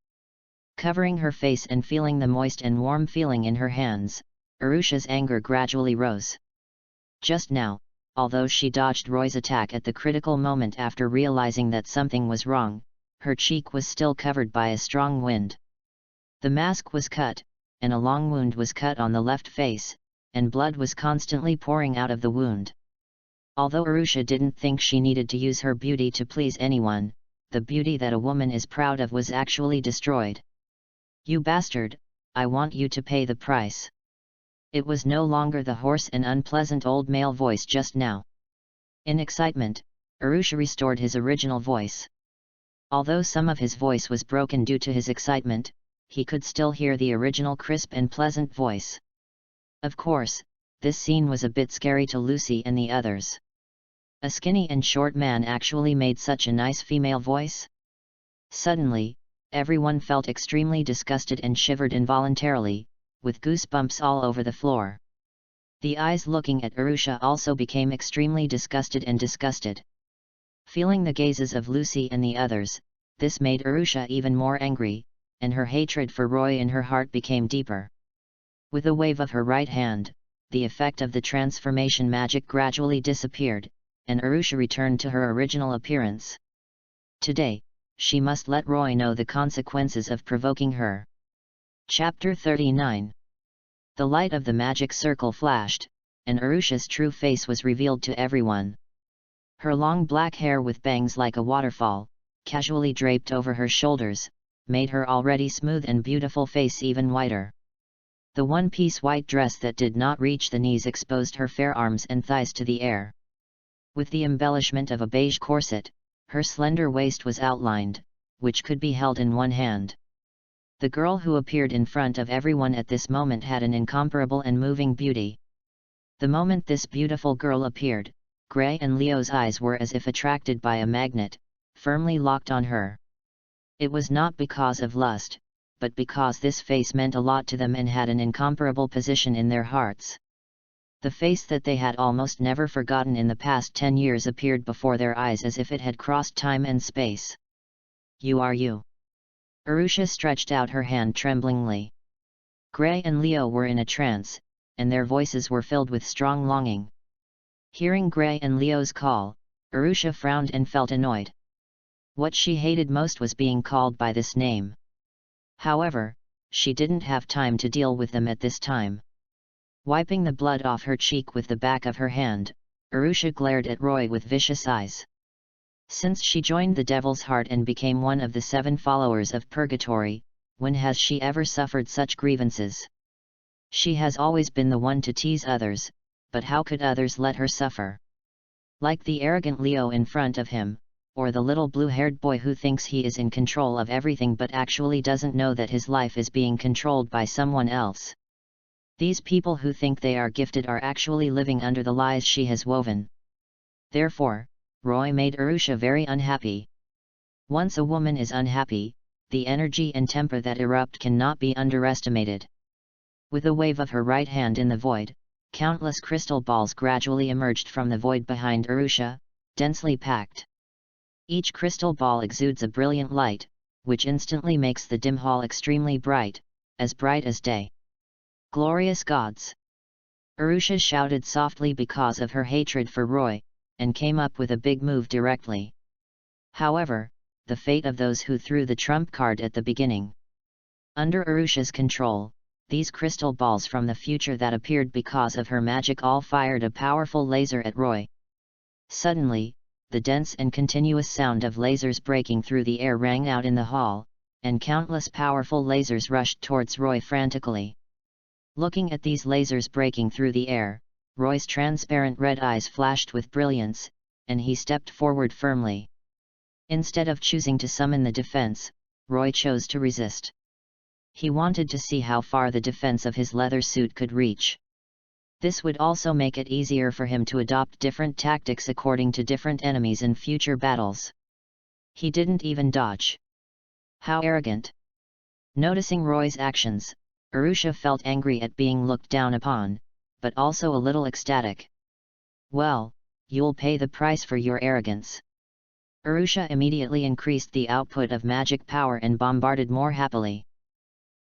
Covering her face and feeling the moist and warm feeling in her hands, Arusha's anger gradually rose. Just now, although she dodged Roy's attack at the critical moment after realizing that something was wrong, her cheek was still covered by a strong wind. The mask was cut, and a long wound was cut on the left face, and blood was constantly pouring out of the wound. Although Arusha didn't think she needed to use her beauty to please anyone, the beauty that a woman is proud of was actually destroyed. You bastard, I want you to pay the price. It was no longer the hoarse and unpleasant old male voice just now. In excitement, Arusha restored his original voice. Although some of his voice was broken due to his excitement, he could still hear the original crisp and pleasant voice. Of course, this scene was a bit scary to Lucy and the others. A skinny and short man actually made such a nice female voice? Suddenly, everyone felt extremely disgusted and shivered involuntarily, with goosebumps all over the floor. The eyes looking at Arusha also became extremely disgusted and disgusted. Feeling the gazes of Lucy and the others, this made Arusha even more angry, and her hatred for Roy in her heart became deeper. With a wave of her right hand, the effect of the transformation magic gradually disappeared, and Arusha returned to her original appearance. Today, she must let Roy know the consequences of provoking her. Chapter 39. The light of the magic circle flashed, and Arusha's true face was revealed to everyone. Her long black hair with bangs like a waterfall, casually draped over her shoulders, made her already smooth and beautiful face even whiter. The one-piece white dress that did not reach the knees exposed her fair arms and thighs to the air. With the embellishment of a beige corset, her slender waist was outlined, which could be held in one hand. The girl who appeared in front of everyone at this moment had an incomparable and moving beauty. The moment this beautiful girl appeared, Gray and Leo's eyes were as if attracted by a magnet, firmly locked on her. It was not because of lust, but because this face meant a lot to them and had an incomparable position in their hearts. The face that they had almost never forgotten in the past 10 years appeared before their eyes as if it had crossed time and space. "You are you." Arusha stretched out her hand tremblingly. Gray and Leo were in a trance, and their voices were filled with strong longing. Hearing Gray and Leo's call, Arusha frowned and felt annoyed. What she hated most was being called by this name. However, she didn't have time to deal with them at this time. Wiping the blood off her cheek with the back of her hand, Arusha glared at Roy with vicious eyes. Since she joined the Devil's Heart and became one of the 7 followers of Purgatory, when has she ever suffered such grievances? She has always been the one to tease others, but how could others let her suffer? Like the arrogant Leo in front of him, or the little blue-haired boy who thinks he is in control of everything but actually doesn't know that his life is being controlled by someone else. These people who think they are gifted are actually living under the lies she has woven. Therefore, Roy made Arusha very unhappy. Once a woman is unhappy, the energy and temper that erupt cannot be underestimated. With a wave of her right hand in the void, countless crystal balls gradually emerged from the void behind Arusha, densely packed. Each crystal ball exudes a brilliant light, which instantly makes the dim hall extremely bright as day. Glorious gods! Arusha shouted softly because of her hatred for Roy, and came up with a big move directly. However, the fate of those who threw the trump card at the beginning. Under Arusha's control, these crystal balls from the future that appeared because of her magic all fired a powerful laser at Roy. Suddenly, the dense and continuous sound of lasers breaking through the air rang out in the hall, and countless powerful lasers rushed towards Roy frantically. Looking at these lasers breaking through the air, Roy's transparent red eyes flashed with brilliance, and he stepped forward firmly. Instead of choosing to summon the defense, Roy chose to resist. He wanted to see how far the defense of his leather suit could reach. This would also make it easier for him to adopt different tactics according to different enemies in future battles. He didn't even dodge. How arrogant! Noticing Roy's actions, Arusha felt angry at being looked down upon, but also a little ecstatic. "Well, you'll pay the price for your arrogance." Arusha immediately increased the output of magic power and bombarded more happily.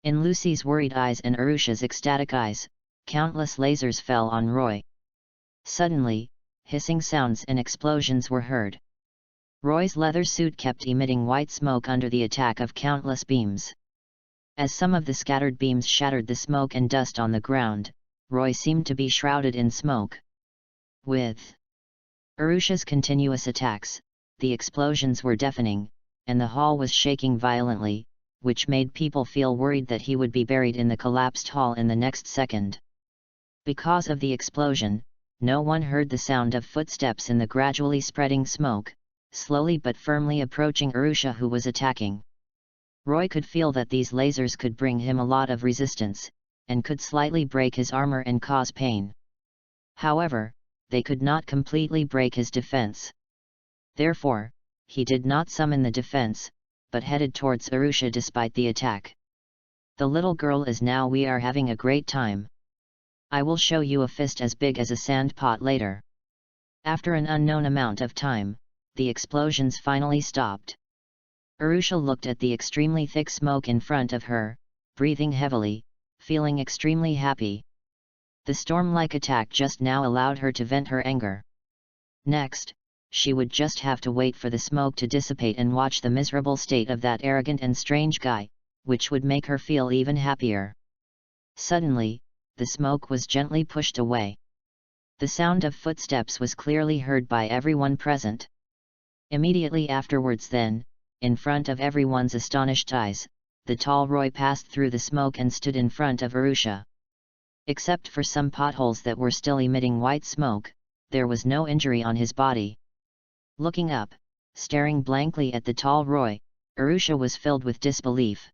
In Lucy's worried eyes and Arusha's ecstatic eyes, countless lasers fell on Roy. Suddenly, hissing sounds and explosions were heard. Roy's leather suit kept emitting white smoke under the attack of countless beams. As some of the scattered beams shattered the smoke and dust on the ground, Roy seemed to be shrouded in smoke. With Arusha's continuous attacks, the explosions were deafening, and the hall was shaking violently, which made people feel worried that he would be buried in the collapsed hall in the next second. Because of the explosion, no one heard the sound of footsteps in the gradually spreading smoke, slowly but firmly approaching Arusha who was attacking. Roy could feel that these lasers could bring him a lot of resistance, and could slightly break his armor and cause pain. However, they could not completely break his defense. Therefore, he did not summon the defense, but headed towards Arusha despite the attack. "The little girl is now we are having a great time. I will show you a fist as big as a sand pot later." After an unknown amount of time, the explosions finally stopped. Arusha looked at the extremely thick smoke in front of her, breathing heavily, feeling extremely happy. The storm-like attack just now allowed her to vent her anger. Next, she would just have to wait for the smoke to dissipate and watch the miserable state of that arrogant and strange guy, which would make her feel even happier. Suddenly, the smoke was gently pushed away. The sound of footsteps was clearly heard by everyone present. Immediately afterwards then, in front of everyone's astonished eyes, the tall Roy passed through the smoke and stood in front of Arusha. Except for some potholes that were still emitting white smoke, there was no injury on his body. Looking up, staring blankly at the tall Roy, Arusha was filled with disbelief.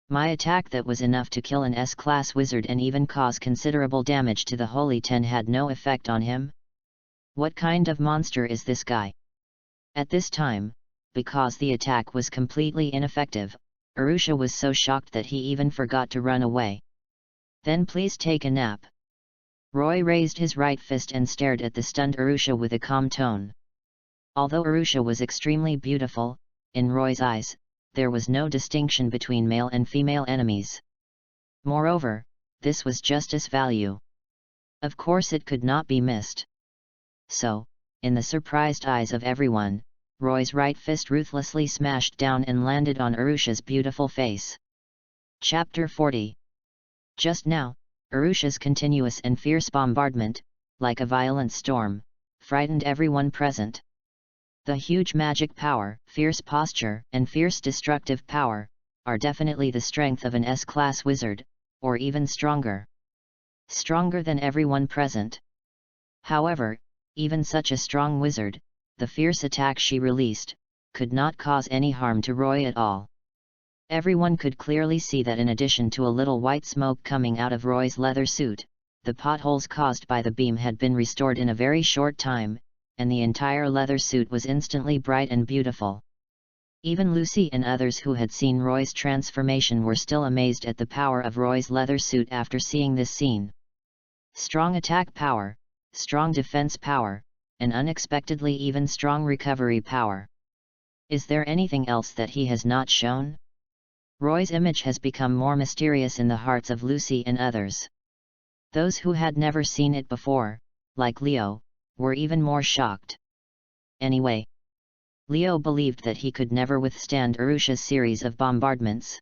My attack that was enough to kill an S-class wizard and even cause considerable damage to the Holy Ten had no effect on him? What kind of monster is this guy? At this time, because the attack was completely ineffective, Arusha was so shocked that he even forgot to run away. Then please take a nap. Roy raised his right fist and stared at the stunned Arusha with a calm tone. Although Arusha was extremely beautiful, in Roy's eyes, there was no distinction between male and female enemies. Moreover, this was justice value. Of course it could not be missed. So, in the surprised eyes of everyone, Roy's right fist ruthlessly smashed down and landed on Arusha's beautiful face. Chapter 40. Just now, Arusha's continuous and fierce bombardment, like a violent storm, frightened everyone present. The huge magic power, fierce posture, and fierce destructive power, are definitely the strength of an S-class wizard, or even stronger. Stronger than everyone present. However, even such a strong wizard, the fierce attack she released, could not cause any harm to Roy at all. Everyone could clearly see that in addition to a little white smoke coming out of Roy's leather suit, the potholes caused by the beam had been restored in a very short time, and the entire leather suit was instantly bright and beautiful. Even Lucy and others who had seen Roy's transformation were still amazed at the power of Roy's leather suit after seeing this scene. Strong attack power, strong defense power, and unexpectedly even strong recovery power. Is there anything else that he has not shown? Roy's image has become more mysterious in the hearts of Lucy and others. Those who had never seen it before, like Leo, were even more shocked. Anyway, Leo believed that he could never withstand Arusha's series of bombardments.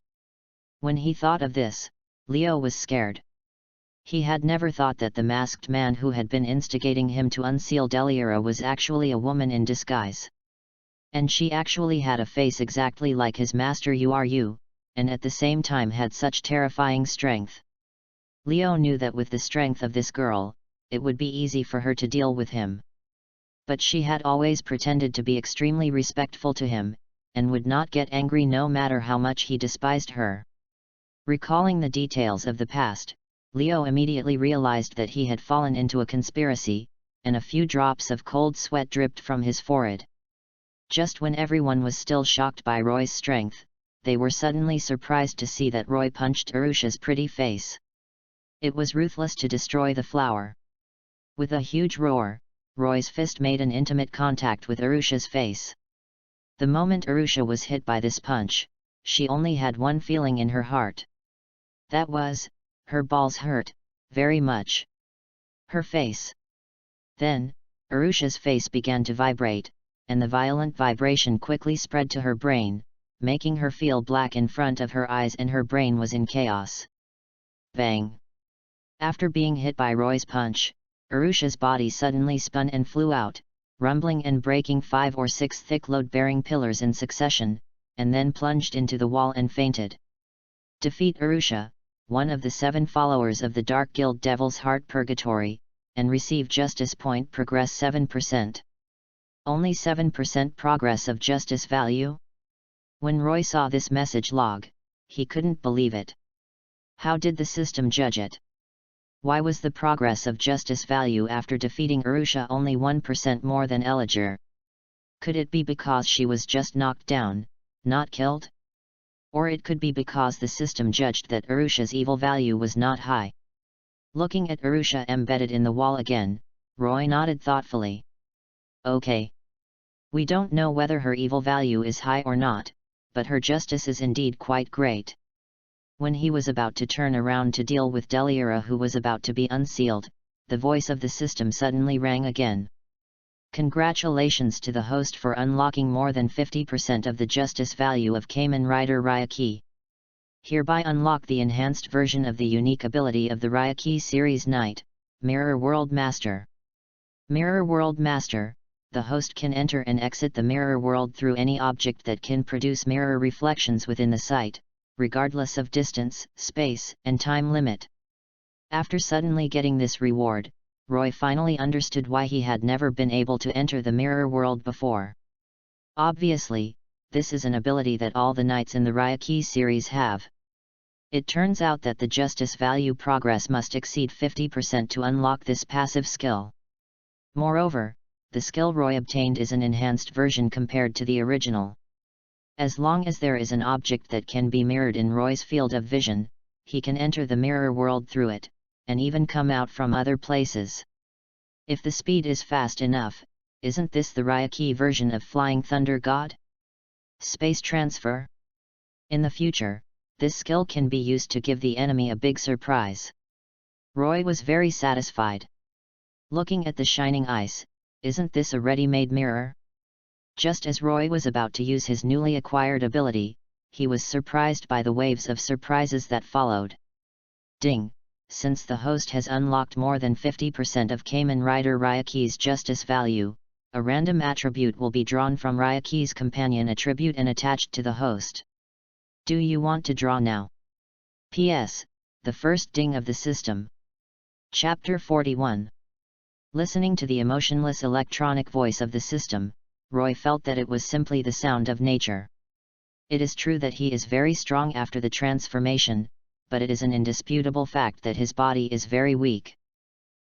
When he thought of this, Leo was scared. He had never thought that the masked man who had been instigating him to unseal Deliora was actually a woman in disguise. And she actually had a face exactly like his master Uru, and at the same time had such terrifying strength. Leo knew that with the strength of this girl, it would be easy for her to deal with him. But she had always pretended to be extremely respectful to him, and would not get angry no matter how much he despised her. Recalling the details of the past, Leo immediately realized that he had fallen into a conspiracy, and a few drops of cold sweat dripped from his forehead. Just when everyone was still shocked by Roy's strength, they were suddenly surprised to see that Roy punched Arusha's pretty face. It was ruthless to destroy the flower. With a huge roar, Roy's fist made an intimate contact with Arusha's face. The moment Arusha was hit by this punch, she only had one feeling in her heart. That was, her balls hurt, very much. Her face. Then, Arusha's face began to vibrate, and the violent vibration quickly spread to her brain, making her feel black in front of her eyes and her brain was in chaos. Bang! After being hit by Roy's punch, Arusha's body suddenly spun and flew out, rumbling and breaking 5 or 6 thick load-bearing pillars in succession, and then plunged into the wall and fainted. Defeat Arusha, one of the 7 followers of the Dark Guild Devil's Heart Purgatory, and receive Justice Point progress 7%. Only 7% progress of justice value? When Roy saw this message log, he couldn't believe it. How did the system judge it? Why was the progress of justice value after defeating Arusha only 1% more than Elijah? Could it be because she was just knocked down, not killed? Or it could be because the system judged that Arusha's evil value was not high. Looking at Arusha embedded in the wall again, Roy nodded thoughtfully. Okay. We don't know whether her evil value is high or not, but her justice is indeed quite great. When he was about to turn around to deal with Deliora who was about to be unsealed, the voice of the system suddenly rang again. Congratulations to the host for unlocking more than 50% of the justice value of Kamen Rider Ryuki. Hereby unlock the enhanced version of the unique ability of the Ryuki series Knight, Mirror World Master. Mirror World Master. The host can enter and exit the mirror world through any object that can produce mirror reflections within the site, regardless of distance, space, and time limit. After suddenly getting this reward, Roy finally understood why he had never been able to enter the mirror world before. Obviously, this is an ability that all the knights in the Ryaki series have. It turns out that the justice value progress must exceed 50% to unlock this passive skill. Moreover, the skill Roy obtained is an enhanced version compared to the original. As long as there is an object that can be mirrored in Roy's field of vision, he can enter the mirror world through it, and even come out from other places. If the speed is fast enough, isn't this the Ryaki version of Flying Thunder God? Space transfer. In the future, this skill can be used to give the enemy a big surprise. Roy was very satisfied. Looking at the shining ice, isn't this a ready-made mirror? Just as Roy was about to use his newly acquired ability, he was surprised by the waves of surprises that followed. Ding! Since the host has unlocked more than 50% of Kamen Rider Ryaki's justice value, a random attribute will be drawn from Ryaki's companion attribute and attached to the host. Do you want to draw now? P.S. The first ding of the system. Chapter 41. Listening to the emotionless electronic voice of the system, Roy felt that it was simply the sound of nature. It is true that he is very strong after the transformation, but it is an indisputable fact that his body is very weak.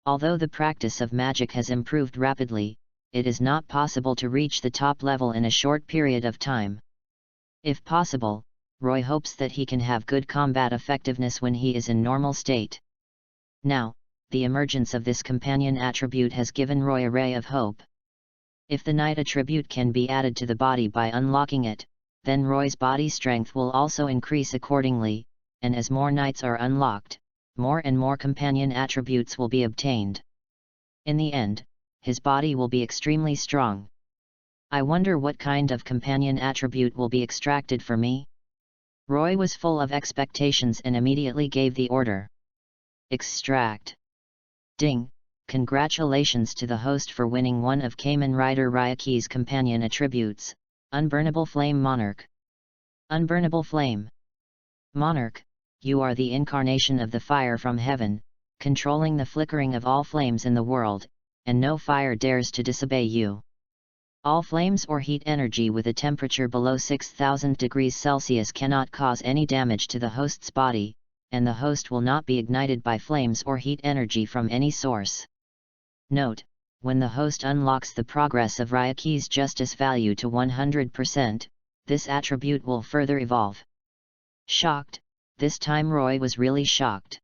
Although the practice of magic has improved rapidly, it is not possible to reach the top level in a short period of time. If possible, Roy hopes that he can have good combat effectiveness when he is in normal state. Now, the emergence of this companion attribute has given Roy a ray of hope. If the knight attribute can be added to the body by unlocking it, then Roy's body strength will also increase accordingly, and as more knights are unlocked, more and more companion attributes will be obtained. In the end, his body will be extremely strong. I wonder what kind of companion attribute will be extracted for me? Roy was full of expectations and immediately gave the order. Extract. Ding! Congratulations to the host for winning one of Kamen Rider Ryaki's companion attributes, Unburnable Flame Monarch. Unburnable Flame Monarch, you are the incarnation of the fire from heaven, controlling the flickering of all flames in the world, and no fire dares to disobey you. All flames or heat energy with a temperature below 6,000 degrees Celsius cannot cause any damage to the host's body, and the host will not be ignited by flames or heat energy from any source. Note: when the host unlocks the progress of Ryaki's justice value to 100%, this attribute will further evolve. Shocked, this time Roy was really shocked.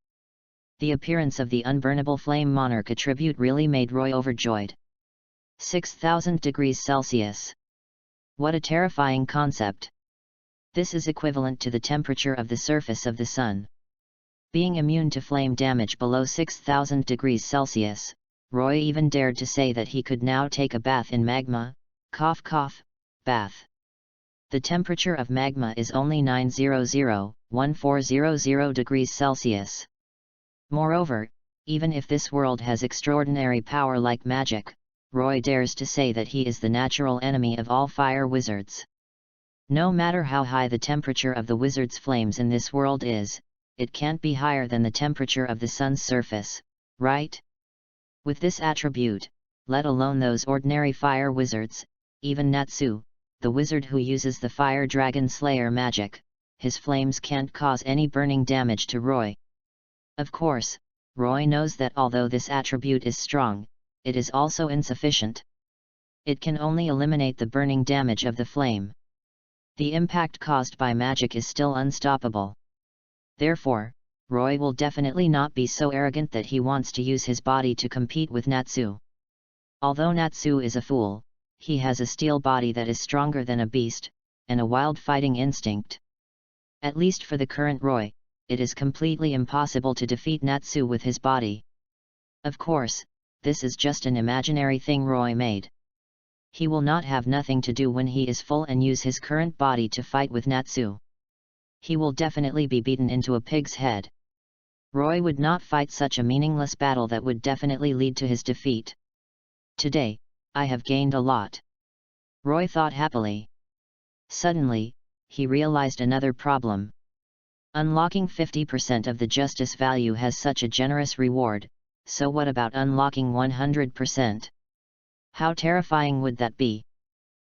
The appearance of the Unburnable Flame Monarch attribute really made Roy overjoyed. 6,000 degrees Celsius. What a terrifying concept! This is equivalent to the temperature of the surface of the sun. Being immune to flame damage below 6,000 degrees Celsius, Roy even dared to say that he could now take a bath in magma, cough cough, bath. The temperature of magma is only 900,1400 degrees Celsius. Moreover, even if this world has extraordinary power like magic, Roy dares to say that he is the natural enemy of all fire wizards. No matter how high the temperature of the wizard's flames in this world is, it can't be higher than the temperature of the sun's surface, right? With this attribute, let alone those ordinary fire wizards, even Natsu, the wizard who uses the fire dragon slayer magic, his flames can't cause any burning damage to Roy. Of course, Roy knows that although this attribute is strong, it is also insufficient. It can only eliminate the burning damage of the flame. The impact caused by magic is still unstoppable. Therefore, Roy will definitely not be so arrogant that he wants to use his body to compete with Natsu. Although Natsu is a fool, he has a steel body that is stronger than a beast, and a wild fighting instinct. At least for the current Roy, it is completely impossible to defeat Natsu with his body. Of course, this is just an imaginary thing Roy made. He will not have nothing to do when he is full and use his current body to fight with Natsu. He will definitely be beaten into a pig's head. Roy would not fight such a meaningless battle that would definitely lead to his defeat. Today, I have gained a lot. Roy thought happily. Suddenly, he realized another problem. Unlocking 50% of the justice value has such a generous reward, so what about unlocking 100%? How terrifying would that be?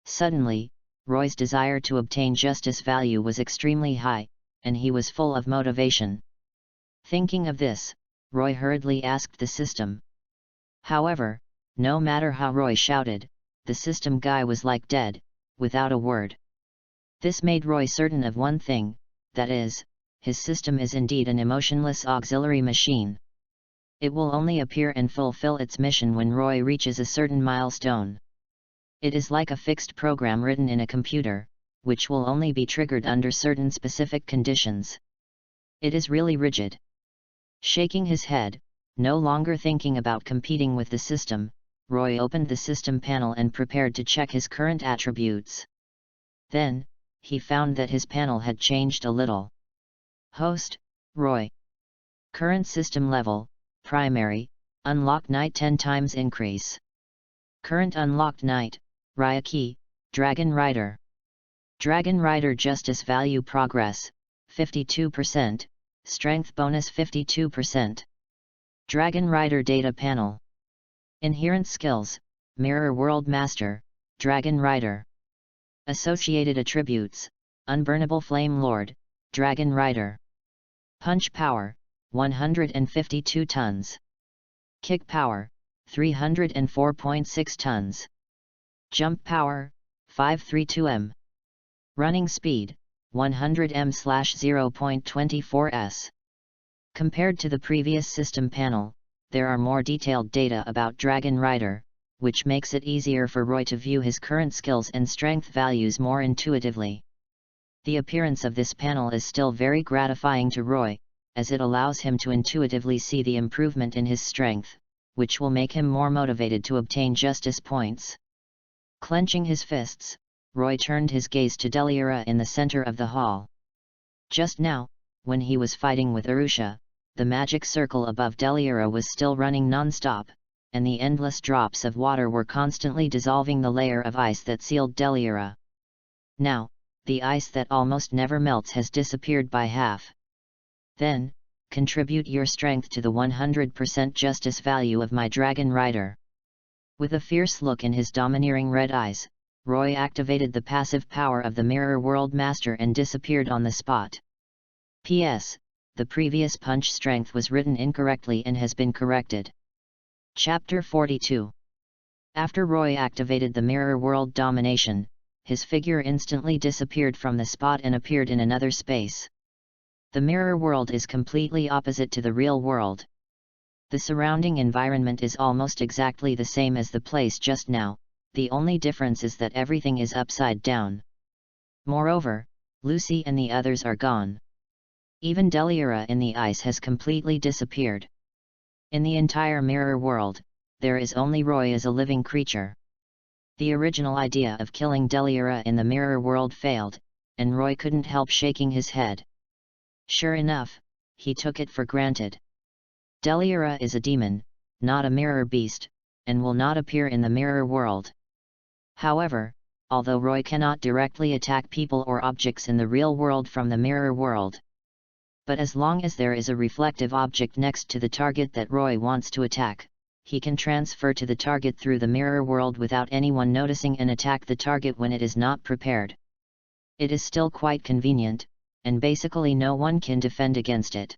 Suddenly, Roy's desire to obtain justice value was extremely high, and he was full of motivation. Thinking of this, Roy hurriedly asked the system. However, no matter how Roy shouted, the system guy was like dead, without a word. This made Roy certain of one thing, that is, his system is indeed an emotionless auxiliary machine. It will only appear and fulfill its mission when Roy reaches a certain milestone. It is like a fixed program written in a computer, which will only be triggered under certain specific conditions. It is really rigid. Shaking his head, no longer thinking about competing with the system, Roy opened the system panel and prepared to check his current attributes. Then, he found that his panel had changed a little. Host, Roy. Current system level, primary, unlocked knight 10 times increase. Current unlocked knight, Ryaki, Dragon Rider. Dragon Rider justice value progress, 52%, strength bonus 52%. Dragon Rider data panel. Inherent skills, Mirror World Master, Dragon Rider. Associated attributes, Unburnable Flame Lord, Dragon Rider. Punch power, 152 tons. Kick power, 304.6 tons. Jump power, 532 m. Running speed, 100 m/0.24 s. Compared to the previous system panel, there are more detailed data about Dragon Rider, which makes it easier for Roy to view his current skills and strength values more intuitively. The appearance of this panel is still very gratifying to Roy, as it allows him to intuitively see the improvement in his strength, which will make him more motivated to obtain justice points. Clenching his fists, Roy turned his gaze to Deliora in the center of the hall. Just now, when he was fighting with Arusha, the magic circle above Deliora was still running non-stop, and the endless drops of water were constantly dissolving the layer of ice that sealed Deliora. Now, the ice that almost never melts has disappeared by half. Then, contribute your strength to the 100% justice value of my Dragon Rider. With a fierce look in his domineering red eyes, Roy activated the passive power of the Mirror World Master and disappeared on the spot. P.S. The previous punch strength was written incorrectly and has been corrected. Chapter 42. After Roy activated the Mirror World Domination, his figure instantly disappeared from the spot and appeared in another space. The mirror world is completely opposite to the real world. The surrounding environment is almost exactly the same as the place just now, the only difference is that everything is upside down. Moreover, Lucy and the others are gone. Even Deliora in the ice has completely disappeared. In the entire mirror world, there is only Roy as a living creature. The original idea of killing Deliora in the mirror world failed, and Roy couldn't help shaking his head. Sure enough, he took it for granted. Deliora is a demon, not a mirror beast, and will not appear in the mirror world. However, although Roy cannot directly attack people or objects in the real world from the mirror world, but as long as there is a reflective object next to the target that Roy wants to attack, he can transfer to the target through the mirror world without anyone noticing and attack the target when it is not prepared. It is still quite convenient, and basically no one can defend against it.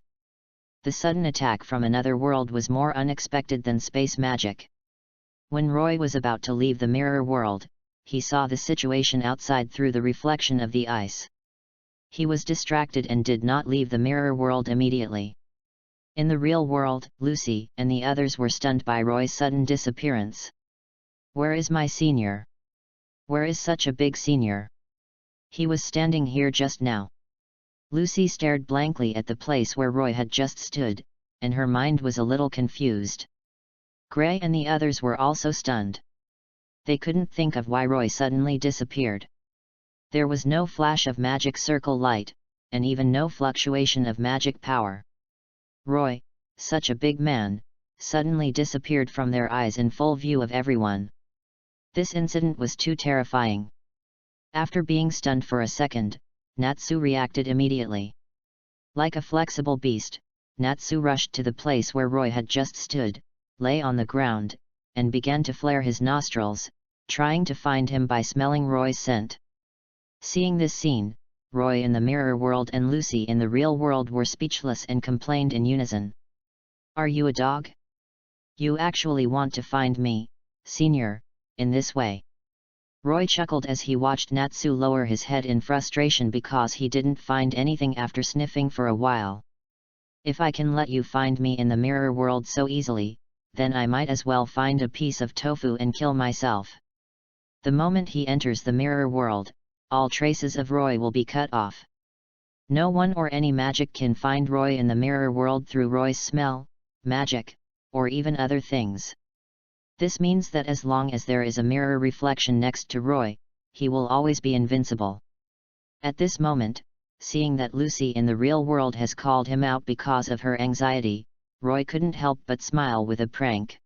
The sudden attack from another world was more unexpected than space magic. When Roy was about to leave the mirror world, he saw the situation outside through the reflection of the ice. He was distracted and did not leave the mirror world immediately. In the real world, Lucy and the others were stunned by Roy's sudden disappearance. "Where is my senior? Where is such a big senior? He was standing here just now." Lucy stared blankly at the place where Roy had just stood, and her mind was a little confused. Gray and the others were also stunned. They couldn't think of why Roy suddenly disappeared. There was no flash of magic circle light, and even no fluctuation of magic power. Roy, such a big man, suddenly disappeared from their eyes in full view of everyone. This incident was too terrifying. After being stunned for a second, Natsu reacted immediately. Like a flexible beast, Natsu rushed to the place where Roy had just stood, lay on the ground, and began to flare his nostrils, trying to find him by smelling Roy's scent. Seeing this scene, Roy in the mirror world and Lucy in the real world were speechless and complained in unison. "Are you a dog? You actually want to find me, Senior, in this way?" Roy chuckled as he watched Natsu lower his head in frustration because he didn't find anything after sniffing for a while. "If I can let you find me in the mirror world so easily, then I might as well find a piece of tofu and kill myself." The moment he enters the mirror world, all traces of Roy will be cut off. No one or any magic can find Roy in the mirror world through Roy's smell, magic, or even other things. This means that as long as there is a mirror reflection next to Roy, he will always be invincible. At this moment, seeing that Lucy in the real world has called him out because of her anxiety, Roy couldn't help but smile with a prank.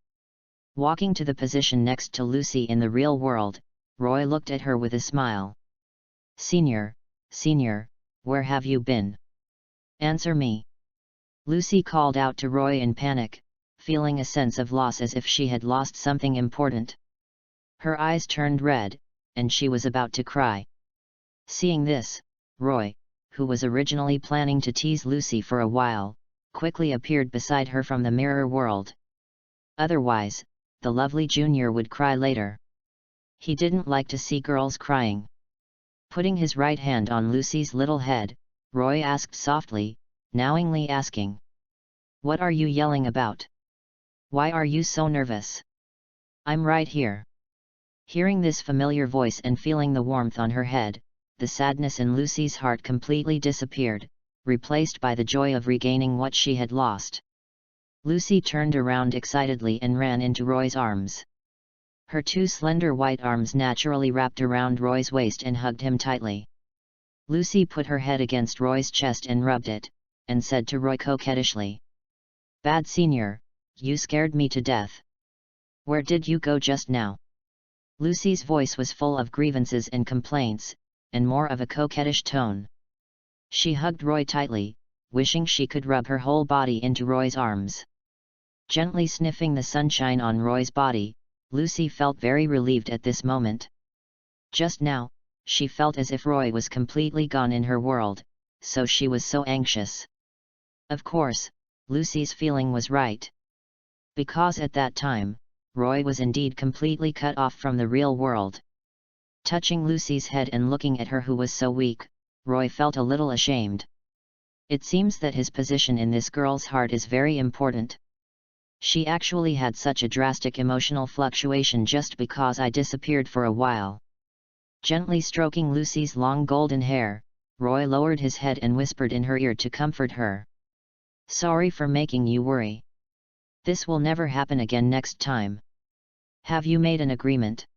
Walking to the position next to Lucy in the real world, Roy looked at her with a smile. Senior, where have you been? Answer me." Lucy called out to Roy in panic, feeling a sense of loss as if she had lost something important. Her eyes turned red, and she was about to cry. Seeing this, Roy, who was originally planning to tease Lucy for a while, quickly appeared beside her from the mirror world. Otherwise, the lovely junior would cry later. He didn't like to see girls crying. Putting his right hand on Lucy's little head, Roy asked softly, knowingly asking, "What are you yelling about? Why are you so nervous? I'm right here." Hearing this familiar voice and feeling the warmth on her head, the sadness in Lucy's heart completely disappeared, replaced by the joy of regaining what she had lost. Lucy turned around excitedly and ran into Roy's arms. Her two slender white arms naturally wrapped around Roy's waist and hugged him tightly. Lucy put her head against Roy's chest and rubbed it, and said to Roy coquettishly, "Bad Senior, you scared me to death. Where did you go just now?" Lucy's voice was full of grievances and complaints, and more of a coquettish tone. She hugged Roy tightly, wishing she could rub her whole body into Roy's arms. Gently sniffing the sunshine on Roy's body, Lucy felt very relieved at this moment. Just now, she felt as if Roy was completely gone in her world, so she was so anxious. Of course, Lucy's feeling was right. Because at that time, Roy was indeed completely cut off from the real world. Touching Lucy's head and looking at her who was so weak, Roy felt a little ashamed. It seems that his position in this girl's heart is very important. She actually had such a drastic emotional fluctuation just because I disappeared for a while. Gently stroking Lucy's long golden hair, Roy lowered his head and whispered in her ear to comfort her. "Sorry for making you worry. This will never happen again next time. Have you made an agreement?"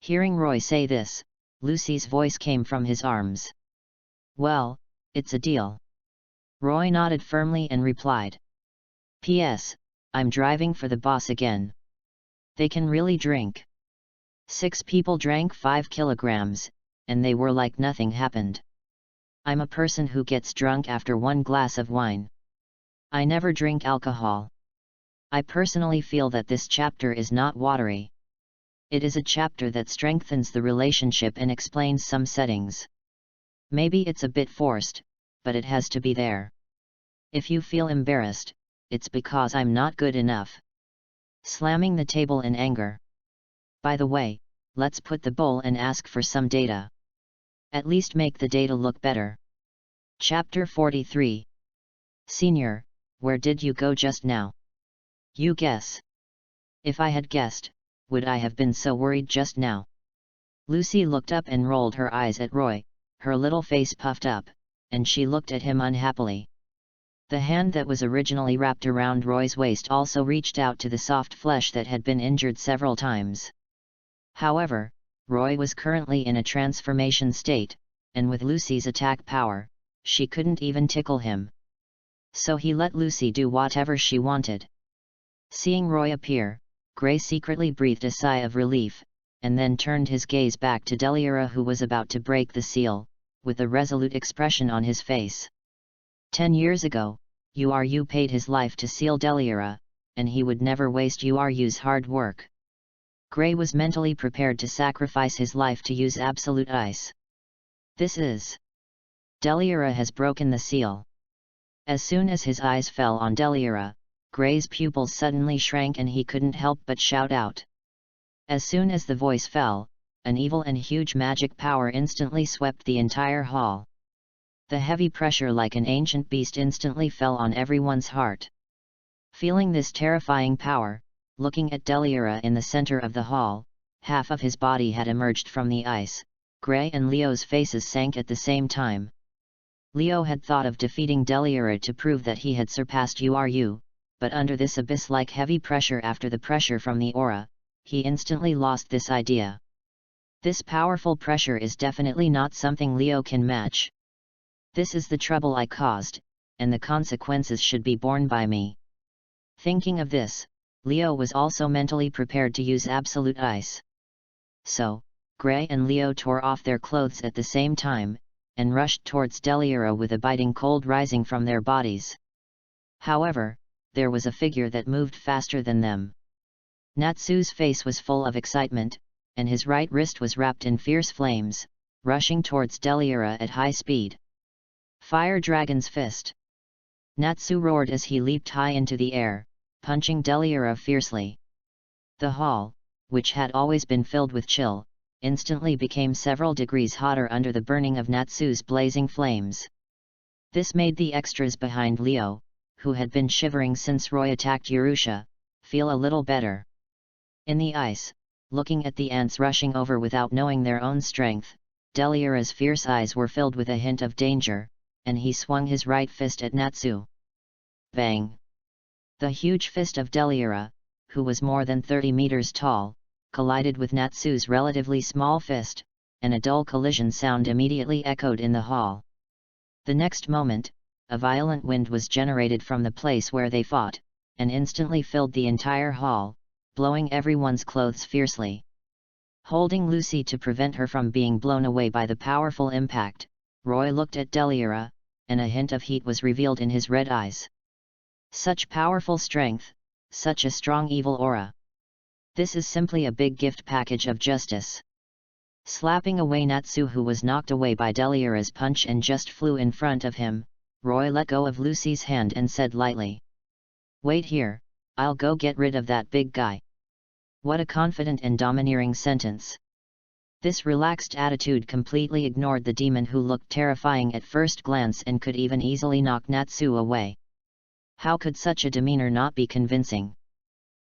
Hearing Roy say this, Lucy's voice came from his arms. "Well, it's a deal." Roy nodded firmly and replied, "P.S. I'm driving for the boss again. They can really drink. 6 people drank 5 kilograms, and they were like nothing happened. I'm a person who gets drunk after 1 glass of wine. I never drink alcohol. I personally feel that this chapter is not watery. It is a chapter that strengthens the relationship and explains some settings. Maybe it's a bit forced, but it has to be there. If you feel embarrassed, it's because I'm not good enough." Slamming the table in anger. "By the way, let's put the bowl and ask for some data. At least make the data look better." Chapter 43. Senior, where did you go just now? You guess. If I had guessed, would I have been so worried just now? Lucy looked up and rolled her eyes at Roy, her little face puffed up, and she looked at him unhappily. The hand that was originally wrapped around Roy's waist also reached out to the soft flesh that had been injured several times. However, Roy was currently in a transformation state, and with Lucy's attack power, she couldn't even tickle him. So he let Lucy do whatever she wanted. Seeing Roy appear, Gray secretly breathed a sigh of relief, and then turned his gaze back to Deliora, who was about to break the seal, with a resolute expression on his face. 10 years ago, Uru paid his life to seal Deliora, and he would never waste Uru's hard work. Gray was mentally prepared to sacrifice his life to use absolute ice. This is... Deliora has broken the seal. As soon as his eyes fell on Deliora, Gray's pupils suddenly shrank and he couldn't help but shout out. As soon as the voice fell, an evil and huge magic power instantly swept the entire hall. The heavy pressure like an ancient beast instantly fell on everyone's heart. Feeling this terrifying power, looking at Deliora in the center of the hall, half of his body had emerged from the ice. Gray and Leo's faces sank at the same time. Leo had thought of defeating Deliora to prove that he had surpassed Uru, but under this abyss-like heavy pressure after the pressure from the aura, he instantly lost this idea. This powerful pressure is definitely not something Leo can match. This is the trouble I caused, and the consequences should be borne by me. Thinking of this, Leo was also mentally prepared to use absolute ice. So, Gray and Leo tore off their clothes at the same time, and rushed towards Deliora with a biting cold rising from their bodies. However, there was a figure that moved faster than them. Natsu's face was full of excitement, and his right wrist was wrapped in fierce flames, rushing towards Deliora at high speed. Fire Dragon's Fist! Natsu roared as he leaped high into the air, punching Deliora fiercely. The hall, which had always been filled with chill, instantly became several degrees hotter under the burning of Natsu's blazing flames. This made the extras behind Leo, who had been shivering since Roy attacked Urusha, feel a little better. In the ice, looking at the ants rushing over without knowing their own strength, Deliora's fierce eyes were filled with a hint of danger, and he swung his right fist at Natsu. Bang! The huge fist of Deliora, who was more than 30 meters tall, collided with Natsu's relatively small fist, and a dull collision sound immediately echoed in the hall. The next moment, a violent wind was generated from the place where they fought, and instantly filled the entire hall, blowing everyone's clothes fiercely. Holding Lucy to prevent her from being blown away by the powerful impact, Roy looked at Deliora, and a hint of heat was revealed in his red eyes. Such powerful strength, such a strong evil aura. This is simply a big gift package of justice. Slapping away Natsu, who was knocked away by Deliora's punch and just flew in front of him, Roy let go of Lucy's hand and said lightly, "Wait here, I'll go get rid of that big guy." What a confident and domineering sentence. This relaxed attitude completely ignored the demon, who looked terrifying at first glance and could even easily knock Natsu away. How could such a demeanor not be convincing?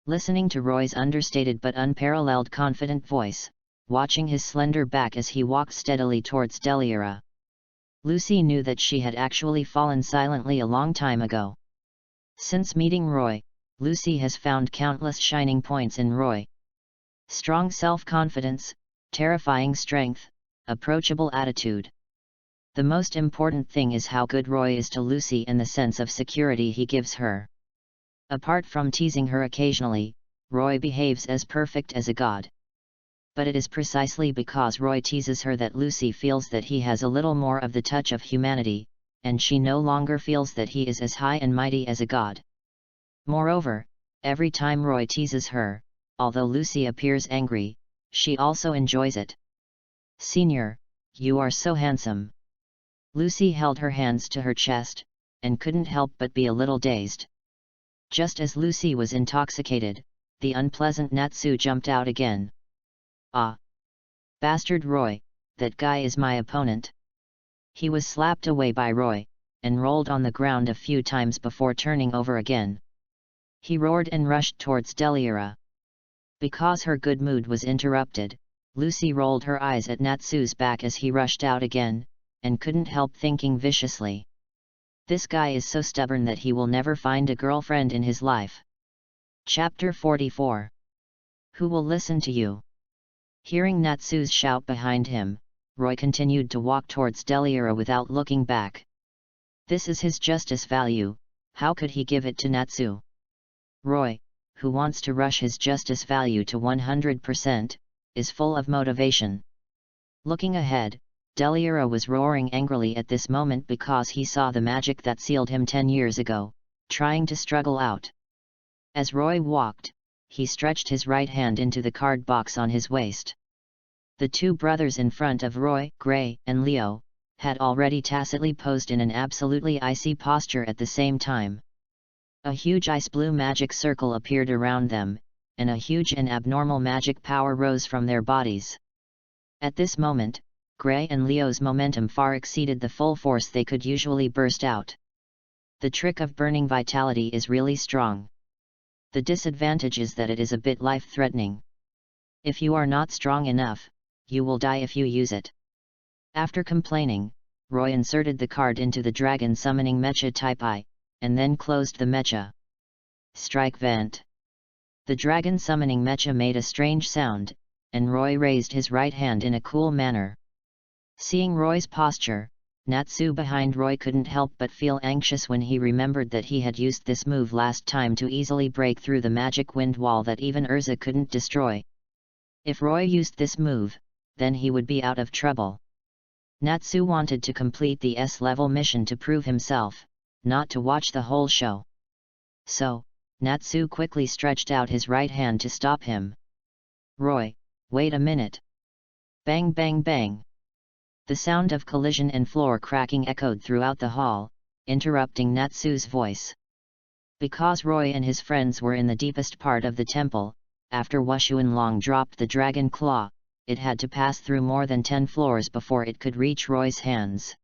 Listening to Roy's understated but unparalleled confident voice, watching his slender back as he walked steadily towards Deliora, Lucy knew that she had actually fallen silently a long time ago. Since meeting Roy, Lucy has found countless shining points in Roy. Strong self-confidence, terrifying strength, approachable attitude. The most important thing is how good Roy is to Lucy and the sense of security he gives her. Apart from teasing her occasionally, Roy behaves as perfect as a god. But it is precisely because Roy teases her that Lucy feels that he has a little more of the touch of humanity, and she no longer feels that he is as high and mighty as a god. Moreover, every time Roy teases her, although Lucy appears angry, she also enjoys it. "Senior, you are so handsome." Lucy held her hands to her chest, and couldn't help but be a little dazed. Just as Lucy was intoxicated, the unpleasant Natsu jumped out again. "Ah! Bastard Roy, that guy is my opponent." He was slapped away by Roy, and rolled on the ground a few times before turning over again. He roared and rushed towards Deliora. Because her good mood was interrupted, Lucy rolled her eyes at Natsu's back as he rushed out again, and couldn't help thinking viciously, "This guy is so stubborn that he will never find a girlfriend in his life." Chapter 44. Who will listen to you? Hearing Natsu's shout behind him, Roy continued to walk towards Deliora without looking back. This is his justice value, how could he give it to Natsu? "Roy, who wants to rush his justice value to 100%, is full of motivation. Looking ahead, Deliora was roaring angrily at this moment because he saw the magic that sealed him 10 years ago, trying to struggle out. As Roy walked, he stretched his right hand into the card box on his waist. The two brothers in front of Roy, Gray, and Leo, had already tacitly posed in an absolutely icy posture at the same time. A huge ice blue magic circle appeared around them, and a huge and abnormal magic power rose from their bodies. At this moment, Gray and Leo's momentum far exceeded the full force they could usually burst out. The trick of burning vitality is really strong. The disadvantage is that it is a bit life-threatening. If you are not strong enough, you will die if you use it. After complaining, Roy inserted the card into the dragon summoning mecha type I, and then closed the mecha. Strike vent. The dragon summoning mecha made a strange sound, and Roy raised his right hand in a cool manner. Seeing Roy's posture, Natsu behind Roy couldn't help but feel anxious when he remembered that he had used this move last time to easily break through the magic wind wall that even Urza couldn't destroy. If Roy used this move, then he would be out of trouble. Natsu wanted to complete the S-level mission to prove himself, not to watch the whole show. So, Natsu quickly stretched out his right hand to stop him. Roy, wait a minute. Bang bang bang. The sound of collision and floor cracking echoed throughout the hall, interrupting Natsu's voice. Because Roy and his friends were in the deepest part of the temple, after Wushuanlong dropped the dragon claw, it had to pass through more than 10 floors before it could reach Roy's hands.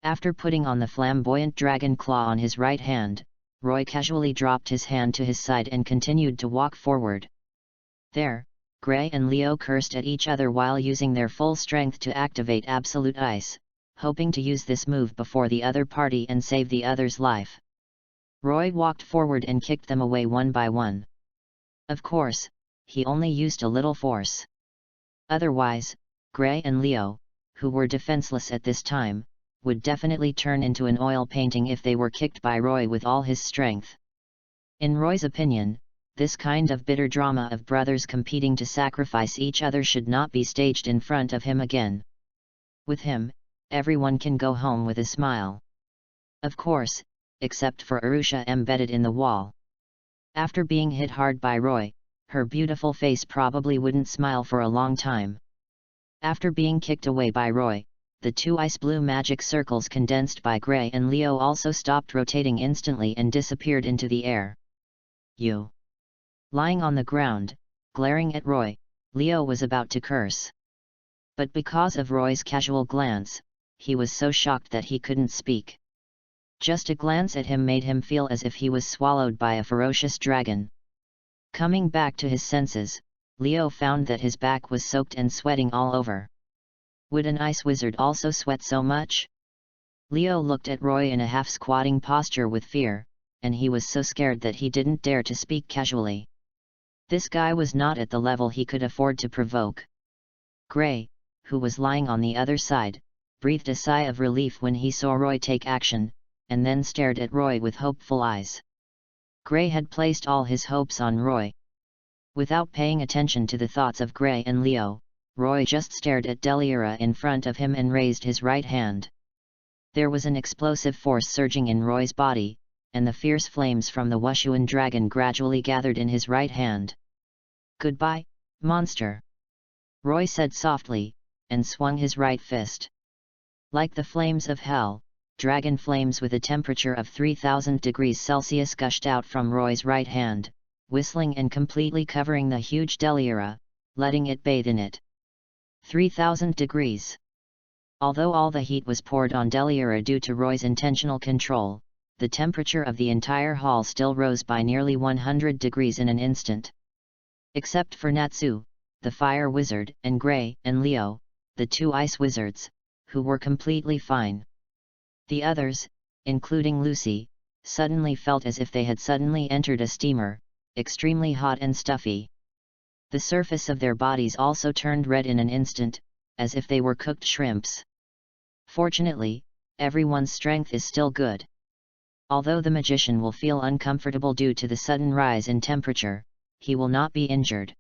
After putting on the flamboyant dragon claw on his right hand, Roy casually dropped his hand to his side and continued to walk forward. There, Gray and Leo cursed at each other while using their full strength to activate Absolute Ice, hoping to use this move before the other party and save the other's life. Roy walked forward and kicked them away one by one. Of course, he only used a little force. Otherwise, Gray and Leo, who were defenseless at this time, would definitely turn into an oil painting if they were kicked by Roy with all his strength. In Roy's opinion, this kind of bitter drama of brothers competing to sacrifice each other should not be staged in front of him again. With him, everyone can go home with a smile. Of course, except for Arusha embedded in the wall. After being hit hard by Roy, her beautiful face probably wouldn't smile for a long time. After being kicked away by Roy, the two ice blue magic circles condensed by Gray and Leo also stopped rotating instantly and disappeared into the air. You. Lying on the ground, glaring at Roy, Leo was about to curse. But because of Roy's casual glance, he was so shocked that he couldn't speak. Just a glance at him made him feel as if he was swallowed by a ferocious dragon. Coming back to his senses, Leo found that his back was soaked and sweating all over. Would an ice wizard also sweat so much? Leo looked at Roy in a half-squatting posture with fear, and he was so scared that he didn't dare to speak casually. This guy was not at the level he could afford to provoke. Gray, who was lying on the other side, breathed a sigh of relief when he saw Roy take action, and then stared at Roy with hopeful eyes. Gray had placed all his hopes on Roy. Without paying attention to the thoughts of Gray and Leo, Roy just stared at Deliora in front of him and raised his right hand. There was an explosive force surging in Roy's body, and the fierce flames from the Wushuan dragon gradually gathered in his right hand. "Goodbye, monster," Roy said softly, and swung his right fist. Like the flames of hell, dragon flames with a temperature of 3000 degrees Celsius gushed out from Roy's right hand, whistling and completely covering the huge Deliora, letting it bathe in it. 3000 degrees. Although all the heat was poured on Deliora due to Roy's intentional control, the temperature of the entire hall still rose by nearly 100 degrees in an instant. Except for Natsu, the fire wizard, and Gray and Leo, the two ice wizards, who were completely fine. The others, including Lucy, suddenly felt as if they had suddenly entered a steamer, extremely hot and stuffy. The surface of their bodies also turned red in an instant, as if they were cooked shrimps. Fortunately, everyone's strength is still good. Although the magician will feel uncomfortable due to the sudden rise in temperature, he will not be injured.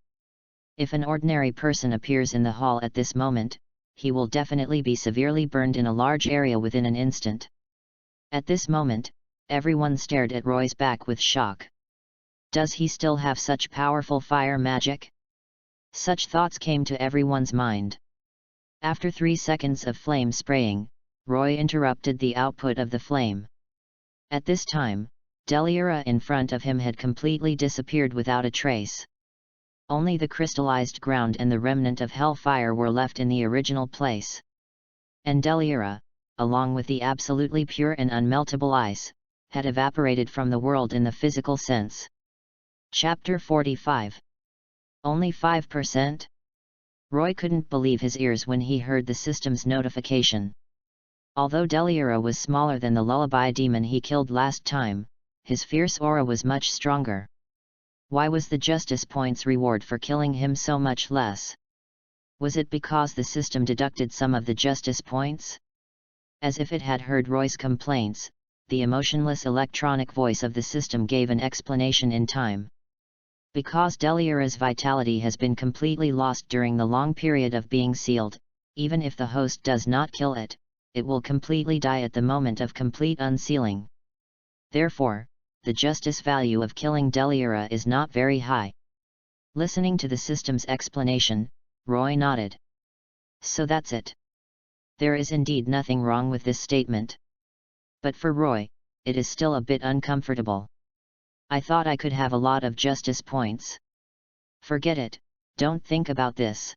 If an ordinary person appears in the hall at this moment, he will definitely be severely burned in a large area within an instant. At this moment, everyone stared at Roy's back with shock. Does he still have such powerful fire magic? Such thoughts came to everyone's mind. After 3 seconds of flame spraying, Roy interrupted the output of the flame. At this time, Deliora in front of him had completely disappeared without a trace. Only the crystallized ground and the remnant of hellfire were left in the original place. And Deliora, along with the absolutely pure and unmeltable ice, had evaporated from the world in the physical sense. Chapter 45. Only 5%? Roy couldn't believe his ears when he heard the system's notification. Although Deliora was smaller than the lullaby demon he killed last time, his fierce aura was much stronger. Why was the justice points reward for killing him so much less? Was it because the system deducted some of the justice points? As if it had heard Roy's complaints, the emotionless electronic voice of the system gave an explanation in time. Because Deliora's vitality has been completely lost during the long period of being sealed, even if the host does not kill it, it will completely die at the moment of complete unsealing. Therefore, the justice value of killing Deliora is not very high. Listening to the system's explanation, Roy nodded. So that's it. There is indeed nothing wrong with this statement. But for Roy, it is still a bit uncomfortable. I thought I could have a lot of justice points. Forget it, don't think about this.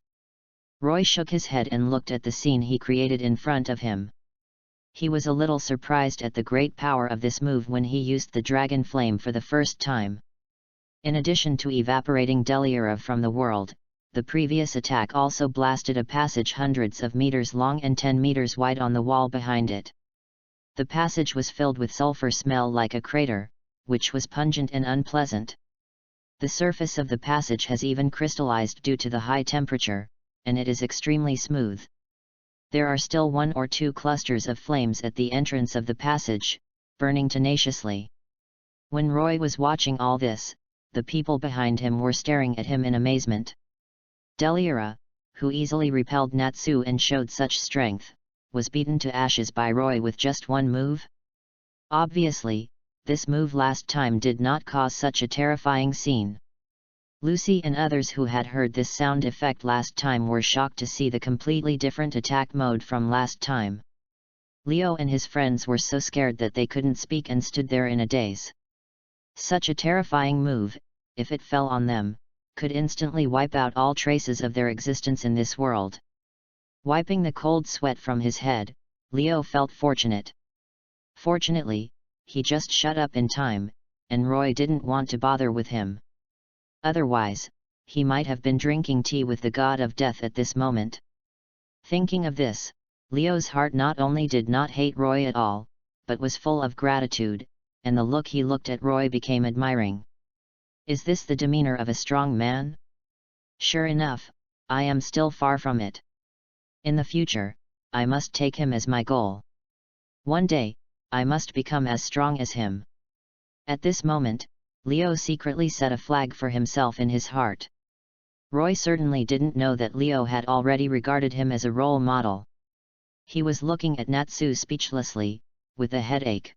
Roy shook his head and looked at the scene he created in front of him. He was a little surprised at the great power of this move when he used the dragon flame for the first time. In addition to evaporating Deliora from the world, the previous attack also blasted a passage hundreds of meters long and 10 meters wide on the wall behind it. The passage was filled with sulfur smell like a crater, which was pungent and unpleasant. The surface of the passage has even crystallized due to the high temperature, and it is extremely smooth. There are still 1 or 2 clusters of flames at the entrance of the passage, burning tenaciously. When Roy was watching all this, the people behind him were staring at him in amazement. Deliora, who easily repelled Natsu and showed such strength, was beaten to ashes by Roy with just one move? Obviously, this move last time did not cause such a terrifying scene. Lucy and others who had heard this sound effect last time were shocked to see the completely different attack mode from last time. Leo and his friends were so scared that they couldn't speak and stood there in a daze. Such a terrifying move, if it fell on them, could instantly wipe out all traces of their existence in this world. Wiping the cold sweat from his head, Leo felt fortunate. Fortunately, he just shut up in time, and Roy didn't want to bother with him. Otherwise, he might have been drinking tea with the god of death at this moment. Thinking of this, Leo's heart not only did not hate Roy at all, but was full of gratitude, and the look he looked at Roy became admiring. Is this the demeanor of a strong man? Sure enough, I am still far from it. In the future, I must take him as my goal. One day, I must become as strong as him. At this moment, Leo secretly set a flag for himself in his heart. Roy certainly didn't know that Leo had already regarded him as a role model. He was looking at Natsu speechlessly, with a headache.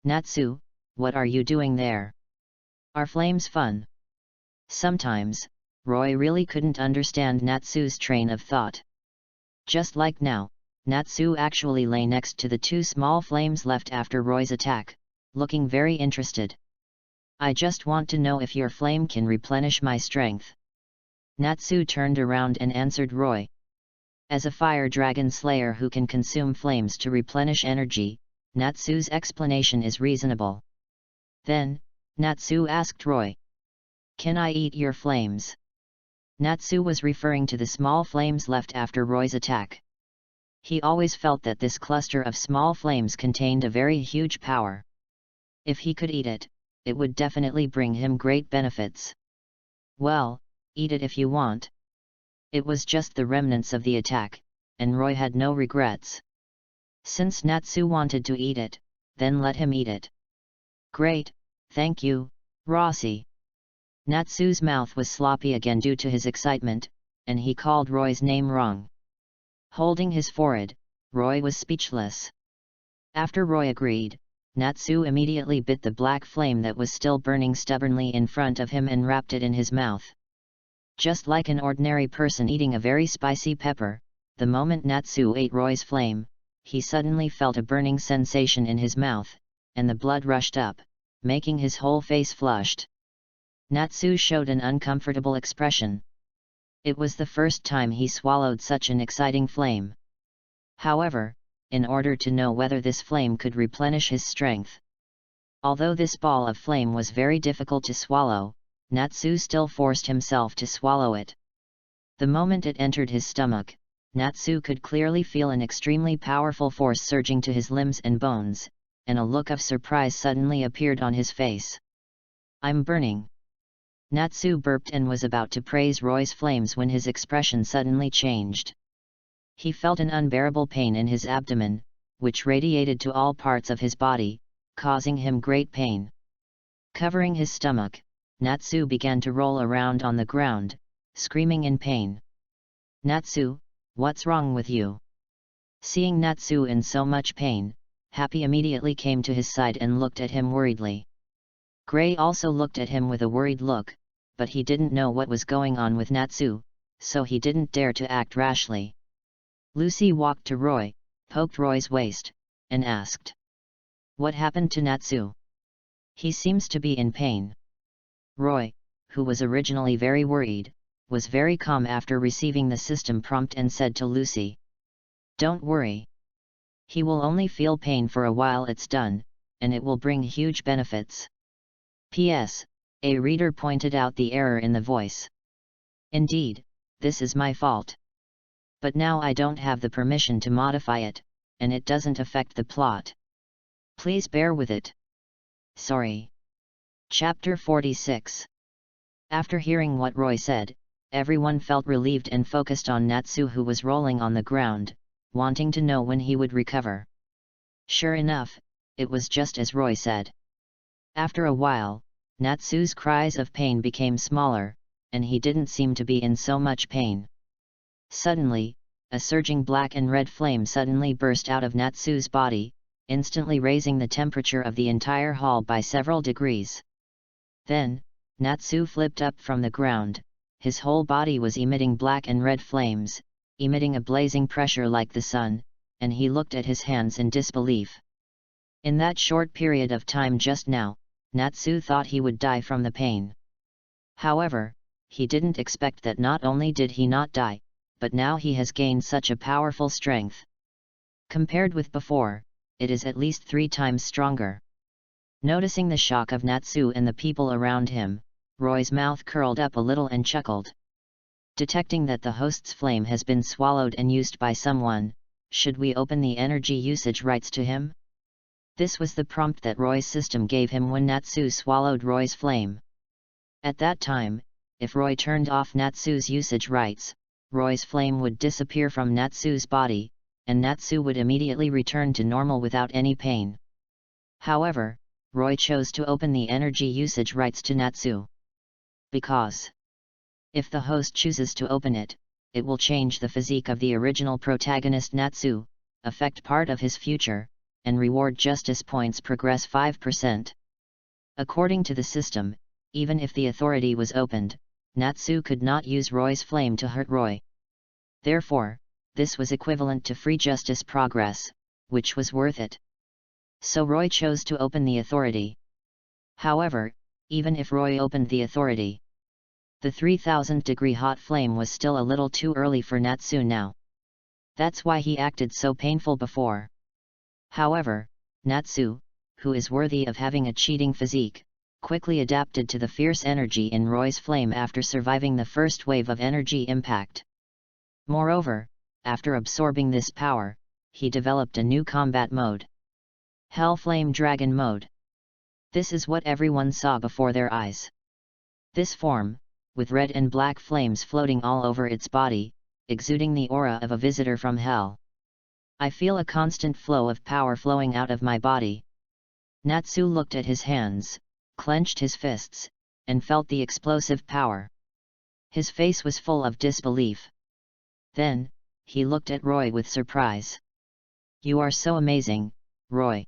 Natsu, what are you doing there? Are flames fun? Sometimes, Roy really couldn't understand Natsu's train of thought. Just like now, Natsu actually lay next to the 2 small flames left after Roy's attack, looking very interested. I just want to know if your flame can replenish my strength. Natsu turned around and answered Roy. As a fire dragon slayer who can consume flames to replenish energy, Natsu's explanation is reasonable. Then, Natsu asked Roy. Can I eat your flames? Natsu was referring to the small flames left after Roy's attack. He always felt that this cluster of small flames contained a very huge power. If he could eat it, it would definitely bring him great benefits. Well, eat it if you want. It was just the remnants of the attack, and Roy had no regrets. Since Natsu wanted to eat it, then let him eat it. Great, thank you, Rossi. Natsu's mouth was sloppy again due to his excitement, and he called Roy's name wrong. Holding his forehead, Roy was speechless. After Roy agreed, Natsu immediately bit the black flame that was still burning stubbornly in front of him and wrapped it in his mouth. Just like an ordinary person eating a very spicy pepper, the moment Natsu ate Roy's flame, he suddenly felt a burning sensation in his mouth, and the blood rushed up, making his whole face flushed. Natsu showed an uncomfortable expression. It was the first time he swallowed such an exciting flame. However, in order to know whether this flame could replenish his strength. Although this ball of flame was very difficult to swallow, Natsu still forced himself to swallow it. The moment it entered his stomach, Natsu could clearly feel an extremely powerful force surging to his limbs and bones, and a look of surprise suddenly appeared on his face. "I'm burning." Natsu burped and was about to praise Roy's flames when his expression suddenly changed. He felt an unbearable pain in his abdomen, which radiated to all parts of his body, causing him great pain. Covering his stomach, Natsu began to roll around on the ground, screaming in pain. "Natsu, what's wrong with you?" Seeing Natsu in so much pain, Happy immediately came to his side and looked at him worriedly. Gray also looked at him with a worried look, but he didn't know what was going on with Natsu, so he didn't dare to act rashly. Lucy walked to Roy, poked Roy's waist, and asked, "What happened to Natsu? He seems to be in pain." Roy, who was originally very worried, was very calm after receiving the system prompt and said to Lucy, "Don't worry. He will only feel pain for a while it's done, and it will bring huge benefits." P.S. A reader pointed out the error in the voice. "Indeed, this is my fault. But now I don't have the permission to modify it, and it doesn't affect the plot. Please bear with it. Sorry." Chapter 46. After hearing what Roy said, everyone felt relieved and focused on Natsu, who was rolling on the ground, wanting to know when he would recover. Sure enough, it was just as Roy said. After a while, Natsu's cries of pain became smaller, and he didn't seem to be in so much pain. Suddenly, a surging black and red flame suddenly burst out of Natsu's body, instantly raising the temperature of the entire hall by several degrees. Then, Natsu flipped up from the ground. His whole body was emitting black and red flames, emitting a blazing pressure like the sun, and he looked at his hands in disbelief. In that short period of time just now, Natsu thought he would die from the pain. However, he didn't expect that not only did he not die, but now he has gained such a powerful strength. Compared with before, it is at least 3 times stronger. Noticing the shock of Natsu and the people around him, Roy's mouth curled up a little and chuckled. Detecting that the host's flame has been swallowed and used by someone, should we open the energy usage rights to him? This was the prompt that Roy's system gave him when Natsu swallowed Roy's flame. At that time, if Roy turned off Natsu's usage rights, Roy's flame would disappear from Natsu's body, and Natsu would immediately return to normal without any pain. However, Roy chose to open the energy usage rights to Natsu. Because if the host chooses to open it, it will change the physique of the original protagonist Natsu, affect part of his future, and reward justice points progress 5%. According to the system, even if the authority was opened, Natsu could not use Roy's flame to hurt Roy. Therefore, this was equivalent to free justice progress, which was worth it. So Roy chose to open the authority. However, even if Roy opened the authority, the 3000-degree hot flame was still a little too early for Natsu now. That's why he acted so painful before. However, Natsu, who is worthy of having a cheating physique, quickly adapted to the fierce energy in Roy's flame after surviving the first wave of energy impact. Moreover, after absorbing this power, he developed a new combat mode. Hell Flame Dragon Mode. This is what everyone saw before their eyes. This form, with red and black flames floating all over its body, exuding the aura of a visitor from hell. I feel a constant flow of power flowing out of my body. Natsu looked at his hands, clenched his fists, and felt the explosive power. His face was full of disbelief. Then, he looked at Roy with surprise. "You are so amazing, Roy.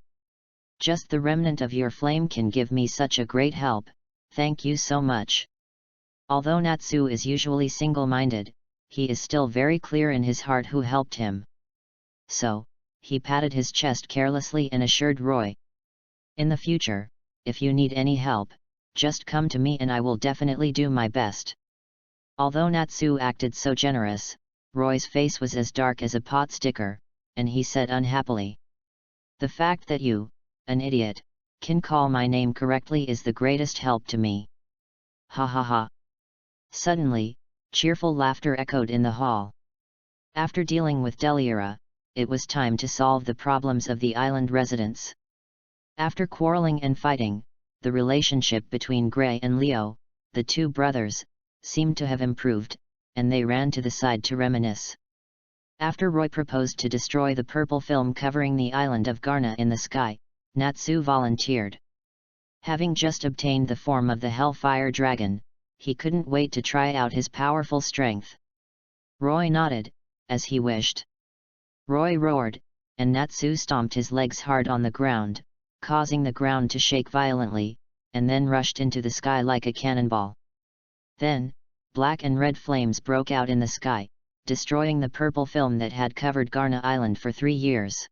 Just the remnant of your flame can give me such a great help, thank you so much." Although Natsu is usually single-minded, he is still very clear in his heart who helped him. So, he patted his chest carelessly and assured Roy, "In the future, if you need any help, just come to me and I will definitely do my best." Although Natsu acted so generous, Roy's face was as dark as a pot sticker, and he said unhappily, "The fact that you, an idiot, can call my name correctly is the greatest help to me. Ha ha ha." Suddenly, cheerful laughter echoed in the hall. After dealing with Deliora, it was time to solve the problems of the island residents. After quarreling and fighting, the relationship between Gray and Leo, the two brothers, seemed to have improved, and they ran to the side to reminisce. After Roy proposed to destroy the purple film covering the island of Garna in the sky, Natsu volunteered. Having just obtained the form of the Hellfire Dragon, he couldn't wait to try out his powerful strength. Roy nodded, as he wished. Roy roared, and Natsu stomped his legs hard on the ground, causing the ground to shake violently, and then rushed into the sky like a cannonball. Then, black and red flames broke out in the sky, destroying the purple film that had covered Garna Island for 3 years.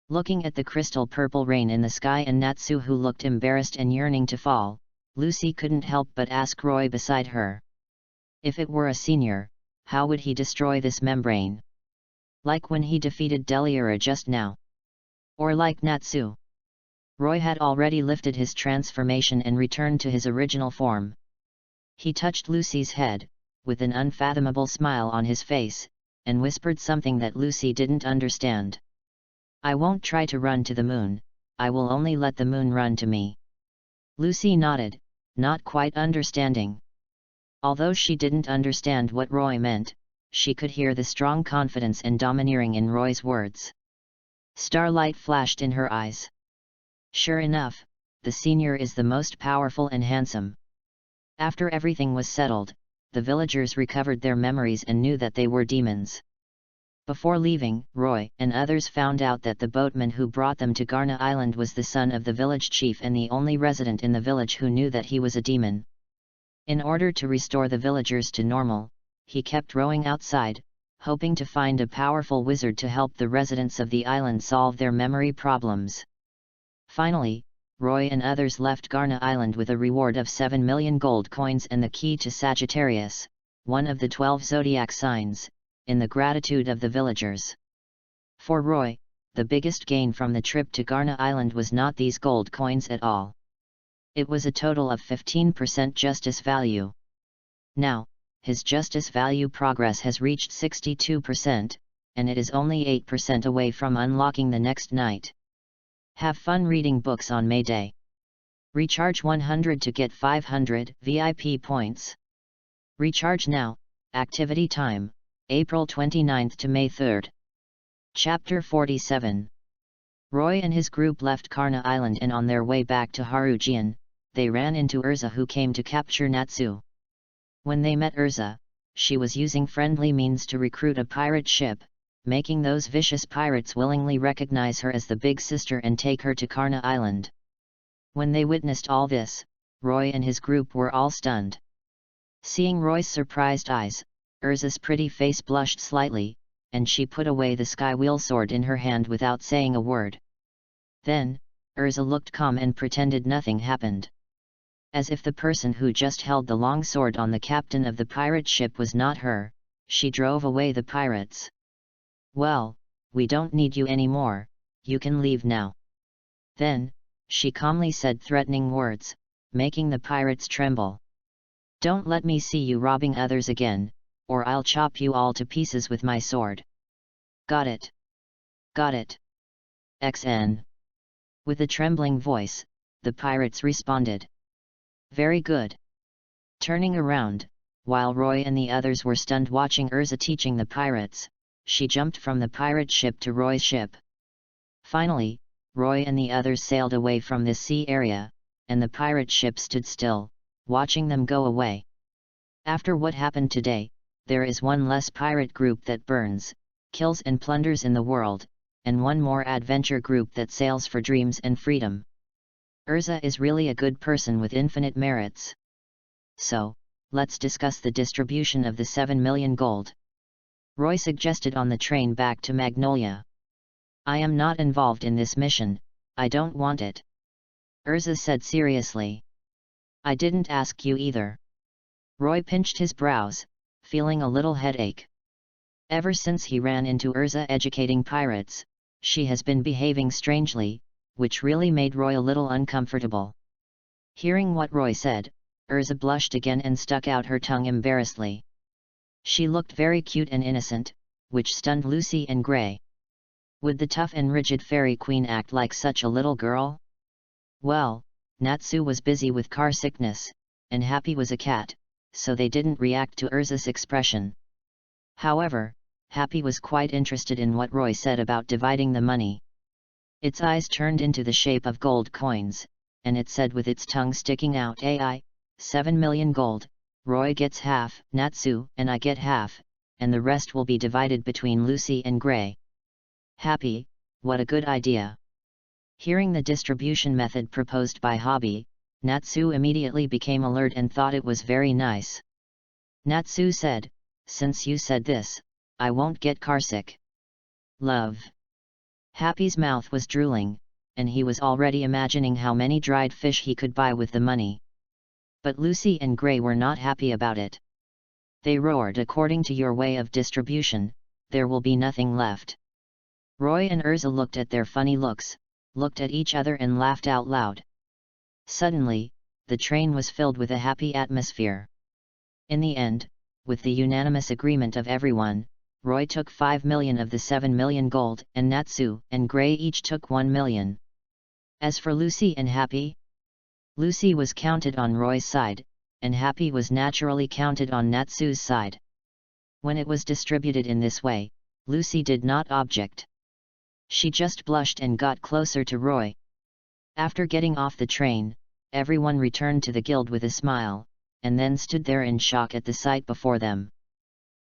Looking at the crystal purple rain in the sky and Natsu who looked embarrassed and yearning to fall, Lucy couldn't help but ask Roy beside her. If it were a senior, how would he destroy this membrane? Like when he defeated Deliora just now? Or like Natsu? Roy had already lifted his transformation and returned to his original form. He touched Lucy's head, with an unfathomable smile on his face, and whispered something that Lucy didn't understand. "I won't try to run to the moon, I will only let the moon run to me." Lucy nodded, not quite understanding. Although she didn't understand what Roy meant, she could hear the strong confidence and domineering in Roy's words. Starlight flashed in her eyes. Sure enough, the senior is the most powerful and handsome. After everything was settled, the villagers recovered their memories and knew that they were demons. Before leaving, Roy and others found out that the boatman who brought them to Garna Island was the son of the village chief and the only resident in the village who knew that he was a demon. In order to restore the villagers to normal, he kept rowing outside, hoping to find a powerful wizard to help the residents of the island solve their memory problems. Finally, Roy and others left Garna Island with a reward of 7 million gold coins and the key to Sagittarius, one of the 12 zodiac signs, in the gratitude of the villagers. For Roy, the biggest gain from the trip to Garna Island was not these gold coins at all. It was a total of 15% justice value. Now, his justice value progress has reached 62%, and it is only 8% away from unlocking the next night. Have fun reading books on May Day. Recharge 100 to get 500 VIP points. Recharge now. Activity time, April 29 to May 3. Chapter 47. Roy and his group left Garna Island and on their way back to Harujian, they ran into Urza who came to capture Natsu. When they met Urza, she was using friendly means to recruit a pirate ship, making those vicious pirates willingly recognize her as the big sister and take her to Garna Island. When they witnessed all this, Roy and his group were all stunned. Seeing Roy's surprised eyes, Urza's pretty face blushed slightly, and she put away the skywheel sword in her hand without saying a word. Then, Urza looked calm and pretended nothing happened. As if the person who just held the long sword on the captain of the pirate ship was not her, she drove away the pirates. "Well, we don't need you anymore, you can leave now." Then, she calmly said threatening words, making the pirates tremble. "Don't let me see you robbing others again, or I'll chop you all to pieces with my sword." "Got it. Got it. XN." With a trembling voice, the pirates responded. "Very good." Turning around, while Roy and the others were stunned watching Urza teaching the pirates, she jumped from the pirate ship to Roy's ship. Finally, Roy and the others sailed away from this sea area, and the pirate ship stood still, watching them go away. After what happened today, there is one less pirate group that burns, kills and plunders in the world, and one more adventure group that sails for dreams and freedom. Urza is really a good person with infinite merits. So, let's discuss the distribution of the 7 million gold. Roy suggested on the train back to Magnolia. I am not involved in this mission, I don't want it. Urza said seriously. I didn't ask you either. Roy pinched his brows, feeling a little headache. Ever since he ran into Urza educating pirates, she has been behaving strangely, which really made Roy a little uncomfortable. Hearing what Roy said, Urza blushed again and stuck out her tongue embarrassedly. She looked very cute and innocent, which stunned Lucy and Gray. Would the tough and rigid fairy queen act like such a little girl? Well, Natsu was busy with car sickness, and Happy was a cat, so they didn't react to Urza's expression. However, Happy was quite interested in what Roy said about dividing the money. Its eyes turned into the shape of gold coins, and it said with its tongue sticking out, 7 million gold, Roy gets half, Natsu and I get half, and the rest will be divided between Lucy and Gray. Happy, what a good idea. Hearing the distribution method proposed by Hobby, Natsu immediately became alert and thought it was very nice. Natsu said, since you said this, I won't get carsick. Love. Happy's mouth was drooling, and he was already imagining how many dried fish he could buy with the money. But Lucy and Gray were not happy about it. They roared, according to your way of distribution, there will be nothing left. Roy and Urza looked at their funny looks, looked at each other and laughed out loud. Suddenly, the train was filled with a happy atmosphere. In the end, with the unanimous agreement of everyone, Roy took 5 million of the 7 million gold, and Natsu and Gray each took 1 million. As for Lucy and Happy, Lucy was counted on Roy's side, and Happy was naturally counted on Natsu's side. When it was distributed in this way, Lucy did not object. She just blushed and got closer to Roy. After getting off the train, everyone returned to the guild with a smile, and then stood there in shock at the sight before them.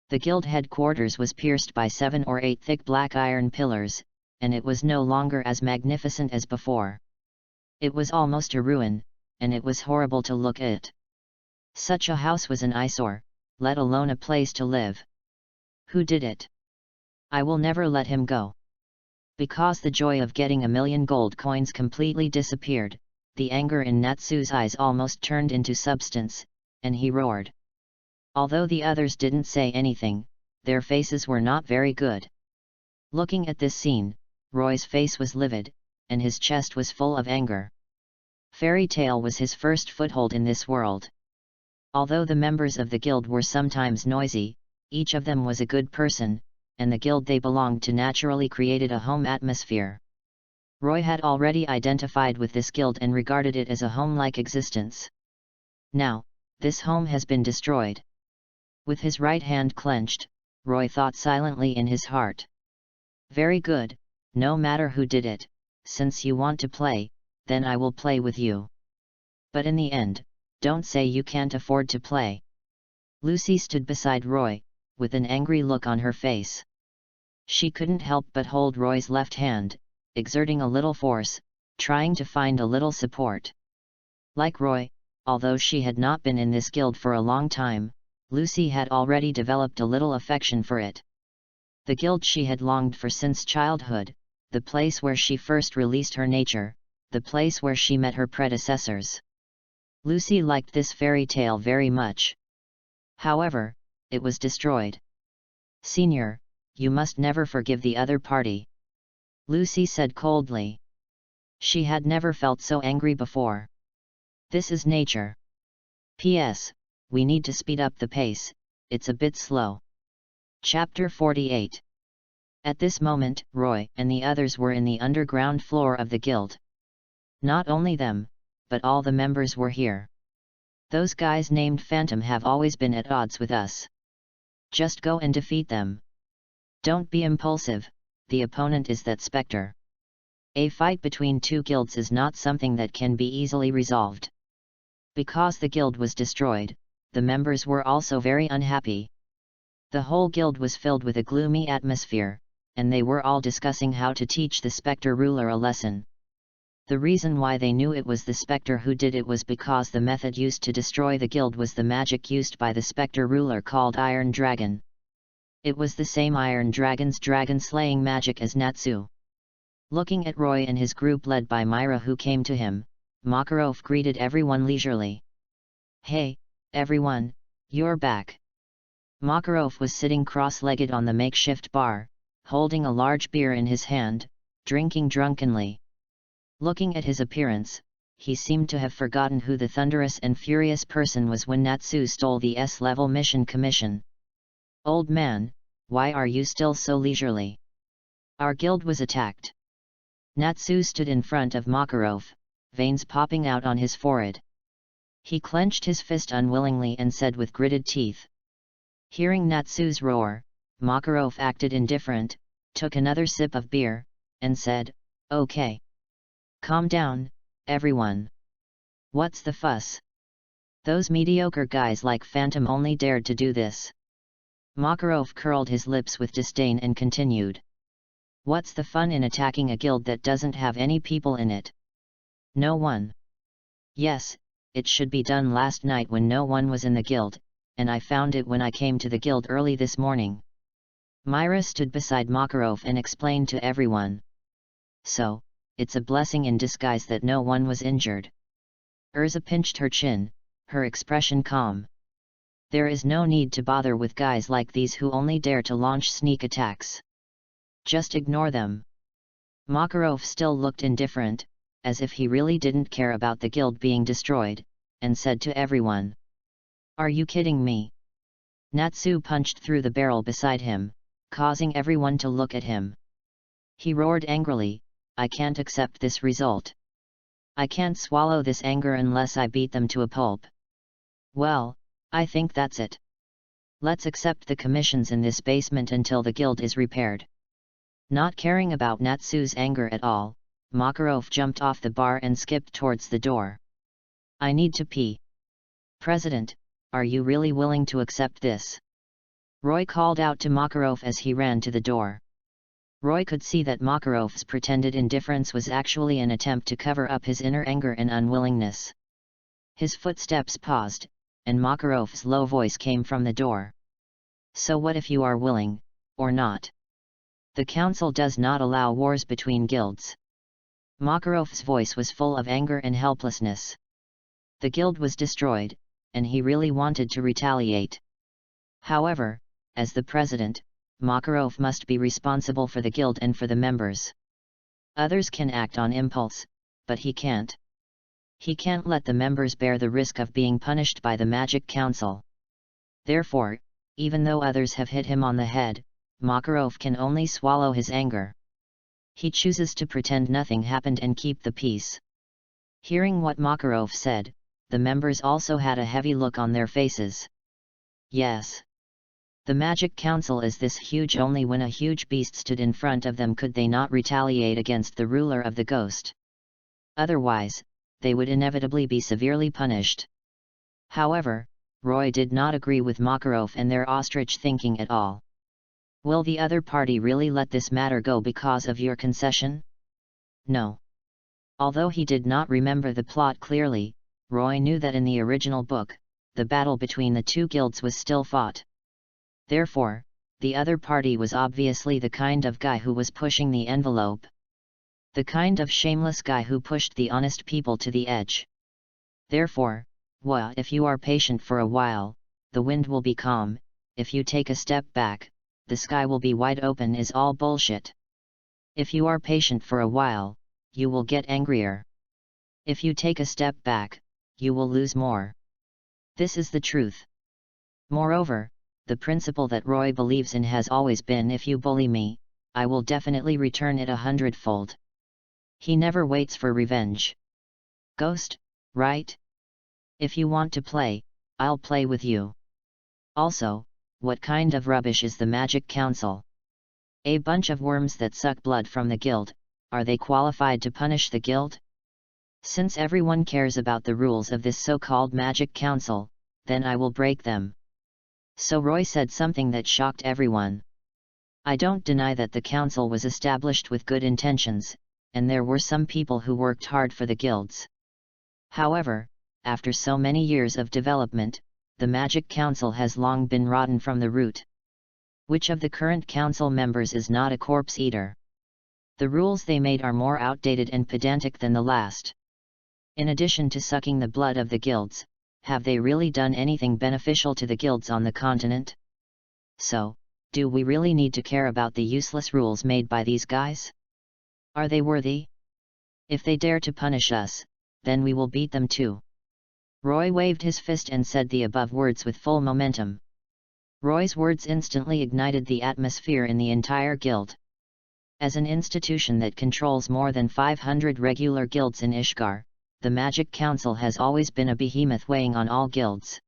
The guild headquarters was pierced by 7 or 8 thick black iron pillars, and it was no longer as magnificent as before. It was almost a ruin, and it was horrible to look at. Such a house was an eyesore, let alone a place to live. Who did it? I will never let him go. Because the joy of getting 1 million gold coins completely disappeared, the anger in Natsu's eyes almost turned into substance, and he roared. Although the others didn't say anything, their faces were not very good. Looking at this scene, Roy's face was livid, and his chest was full of anger. Fairy Tale was his first foothold in this world. Although the members of the guild were sometimes noisy, each of them was a good person, and the guild they belonged to naturally created a home atmosphere. Roy had already identified with this guild and regarded it as a home-like existence. Now, this home has been destroyed. With his right hand clenched, Roy thought silently in his heart. Very good, no matter who did it, since you want to play, then I will play with you. But in the end, don't say you can't afford to play. Lucy stood beside Roy, with an angry look on her face. She couldn't help but hold Roy's left hand, exerting a little force, trying to find a little support. Like Roy, although she had not been in this guild for a long time, Lucy had already developed a little affection for it. The guild she had longed for since childhood, the place where she first released her nature, the place where she met her predecessors. Lucy liked this fairy tale very much. However, it was destroyed. Senior, you must never forgive the other party. Lucy said coldly. She had never felt so angry before. This is nature. P.S. We need to speed up the pace, it's a bit slow. Chapter 48. At this moment, Roy and the others were in the underground floor of the guild. Not only them, but all the members were here. Those guys named Phantom have always been at odds with us. Just go and defeat them. Don't be impulsive, the opponent is that specter. A fight between two guilds is not something that can be easily resolved. Because the guild was destroyed, the members were also very unhappy. The whole guild was filled with a gloomy atmosphere, and they were all discussing how to teach the spectre ruler a lesson. The reason why they knew it was the spectre who did it was because the method used to destroy the guild was the magic used by the spectre ruler called Iron Dragon. It was the same Iron Dragon's dragon-slaying magic as Natsu. Looking at Roy and his group led by Myra who came to him, Makarov greeted everyone leisurely. "Hey, everyone, you're back." Makarov was sitting cross-legged on the makeshift bar, holding a large beer in his hand, drinking drunkenly. Looking at his appearance, he seemed to have forgotten who the thunderous and furious person was when Natsu stole the S-level mission commission. "Old man, why are you still so leisurely? Our guild was attacked." Natsu stood in front of Makarov, veins popping out on his forehead. He clenched his fist unwillingly and said with gritted teeth. Hearing Natsu's roar, Makarov acted indifferent, took another sip of beer, and said, "Okay. Calm down, everyone. What's the fuss? Those mediocre guys like Phantom only dared to do this." Makarov curled his lips with disdain and continued. "What's the fun in attacking a guild that doesn't have any people in it? No one. Yes, it should be done last night when no one was in the guild, and I found it when I came to the guild early this morning." Myra stood beside Makarov and explained to everyone. "So, it's a blessing in disguise that no one was injured." Urza pinched her chin, her expression calm. "There is no need to bother with guys like these who only dare to launch sneak attacks. Just ignore them." Makarov still looked indifferent, as if he really didn't care about the guild being destroyed, and said to everyone, "Are you kidding me?" Natsu punched through the barrel beside him, causing everyone to look at him. He roared angrily, "I can't accept this result. I can't swallow this anger unless I beat them to a pulp. Well, I think that's it. Let's accept the commissions in this basement until the guild is repaired." Not caring about Natsu's anger at all, Makarov jumped off the bar and skipped towards the door. "I need to pee. President, are you really willing to accept this?" Roy called out to Makarov as he ran to the door. Roy could see that Makarov's pretended indifference was actually an attempt to cover up his inner anger and unwillingness. His footsteps paused, and Makarov's low voice came from the door. "So what if you are willing, or not? The council does not allow wars between guilds." Makarov's voice was full of anger and helplessness. The guild was destroyed, and he really wanted to retaliate. However, as the president, Makarov must be responsible for the guild and for the members. Others can act on impulse, but he can't. He can't let the members bear the risk of being punished by the Magic Council. Therefore, even though others have hit him on the head, Makarov can only swallow his anger. He chooses to pretend nothing happened and keep the peace. Hearing what Makarov said, the members also had a heavy look on their faces. Yes. The Magic Council is this huge. Only when a huge beast stood in front of them could they not retaliate against the ruler of the ghost. Otherwise, they would inevitably be severely punished. However, Roy did not agree with Makarov and their ostrich thinking at all. "Will the other party really let this matter go because of your concession?" No. Although he did not remember the plot clearly, Roy knew that in the original book, the battle between the two guilds was still fought. Therefore, the other party was obviously the kind of guy who was pushing the envelope. The kind of shameless guy who pushed the honest people to the edge. Therefore, if you are patient for a while, the wind will be calm. If you take a step back, the sky will be wide open is all bullshit. If you are patient for a while, you will get angrier. If you take a step back, you will lose more. This is the truth. Moreover, the principle that Roy believes in has always been, if you bully me, I will definitely return it 100-fold. He never waits for revenge. Ghost, right? If you want to play, I'll play with you. Also, what kind of rubbish is the Magic Council? A bunch of worms that suck blood from the guild. are they qualified to punish the guild? Since everyone cares about the rules of this so-called Magic Council, then I will break them. So Roy said something that shocked everyone. I don't deny that the council was established with good intentions, and there were some people who worked hard for the guilds. However, after so many years of development, the Magic Council has long been rotten from the root. Which of the current council members is not a corpse eater? The rules they made are more outdated and pedantic than the last. In addition to sucking the blood of the guilds, have they really done anything beneficial to the guilds on the continent? So, do we really need to care about the useless rules made by these guys? Are they worthy? If they dare to punish us, then we will beat them too. Roy waved his fist and said the above words with full momentum. Roy's words instantly ignited the atmosphere in the entire guild. As an institution that controls more than 500 regular guilds in Ishgard, the Magic Council has always been a behemoth weighing on all guilds.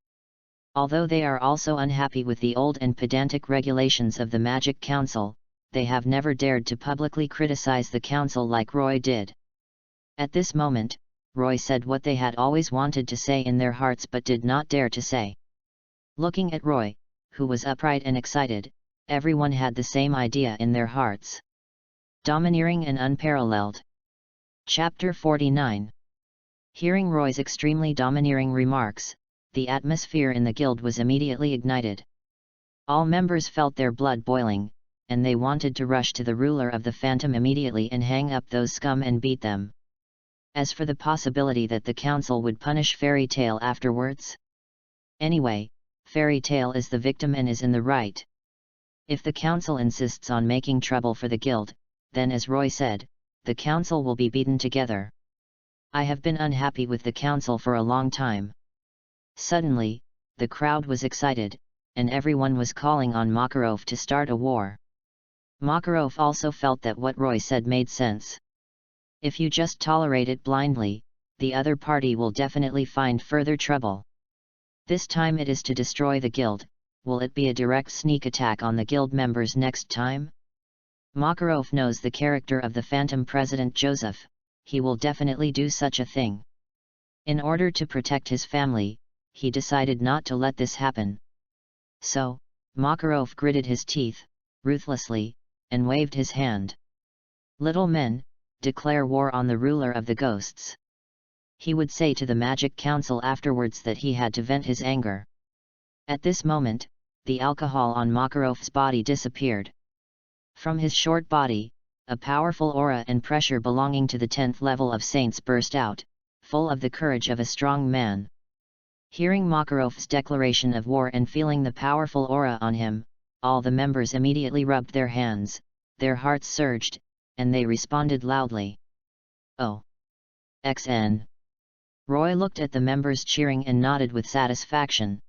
Although they are also unhappy with the old and pedantic regulations of the Magic Council, they have never dared to publicly criticize the council like Roy did. At this moment, Roy said what they had always wanted to say in their hearts but did not dare to say. Looking at Roy, who was upright and excited, everyone had the same idea in their hearts. Domineering and unparalleled. Chapter 49. Hearing Roy's extremely domineering remarks, the atmosphere in the guild was immediately ignited. All members felt their blood boiling, and they wanted to rush to the ruler of the Phantom immediately and hang up those scum and beat them. As for the possibility that the council would punish Fairy Tale afterwards? Anyway, Fairy Tale is the victim and is in the right. If the council insists on making trouble for the guild, then as Roy said, the council will be beaten together. I have been unhappy with the council for a long time. Suddenly, the crowd was excited, and everyone was calling on Makarov to start a war. Makarov also felt that what Roy said made sense. If you just tolerate it blindly, the other party will definitely find further trouble. This time it is to destroy the guild. Will it be a direct sneak attack on the guild members next time? Makarov knows the character of the Phantom President Joseph. He will definitely do such a thing. In order to protect his family, he decided not to let this happen. So, Makarov gritted his teeth, ruthlessly, and waved his hand. Little men, declare war on the ruler of the ghosts. He would say to the Magic Council afterwards that he had to vent his anger. At this moment, the alcohol on Makarov's body disappeared. From his short body, a powerful aura and pressure belonging to the 10th level of saints burst out, full of the courage of a strong man. Hearing Makarov's declaration of war and feeling the powerful aura on him, all the members immediately rubbed their hands, their hearts surged, and they responded loudly. Oh! XN! Roy looked at the members cheering and nodded with satisfaction.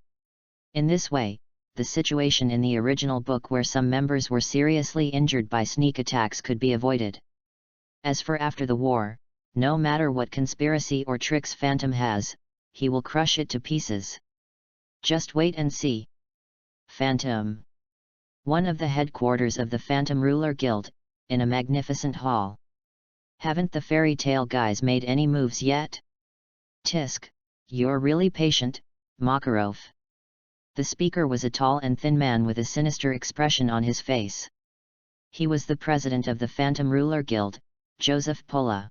In this way, the situation in the original book where some members were seriously injured by sneak attacks could be avoided. As for after the war, no matter what conspiracy or tricks Phantom has, he will crush it to pieces. Just wait and see. Phantom. One of the headquarters of the Phantom Ruler Guild, in a magnificent hall. Haven't the Fairy Tale guys made any moves yet? Tisk, you're really patient, Makarov. The speaker was a tall and thin man with a sinister expression on his face. He was the president of the Phantom Ruler Guild, Joseph Pola.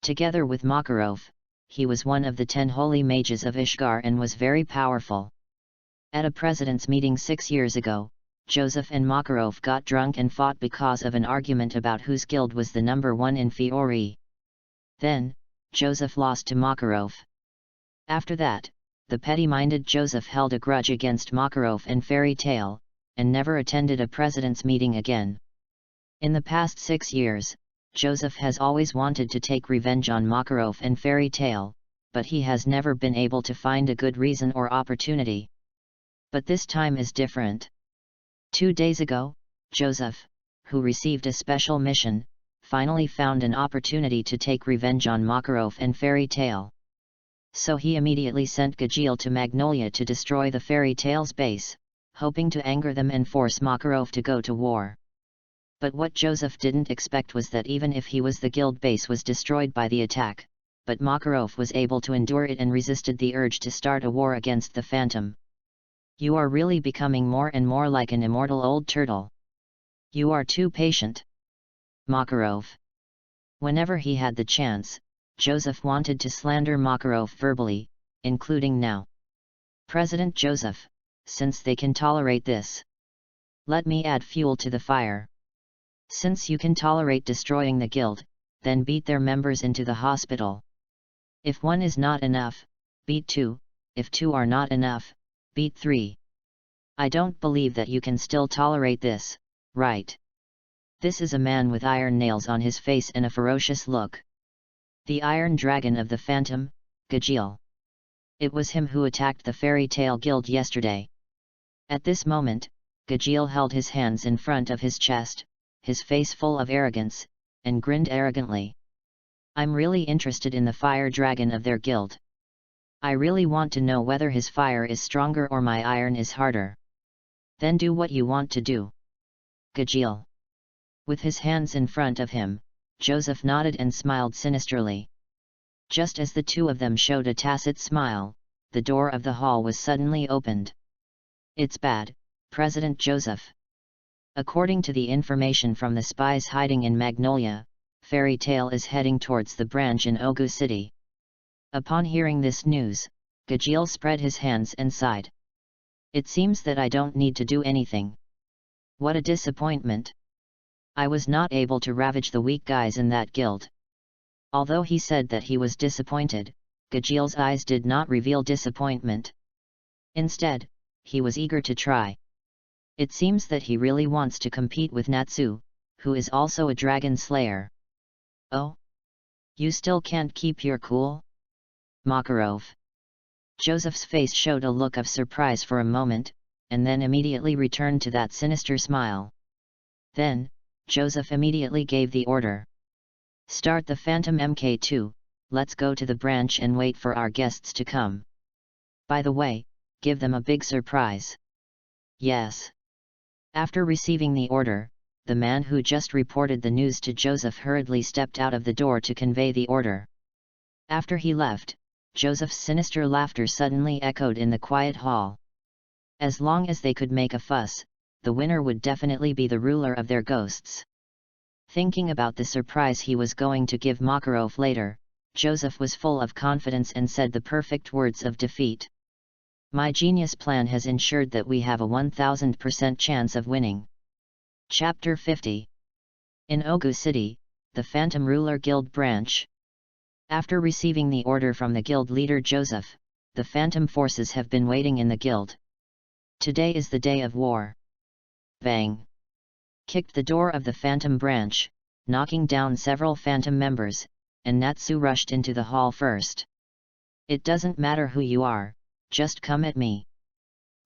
Together with Makarov, he was one of the 10 holy mages of Ishgard and was very powerful. At a president's meeting 6 years ago, Joseph and Makarov got drunk and fought because of an argument about whose guild was the number one in Fiori. Then, Joseph lost to Makarov. After that, the petty-minded Joseph held a grudge against Makarov and Fairy Tale, and never attended a president's meeting again. In the past 6 years, Joseph has always wanted to take revenge on Makarov and Fairy Tale, but he has never been able to find a good reason or opportunity. But this time is different. 2 days ago, Joseph, who received a special mission, finally found an opportunity to take revenge on Makarov and Fairy Tale. So he immediately sent Gajeel to Magnolia to destroy the Fairy Tale's base, hoping to anger them and force Makarov to go to war. But what Joseph didn't expect was that even if he was, the guild base was destroyed by the attack, but Makarov was able to endure it and resisted the urge to start a war against the Phantom. You are really becoming more and more like an immortal old turtle. You are too patient. Makarov. Whenever he had the chance, Joseph wanted to slander Makarov verbally, including now. President Joseph, since they can tolerate this, let me add fuel to the fire. Since you can tolerate destroying the guild, then beat their members into the hospital. If 1 is not enough, beat 2, if 2 are not enough, beat 3. I don't believe that you can still tolerate this, right? This is a man with iron nails on his face and a ferocious look. The Iron Dragon of the Phantom, Gajeel. It was him who attacked the Fairy Tale Guild yesterday. At this moment, Gajeel held his hands in front of his chest, his face full of arrogance, and grinned arrogantly. I'm really interested in the fire dragon of their guild. I really want to know whether his fire is stronger or my iron is harder. Then do what you want to do. Gajeel. With his hands in front of him, Joseph nodded and smiled sinisterly. Just as the two of them showed a tacit smile, the door of the hall was suddenly opened. It's bad, President Joseph. According to the information from the spies hiding in Magnolia, Fairy Tale is heading towards the branch in Ogu City. Upon hearing this news, Gajeel spread his hands and sighed. It seems that I don't need to do anything. What a disappointment. I was not able to ravage the weak guys in that guild. Although he said that he was disappointed, Gajeel's eyes did not reveal disappointment. Instead, he was eager to try. It seems that he really wants to compete with Natsu, who is also a dragon slayer. Oh? You still can't keep your cool? Makarov. Joseph's face showed a look of surprise for a moment, and then immediately returned to that sinister smile. Then, Joseph immediately gave the order. Start the Phantom Mk2, let's go to the branch and wait for our guests to come. By the way, give them a big surprise. Yes. After receiving the order, the man who just reported the news to Joseph hurriedly stepped out of the door to convey the order. After he left, Joseph's sinister laughter suddenly echoed in the quiet hall. As long as they could make a fuss, the winner would definitely be the ruler of their ghosts. Thinking about the surprise he was going to give Makarov later, Joseph was full of confidence and said the perfect words of defeat. My genius plan has ensured that we have a 1000% chance of winning. Chapter 50. In Ogu City, the Phantom Ruler Guild branch. After receiving the order from the guild leader Joseph, the Phantom forces have been waiting in the guild. Today is the day of war. Bang! Kicked the door of the Phantom branch, knocking down several Phantom members, and Natsu rushed into the hall first. It doesn't matter who you are, just come at me.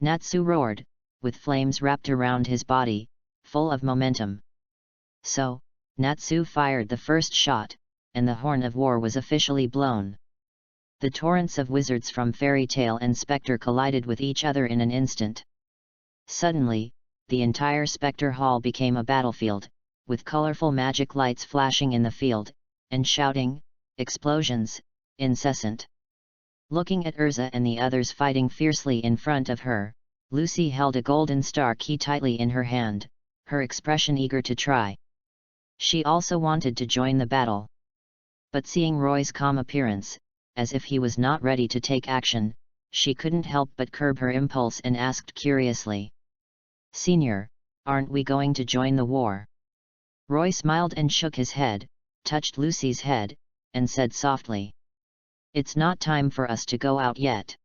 Natsu roared, with flames wrapped around his body, full of momentum. So, Natsu fired the first shot, and the horn of war was officially blown. The torrents of wizards from Fairy Tale and Spectre collided with each other in an instant. Suddenly, the entire Spectre Hall became a battlefield, with colorful magic lights flashing in the field, and shouting, explosions, incessant. Looking at Urza and the others fighting fiercely in front of her, Lucy held a golden star key tightly in her hand, her expression eager to try. She also wanted to join the battle. But seeing Roy's calm appearance, as if he was not ready to take action, she couldn't help but curb her impulse and asked curiously. Senior, aren't we going to join the war? Roy smiled and shook his head, touched Lucy's head, and said softly. It's not time for us to go out yet.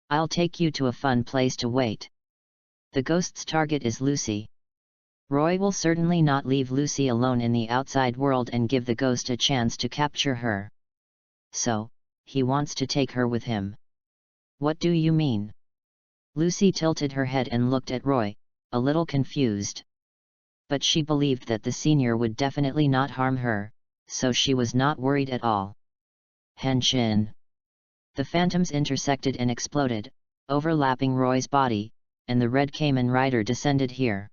I'll take you to a fun place to wait. The ghost's target is Lucy. Roy will certainly not leave Lucy alone in the outside world and give the ghost a chance to capture her. So, he wants to take her with him. What do you mean? Lucy tilted her head and looked at Roy, a little confused. But she believed that the senior would definitely not harm her, so she was not worried at all. Henshin. The phantoms intersected and exploded, overlapping Roy's body, and the Red Cayman rider descended here.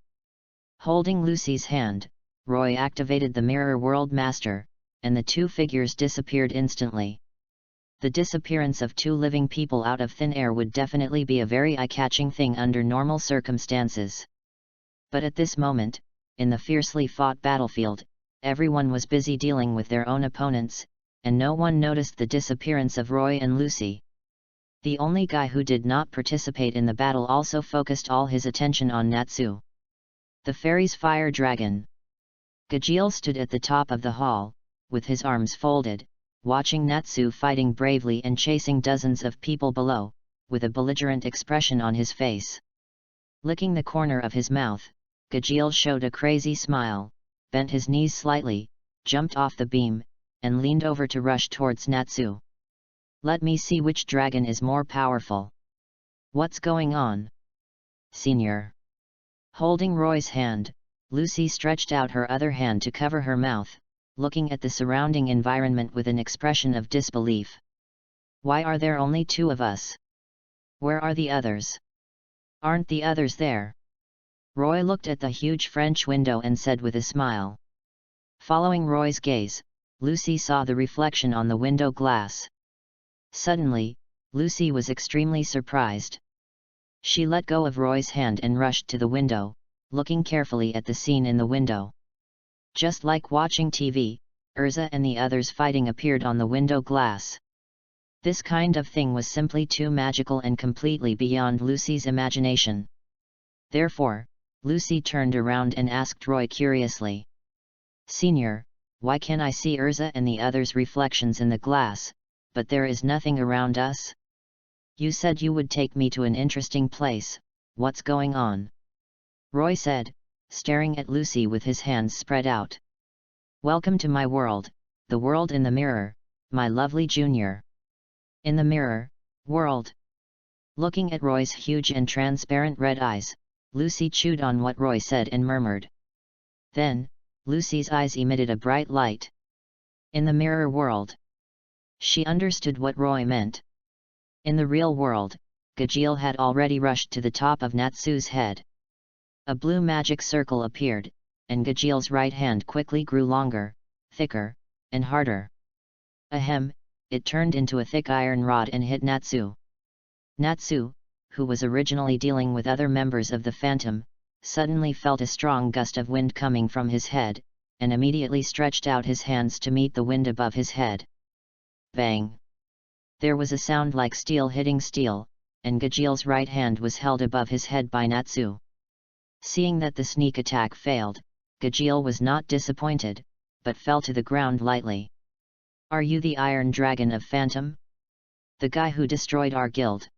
Holding Lucy's hand, Roy activated the Mirror World Master, and the two figures disappeared instantly. The disappearance of two living people out of thin air would definitely be a very eye-catching thing under normal circumstances. But at this moment, in the fiercely fought battlefield, everyone was busy dealing with their own opponents, and no one noticed the disappearance of Roy and Lucy. The only guy who did not participate in the battle also focused all his attention on Natsu, the fairy's fire dragon. Gajeel stood at the top of the hall, with his arms folded, watching Natsu fighting bravely and chasing dozens of people below, with a belligerent expression on his face. Licking the corner of his mouth, Gajeel showed a crazy smile, bent his knees slightly, jumped off the beam, and leaned over to rush towards Natsu. Let me see which dragon is more powerful. What's going on? Senior. Holding Roy's hand, Lucy stretched out her other hand to cover her mouth, looking at the surrounding environment with an expression of disbelief. Why are there only two of us? Where are the others? Aren't the others there? Roy looked at the huge French window and said with a smile. Following Roy's gaze, Lucy saw the reflection on the window glass. Suddenly, Lucy was extremely surprised. She let go of Roy's hand and rushed to the window, looking carefully at the scene in the window. Just like watching TV, Urza and the others fighting appeared on the window glass. This kind of thing was simply too magical and completely beyond Lucy's imagination. Therefore, Lucy turned around and asked Roy curiously. Senior, why can I see Urza and the others' reflections in the glass, but there is nothing around us? You said you would take me to an interesting place, what's going on? Roy said, staring at Lucy with his hands spread out. Welcome to my world, the world in the mirror, my lovely junior. In the mirror, world. Looking at Roy's huge and transparent red eyes, Lucy chewed on what Roy said and murmured. Then, Lucy's eyes emitted a bright light. In the mirror world. She understood what Roy meant. In the real world, Gajeel had already rushed to the top of Natsu's head. A blue magic circle appeared, and Gajeel's right hand quickly grew longer, thicker, and harder. Ahem, it turned into a thick iron rod and hit Natsu. Natsu, who was originally dealing with other members of the Phantom, suddenly felt a strong gust of wind coming from his head, and immediately stretched out his hands to meet the wind above his head. Bang! There was a sound like steel hitting steel, and Gajeel's right hand was held above his head by Natsu. Seeing that the sneak attack failed, Gajeel was not disappointed, but fell to the ground lightly. Are you the Iron Dragon of Phantom? The guy who destroyed our guild?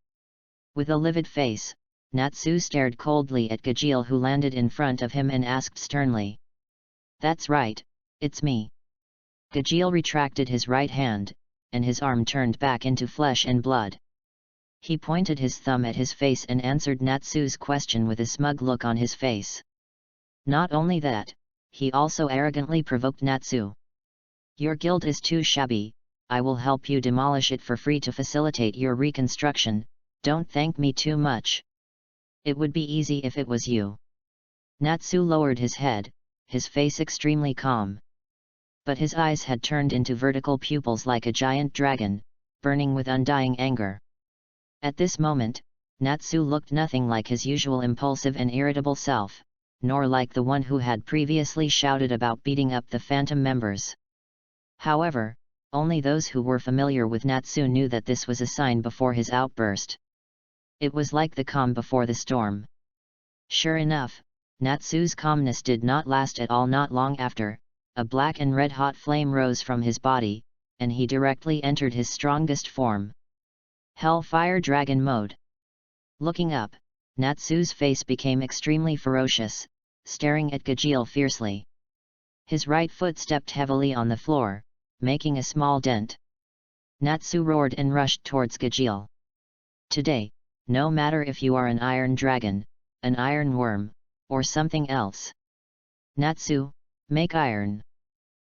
With a livid face, Natsu stared coldly at Gajeel, who landed in front of him and asked sternly. That's right, it's me. Gajeel retracted his right hand, and his arm turned back into flesh and blood. He pointed his thumb at his face and answered Natsu's question with a smug look on his face. Not only that, he also arrogantly provoked Natsu. Your guild is too shabby, I will help you demolish it for free to facilitate your reconstruction, don't thank me too much. It would be easy if it was you. Natsu lowered his head, his face extremely calm. But his eyes had turned into vertical pupils like a giant dragon, burning with undying anger. At this moment, Natsu looked nothing like his usual impulsive and irritable self, nor like the one who had previously shouted about beating up the Phantom members. However, only those who were familiar with Natsu knew that this was a sign before his outburst. It was like the calm before the storm. Sure enough, Natsu's calmness did not last at all. Not long after, a black and red-hot flame rose from his body, and he directly entered his strongest form. Hellfire Dragon Mode. Looking up, Natsu's face became extremely ferocious, staring at Gajeel fiercely. His right foot stepped heavily on the floor, making a small dent. Natsu roared and rushed towards Gajeel. Today, no matter if you are an iron dragon, an iron worm, or something else. Natsu, make iron.